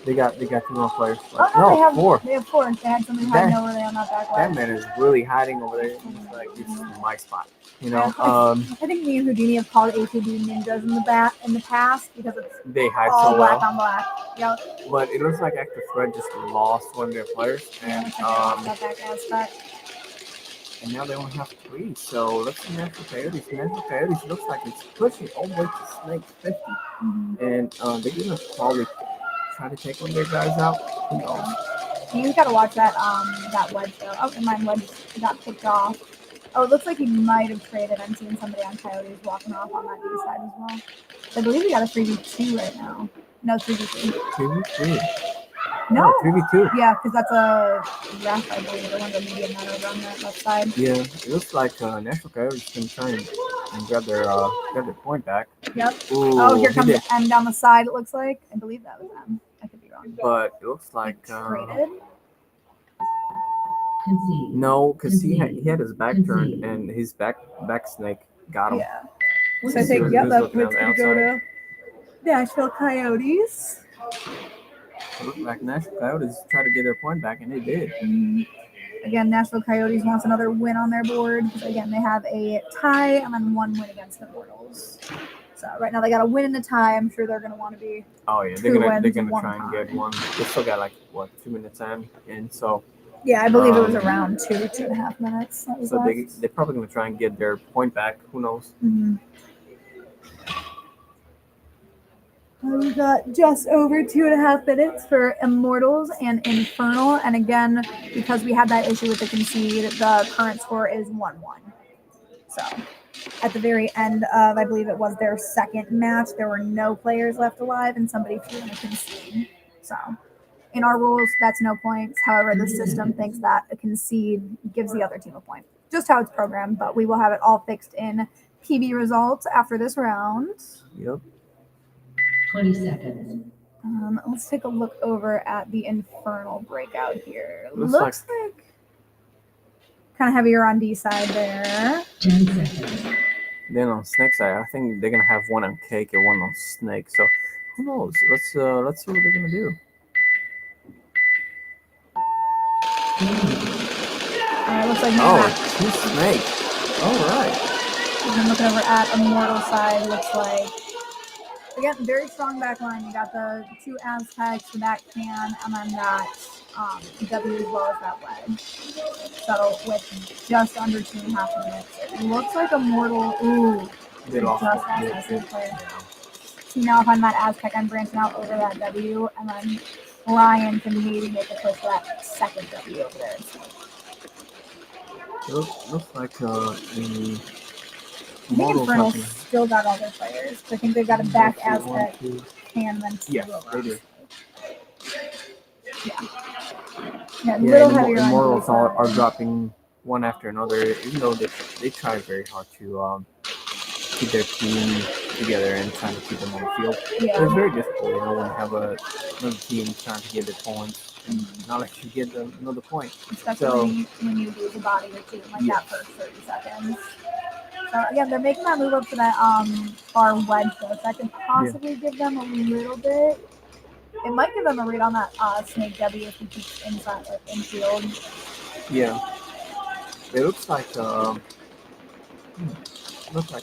They got 2 more players. Oh, no, they have 4. They have 4. They had somebody hiding over there on that back line. That man is really hiding over there. He's like, this is my spot. You know, I think me and Houdini have called ATB ninjas in the past because it's they hide all so black well. on black. Yep. But it looks like Active Threat just lost one of their players, and now they only have 3. So let's see Nashville Coyotes. Nashville Coyotes looks like it's pushing all the way to Snake 50, and they're gonna probably try to take one of their guys out. Who knows? You gotta watch that that wedge though. Oh, and mine wedge got picked off. Oh, it looks like he might have traded. I'm seeing somebody on Coyotes walking off on that B side as well. So I believe we got a 3v2 right now. No, 3v3. 3v3. No, 3v2. Yeah, because that's a ref, I believe. The one of the medium men over on that left side. Yeah, it looks like Nashville Coyotes can try and grab their point back. Yep. Ooh, oh, here comes the M down the side, it looks like. I believe that was M. I could be wrong. But it looks like traded. Concede. No, because he had his back turned and his back snake got him. Yeah. So I think that point's gonna go to Nashville Coyotes. It looked like Nashville Coyotes tried to get their point back, and they did. Again, Nashville Coyotes wants another win on their board. Again, they have a tie and then 1 win against the Immortals. So right now they got a win and a tie. I'm sure they're gonna want to be. Oh yeah, they're gonna try and get one. They still got 2 minutes in, so. Yeah, I believe it was around 2.5 minutes. So they're probably gonna try and get their point back. Who knows? We got just over 2.5 minutes for Immortals and Infernal. And again, because we had that issue with the concede, the current score is 1-1. So at the very end of, I believe it was their second match, there were no players left alive and somebody threw in a concede. So in our rules, that's no points. However, the system thinks that a concede gives the other team a point. Just how it's programmed, but we will have it all fixed in PB results after this round. Yep. 20 seconds. Let's take a look over at the Infernal breakout here. Looks like kind of heavier on D side there. 10 seconds. Then on Snake side, I think they're gonna have one on Cake and one on Snake. So who knows? Let's see what they're gonna do. Looks like two Snake. All right. I'm looking over at Immortal side. Looks like again very strong back line. You got the 2 Aztecs, the back can, and then that W as well as that wedge. So with just under 2.5 minutes, it looks like Immortal. Ooh, They lost. just as player. See now if I'm that Aztec, I'm branching out over that W, and then Ryan can maybe make a push for that second W over there. Looks like the Infernal still got all their players. I think they've got a back Aztec and then 2 Yes, they do. Yeah, a little heavier on Immortals D side. are dropping one after another, even though they try very hard to keep their team together and trying to keep them on the field. Yeah. It's very difficult, when you have another team trying to get their points and not let you get another point. Especially when you lose a body or two like that for 30 seconds. So again, they're making that move up to that far wedge though. So that could possibly give them a little bit. It might give them a read on that Snake W if he keeps inside or infield. Yeah. It looks like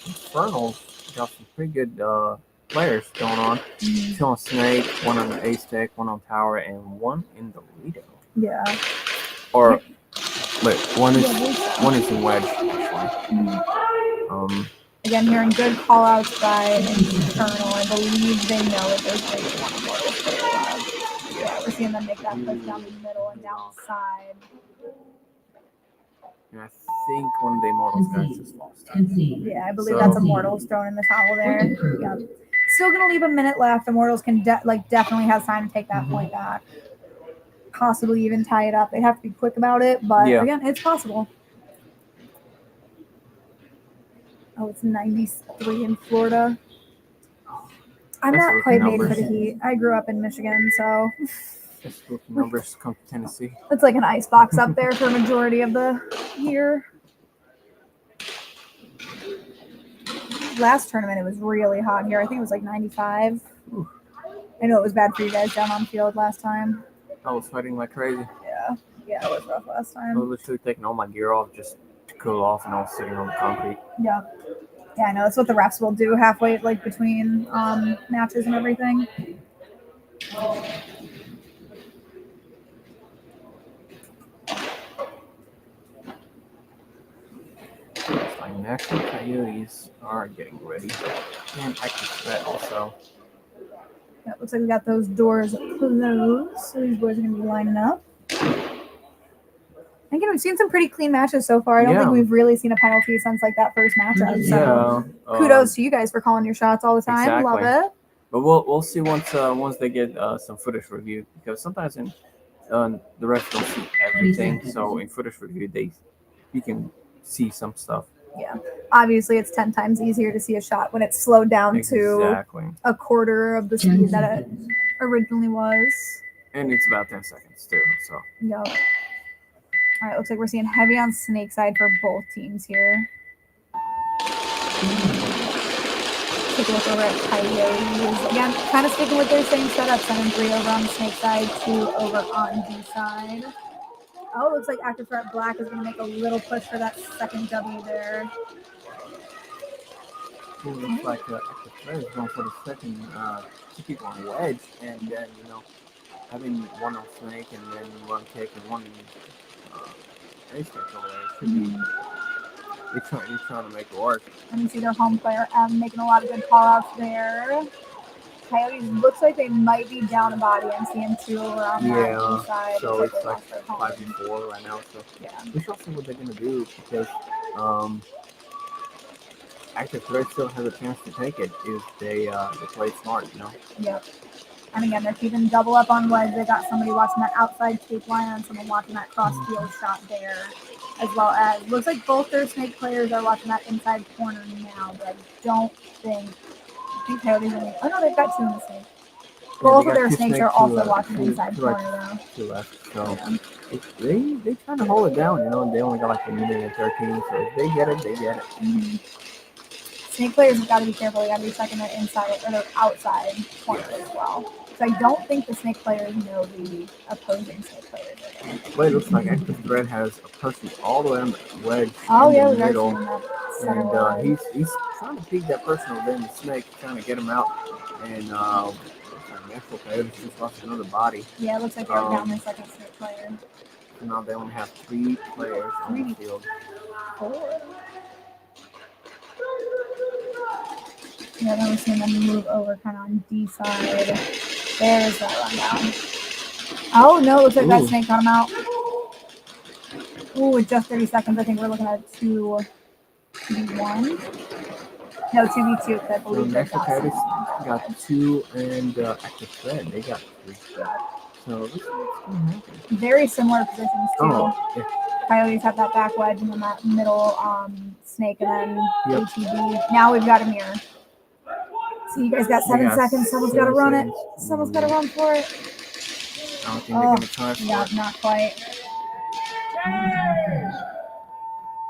Infernal got some pretty good players going on. Two on Snake, one on the A stick, one on Tower, and one in the Lido. Yeah. Or wait, one is in Wedge actually. Again, hearing good call outs by Infernal. I believe they know that there's maybe one Immortals player left. Yeah, we're seeing them make that push down the middle and down the side. And I think one of the Immortals guys just lost. Concede. Yeah, I believe So- that's Immortals thrown in the towel there. Yep. Still gonna leave a minute left. Immortals can definitely has time to take that point back. Possibly even tie it up. They have to be quick about it, but Yeah. again, it's possible. Oh, it's 93 in Florida. I'm That's not rookie quite made for numbers. the heat. I grew up in Michigan, so Just rookie numbers come to Tennessee. it's like an ice box up there for a majority of the year. Last tournament, it was really hot here. I think it was like 95. I know it was bad for you guys down on field last time. I was sweating like crazy. Yeah, it was rough last I was time. literally taking all my gear off just to cool off, and I was sitting on the concrete. Yeah. Yeah, I know. That's what the refs will do halfway, like between matches and everything. It's like National Coyotes are getting ready, and active threat also. Yeah, it looks like we got those doors closed, so these boys are going to be lining up. Again, we've seen some pretty clean matches so far. I don't think Yeah. we've really seen a penalty since like that first matchup. So Yeah. kudos to you guys for calling your shots all the time. Exactly. Love it. But we'll see once they get some footage review, because sometimes in the refs don't see everything. So in footage review, you can see some stuff. Yeah. Obviously, it's 10 times easier to see a shot when it's slowed down to Exactly. a quarter of the 10 speed that it seconds. originally was. And it's about 10 seconds too. So Yep. All right, looks like we're seeing heavy on Snake side for both teams here. Take a look over at Coyotes. Again, kind of sticking with their same setup. 7-3 over on the Snake side, 2 over on D side. Oh, looks like Active Threat Black is going to make a little push for that second W there. it looks like active threat is going for the second to keep on Wedge, and then having one on Snake and then one kick and one ace kick over there. It should be. They're trying to make it work. And you see their home player making a lot of good call outs there. Coyotes looks like they might be down a body. I'm seeing 2 over on that side. So Looks it's they like lost their home. 5-4 right now. So Yeah. we shall see what they're gonna do, because active threat still has a chance to take it if they play smart, Yep. And again, they're keeping double up on Wedge. They got somebody watching that outside tape line and someone watching that cross field shot there, as well as looks like both their Snake players are watching that inside corner now. But I don't think. I think Coyotes only. Oh no, they've got 2 in the Snake. Both of their Snakes are also watching the inside corner though. 2 left. So Yeah. they trying to hold it down, They only got like a minute and 13, so if they get it, they get it. Mm-hmm. Snake players have got to be careful. They got to be checking their inside or their outside corner as well. So I don't think the Snake players know the opposing Snake players are there. But it looks like active threat has a person all the way on the wedge Oh in yeah, the we are middle. seeing that center And line. he's trying to peek that person over there in the Snake, trying to get him out. And National Coyotes just lost another body. Yeah, it looks like they're down their second Snake player. So now they only have 3 players on the field. 4. Yeah, then we're seeing them move over kind of on D side. There's that rundown. Oh no, looks like that Ooh. Snake got him out. Ooh, with just 30 seconds, I think we're looking at 2v1. No, 2v2, because I So believe they've National got Coyotes some. got 2, and active threat, they got 3. So this is what's going to happen. Very similar positions too. Oh, yeah. Coyotes have that back wedge and then that middle Snake and then Yep. ATV. Now we've got a mirror. So you guys got 7 seconds. Someone's got to 7 run it. seconds. Someone's got to run for it. I don't think they're going to try for Yeah, it. not quite.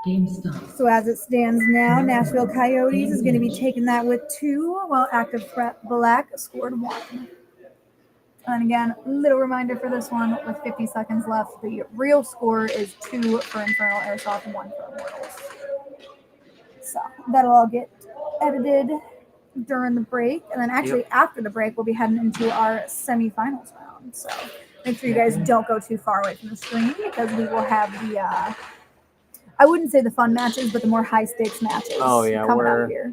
Game stop. So as it stands now, Nashville Coyotes is going to be taking that with 2, while Active Threat Black scored 1. And again, little reminder for this one, with 50 seconds left, the real score is 2 for Infernal Airsoft, 1 for Immortals. So that'll all get edited during the break, and then actually after the break, we'll be heading into our semifinals round. So make sure you guys don't go too far away from the screen because we will have the I wouldn't say the fun matches, but the more high stakes matches. Oh yeah, coming where up here.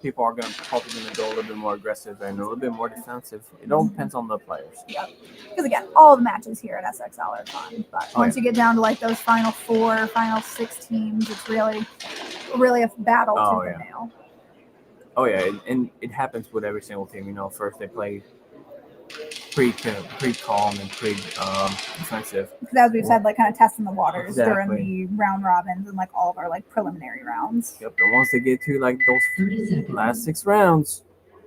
people are probably going to go a little bit more aggressive and a little bit more defensive. It all depends on the players. Yep. Because again, all the matches here at SXL are fun, but once you get down to like those final 4, final 6 teams, it's really a battle to the nail. Oh yeah, and it happens with every single team. First they play pretty calm and pretty defensive. Because as we've said, like kind of testing the waters during the round robins and like all of our like preliminary rounds. Yep. And once they get to like those last 6 rounds,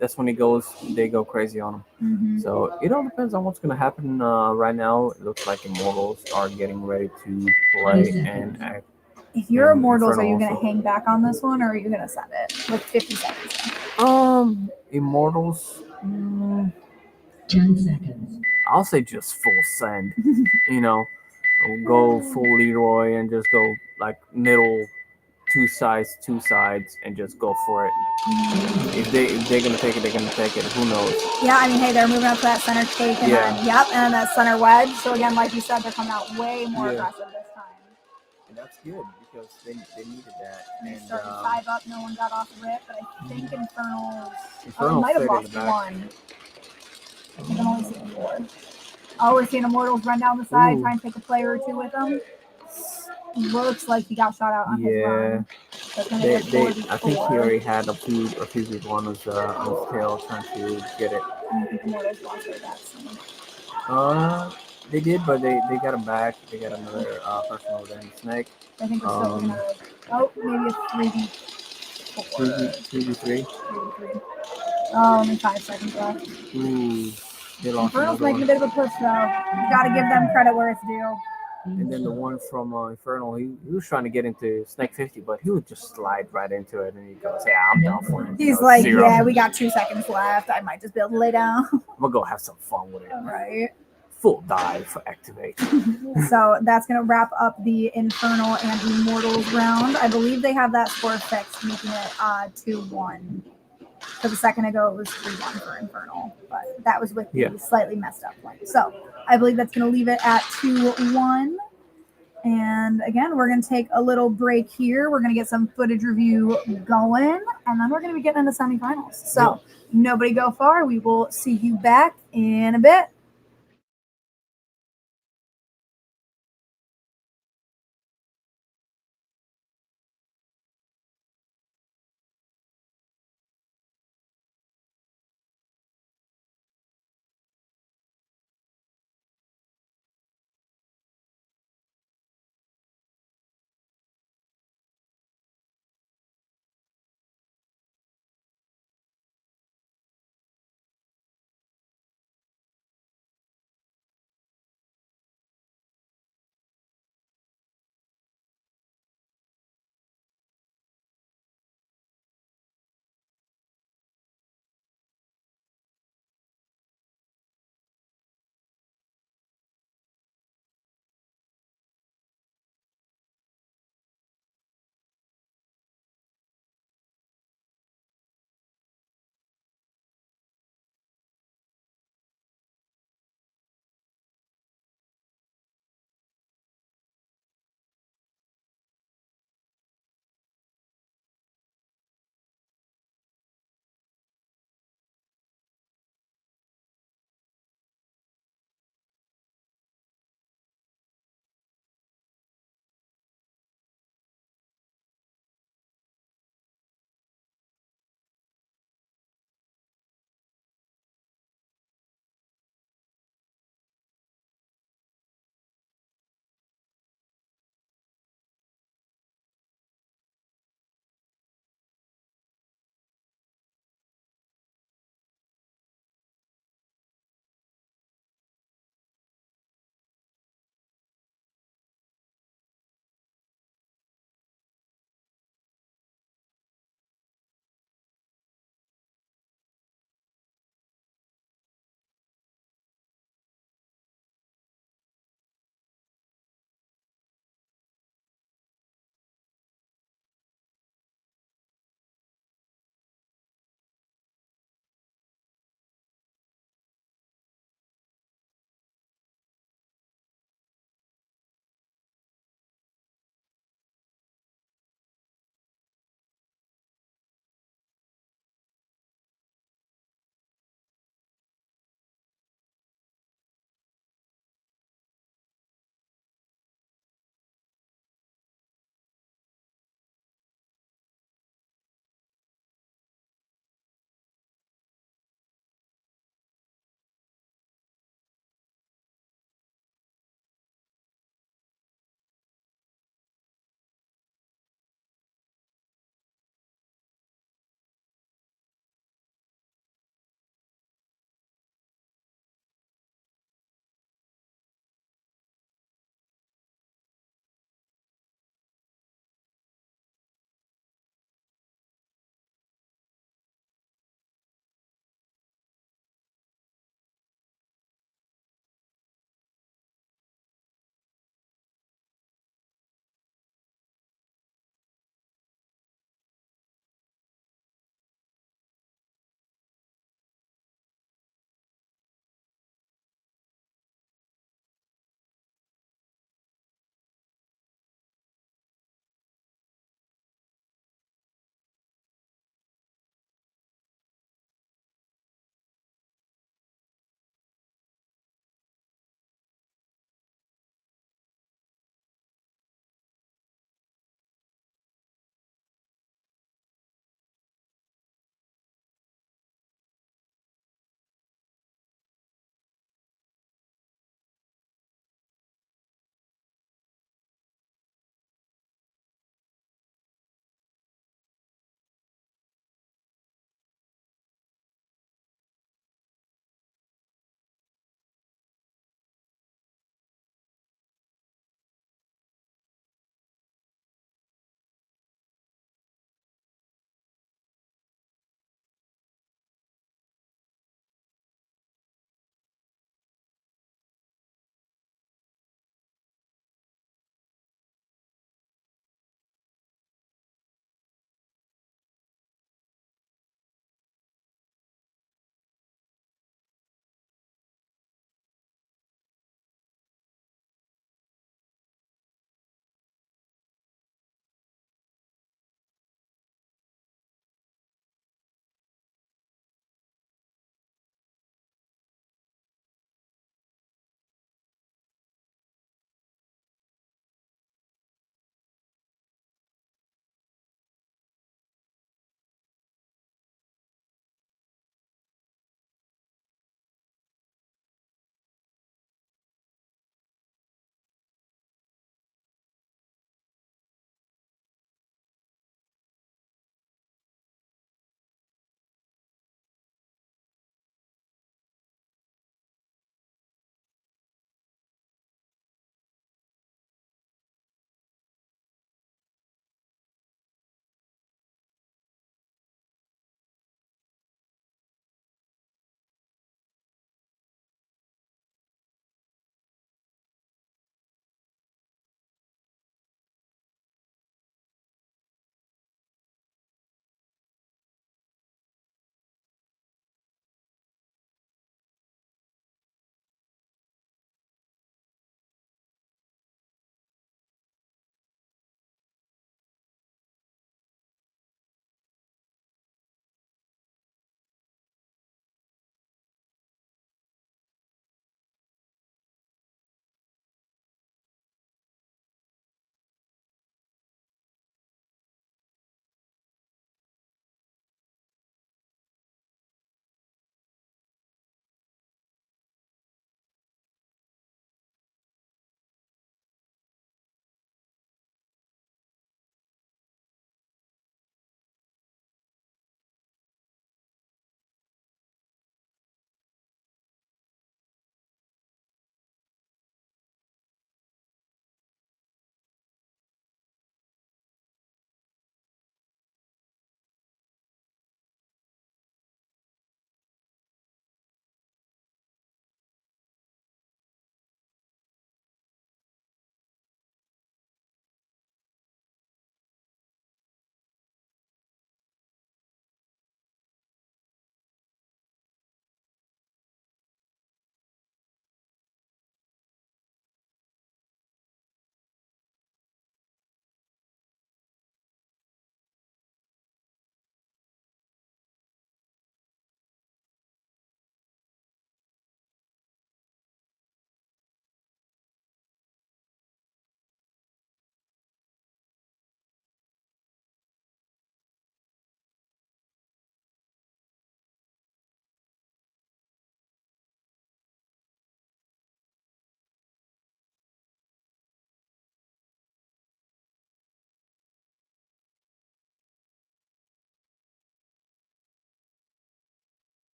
that's when they go crazy on them. So it all depends on what's gonna happen. Right now, it looks like Immortals are getting ready to play and act. If you're Immortals, are you gonna hang back on this one, or are you gonna send it with 50 seconds? Immortals. 10 seconds. I'll say just full send. Go full Leroy and just go like middle, two sides, and just go for it. If they're gonna take it, they're gonna take it. Who knows? Yeah, I mean, hey, they're moving up to that center take, and then and that center wedge. So again, like you said, they're coming out way more aggressive this time. And that's good because they needed that. And starting 5 up, no one got off rip, but I think Infernal might have lost 1. I think I'm only seeing 4. Oh, we're seeing Immortals run down the side, try and take a player or 2 with them. Looks like he got shot out on his run. So I think he already had a few people on his tail trying to get it. I think Immortals lost their backs. They did, but they got him back. They got another person over there in the snake. I think we're still looking at maybe a 3v4. 3v3. 3v3. Oh, only 5 seconds left. Ooh, they lost. Infernal's making a bit of a push though. You gotta give them credit where it's due. And then the one from Infernal, he was trying to get into Snake 50, but he would just slide right into it, and he goes, "Yeah, I'm down for it." He's like, 0. "Yeah, we got 2 seconds left. I might just be able to lay down." I'm gonna go have some fun with it. Right. Full dive for activate. So that's gonna wrap up the Infernal and Immortals round. I believe they have that score fixed, making it 2-1. Because a second ago it was 3-1 for Infernal, but that was with the slightly messed up one. So I believe that's going to leave it at 2-1. And again, we're going to take a little break here. We're going to get some footage review going, and then we're going to be getting into semifinals. So nobody go far. We will see you back in a bit.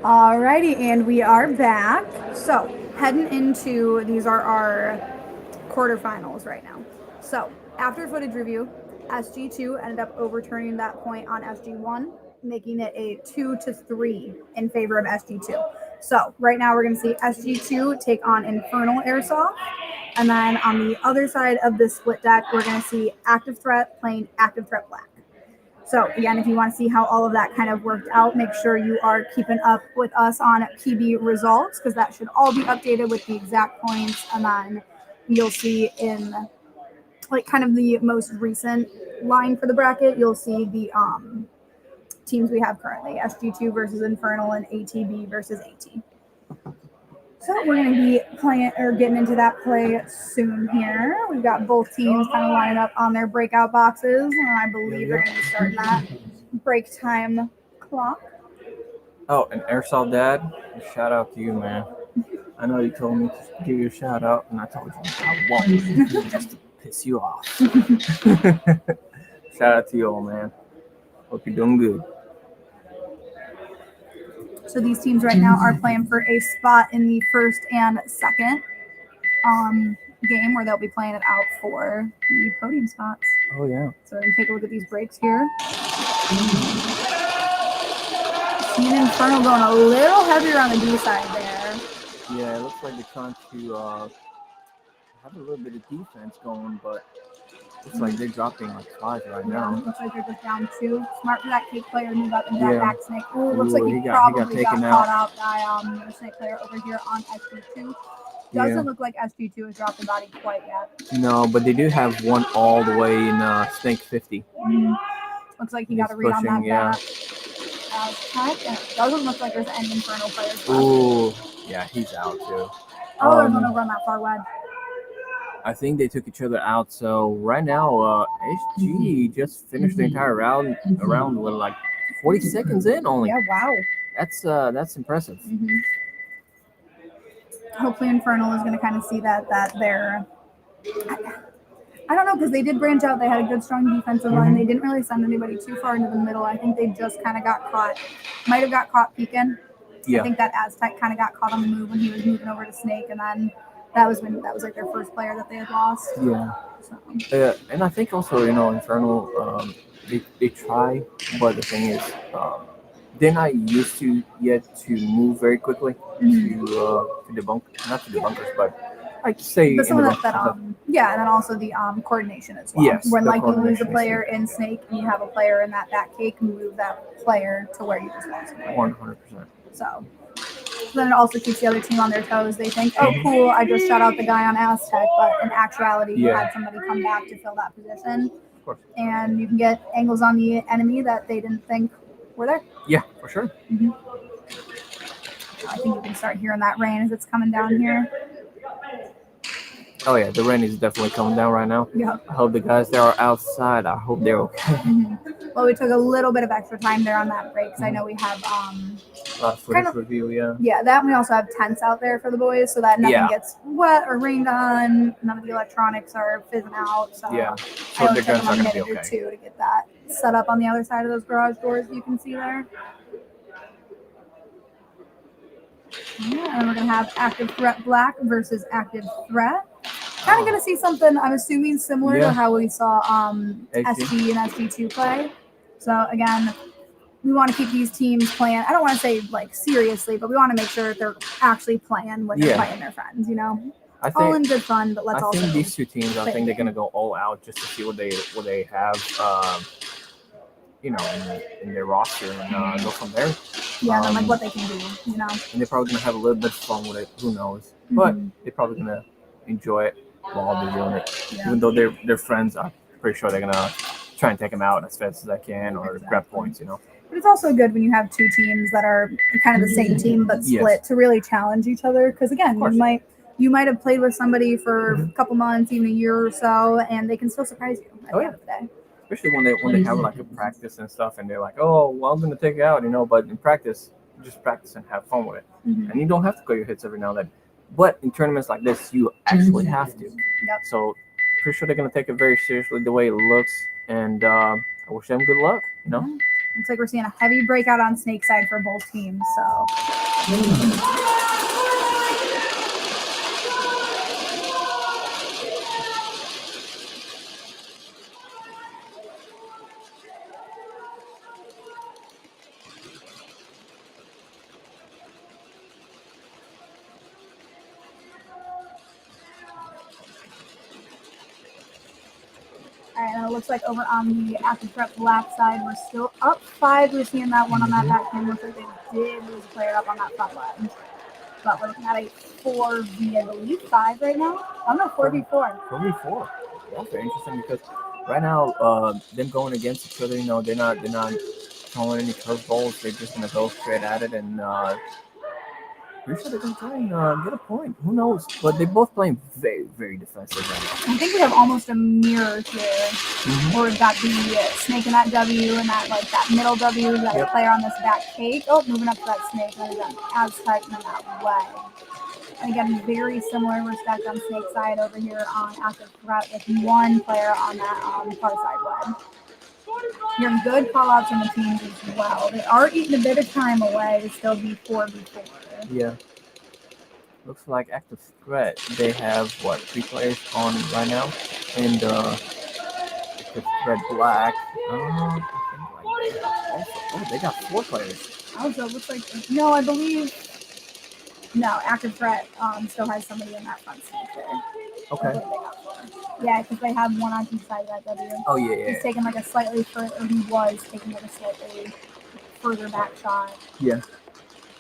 Alrighty, and we are back. So, heading into these are our quarterfinals right now. So, after footage review, SG2 ended up overturning that point on SG1, making it a 2-3 in favor of SG2. So, right now we're going to see SG2 take on Infernal Airsoft. And then on the other side of the split deck, we're going to see Active Threat playing Active Threat Black. So again, if you want to see how all of that kind of worked out, make sure you are keeping up with us on PB results, because that should all be updated with the exact points. And then you'll see in like kind of the most recent line for the bracket, you'll see the teams we have currently: SG2 versus Infernal and ATB versus AT. So we're going to be playing or getting into that play soon here. We've got both teams kind of lining up on their breakout boxes, and I believe they're going to be starting that break time clock. Oh, and Airsoft Dad, shout out to you, man. I know you told me to give you a shout out, and I told you I won't, just to piss you off. Shout out to you all, man. Hope you're doing good. So these teams right now are playing for a spot in the first and second game, where they'll be playing it out for the podium spots. Oh, yeah. So we're going to take a look at these breaks here. Seeing Infernal going a little heavier on the D side there. Yeah, it looks like they're trying to have a little bit of defense going, but looks like they're dropping like 5 right now. Looks like they're just down 2. Smart for that cake player to move up into that Yeah. back snake. Ooh, looks like he got probably got taken caught out. out by the snake player over here on SG2. Doesn't look like SG2 has dropped the body quite yet. No, but they do have one all the way in Snake 50. Looks like he got a read on that yeah. back. And it doesn't look like there's any Infernal players left. Ooh, yeah, he's out too. Oh, there's one over on that far web. I think they took each other out. So right now, SG just finished the entire round around with like 40 seconds in only. Yeah, wow. That's impressive. Hopefully Infernal is going to kind of see that they're... I don't know, because they did branch out. They had a good, strong defensive line. They didn't really send anybody too far into the middle. I think they just kind of got caught. Might have got caught peeking. Yeah. I think that Aztec kind of got caught on the move when he was moving over to Snake, and then that was like their first player that they had lost. Yeah. So. And I think also, Infernal, they try, but the thing is, they're not used to yet to move very quickly to debunk, not to debunkers, but I'd say but some in the of that, yeah, and then also the coordination as well. Yes, when the like you lose a coordination player in Snake and you have a player in that back cake, move that player to where you just lost a player. 100%. So then it also keeps the other team on their toes. They think, oh, cool, I just shot out the guy on Aztec, but in actuality, you had somebody come back to fill that position. Of course. And you can get angles on the enemy that they didn't think were there. Yeah, for sure. I think you can start hearing that rain as it's coming down here. Oh, yeah, the rain is definitely coming down right now. Yeah. I hope the guys that are outside, I hope they're okay. Well, we took a little bit of extra time there on that break, because I know we have A lot of footage review, yeah. Yeah, that, and we also have tents out there for the boys, so that nothing gets wet or rained on. None of the electronics are fizzing out. So Yeah, I so always their take guns them are a going to be minute or okay. 2 to get that set up on the other side of those garage doors you can see there. Yeah, and we're going to have Active Threat Black versus Active Threat. Kind of going to see something, I'm assuming, similar to how we saw SG and SG2 play. So, again, we want to keep these teams playing. I don't want to say, like, seriously, but we want to make sure that they're actually playing when they're playing their friends, I think, all in good fun, but let's also... I think these two teams, I think they're going to go all out just to see what they have, in their roster and go from there. Yeah, and then, like, what they can do, And they're probably going to have a little bit of fun with it. Who knows? But they're probably going to enjoy it while they're doing it. Yeah. Even though they're friends, I'm pretty sure they're going to try and take them out as fast as I can or grab points, But it's also good when you have two teams that are kind of the same team but split to really challenge each other. Because, again, you might have played with somebody for a couple months, even a year or so, and they can still surprise you at the end of the day. Especially when they have like a practice and stuff, and they're like, oh, well, I'm going to take it out, but in practice, just practice and have fun with it. And you don't have to go your hits every now and then. But in tournaments like this, you actually have to. Yep. So pretty sure they're going to take it very seriously the way it looks, and I wish them good luck, And Looks like we're seeing a heavy breakout on Snake side for both teams. So. All right, and it looks like over on the active threat black side, we're still up 5. We're seeing that one on that back end. Looks like they did lose a player up on that front line. But we're looking at a 4v, I believe, 5 right now. Oh no, 4v4. 4v4. That's very interesting because right now, them going against each other, they're not throwing any curveballs. They're just gonna go straight at it, and pretty sure they're gonna try and get a point. Who knows? But they're both playing very, very defensive right now. I think we have almost a mirror here. Or we've got the Snake in that W and that middle W. We've got a player on this back cake. Oh, moving up to that Snake. And we've got Aztec in that way. And again, very similar. We're stacked on Snake side over here on active threat with one player on that far side leg. Hearing good call outs on the teams as well. They are eating a bit of time away to still be 4v4. Yeah. Looks like active threat. They have 3 players on right now, and active threat black. I think they got 4 players. Also, it looks like I believe active threat still has somebody in that front seat there. Okay. Yeah, because they have one on each side of that W. Oh yeah. He's taking a slightly further. Or he was taking a slightly further back shot. Yeah.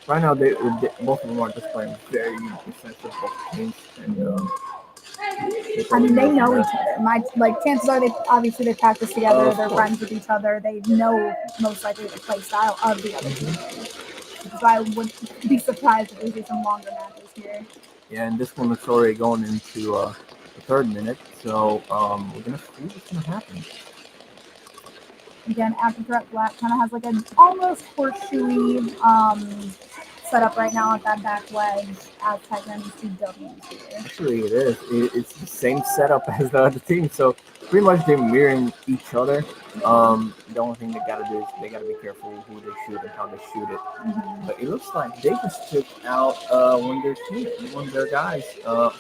Right now, they both of them are just playing very defensive both teams, and they know each other. Chances are they practice together. They're friends with each other. They know most likely the play style of the other team. So I wouldn't be surprised if we see some longer matches here. Yeah, and this one is already going into the 3rd minute, so we're gonna see what's gonna happen. Again, active threat black kind of has an almost horseshoey setup right now at that back leg as Titan 2 W's here. Actually, it is. It's the same setup as the other team, so pretty much they're mirroring each other. The only thing they gotta do is they gotta be careful who they shoot and how they shoot it. But it looks like they just took out one of their guys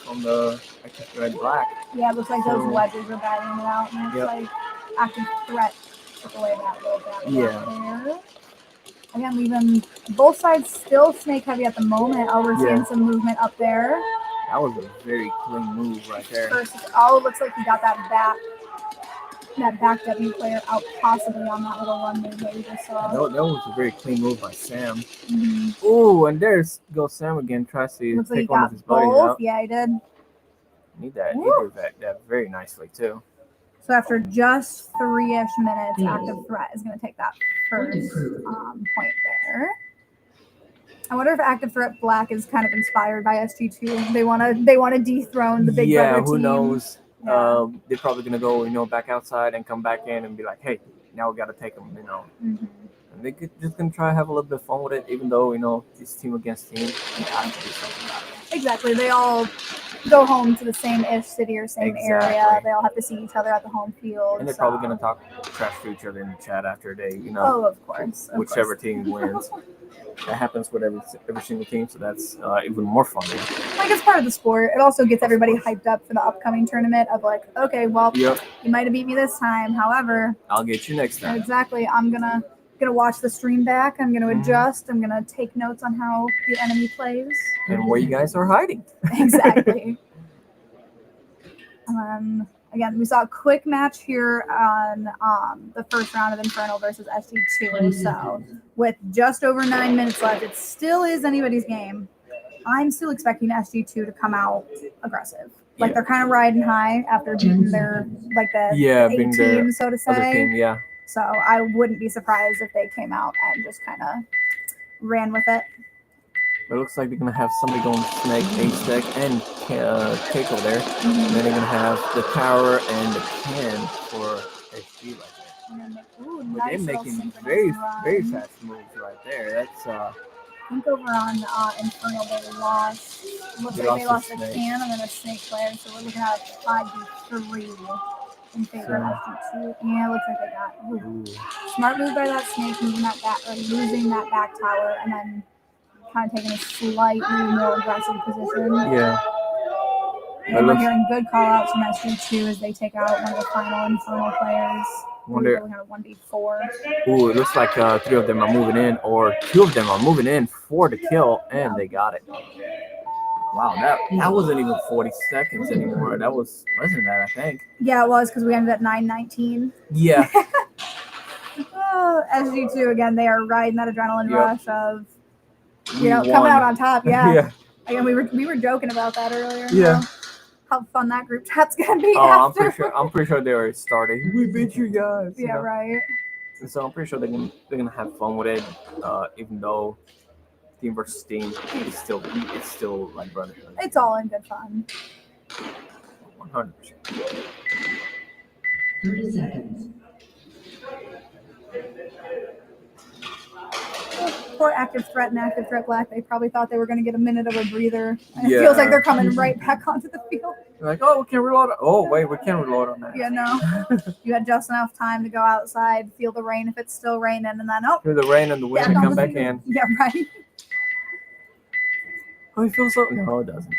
from the active threat black. Yeah, it looks like those wedges are batting it out, and it's like active threat took away that little gap there. Again, leaving both sides still Snake heavy at the moment. Oh, we're seeing some movement up there. That was a very clean move right there. It looks like he got that back W player out possibly on that little run move that we just saw. That was a very clean move by Sam. Oh, and there's goes Sam again. Tries to take one of his buddies out. Yeah, he did. He did that very nicely too. So after just 3-ish minutes, active threat is going to take that first point there. I wonder if active threat black is kind of inspired by SG2. They want to dethrone the big brother team. Who knows? Yeah. They're probably gonna go, back outside and come back in and be like, hey, now we gotta take them, And they're just gonna try to have a little bit of fun with it, even though it's team against team. You have to do something about it. Exactly. They all go home to the same-ish city or same area. They all have to see each other at the home field. And they're probably gonna talk trash to each other in the chat after they, Oh, of course. whichever team wins. That happens with every single team, so that's even more fun. It's part of the sport. It also gets everybody hyped up for the upcoming tournament of okay, well, you might have beat me this time. However, I'll get you next time. Exactly. I'm gonna watch the stream back. I'm gonna adjust. I'm gonna take notes on how the enemy plays and where you guys are hiding. Exactly. Again, we saw a quick match here on the first round of Infernal versus SG2. So with just over 9 minutes left, it still is anybody's game. I'm still expecting SG2 to come out aggressive. They're kind of riding high after beating their the A team, so to say. Team, So I wouldn't be surprised if they came out and just kind of ran with it. But it looks like they're going to have somebody going Snake, A-Stack, and Keiko there. And then they're going to have the tower and the can for SG right there. But they're making very, very fast moves right there. That's I think over on Infernal they lost. Looks like they lost a can and then a Snake player, so we're looking at a 5v3. in favor of SG2. Yeah, looks like they got Ooh. smart move by that snake, losing that back tower, and then kind of taking a slightly more aggressive position. Yeah. And we're hearing good call outs from SG2 as they take out one of the final Infernal players. Wonder. We're going to 1v4. Ooh, it looks like 3 of them are moving in, or 2 of them are moving in for the kill, and they got it. Wow, that wasn't even 40 seconds anymore. That was less than that, I think. Yeah, it was because we ended at 9:19. Yeah. Oh, SG2 again, they are riding that adrenaline rush of coming won. out on top. Yeah. Yeah. Again, we were joking about that earlier. Yeah. How fun that group chat's gonna be. Oh, after. I'm pretty sure they were starting. We beat you guys. Yeah, right. And so I'm pretty sure they're gonna have fun with it, even though team versus team it's still like brotherhood. It's all in good fun. 100%. 30 seconds. Poor Active Threat and Active Threat Black. They probably thought they were going to get a minute of a breather. And Yeah. It feels like they're coming right back onto the field. They're like, oh, we can reload. Oh, wait, we can't reload on that. Yeah, no. You had just enough time to go outside, feel the rain if it's still raining, and then Through the rain and the wind, come back in. Yeah, right. Oh, it feels so. No, it doesn't.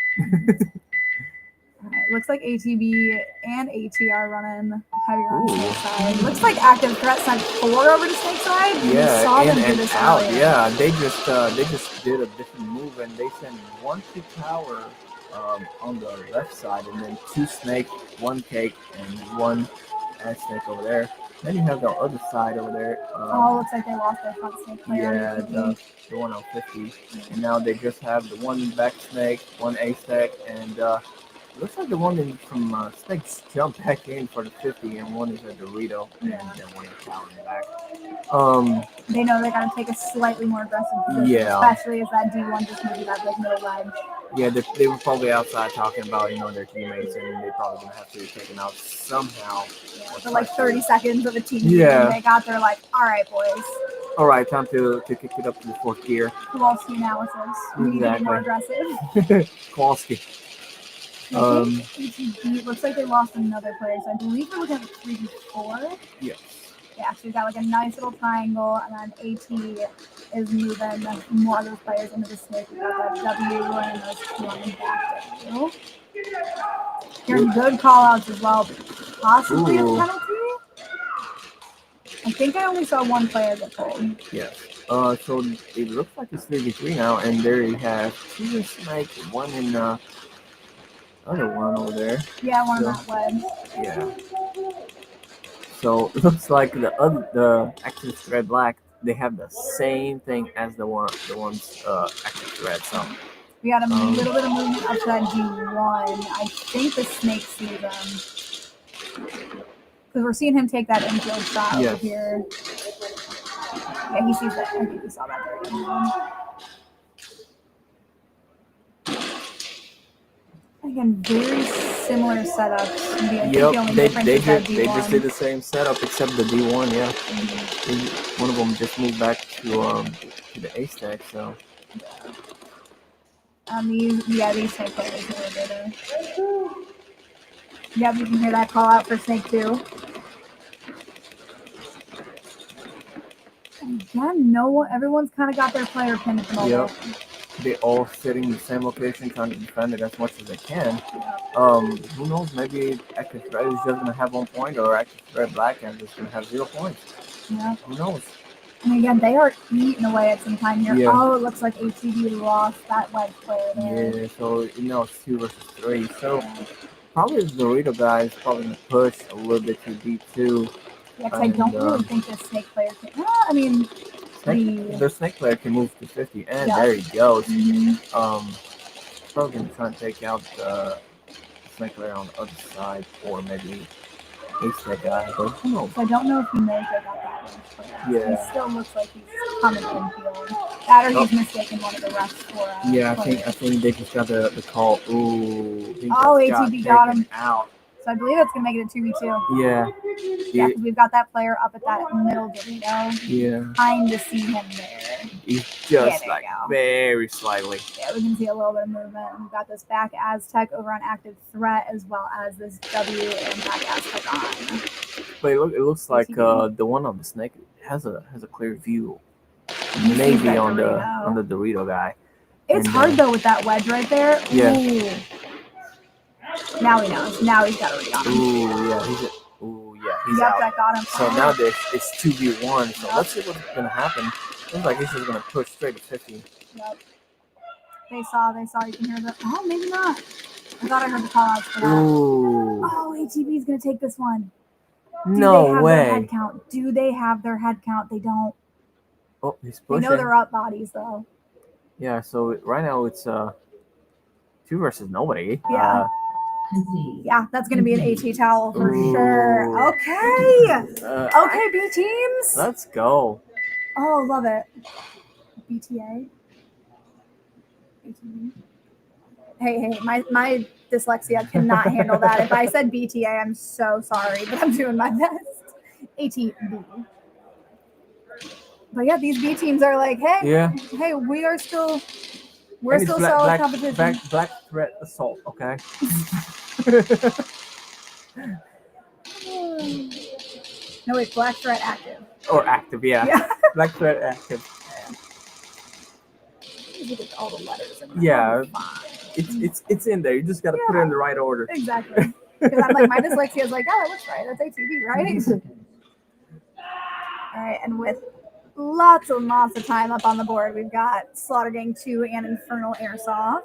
All right, looks like ATB and AT are running heavier on Ooh. Snake side. Looks like Active Threat sent 4 over to Snake side. Yeah, We saw in them do and this out. earlier. Yeah, they just did a different move, and they sent 1 to tower on the left side, and then 2 snake, 1 cake, and 1 snake over there. Then you have the other side over there. Looks like they lost their front snake player. Yeah, the one on 50, and now they just have the 1 back snake, 1 A stack, and looks like the one from Snakes jumped back in for the 50, and 1 is a Dorito, and then 1 is tower in the back. They know they gotta take a slightly more aggressive position, Yeah. especially as that D1 just moved that big middle ledge. Yeah, they were probably outside talking about their teammates, and they probably gonna have to take them out somehow. Yeah, for like 30 seconds of a team. Yeah. And they got there like, all right, boys. All right, time to kick it up to the 4th gear. Kowalski analysis. We need to be more aggressive. Kowalski. I think ATB looks like they lost another player, so I believe we're looking at 3v4. Yes. Yeah, so we got like a nice little triangle, and then AT is moving more of those players into the snake. We got that W and those 2 on the back W. Hearing good call outs as well, possibly a Ooh. penalty. I think I only saw 1 player get pulled. Yes. So it looks like it's 3v3 now, and there you have 2 in snake, 1 in other one over there. Yeah, one So, of that wedge. Yeah. So it looks like the Active Thread Black, they have the same thing as the ones Active Thread. So We got a little bit of movement up to that D1. I think the snake sees him. Because we're seeing him take that infield shot over Yes. here. Yeah, he sees that. I think we saw that there. Again, very similar setups. I think the only difference is that they D1. just did the same setup except the D1. Yeah. One of them just moved back to the A stack. So These snake players really did it. Yep, you can hear that call out for snake 2. Again, everyone's kind of got their player pinned at the moment. Yep. They all sitting in the same location, trying to defend it as much as they can. Who knows? Maybe Active Thread is just gonna have 1 point, or Active Thread Black is just gonna have 0 points. Yeah. Who knows? And again, they are eating away at some time here. Yeah. Oh, it looks like ATB lost that wedge player there. Yeah. So it's 2 versus 3. So probably the Dorito guy is probably gonna push a little bit too deep too. Yeah, 'cause I don't really think this snake player can. I mean, The snake player can move to 50, and Yeah. there he goes. mhm. Probably gonna try and take out the snake player on the other side, or maybe ace that guy. But who knows? So I don't know if he knows they got that wedge player. Yeah. He still looks like he's coming infield. That or he's mistaken one of the refs for Yeah, I player. think they just got the call. Ooh, he Oh, just ATB got taken him. out. So I believe it's going to make it a 2v2. Yeah. Yeah, because we've got that player up at that middle Dorito. Yeah. Kind of see him there. He's Yeah, just there like you go. very slightly. Yeah, we can see a little bit of movement. We've got this back Aztec over on active threat as well as this W and back Aztec on. But it looks like ATV. the one on the snake has a clear view. He sees Maybe that on Dorito. the Dorito guy. It's And, hard though with that wedge right there. Yeah. Ooh. Now he knows. Now he's got a read on him. He's Yep, out. that got him. So now it's 2v1. So let's see what's gonna happen. Looks like he's just gonna push straight to 50. Yep. They saw. You can hear the. Oh, maybe not. I thought I heard the call outs for that. Ooh. Oh, ATV is gonna take this one. Do No they have way. Their head count? Do they have their head count? They don't. Oh, he's They pushing. know they're up bodies though. Yeah. So right now it's 2 versus nobody. Yeah. Concede. Yeah, that's gonna be an AT towel for Ooh. sure. Okay. Uh, Okay, B teams. Let's go. Oh, love it. BTA. BTA. Hey, my dyslexia cannot handle that. If I said BTA, I'm so sorry, but I'm doing my best. ATB. But yeah, these B teams are like, hey, Yeah. hey, we're still And it's solid competition. Black threat assault. Okay. No, wait, Black Threat active. Or active, yeah. Yeah. Black threat active. Look at all the letters. In there. Yeah. Fine. It's in there. You just gotta put it in the right order. Exactly. Because I'm like, my dyslexia is like, oh, that looks right. That's ATV, right? All right, and with lots and lots of time up on the board, we've got Slaughter Gang 2 and Infernal Airsoft.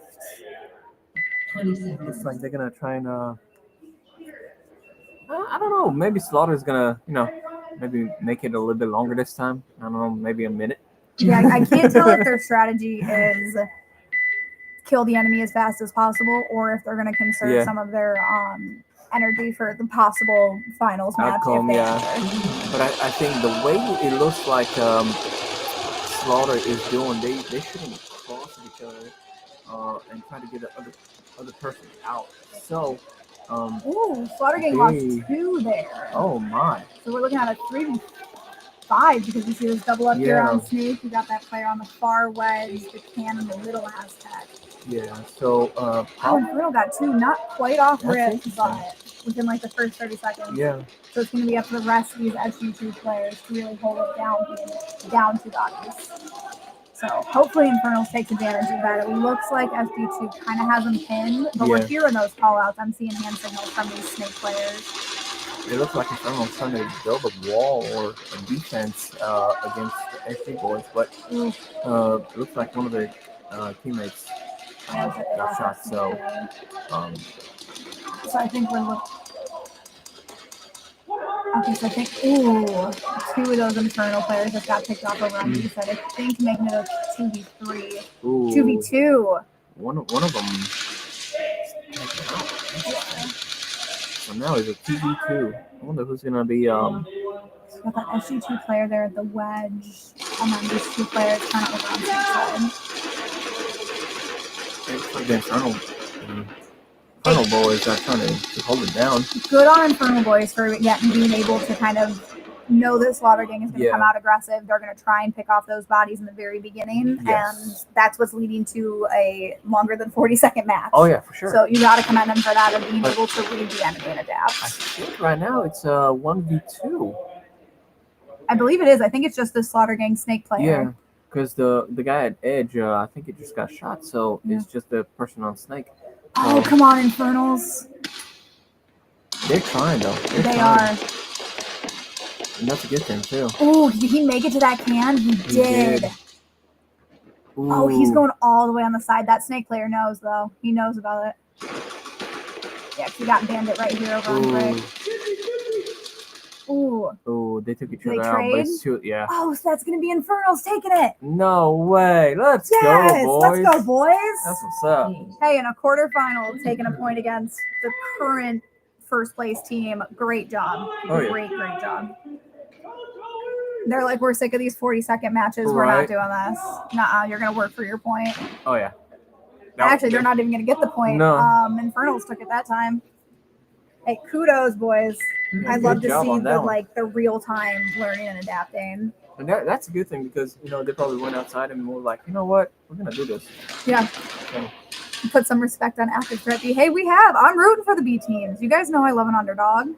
20 seconds. Looks like they're gonna try and I don't know. Maybe Slaughter's gonna maybe make it a little bit longer this time. I don't know, maybe a minute. Yeah, I can't tell if their strategy is kill the enemy as fast as possible, or if they're going to conserve some of their energy for the possible finals match. Outcome, if they yeah. enter. But I think the way it looks like Slaughter is doing, they shouldn't cross each other and try to get the other person out. So, Ooh, Slaughter Gang lost 2 there. Oh my! So we're looking at a 3v5 because you see this double up here on Snoop. You got that player on the far wedge, the can in the middle Aztec. Yeah. So, Infernal got 2, not quite off That's rip, interesting. but within like the first 30 seconds. yeah. So it's going to be up to the rest of these SG2 players to really hold it down to bodies. So hopefully Infernals takes advantage of that. It looks like SG2 kind of has them pinned, but we're hearing those call outs. I'm seeing hand signals from these snake players. It looks like Infernal's trying to build a wall or a defense against the SG boys, but it looks like one of their teammates got shot. So, So I think we're looking. Okay, so I think 2 of those Infernal players just got picked off over on the side. I think making it a 2v3, 2v2. One of them. So now it's a 2v2. I wonder who's gonna be Got that SG2 player there at the wedge, and then these 2 players kind of over on the side. It's like the Infernal boys are trying to hold it down. Good on Infernal boys for being able to kind of know that Slaughter Gang is going to come out aggressive. They're going to try and pick off those bodies in the very beginning, and that's what's leading to a longer than 40-second match. Oh yeah, for sure. So you got to commend them for that and being able to read the enemy and adapt. I think right now it's 1v2. I believe it is. I think it's just the Slaughter Gang snake player. Yeah, because the guy at Edge, I think it just got shot. So it's just the person on Snake. Oh, come on, Infernals. They're trying though. They are. And that's a good thing too. Oh, did he make it to that can? He did. Oh, he's going all the way on the side. That snake player knows, though. He knows about it. Yeah, he got Bandit right here over on Greg. Ooh. Oh, they took each They other out. But trade? it's yeah. Oh, so that's going to be Infernals taking it. No way. Let's go, boys. Let's go, boys. That's what's up. Hey, in a quarterfinal, taking a point against the current first place team. Great job. Oh, yeah. Great job. They're like, we're sick of these 40-second matches. We're not doing this. Nuh-uh, you're going to work for your point. Oh, yeah. Actually, they're not even going to get the point. No. Infernals took it that time. Hey, kudos, boys. I'd love to Good job see on that one. the real time learning and adapting. And that's a good thing because they probably went outside and were like, you know what, we're gonna do this. Yeah. So, Put some respect on active threat B. Hey, I'm rooting for the B teams. You guys know I love an underdog.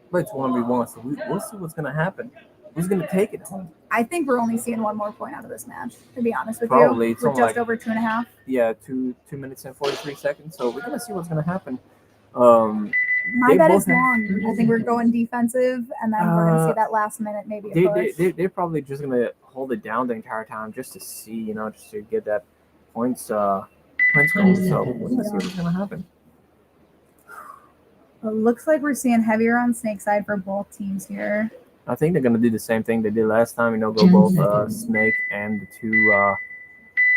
but it's 1v1, so we'll see what's gonna happen. Who's gonna take it home? I think we're only seeing one more point out of this match, to be honest with Probably. you. It's With only just like- over 2.5. Yeah, 2 minutes and 43 seconds. So we're gonna see what's gonna happen. My They bet both is have- long. I think we're going defensive, and then we're going to see that last minute maybe a push. They're probably just gonna hold it down the entire time just to see, just to get that points going. So we're gonna see what's gonna happen. It looks like we're seeing heavier on snake side for both teams here. I think they're gonna do the same thing they did last time. Go both snake and the two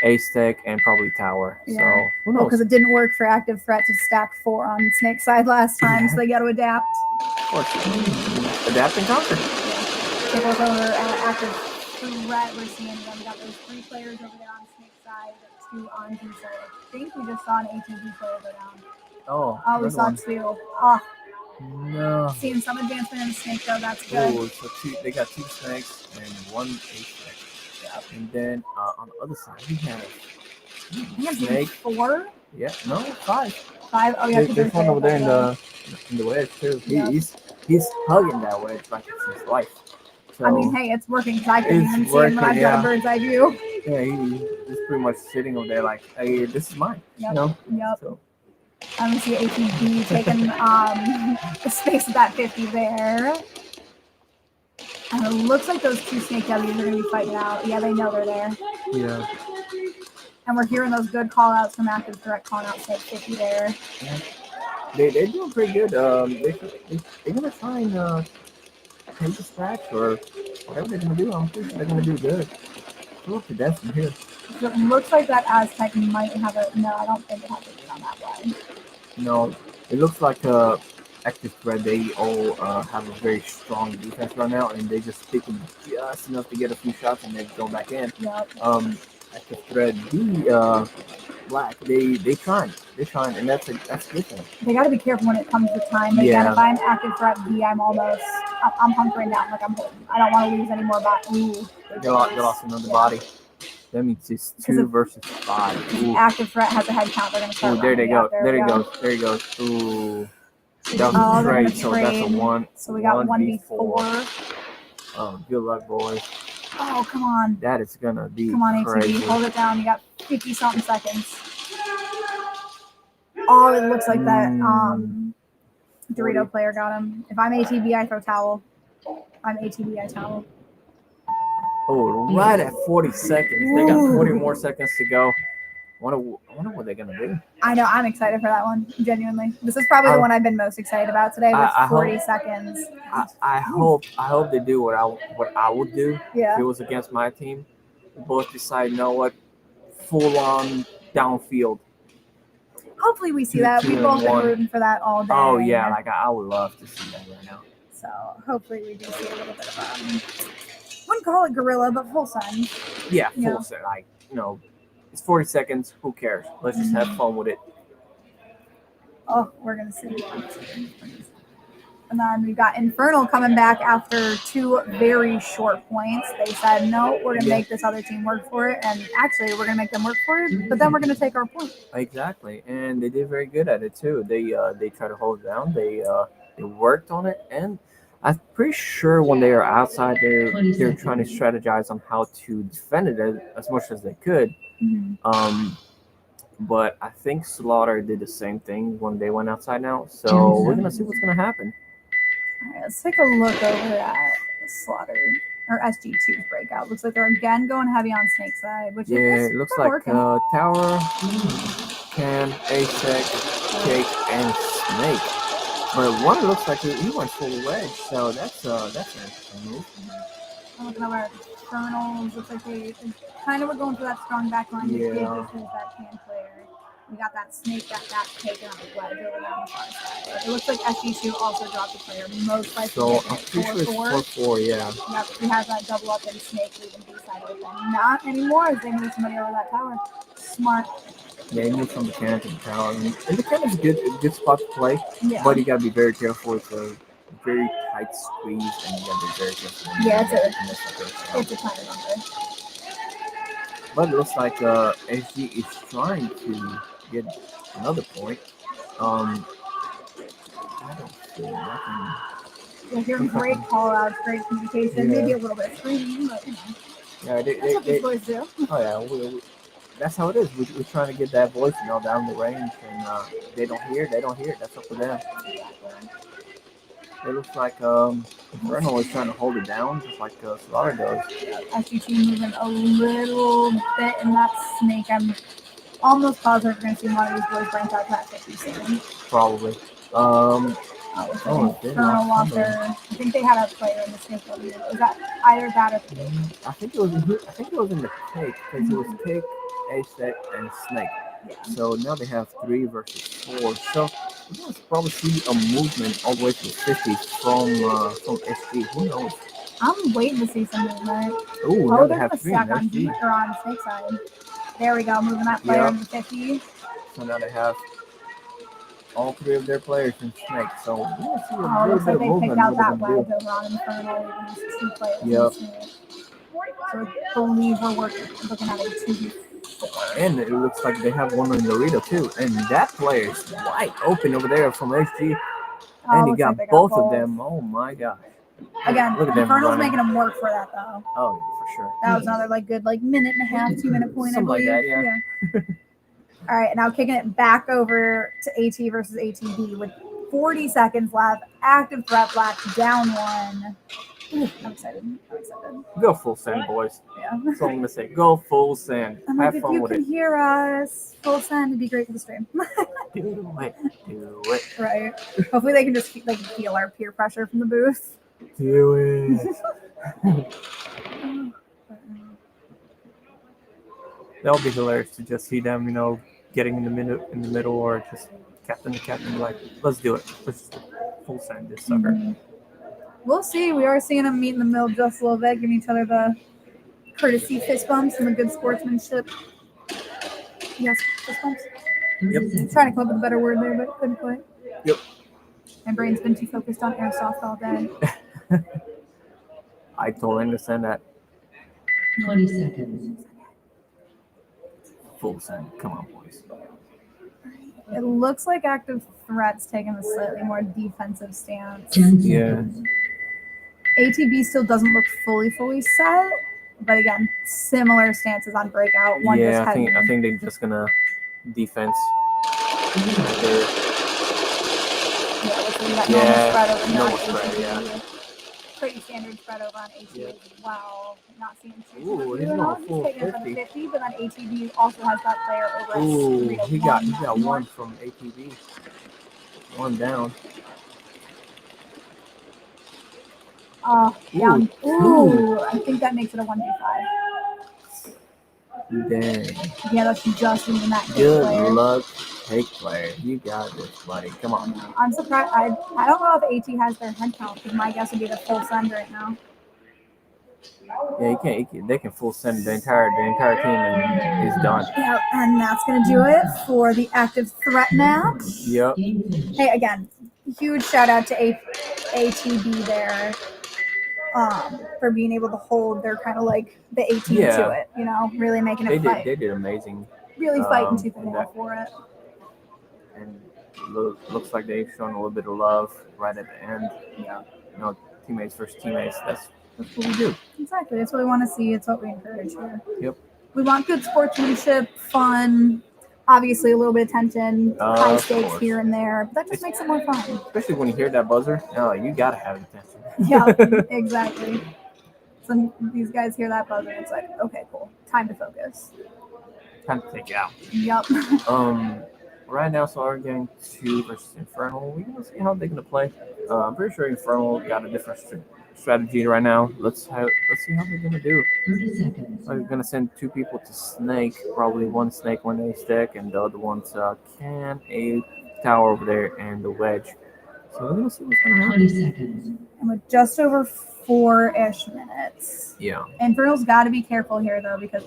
ace tech and probably tower. Yeah. So who knows? Because it didn't work for active threat to stack 4 on snake side last time, so they got to adapt. Of course. Adapt and conquer. Take over active threat. We're seeing them. We got those 3 players over there on snake side, 2 on D side. I think we just saw an ATV player go down. Oh, Oh, we good saw one. 2. Oh, No. seeing some advancement in the snake though. That's good. Oh, so they got 2 snakes and 1 ace tech. Yeah. And then on the other side we have I think I'm seeing snake. 4. Yeah, no, 5. 5. Oh yeah, There's one over there in the wedge too. Yeah. He's hugging that wedge like it's his life. So, I mean, hey, it's working because I couldn't It's even see him when I working, got a yeah. bird's eye view. yeah, he's pretty much sitting over there like, hey, this is mine. Yep. Yep. So I'm gonna see ATV taking the space of that 50 there. And it looks like those 2 snake W's are gonna be fighting out. Yeah, they know they're there. yeah, And we're hearing those good call outs from active threat calling out snake 50 there. they're doing pretty good. They're gonna try and take the scratch or whatever they're gonna do. I'm pretty sure they're gonna do good. Go up to death from here. It looks like that Aztec might have a no, I don't think it has a lead on that one. No, it looks like active threat. They all have a very strong defense right now, and they just sticking just enough to get a few shots and then go back in. Yep. Active threat B, black. They trying, and that's a good thing. They got to be careful when it comes to time. Again, Yeah. if I'm active threat B, I'm hunkering down like I'm holding. I don't want to lose any more Ooh. They lost another body. That means it's 2 versus 5. Ooh. Active threat has a head count. They're going to start. Ooh, there they rounding go. out. There we he go. goes. There he goes. Ooh. That Oh, was a they're trade, gonna so that's a trade. 1. So we got 1v4. 1v4. Oh, good luck, boys. Oh, come on. That is gonna be Come on, crazy. ATV. Hold it down. You got 50 something seconds. Oh, it looks like that Dorito player got him. If I'm ATV, I throw towel. I'm ATV, I towel. Oh, right at 40 seconds. They got 40 more seconds to go. I wonder what they're gonna do. I know. I'm excited for that one. Genuinely, this is probably the one I've been most excited about today. With I 40 hope- seconds. I hope they do what I would do Yeah. if it was against my team. We both decide, you know what, full on downfield. Hopefully, we see Two- that. two We've and both been one. rooting for that all day. Oh yeah, like I would love to see that right now. So hopefully, we do see a little bit of wouldn't call it gorilla, but full sun. Yeah, full Yeah. set. Like it's 40 seconds. Who cares? Let's just have fun with it. Oh, we're gonna see. And then we got Infernal coming back after 2 very short points. They said, no, we're gonna make this other team work for it, and actually, we're gonna make them work for it. But then we're gonna take our point. Exactly, and they did very good at it too. They try to hold it down. They worked on it, and I'm pretty sure when they are outside, they're trying to strategize on how to defend it as much as they could. Mm-hmm. But I think Slaughter did the same thing when they went outside now. So we're gonna see what's gonna happen. All right, let's take a look over at Slaughter or SG2's breakout. Looks like they're again going heavy on snake side, which It looks been like working. Tower, Cam, Asec, Jake, and Snake. But one looks like he went full wedge, so that's an interesting move. I'm looking over at Infernals. Looks like they kind of were going for that strong backline. Yeah. Just use that can player. We got that snake that got taken on the wedge over there on the far side. It looks like SG2 also dropped a player. Most likely So getting I'm it pretty sure it's 4-4. 4-4, yeah. Yep, he has that double up and snake leaving B side open. Not anymore as they move somebody over that tower. Smart. Yeah, he moves from the can to the tower. And the can is a good spot to play, Yeah. but you gotta be very careful. It's a very tight squeeze, and you gotta be very careful. Yeah, it's it's a tiny number. But it looks like SG is trying to get another point. I don't see nothing. Yeah, hearing great call outs, great communication, maybe a little bit screaming, but you know. Yeah, That's what these boys do. oh yeah, that's how it is. We're trying to get that voicemail down the range, and they don't hear. That's up to them. It looks like Infernal is trying to hold it down, just like Slaughter does. SGT moving a little bit in that snake. I'm almost positive we're going to see one of these boys branch out to that 50 soon. Probably. Infernal lost their. I think they had a player in the snake. Was that either that or I think it was in the take, because it was take, A-Sec, and snake. Yeah. So now they have 3 versus 4. So we're going to probably see a movement all the way to 50 from SG. Who knows? I'm waiting to see some movement. Ooh, now they they're have going to 3 stack on on SG. deep or on snake side. There we go, moving that player into 50. So now they have all 3 of their players in snake. So we're going to see a little Looks bit like of they movement. picked out that what they're wedge gonna do. over on Infernal, leaving these 2 players Yep. in snake. So I believe we're looking at a 2v4. And it looks like they have one in Dorito too. And that player is wide open over there from SG. And he got both of them. Oh my gosh. Again, Look at them Infernal's running. making them work for that though. Oh, for sure. That was another good minute and a half, 2 minute point, Something I like believe. that, yeah. All right, now kicking it back over to AT versus ATB with 40 seconds left. Active threat black down 1. Ooh, I'm excited. Go full send, boys. Yeah. That's all I'm gonna say. Go full send. I'm Have if fun you with can it. hear us, full send would be great for the stream. Do it. Right. Hopefully they can just feel our peer pressure from the booth. Do it. That would be hilarious to just see them, getting in the middle, or just captain to captain, like, let's do it. Let's full send this sucker. Mm-hmm. We'll see. We are seeing them meet in the middle just a little bit, giving each other the courtesy fist bumps and the good sportsmanship. Yes, fist bumps. Yep. I'm trying to come up with a better word there, but couldn't quite. Yep. My brain's been too focused on airsoft all day. I totally understand that. 20 seconds. Full send. Come on, boys. It looks like active threat's taking a slightly more defensive stance. 10 Yeah. seconds. ATB still doesn't look fully set, but again, similar stances on breakout. One Yeah, just I think they're just gonna defense. Normal spread, yeah. Pretty standard spread over on ATB as well. Not seeing too Ooh, much he's going going on. full He's taking it from 50. 50, but then ATB also has that player over at Ooh, 3 to he 1. got one from ATV. One down. Down. Ooh, Ooh, I think that makes it a 1v5. Dang. Yeah, that's just even that Good player. luck, take player. You got this, buddy. Come on. I'm surprised. I don't know if AT has their head count, because my guess would be the full send right now. Yeah, they can full send the entire team, and it's done. Yep, and that's gonna do it for the active threat match. Yep. Hey, again, huge shout out to ATB there, for being able to hold their kind of like the AT to it. Really making it fight. They did amazing. Really fighting tooth and nail for it. And looks like they've shown a little bit of love right at the end. Yeah. Teammates versus teammates. That's what we do. Exactly. That's what we want to see. It's what we encourage here. Yep. We want good sportsmanship, fun, obviously a little bit of tension, high stakes here and there. But that just makes it more fun. Especially when you hear that buzzer. You gotta have attention. Yeah, exactly. So these guys hear that buzzer, and it's like, okay, cool. Time to focus. Time to take it out. Yep. Right now, so we're getting 2 versus Infernal. We're gonna see how they're gonna play. I'm pretty sure Infernal got a different strategy right now. Let's see how they're gonna do. 30 seconds. We're gonna send 2 people to Snake. Probably one Snake, one A-Stick, and the other one's Can, A Tower over there, and the Wedge. So we're gonna see what's gonna happen. 20 seconds. And with just over 4-ish minutes. Yeah. Infernal's got to be careful here, though, because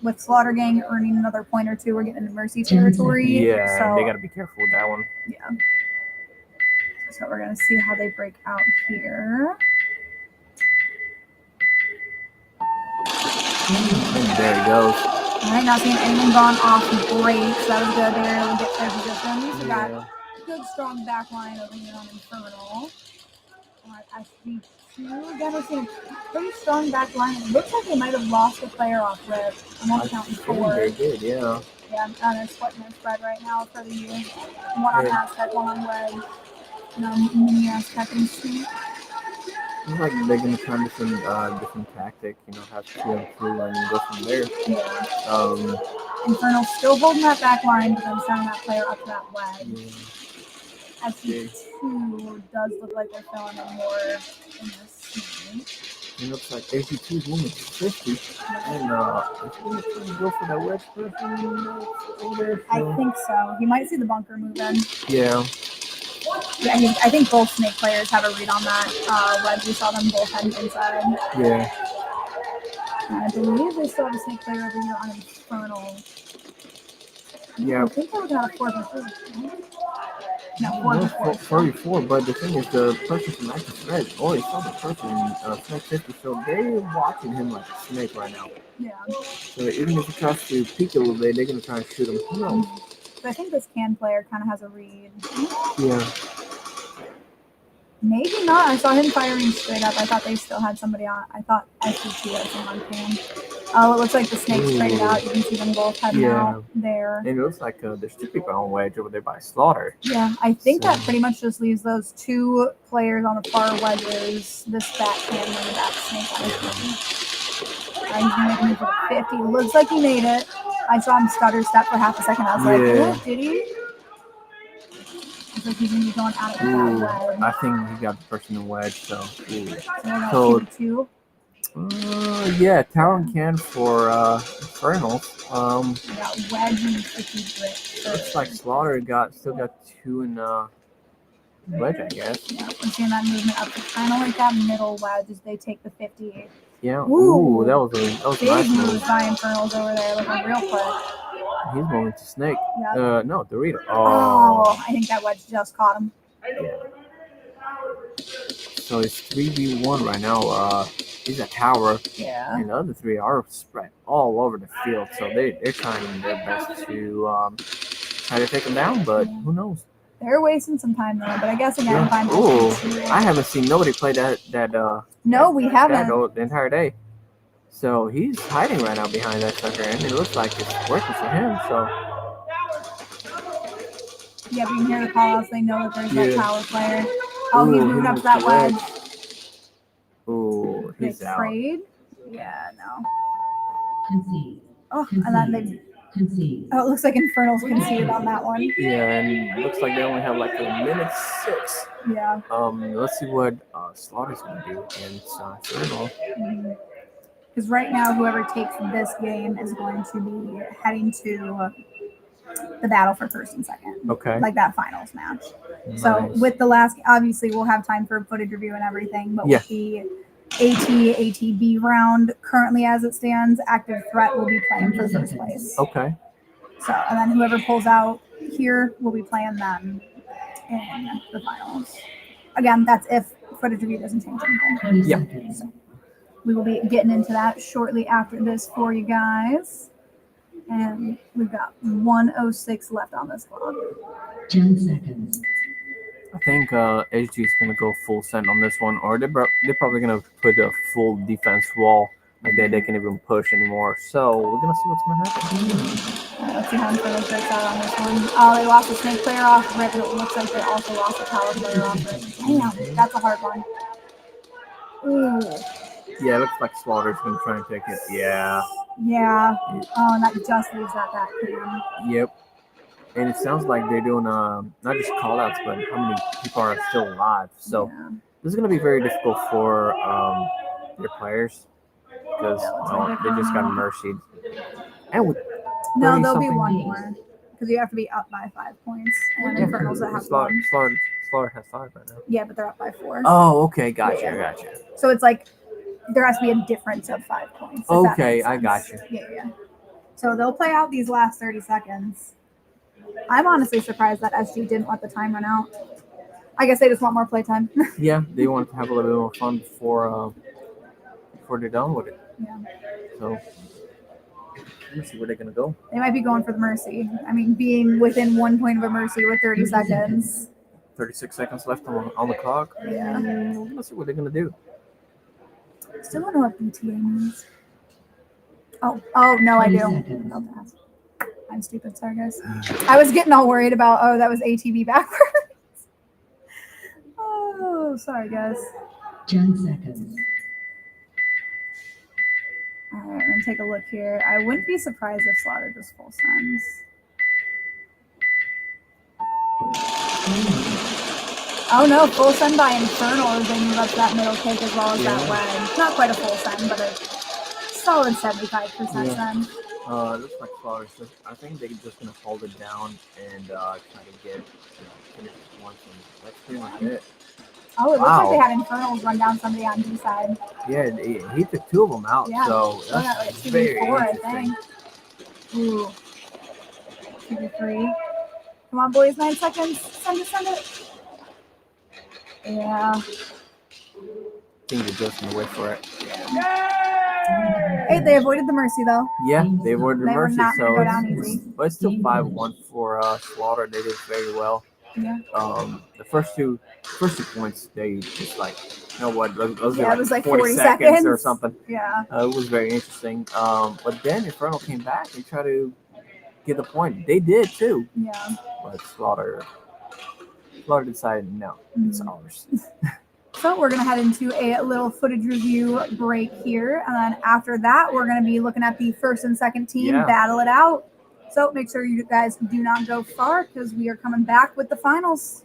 with Slaughter Gang earning another point or two, we're getting into mercy territory. Yeah, so they got to be careful with that one. yeah. So we're gonna see how they break out here. And there he goes. All right, not seeing anyone gone off break, so that was good. They were able to get their positions. We got Yeah. good, strong back line over here on Infernal. SG2, again, we're seeing a pretty strong back line. It looks like they might have lost a player off rip. I'm only counting I think 4. they did, yeah. Yeah, they're splitting their spread right now for the year. One on Aztec, one on Wedge. No, mini Aztec and Sweet. It's like they're gonna try different tactic, have 2 and 2 and go from there. Yeah. Infernal still holding that back line, but then sending that player up to that Wedge. Yeah. SG2 does look like they're filling in more in this scene. It looks like SG2 is moving to 50, and it's gonna try to go for that wedge person. I think so. You might see the bunker move in. Yeah. Yeah, I think both snake players have a read on that wedge. We saw them both heading inside. Yeah. I believe they still have a snake player over here on Infernal. Yeah. I think they were going to 4v4. No, 4v4. 44, but the thing is, the person from Active Thread already saw the person in Snake 50, so they're watching him like a snake right now. Yeah. So even if he tries to peek a little bit, they're going to try and shoot him. Who knows? So I think this can player kind of has a read. Yeah. Maybe not. I saw him firing straight up. I thought they still had somebody on. I thought SG2 had someone on cam. Oh, it looks like the snakes traded out. You can see them both heading out there. And it looks like there's 2 people on wedge over there by Slaughter. Yeah, I think that pretty much just leaves those 2 players on the far wedges. This back cam and the back snake. He's gonna make me for 50. Looks like he made it. I saw him stutter step for half a second. I was like, oh, did he? Looks like he's gonna be going out of that wedge. I think he got the person in wedge, so. So 2. Yeah, Talon can for Infernal. We got wedge and 50 grit. Looks like Slaughter still got 2 in wedge, I guess. Yeah, we're seeing that movement up to kind of like that middle wedge as they take the 50. Yeah. Ooh, that was a big nice move move. by Infernals over there, looking real quick. He's moving to Snake. Yeah. No, Dorito. Oh, I think that wedge just caught him. Yeah. So it's 3v1 right now. He's a tower. Yeah. And the other 3 are spread all over the field. So they're trying their best to try to take him down, but who knows? They're wasting some time though, but I guess again, if I'm I haven't seen nobody play that. No, we haven't. The entire day. So he's hiding right now behind that sucker, and it looks like it's working for him. So yeah, we can hear the call outs. They know that there's that power player. Oh, he's moving up to that wedge. Ooh, he's out. Trade? Yeah, no. Concede. Oh, and then they. Concede. Oh, it looks like Infernal's conceded on that one. Yeah, and it looks like they only have like a minute 6. Yeah. Let's see what Slaughter's gonna do against Infernal. Because right now, whoever takes this game is going to be heading to the battle for first and second. Okay. Like that finals match. Nice. So with the last, obviously we'll have time for footage review and everything, but with the ATB round currently as it stands, Active Threat will be playing for first place. Okay. So, and then whoever pulls out here will be playing them in the finals. Again, that's if footage review doesn't change anything. 20 Yeah. seconds. We will be getting into that shortly after this for you guys. And we've got 1:06 left on this clock. 10 seconds. I think HG is gonna go full send on this one, or they're probably gonna put a full defense wall like that. They can't even push anymore. So we're gonna see what's gonna happen. Let's see how Infernal breaks out on this one. Oh, they lost a snake player off rip, and it looks like they also lost a tower player off rip. Damn, that's a hard one. Ooh. Yeah, it looks like Slaughter's gonna try and take it. Yeah. Yeah. Oh, and that just leaves that back cam. Yep. And it sounds like they're doing not just call outs, but how many people are still alive. So this is going to be very difficult for your players because they just got mercied. And with no, there'll be one more because you have to be up by 5 points. And Infernals that have one. Slaughter has 5 right now. Yeah, but they're up by 4. Oh, okay. Gotcha. So it's like there has to be a difference of 5 points. Okay, I got you. Yeah. So they'll play out these last 30 seconds. I'm honestly surprised that SG didn't let the time run out. I guess they just want more playtime. Yeah, they wanted to have a little bit more fun before they're done with it. Yeah. So let's see where they're gonna go. They might be going for the mercy. I mean, being within 1 point of a mercy with 30 seconds. 36 seconds left on the clock. Yeah. Let's see what they're gonna do. Still don't know what BTA means. Oh no, I 20 do. seconds. About to ask. I'm stupid, sorry guys. I was getting all worried about, oh, that was ATV backwards. Oh, sorry guys. 10 seconds. All right, we're gonna take a look here. I wouldn't be surprised if Slaughter just full sends. 10. Oh no, full send by Infernal as they move up to that middle kick as well as that Yeah. wedge. Not quite a full send, but a solid 75% Yeah. send. Looks like Flowers. I think they're just gonna hold it down and try to get finish this once, and that's pretty much it. Oh, it looks like they Wow. had Infernals run down somebody on D side. Yeah, he took 2 of them out, Yeah. so Look at that's like very 2v4, I interesting. think. Ooh. 2v3. Come on, boys, 9 seconds. Send it, send it. Yeah. I think they're just gonna wait for it. Hey, they avoided the mercy though. Yeah, they avoided the They were mercy, not gonna so go down easy. but it's still 5-1 for Slaughter. They did very well. Yeah. The first two points, they just like, you know what? Those Yeah, are it was like 40 40 seconds or seconds. something. Yeah. It was very interesting. But then Infernal came back and tried to get the point. They did too, Yeah. but Slaughter decided no, it's ours. So we're gonna head into a little footage review break here, and then after that, we're gonna be looking at the first and second team Yeah. battle it out. So make sure you guys do not go far because we are coming back with the finals.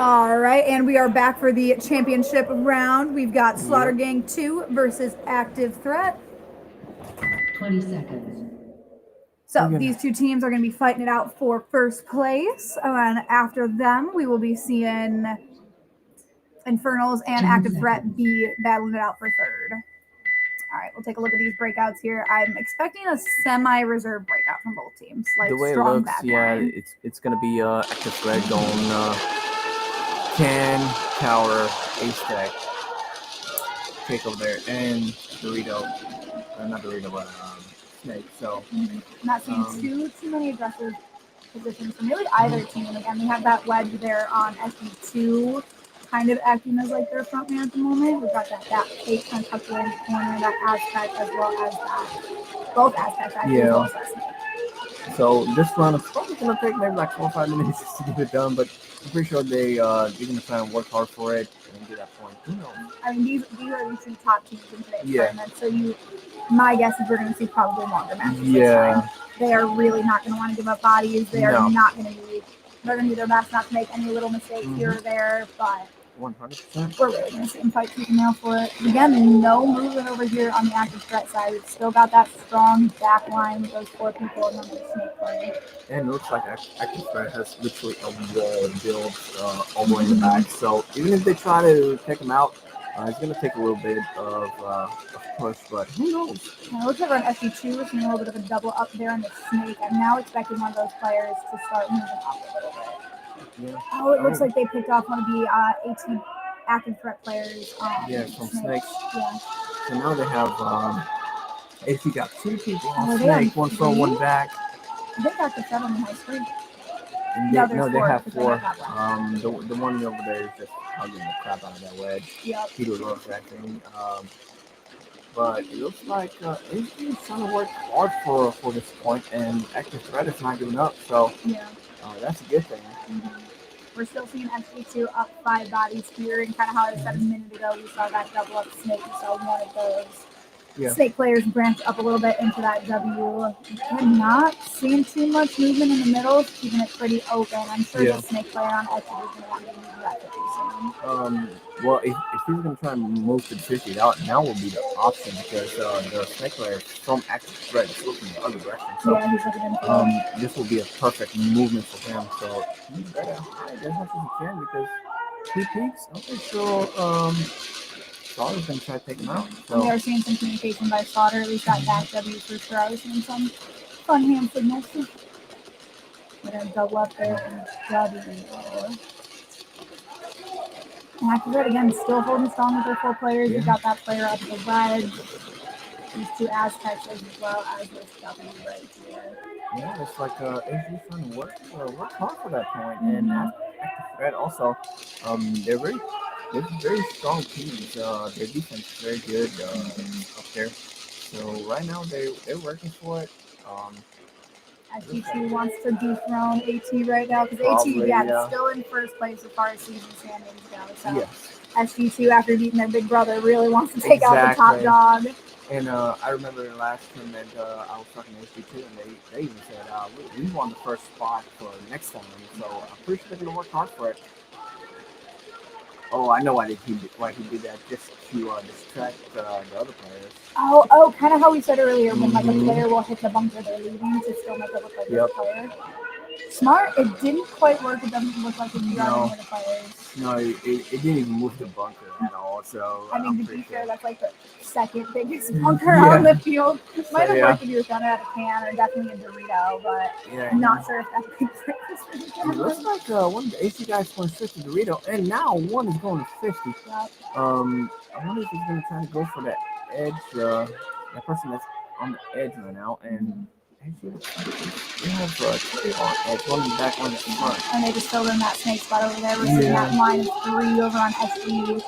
All right, and we are back for the championship round. We've got Slaughter Yep. Gang 2 versus Active Threat. 20 seconds. So Okay. these two teams are going to be fighting it out for first place. And after them, we will be seeing Infernals and 10 Active Threat seconds. be battling it out for third. All right, we'll take a look at these breakouts here. I'm expecting a semi-reserve breakout from both teams, like The way it strong looks, back yeah, line. it's gonna be Active Threat going Can, Tower, Ace Tech, take over there, and Dorito, not Dorito, but Snake. So Not seeing too many aggressive positions from really either team. Again, we have that wedge there on SB2, kind of acting as like their front man at the moment. We've got that fake kind of tucked away in the corner, that Aztec as well as that. Both Aztecs actually. Yeah. As well as that Snake. So this run is probably gonna take maybe like 4 or 5 minutes just to get it done, but I'm pretty sure they're gonna try and work hard for it and get that point. Who knows? I mean, these are the two top teams in today's Yeah. tournament. So my guess is we're going to see probably longer matches this Yeah. time. They are really not going to want to give up bodies. They are No. not going to be. They're going to do their best not to make any little mistakes here or there, but 100%. we're really going to see them fight tooth and nail for it. Again, no movement over here on the Active Threat side. We've still got that strong back line with those 4 people and then the Snake play. And it looks like Active Threat has literally a wall built all the way in the back. So even if they try to take them out, it's going to take a little bit of push, but who knows? And it looks like we're on SB2. We're seeing a little bit of a double up there on the Snake. I'm now expecting one of those players to start moving up a little bit. Yeah. Oh, it looks like they picked off one of the 18 Active Threat players. Yeah, from Snakes. Snakes. Yeah. So now they have, if you got 2 people on Oh, they Snake, have one front, one 3? back. I think Active Threat only has 3. And No, they, there's no, they 4, have because they 4. have that one. The one over there is just hugging the crap out of that wedge. Yep. He loves that thing. But it looks like he's trying to work hard for this point, and Active Threat is not giving up. So Yeah. that's a good thing. Mm-hmm. We're still seeing SB2 up 5 bodies here, and kind of how I said a minute ago, we saw that double up Snake. We saw one of those Snake players branch up a little bit into that W. I'm not seeing too much movement in the middle, keeping it pretty open. I'm sure the Snake player on SB is going to want to move that pretty soon. Well, if he's going to try and move to the 50, now will be the option because the Snake player from Active Threat is looking the other direction. So Yeah, he's looking in this will be a perfect movement for him. So he better hide as much as he can because he peeks. I'm pretty sure Slaughter's going to try to take him out. So. We are seeing some communication by Slaughter, at least that back W for sure. I was seeing some fun hand signals. We're going to double up there and W. And Active Threat, again, still holding strong with their 4 players. We've got that player up the wedge. These 2 Aztecs as well as this W right here. Yeah, it's like AG trying to work hard for that point. And Active Threat also, they're very strong teams. Their defense is very good up there. So right now they're working for it. SG2 wants to dethrone AT right now because AT, is still in first place as far as season standings go. So SG2, after beating their big brother, really wants to take out the top dog. And I remember in the last tournament, I was talking to SG2, and they even said, we won the first spot for next time. So I'm pretty sure they're going to work hard for it. Oh, I know why he did that, just to distract the other players. Oh, kind of how we said earlier, when like a player will hit the bunker they're leaving to still make it look like there's a player. Smart. It didn't quite work. It doesn't look like it's driving the players. No, it didn't even move the bunker at all. So I mean, to be fair, that's like the second biggest bunker on the field. Might have worked if you were throwing it at a can or definitely a Dorito, but I'm not sure if that's it looks like one of the AC guys going straight to Dorito, and now one is going to 50. Yep. I wonder if he's going to try to go for that edge, that person that's on the edge right now, and actually, we have 2 on edge, one in the back, one in the front. And they just filled in that Snake spot over there. We're seeing that line of 3 over on SG.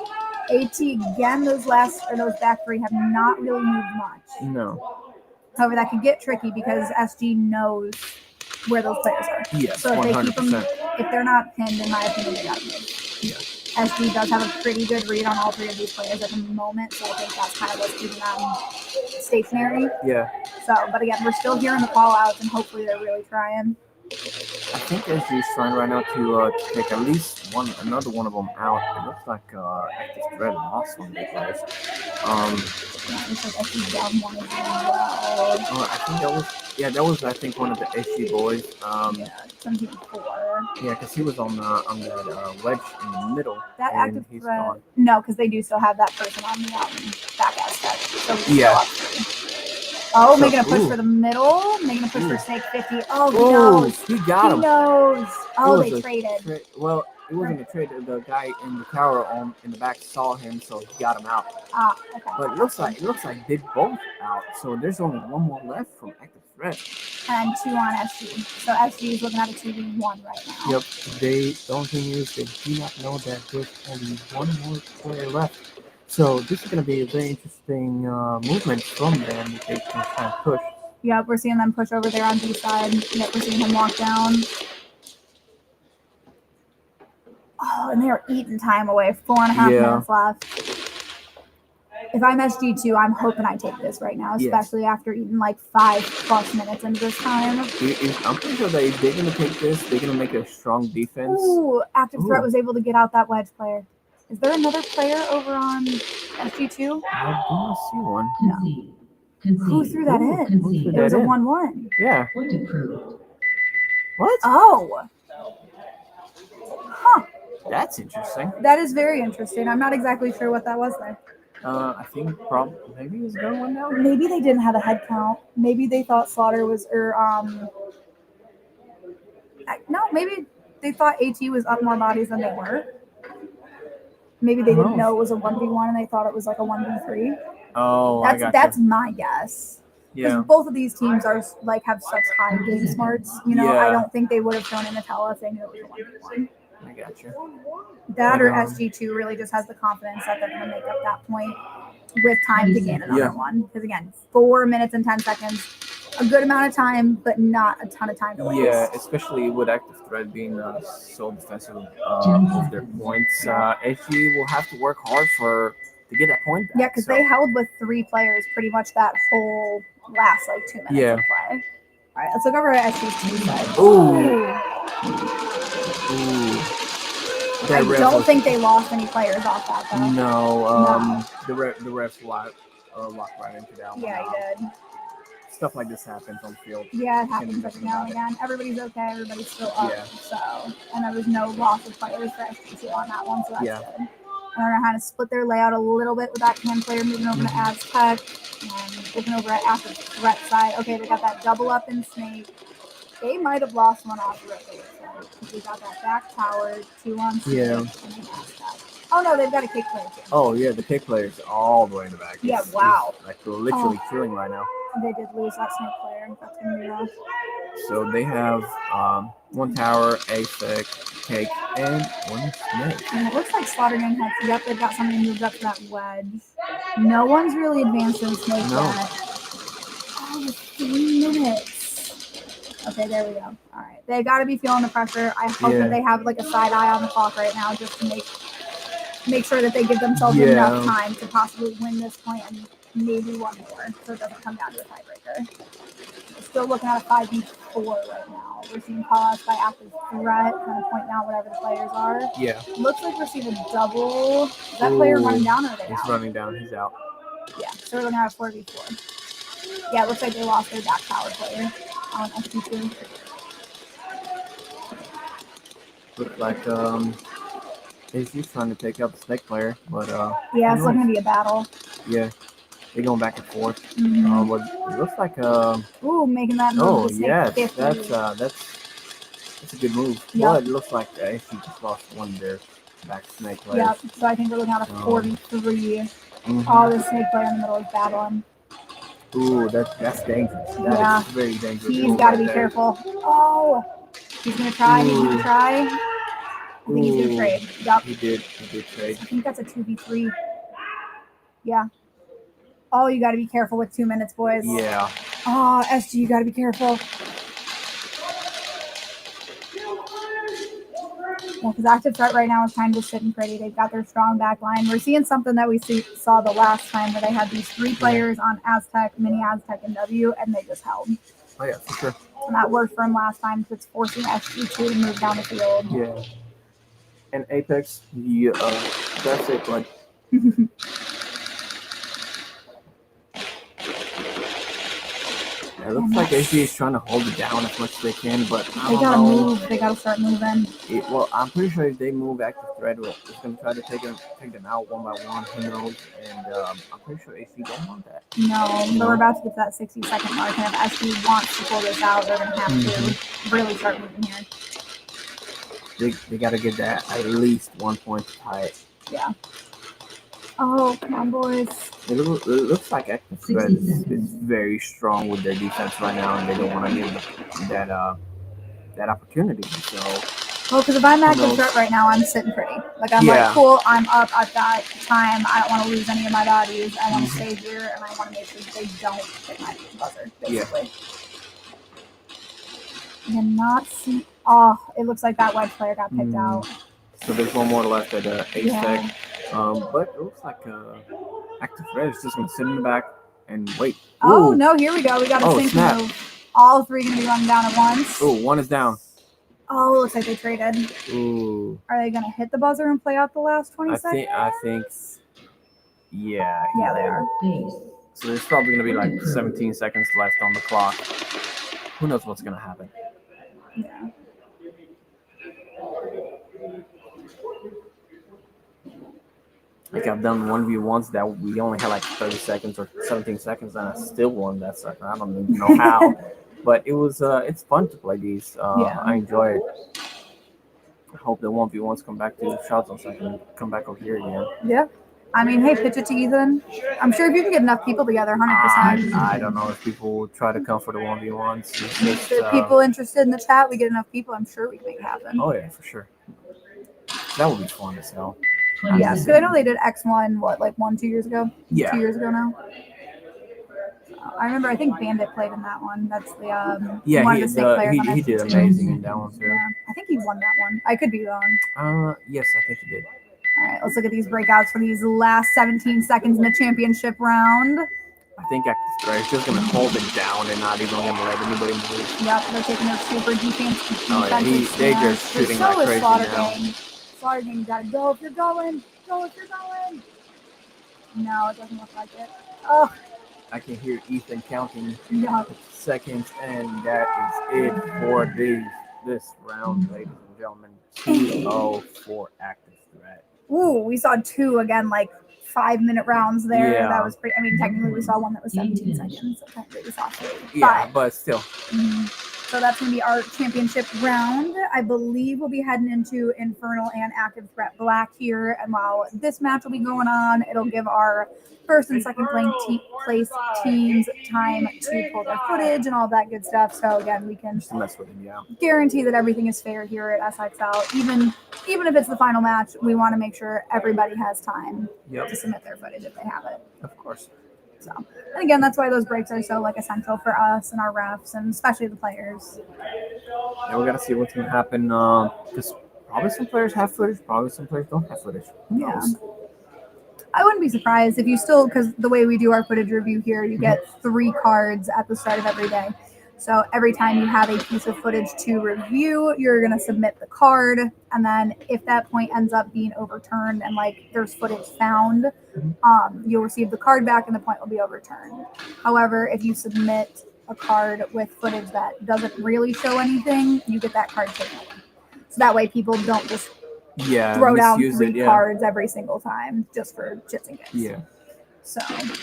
AT again, those back 3 have not really moved much. No. However, that could get tricky because SG knows where those players are. Yes, so if 100%. they keep them, if they're not pinned, in my opinion, they got to move. Yeah. SG does have a pretty good read on all 3 of these players at the moment, so I think that's kind of what's keeping them stationary. Yeah. So, but again, we're still hearing the call outs, and hopefully they're really trying. think SG is trying right now to take at least another one of them out. It looks like Active Threat lost one of their players. Yeah, it's like SG down one as well. I think that was I think one of the SG boys. Yeah, 17-4. Yeah, because he was on that wedge in the middle. That and Active he's Threat. gone. No, because they do still have that person on the back aspect. So he's Yeah. still up 3. Oh, So- making a push ooh. for the middle, making a push for Ooh. Snake 50. Oh, he Oh, knows. he got He him. knows. Oh, It they was a traded. Well, it wasn't a trade. The guy in the tower in the back saw him, so he got him out. Ah, okay. But it looks like they both out. So there's only one more left from Active Threat. And 2 on SG. So SG is looking at a 2v1 right now. Yep. The only thing is they do not know that there's only one more player left. So this is going to be a very interesting movement from them if they can try and push. Yep, we're seeing them push over there on B side. Yep, we're seeing him walk down. Oh, and they're eating time away. 4.5 Yeah. minutes left. If I'm SG2, I'm hoping I take this right now, Yes. especially after eating like 5+ minutes into this time. I'm pretty sure that if they're going to take this, they're going to make a strong defense. Ooh, Active Threat Ooh. was able to get out that wedge player. Is there another player over on SG2? I do not see one. Concede. Concede. Who threw that in? Concede. It was a in? 1-1. Yeah. Point approved. What? Oh. Huh. That's interesting. That is very interesting. I'm not exactly sure what that was there. I think probably maybe it was going one now. Maybe they didn't have a head count. Maybe they thought Slaughter was, no, maybe they thought AT was up more bodies than they were. Maybe they didn't know it was a 1v1 and they thought it was like a 1v3. Oh, I got That's my guess. Because Yeah. both of these teams are like have such high game smarts. You know, I Yeah. don't think they would have thrown in Nutella if they knew it was a 1v1. I got you. That or Yeah. SG2 really just has the confidence that they're going to make up that point with time to gain another Yeah. one. Because again, 4 minutes and 10 seconds, a good amount of time, but not a ton of time to waste. Yeah, especially with Active Threat being so defensive of their points. SG will have to work hard to get that point back. Yeah, because they held with 3 players pretty much that whole last like 2 minutes Yeah. of play. All right, let's look over at SG's side. Ooh. I don't think they lost any players off that though. No, the refs locked right into that one. Yeah, he did. Stuff like this happens on field. Yeah, it happens every now and again. Everybody's okay. Everybody's still up. Yeah. So, and there was no loss of players for SG2 on that one, so that's Yeah. good. And they're going to kind of split their layout a little bit with that cam player moving over to Aztec and looking over at Active Threat side. Okay, they got that double up in Snake. They might have lost one off the road. We got that back tower, 2 on Snake, Yeah. and then Aztec. Oh no, they've got a kick player too. Oh yeah, the kick player's all the way in the back. Yeah, wow. Like they're literally killing right now. They did lose that Snake player. That's going to be rough. So they have 1 tower, a stick, cake, and 1 snake. And it looks like Slaughter Gang has, yep, they've got somebody moved up to that wedge. No one's really advanced in Snake No. yet. Oh, 3 minutes. Okay, there we go. All right. They've got to be feeling the pressure. I hope Yeah. that they have like a side eye on the clock right now just to make sure that they give themselves Yeah. enough time to possibly win this point and maybe one more so it doesn't come down to a tiebreaker. We're still looking at a 5v4 right now. We're seeing call-outs by Active Threat, kind of pointing out whatever the players are. Yeah, Looks like we're seeing a double. Is that player Ooh. running down or are they he's out? running down. He's out. Yeah, so we're looking at a 4v4. Yeah, it looks like they lost their back tower player on SG2. Looked like he's trying to take out the snake player, but Yeah, it's looking to be a battle. yeah, they're going back and forth. Mhm. But it looks like Ooh, making that move oh to Snake yes, 50. that's a good move. Yep. But it looks like SG just lost one of their back snake players. Yep, so I think we're looking at a Oh. 4v3. Mhm. Oh, the Snake player in the middle is battling. Ooh, that's dangerous. That is Yeah. very dangerous. He's move got to right be there. careful. Oh, he's going to try. He's going Ooh. to try. I think he's going to Ooh. trade. Yep. He did trade. I think that's a 2v3. Yeah. Oh, you got to be careful with 2 minutes, boys. Yeah. Oh, SG, you got to be careful. Yeah, because Active Threat right now is kind of just sitting pretty. They've got their strong back line. We're seeing something that we saw the last time where they had these 3 players on Aztec, Mini Aztec, and W, and they just held. Oh yeah, for sure. And that worked for him last time because it's forcing SG2 to move down the field. Yeah. And Apex, that's it, bud. It looks like SG is trying to hold it down as much as they can, but I They don't gotta know. move. They gotta start moving. Well, I'm pretty sure if they move active threat, it's going to try to take them out one by one. Who knows? And I'm pretty sure SG don't want that. No, but we're about to get to that 60-second mark, and if SG wants to pull this out, they're gonna have to really start moving here. They got to get that at least 1 point to tie it. Yeah. Oh, come on, boys. It looks like active threat 60 is seconds. very strong with their defense right now, and they don't want to give that opportunity. So. Well, because if I'm active knows? threat right now, I'm sitting pretty. Like, I'm Yeah. like, cool, I'm up, I've got time, I don't want to lose any of my bodies, I want to stay here, and I want to make sure that they don't hit my buzzer, basically. And not see. Oh, it looks like that wedge player got picked out. So there's one more left at Ace Yeah. Tech. But it looks like active threat is just going to sit in the back and wait. Oh, Ooh. no, here we go. We got a sync snap. move. All three going to be running down at once. Ooh, one is down. Oh, looks like they traded. Ooh. Are they going to hit the buzzer and play out the last 20 seconds? I think. Yeah. Yeah, they are. Base. So there's probably going to be like 17 seconds left on the clock. Who knows what's going to happen? Yeah. Like I've done 1v1s that we only had like 30 seconds or 17 seconds, and I still won that sucker. I don't even know how, but it was it's fun to play these. Yeah. I enjoy it. I hope the 1v1s come back to ShotZone so I can come back over here again. Yeah. I mean, hey, pitch it to Ethan. I'm sure if you can get enough people together, 100%. I don't know if people will try to come for the 1v1s. It's just, If there are people interested in the chat, we get enough people, I'm sure we can make it happen. Oh yeah, for sure. That would be fun as hell. 20 Yeah, because I know they did X1, like 2 years ago? Yeah. 2 years ago now? I remember, I think Bandit played in that one. That's the one of the sick players on he did SG2. amazing in that one too. Yeah, I think he won that one. I could be wrong. Yes, I think he did. All right, let's look at these breakouts for these last 17 seconds in the championship round. I think active threat is just gonna hold it down and not even gonna let anybody move. Yep, they're taking their super defensive Oh, yeah, they just shooting so like is crazy Slaughter now. Gang. Slaughter Gang, you gotta go if you're going. Go if you're going. No, it doesn't look like it. Oh, I can hear Ethan counting no. seconds, and that is it for this round, ladies and gentlemen. 2-0 for active threat. Ooh, we saw two again, like 5-minute rounds there. Yeah. That was pretty. I mean, technically we saw one that was 17 seconds. So technically we saw three. Yeah, but still. So that's going to be our championship round. I believe we'll be heading into Infernal and Active Threat Black here. And while this match will be going on, it'll give our first and second place teams time to pull their footage and all that good stuff. So again, we can Just mess with it, yeah. guarantee that everything is fair here at SXL. Even if it's the final match, we want to make sure everybody has time to submit their footage if they have it. Of course. So, and again, that's why those breaks are so essential for us and our refs, and especially the players. Yeah, we gotta see what's gonna happen. Because probably some players have footage, probably some players don't have footage. Who knows? I wouldn't be surprised if you still, because the way we do our footage review here, you get 3 cards at the start of every day. So every time you have a piece of footage to review, you're going to submit the card. And then if that point ends up being overturned and there's footage found, you'll receive the card back and the point will be overturned. However, if you submit a card with footage that doesn't really show anything, you get that card taken away. So that way people don't just throw down 3 cards every single time just for shits and gigs. Yeah. So.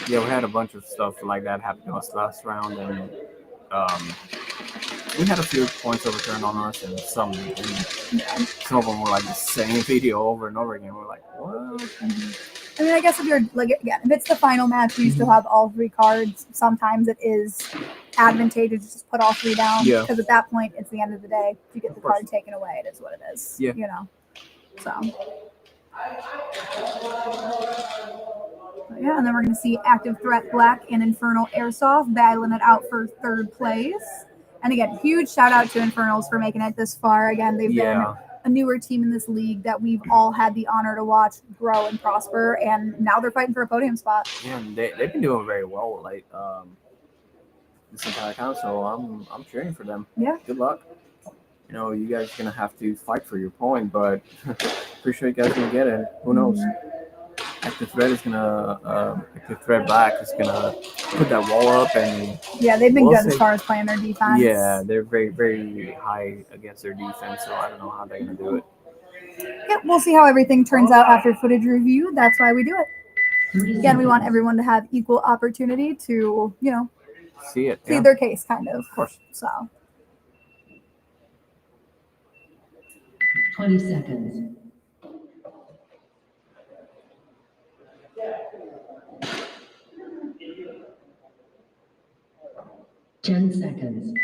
Yeah, we had a bunch of stuff like that happen to us last round, and we had a few points overturned on us, and some of them were like the same video over and over again. We're like, what? I mean, I guess if you're if it's the final match, you still have all 3 cards. Sometimes it is advantageous to just put all 3 down because at that point, it's the end of the day. If you get the card taken away, it is what it is. Yeah. You know. So. Yeah, and then we're going to see Active Threat Black and Infernal Airsoft battling it out for 3rd place. And again, huge shout out to Infernals for making it this far. Again, they've been a newer team in this league that we've all had the honor to watch grow and prosper, and now they're fighting for a podium spot. Yeah, they've been doing very well. this entire time, so I'm cheering for them. Yeah. Good luck. You know, you guys are gonna have to fight for your point, but pretty sure you guys gonna get it. Who knows? Active Threat Black is gonna put that wall up, and Yeah, they've been we'll good as see. far as playing their defense. Yeah, they're very high against their defense, so I don't know how they're gonna do it. Yeah, we'll see how everything turns out after footage review. That's why we do it. 30 Again, we want seconds. everyone to have equal opportunity to, See it? plead Yeah, their case, kind of. of course. So, 20 seconds. Ten seconds.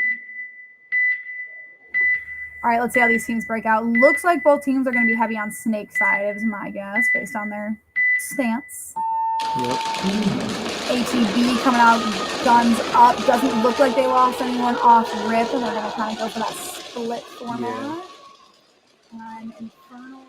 all right, let's see how these teams break out. Looks like both teams are going to be heavy on Snake side, is my guess, based on their stance. Yep. ATB coming out, guns up. Doesn't look like they lost anyone off rip, and they're going to kind of go for that split format. And Infernals,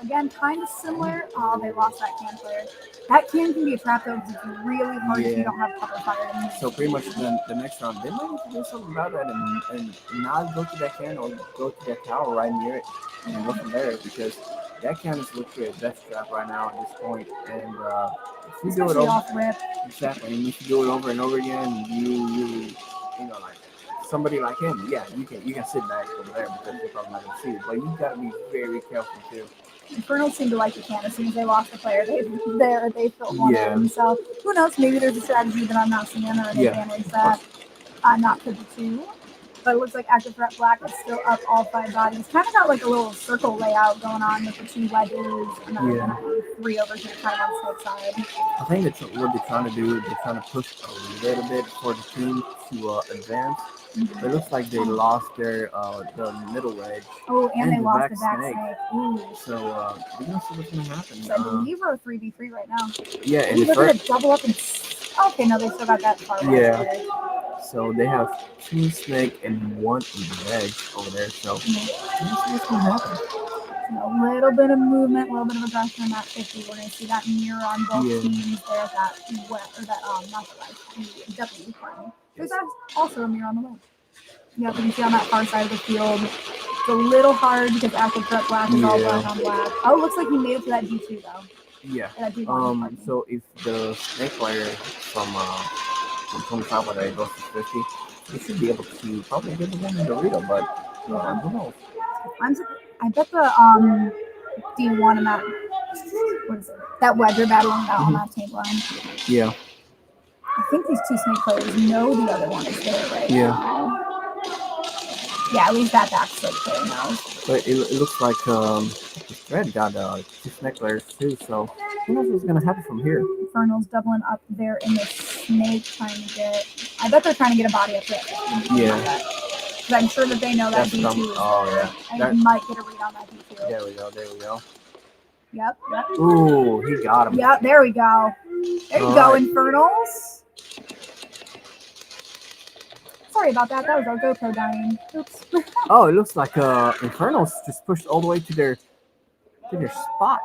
again, kind of similar. Oh, they lost that can player. That can be a trap, though, because it's really hard if you Yeah. don't have cover fire. So pretty much the next round, they might need to do something about that and not go to that can or go to that tower right near it and go from there, because that can is literally a death trap right now at this point. And if you do it Especially over, off rip. exactly, and if you do it over and over again, you know, like somebody like him, yeah, you can sit back over there because they're probably not gonna see it, but you gotta be very careful too. Infernals seem to like the can. As soon as they lost the player, they filled one in. So who knows? Maybe there's a strategy that I'm not seeing, or an advantage that I'm not privy to. But it looks like Active Threat Black is still up all 5 bodies. Kind of got like a little circle layout going on with the 2 wedges and then 3 over here, kind of on the side. I think that's what they're trying to do. They're trying to push a little bit for the team to advance. It looks like they lost their the middle wedge. Oh, and they the lost the back snake. Ooh. So we're gonna see what's gonna happen. So I believe we're a 3v3 right now. Yeah, and Ooh, the look at first, it double up and. Okay, no, they still got that far. Yeah. So they have 2 snake and 1 wedge over there. So let's see what's gonna happen. A little bit of movement, a little bit of aggression in that 50. We're going to see that mirror on both teams there at that wet, or that, not the right, the W part. There's also a mirror on the left. Yeah, you can see on that far side of the field. It's a little hard because Active Threat Black is all black on black. Oh, it looks like he made it to that G2 though. Yeah. That D1 So if the snake player from 25 whether it goes to 50, he should be able to probably get the win in Dorito, but who knows? I bet the D1 and that, what is it? That wedge are battling out on that tank line. Yeah. I think these 2 snake players know the other one is there right now. Yeah, at least that back snake player knows. But it looks like the thread got 2 snake players too, so who knows what's gonna happen from here? Infernal's doubling up there in the snake, trying to get. I bet they're trying to get a body up there. Yeah. Because I'm sure that they know that D2 is there. And they might get a read on that D2. There we go. Yep. Ooh, he got him. Yep, there we go. There you go, Infernals. Sorry about that. That was our GoPro dying. Oops. Oh, it looks like Infernals just pushed all the way to their spot.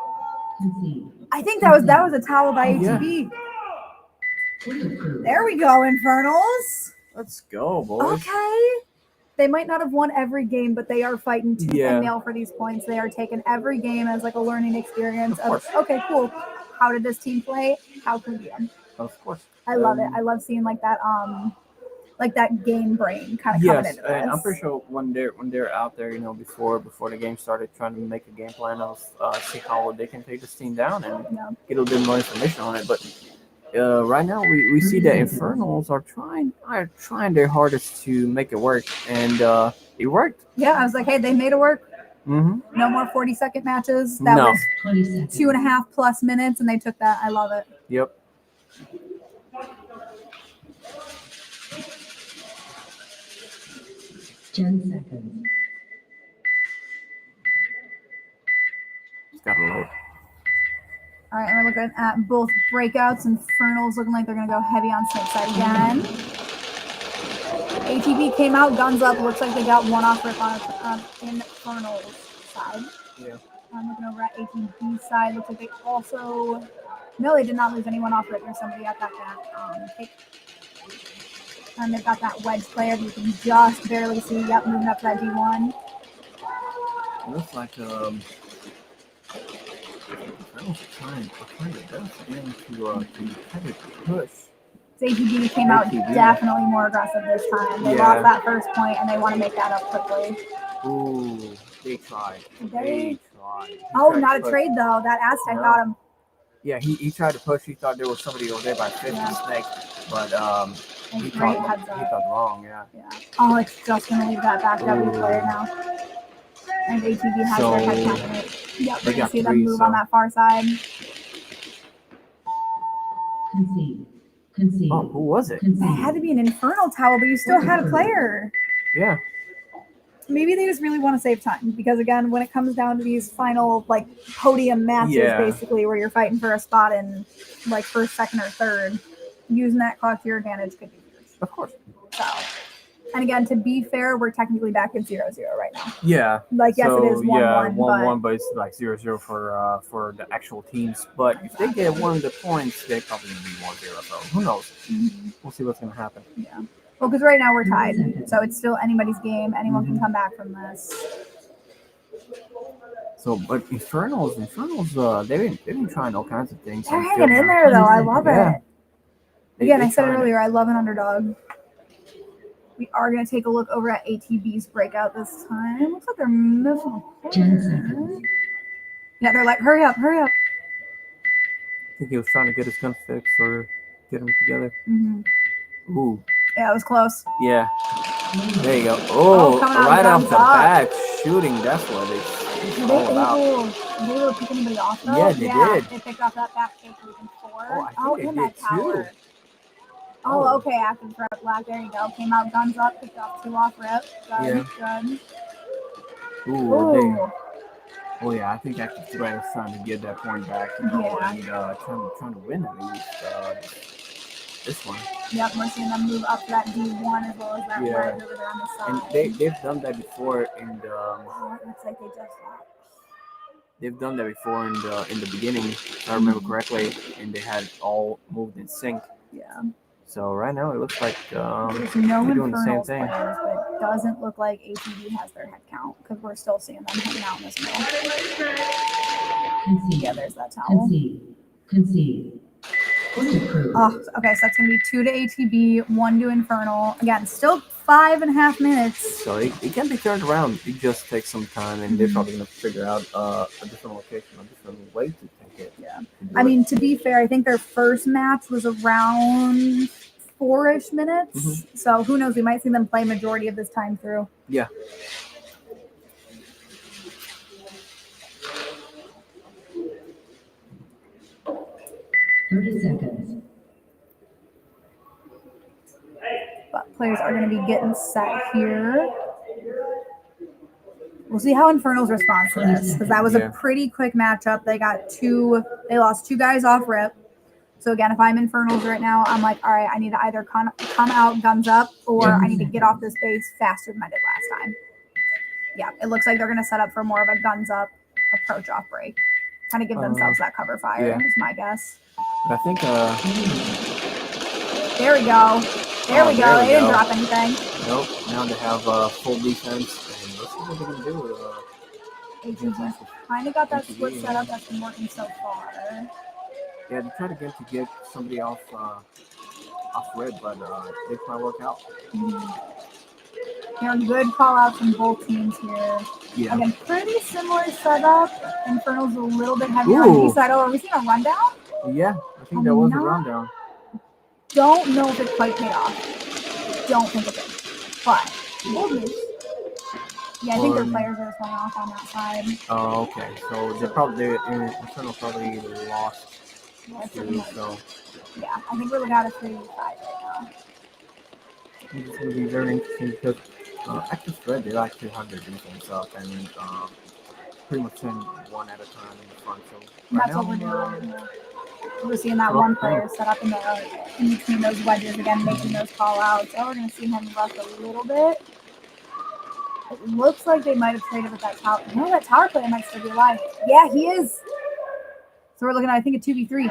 I think that was a towel by ATB. There we go, Infernals. Let's go, boys. Okay. They might not have won every game, but they are fighting tooth and nail for these points. They are taking every game as like a learning experience of okay, cool. How did this team play? How can we win? Of course. I love it. I love seeing like that game brain kind of coming into this. And I'm pretty sure when they're out there, before the game started, trying to make a game plan of see how they can take this team down and get a little bit more information on it. But right now we see that Infernals are trying their hardest to make it work, and it worked. Yeah, I was like, hey, they made it work. Mm-hmm. No more 40-second matches. That was 2.5+ minutes, and they took that. I love it. Yep. Ten seconds. It's got to load. All right, and we're looking at both breakouts. Infernals looking like they're going to go heavy on snake side again. ATB came out, guns up. Looks like they got one off rip on Infernal's side. Yeah. I'm looking over at ATB's side. Looks like they also... No, they did not lose anyone off rip. There's somebody at that back. And they've got that wedge player that you can just barely see. Yep, moving up to that D1. It looks like Infernal's trying their best again to kind of push. ATB came out ATB. definitely more aggressive this time. They Yeah. lost that first point and they want to make that up quickly. Ooh, they tried. They- tried. He Oh, tried not to a push. trade though. That Aztec No. got him. Yeah, he tried to push. He thought there was somebody over there by 50 Yeah. snake, but And he great thought heads up. wrong. Yeah. Yeah. Oh, it's just gonna leave that back W Ooh. player now. And ATV has So, their head count in it. Yep, they we're gonna got see them three, move on so- that far side. Concede. Concede. Oh, who was it? It had to be an Infernal towel, but you still had a player. Yeah. Maybe they just really want to save time because again, when it comes down to these final like podium matches, Yeah. basically where you're fighting for a spot in like first, second, or third, using that clock to your advantage could be huge. Of course. So, and again, to be fair, we're technically back at 0-0 right now. Yeah. Like yes, So, it is 1-1, 1-1, but it's like 0-0 for the actual teams. But if they get one of the points, they probably gonna be 1-0. So who knows? We'll see what's gonna happen. Yeah. Well, because right now we're tied, so it's still anybody's game. Anyone can come back from this. So, but Infernals, they've been trying all kinds of things. They're on hanging field in now. there though. I love Yeah. it. Again, I said it trying earlier. I love an underdog. We are going to take a look over at ATB's breakout this time. Looks like they're missing a 10 player. seconds. Yeah, they're like, hurry up, hurry up. I think he was trying to get his gun fixed or get them together. Ooh, Yeah, it was close. yeah. There you go. Oh, coming out right off guns the up. bat, shooting. That's what it's Were all about. they able to pick anybody off though? Yeah, they did. They picked off that back kick leading 4. Oh, I think they in did that tower. too. Oh, Oh. okay, active threat black. There you go. Came out, guns up, picked off 2 off rip. Good, good. Ooh, Ooh. oh yeah, I think Active Threat is trying to get that point back, Yeah. and trying to win at least this one. Yep, we're seeing them move up to that D1 as well as that Yeah. red over there on the And side. they've done that before Oh, it looks like they just lost. they've done that before in the beginning, if I remember correctly, and they had all moved in sync. Yeah. So right now it looks like There's no they're doing the same Infernals thing. players, but it doesn't look like ATV has their head count because we're still seeing them hanging out in this middle. Concede. Yeah, there's that towel. Concede. Concede. Point approved. Oh, okay, so that's going to be 2 to ATB, 1 to Infernal. Again, still 5.5 minutes. So it can be turned around. It just takes some time, and they're probably gonna figure out a different location, a different way to take it. Yeah. to do I it. mean, to be fair, I think their first match was around 4-ish minutes. So who knows? We might see them play majority of this time through. Yeah. Thirty seconds. But players are going to be getting set here. We'll see how Infernal's response to this because that was Yeah. a pretty quick matchup. They lost 2 guys off rip. So again, if I'm Infernals right now, I'm like, all right, I need to either come out guns up or I need to get off this base faster than I did last time. Yeah, it looks like they're going to set up for more of a guns up approach off break. Kind of give themselves that cover fire yeah. is my guess. I think There we go. There we go. there we They didn't go. drop anything. nope. Now they have full defense, and let's see what they're gonna do. ATG's kind of got that ATG, split yeah. set up that's been working so far. Yeah, they tried again to get somebody off red, but they might work out. Here, good call outs from both teams here. Yeah. Again, pretty similar setup. Infernal's a little bit heavier on the Ooh. B side. Oh, are we seeing a rundown? Yeah, I think that was a not- rundown. Don't know if it quite paid off. Don't think it did. But we'll do. Yeah, I think their players are just running off on that side. Oh, okay. So Infernal probably lost Yeah, two, so yeah, I think we're looking at a 3-5 right now. it's going to be very interesting because Active Thread, they like to have their defense up and pretty much send one at a time in the front. So And right that's what we're now, doing. We're seeing that one player set up in between those wedges again, making those call outs. Oh, we're going to see him rush a little bit. It looks like they might have traded with that tower. No, that tower player might still be alive. Yeah, he is. So we're looking at, I think, a 2v3.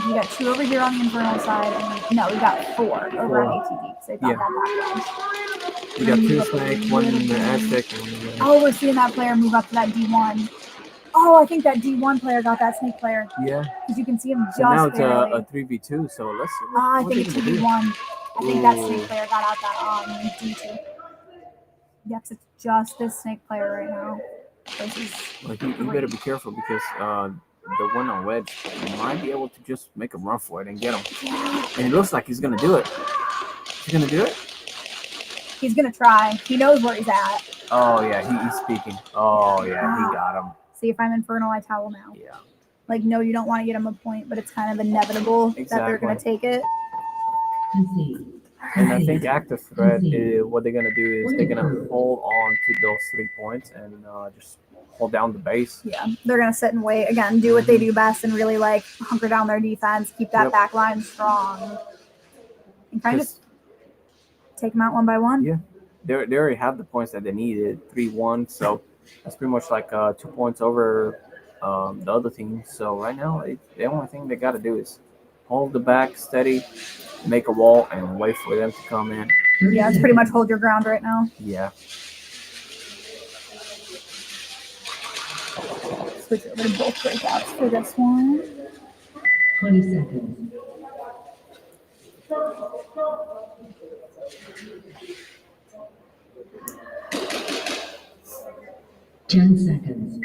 We got 2 over here on the Infernal side, and we got 4 over on ATV. So they got that backwards. We got 2 snake, 1 in the Aztec, and 1 in the... Oh, we're seeing that player move up to that D1. Oh, I think that D1 player got that snake player. Yeah. Because you can see him just So now it's barely. a 3v2, so let's see. I think it's 2v1. I think that snake player got out that D2. Yep, it's just this snake player right now. Well, you better be careful because the one on wedge might be able to just make a run for it and get him. Yeah. And it looks like he's gonna do it. He's gonna do it? He's gonna try. He knows where he's at. Oh yeah, he's speaking. Oh yeah, he got him. See, if I'm Infernal, I towel now. Yeah. Like, no, you don't want to get him a point, but it's kind of inevitable that they're gonna take it. Concede. And I think active threat, what they're gonna do is they're gonna hold on to those 3 points and just hold down the base. Yeah, they're gonna sit and wait again, do what they do best, and really like hunker down their defense, keep that back line strong, and kind of take them out one by one. Yeah, they already have the points that they needed, 3-1. So that's pretty much like 2 points over the other team. So right now, the only thing they got to do is hold the back steady, make a wall, and wait for them to come in. Yeah, it's pretty much hold your ground right now. Yeah. Switch over to both breakouts for this one. 20 seconds. Ten seconds.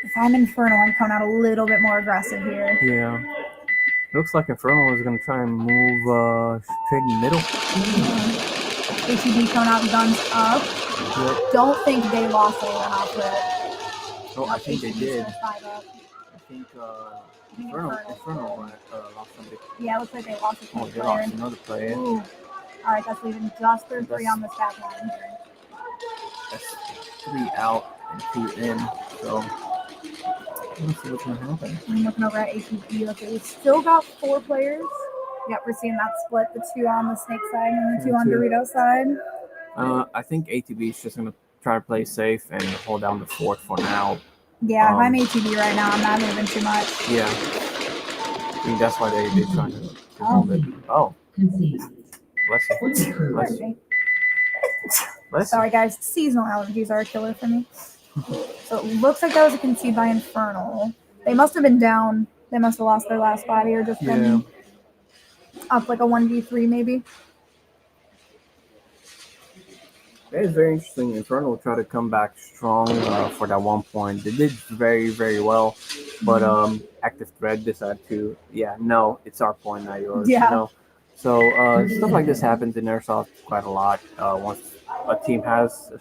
If I'm Infernal, I'm coming out a little bit more aggressive here. Yeah. Looks like Infernal is going to try and move straight in the middle. ATB coming out guns up. Yep. Don't think they lost anyone off it. Oh, I think they did. I think Infernal. Infernal lost somebody. Yeah, it looks like they lost a Oh, player. they lost another player. Ooh. All right, that's leaving just their 3 on this back line. That's 3 out and 2 in. So let's see what's going to happen. I'm looking over at ATB. Look, we still got 4 players. Yep, we're seeing that split, the 2 on the snake side and the 2 on Dorito side. I think ATB is just going to try to play safe and hold down the fort for now. Yeah, if I'm ATB right now, I'm not moving too much. Yeah. I think that's why they're trying to hold it. Oh. Concede. Bless you. Bless you. Bless you. Sorry, guys. Seasonal allergies are a killer for me. So it looks like that was a concede by Infernal. They must have been down. They must have lost their last body or just been up like a 1v3 maybe. It is very interesting. Infernal tried to come back strong for that 1 point. They did very, very well. But active threat decided to, no, it's our point, not yours. Yeah. You know? So stuff like this happens in Airsoft quite a lot. Once a team has a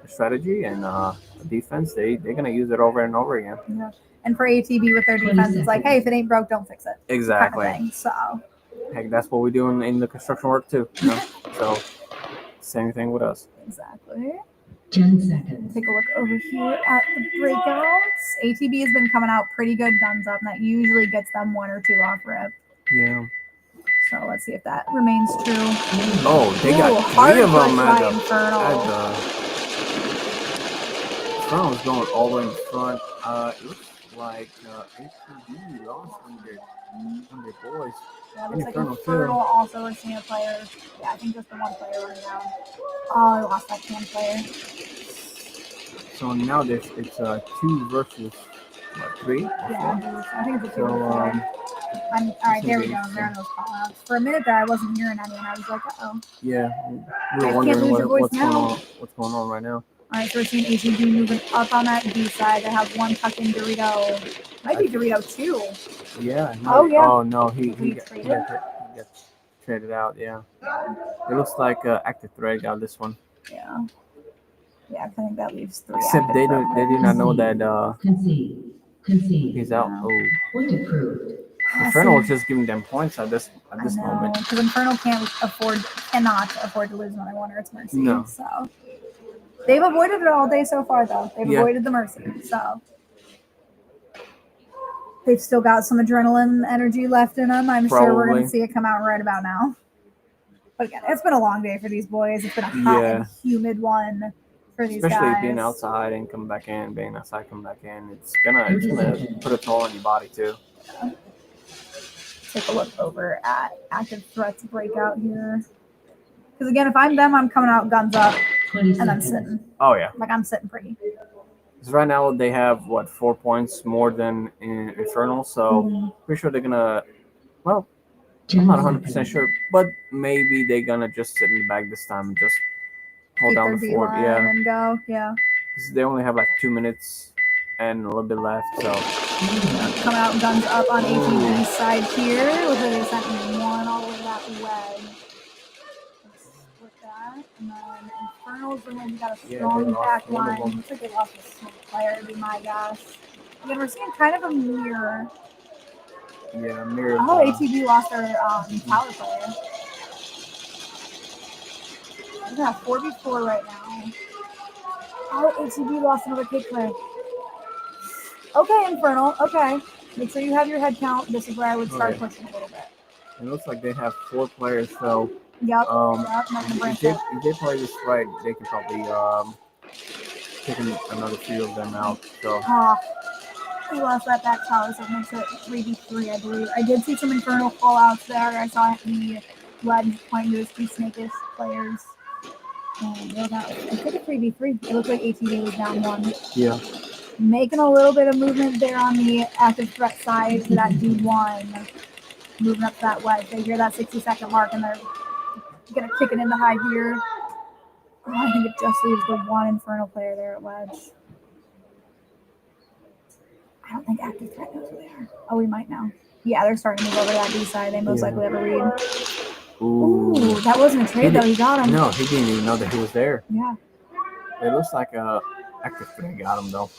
strategy and a defense, they're going to use it over and over again. Yeah. And for ATB with their defense, it's like, hey, if it ain't broke, don't fix it. Exactly. Kind of thing. So. Heck, that's what we do in the construction work too. You know? So same thing with us. Exactly. 10 seconds. Take a look over here at the breakouts. ATB has been coming out pretty good guns up, and that usually gets them 1 or 2 off rip. Yeah. So let's see if that remains true. Oh, they got 3 of them at the Infernal is going all the way in front. It looks like ATB lost one of their boys. Yeah, it looks like Infernal Infernal also is seeing a player. Yeah, I think just the 1 player running down. Oh, they lost that 1 player. So now it's 2 versus 3. Yeah, I think it's a 2 So all right, there we go. There are those callouts. For a minute there, I wasn't hearing any, and I was like, uh-oh. Yeah, we were I can't wondering lose your voice what's now. going on. What's going on right now? All right, so we're seeing ATB moving up on that D side. They have 1 tucked in Dorito. Might be Dorito 2. Yeah. No, Oh, yeah. Oh, no, he got traded out, yeah. It looks like active threat got this one. Yeah. Yeah, I think that leaves 3. Except they did not know that Concede. Concede. he's out. Yeah. Oh. Point approved. Infernal was just giving them points at this moment. Because Infernal cannot afford to lose another one or its mercy. No. So they've avoided it all day so far, though. They've Yeah. avoided the mercy. So they've still got some adrenaline energy left in them. I'm sure we're going Probably. to see it come out right about now. But again, it's been a long day for these boys. It's been a hot and humid one for these Especially guys. being outside and coming back in, being outside, coming back in. It's gonna put a toll on your body too. Take a look over at active threats breakout here. Because again, if I'm them, I'm coming out guns up 20 and I'm seconds. sitting. Oh yeah. Like I'm sitting pretty. Because right now they have what 4 points more than in Infernal, so pretty sure they're gonna. Well, 10 I'm not 100% seconds. sure, but maybe they're gonna just sit in the back this time and just hold Keep down their the D fort. line Yeah, and go. Yeah. because they only have like 2 minutes and a little bit left. So Coming out guns up on ATV's side here. Looks like they sent one all the way to that wedge. Let's split that. And then Infernal's the one who got a Yeah, strong they lost back one of line. them. Looks like they lost a small player, would be my guess. Again, we're seeing kind of a mirror. yeah, mirror. Oh, ATV lost their power player. Yeah, 4v4 right now. Oh, ATV lost another kick player. Okay, Infernal. Okay. Make sure you have your head count. This is where I would start Okay. pushing a little bit. It looks like they have 4 players, so Yep. Yep. Not gonna branch out. if they play this right, they can probably take another few of them out. So He lost that back tower, so it makes it 3v3, I believe. I did see some Infernal fallouts there. I saw the Ledge pointing to his 2 snakish players. And I think a 3v3. It looked like ATV was down 1. yeah, Making a little bit of movement there on the active threat side to that D1. Moving up to that wedge. They hear that 60-second mark and they're gonna kick it into high here. Oh, I think it just leaves the 1 Infernal player there at wedge. I don't think active threat knows where they are. Oh, we might now. Yeah, they're starting to move over to that D side. They most likely have a read. Ooh, that wasn't a trade though. He got him. No, he didn't even know that he was there. Yeah. It looks like active threat got him though.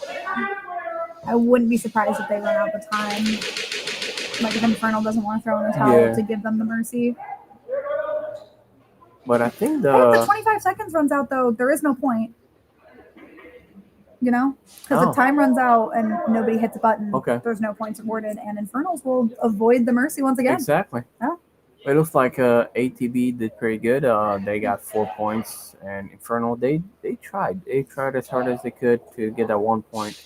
I wouldn't be surprised if they run out the time. Like if Infernal doesn't want to throw in the towel to give them the mercy. But I think Hey, if the 25 seconds runs out though, there is no point. You know? Because the time runs out and nobody hits a button. Okay. There's no points awarded, and Infernals will avoid the mercy once again. Exactly. Yeah. It looks like ATB did pretty good. They got 4 points, and Infernal they tried. They tried as hard as they could to get that 1 point,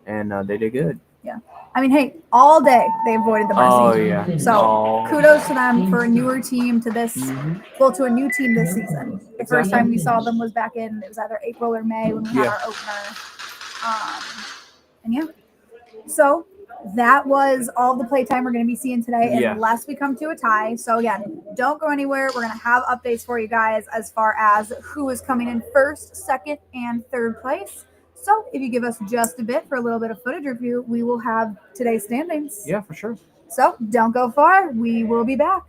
and they did good. Yeah. I mean, hey, all day they avoided the mercy. Oh yeah. So kudos to them for a newer team to this, to a new team this season. The first time we saw them was back in, it was either April or May when we had our opener. And yeah. So that was all the playtime we're going to be seeing today, unless we come to a tie. So again, don't go anywhere. We're going to have updates for you guys as far as who is coming in first, second, and third place. So if you give us just a bit for a little bit of footage review, we will have today's standings. Yeah, for sure. So don't go far. We will be back.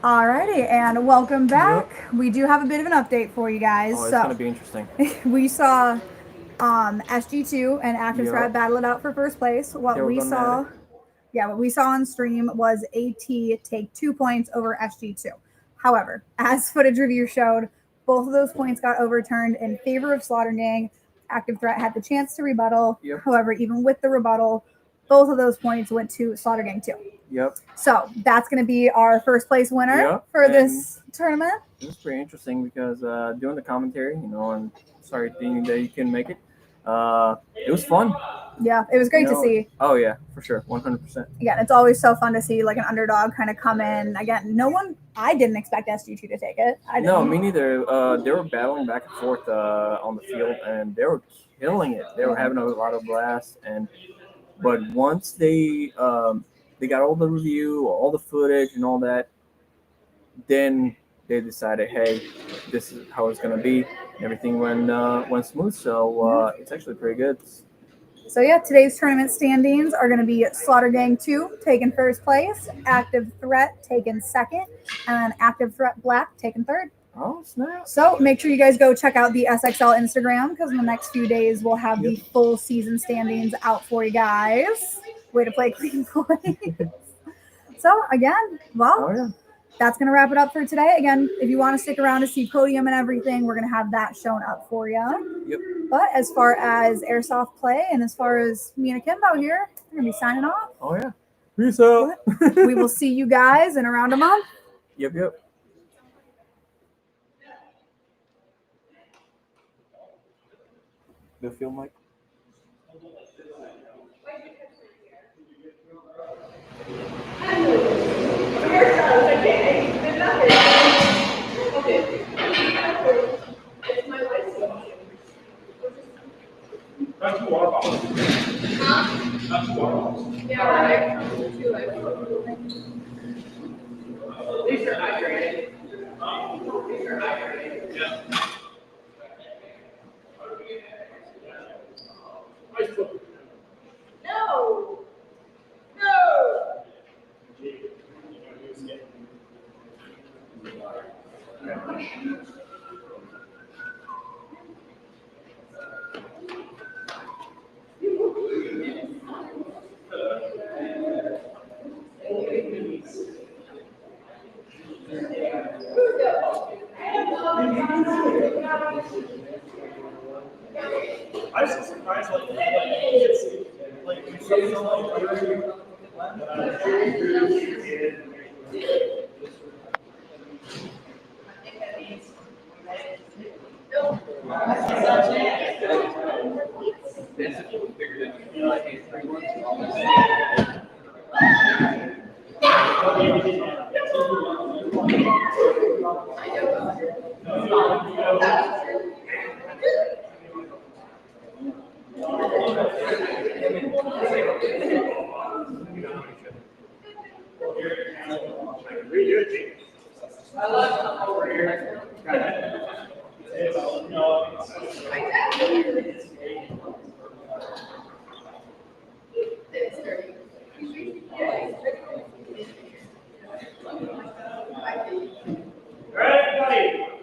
Alrighty, and welcome back. We do have a bit of an update for you guys. Oh, it's so gonna be interesting. we saw SG2 and Active Yep. Threat battle it out for first place. What They were we going saw, at it. what we saw on stream was AT take 2 points over SG2. However, as footage review showed, both of those points got overturned in favor of Slaughter Gang. Active Threat had the chance to rebuttal. Yep. However, even with the rebuttal, both of those points went to Slaughter Gang 2. Yep. So that's going to be our first place winner Yep, for and this tournament. It was pretty interesting because doing the commentary, and sorry, Dean, that you couldn't make it. It was fun. Yeah, it was great to see. Oh yeah, for sure, 100%. Again, it's always so fun to see like an underdog kind of come in. Again, I didn't expect SG2 to take it. I didn't. No, me neither. They were battling back and forth on the field, and they were killing it. They were having a lot of blast, but once they got all the review, all the footage, and all that, then they decided, hey, this is how it's gonna be. Everything went smooth, so it's actually pretty good. So yeah, today's tournament standings are going to be Slaughter Gang 2 taking first place, Active Threat taking second, and Active Threat Black taking third. Oh snap! So make sure you guys go check out the SXL Instagram because in the next few days we'll have the full season standings out for you guys. Way to play clean boys. So again, that's going to wrap it up for today. Again, if you want to stick around to see podium and everything, we're going to have that shown up for you. Yep. But as far as airsoft play and as far as me and Akimbo here, we're going to be signing off. Oh yeah. Peace out. We will see you guys in around a month. Yep. The film mic. Not too water bottles. Not too water bottles. Yeah, right. These are hydrated. These are hydrated. Yeah. No. No. I was just surprised, like you say something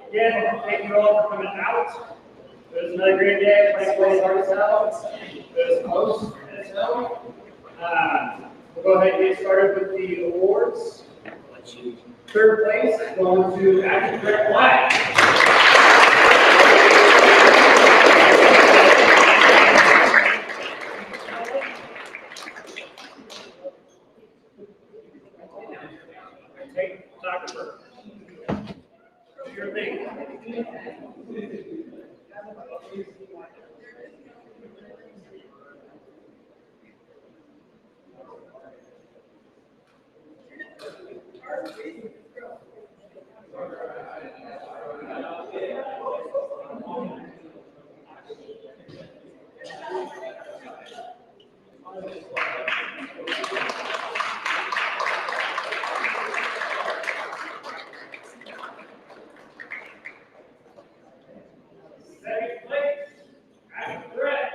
Again, thank you all for coming out. It was another great day. Playing ourselves. It was close. We'll go ahead and get started with the awards. Third place going to Active Threat Black. Take photographer. Do your thing. Second place, Active Threat.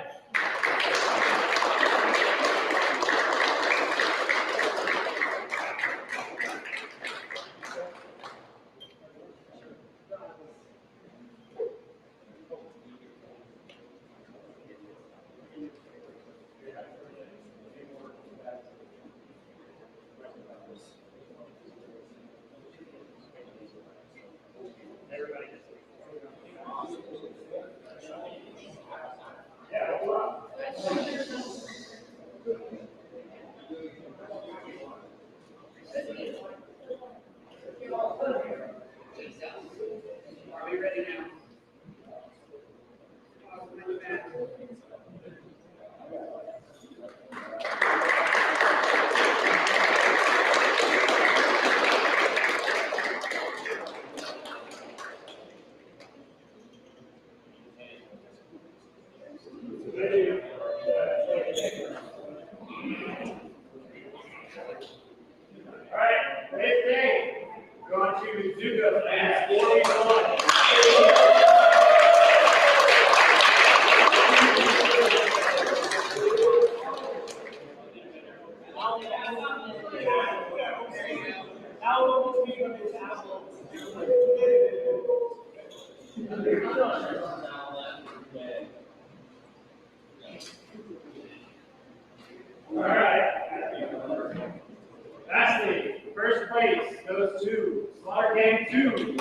All right. Lastly, first place goes to Slaughter Gang 2.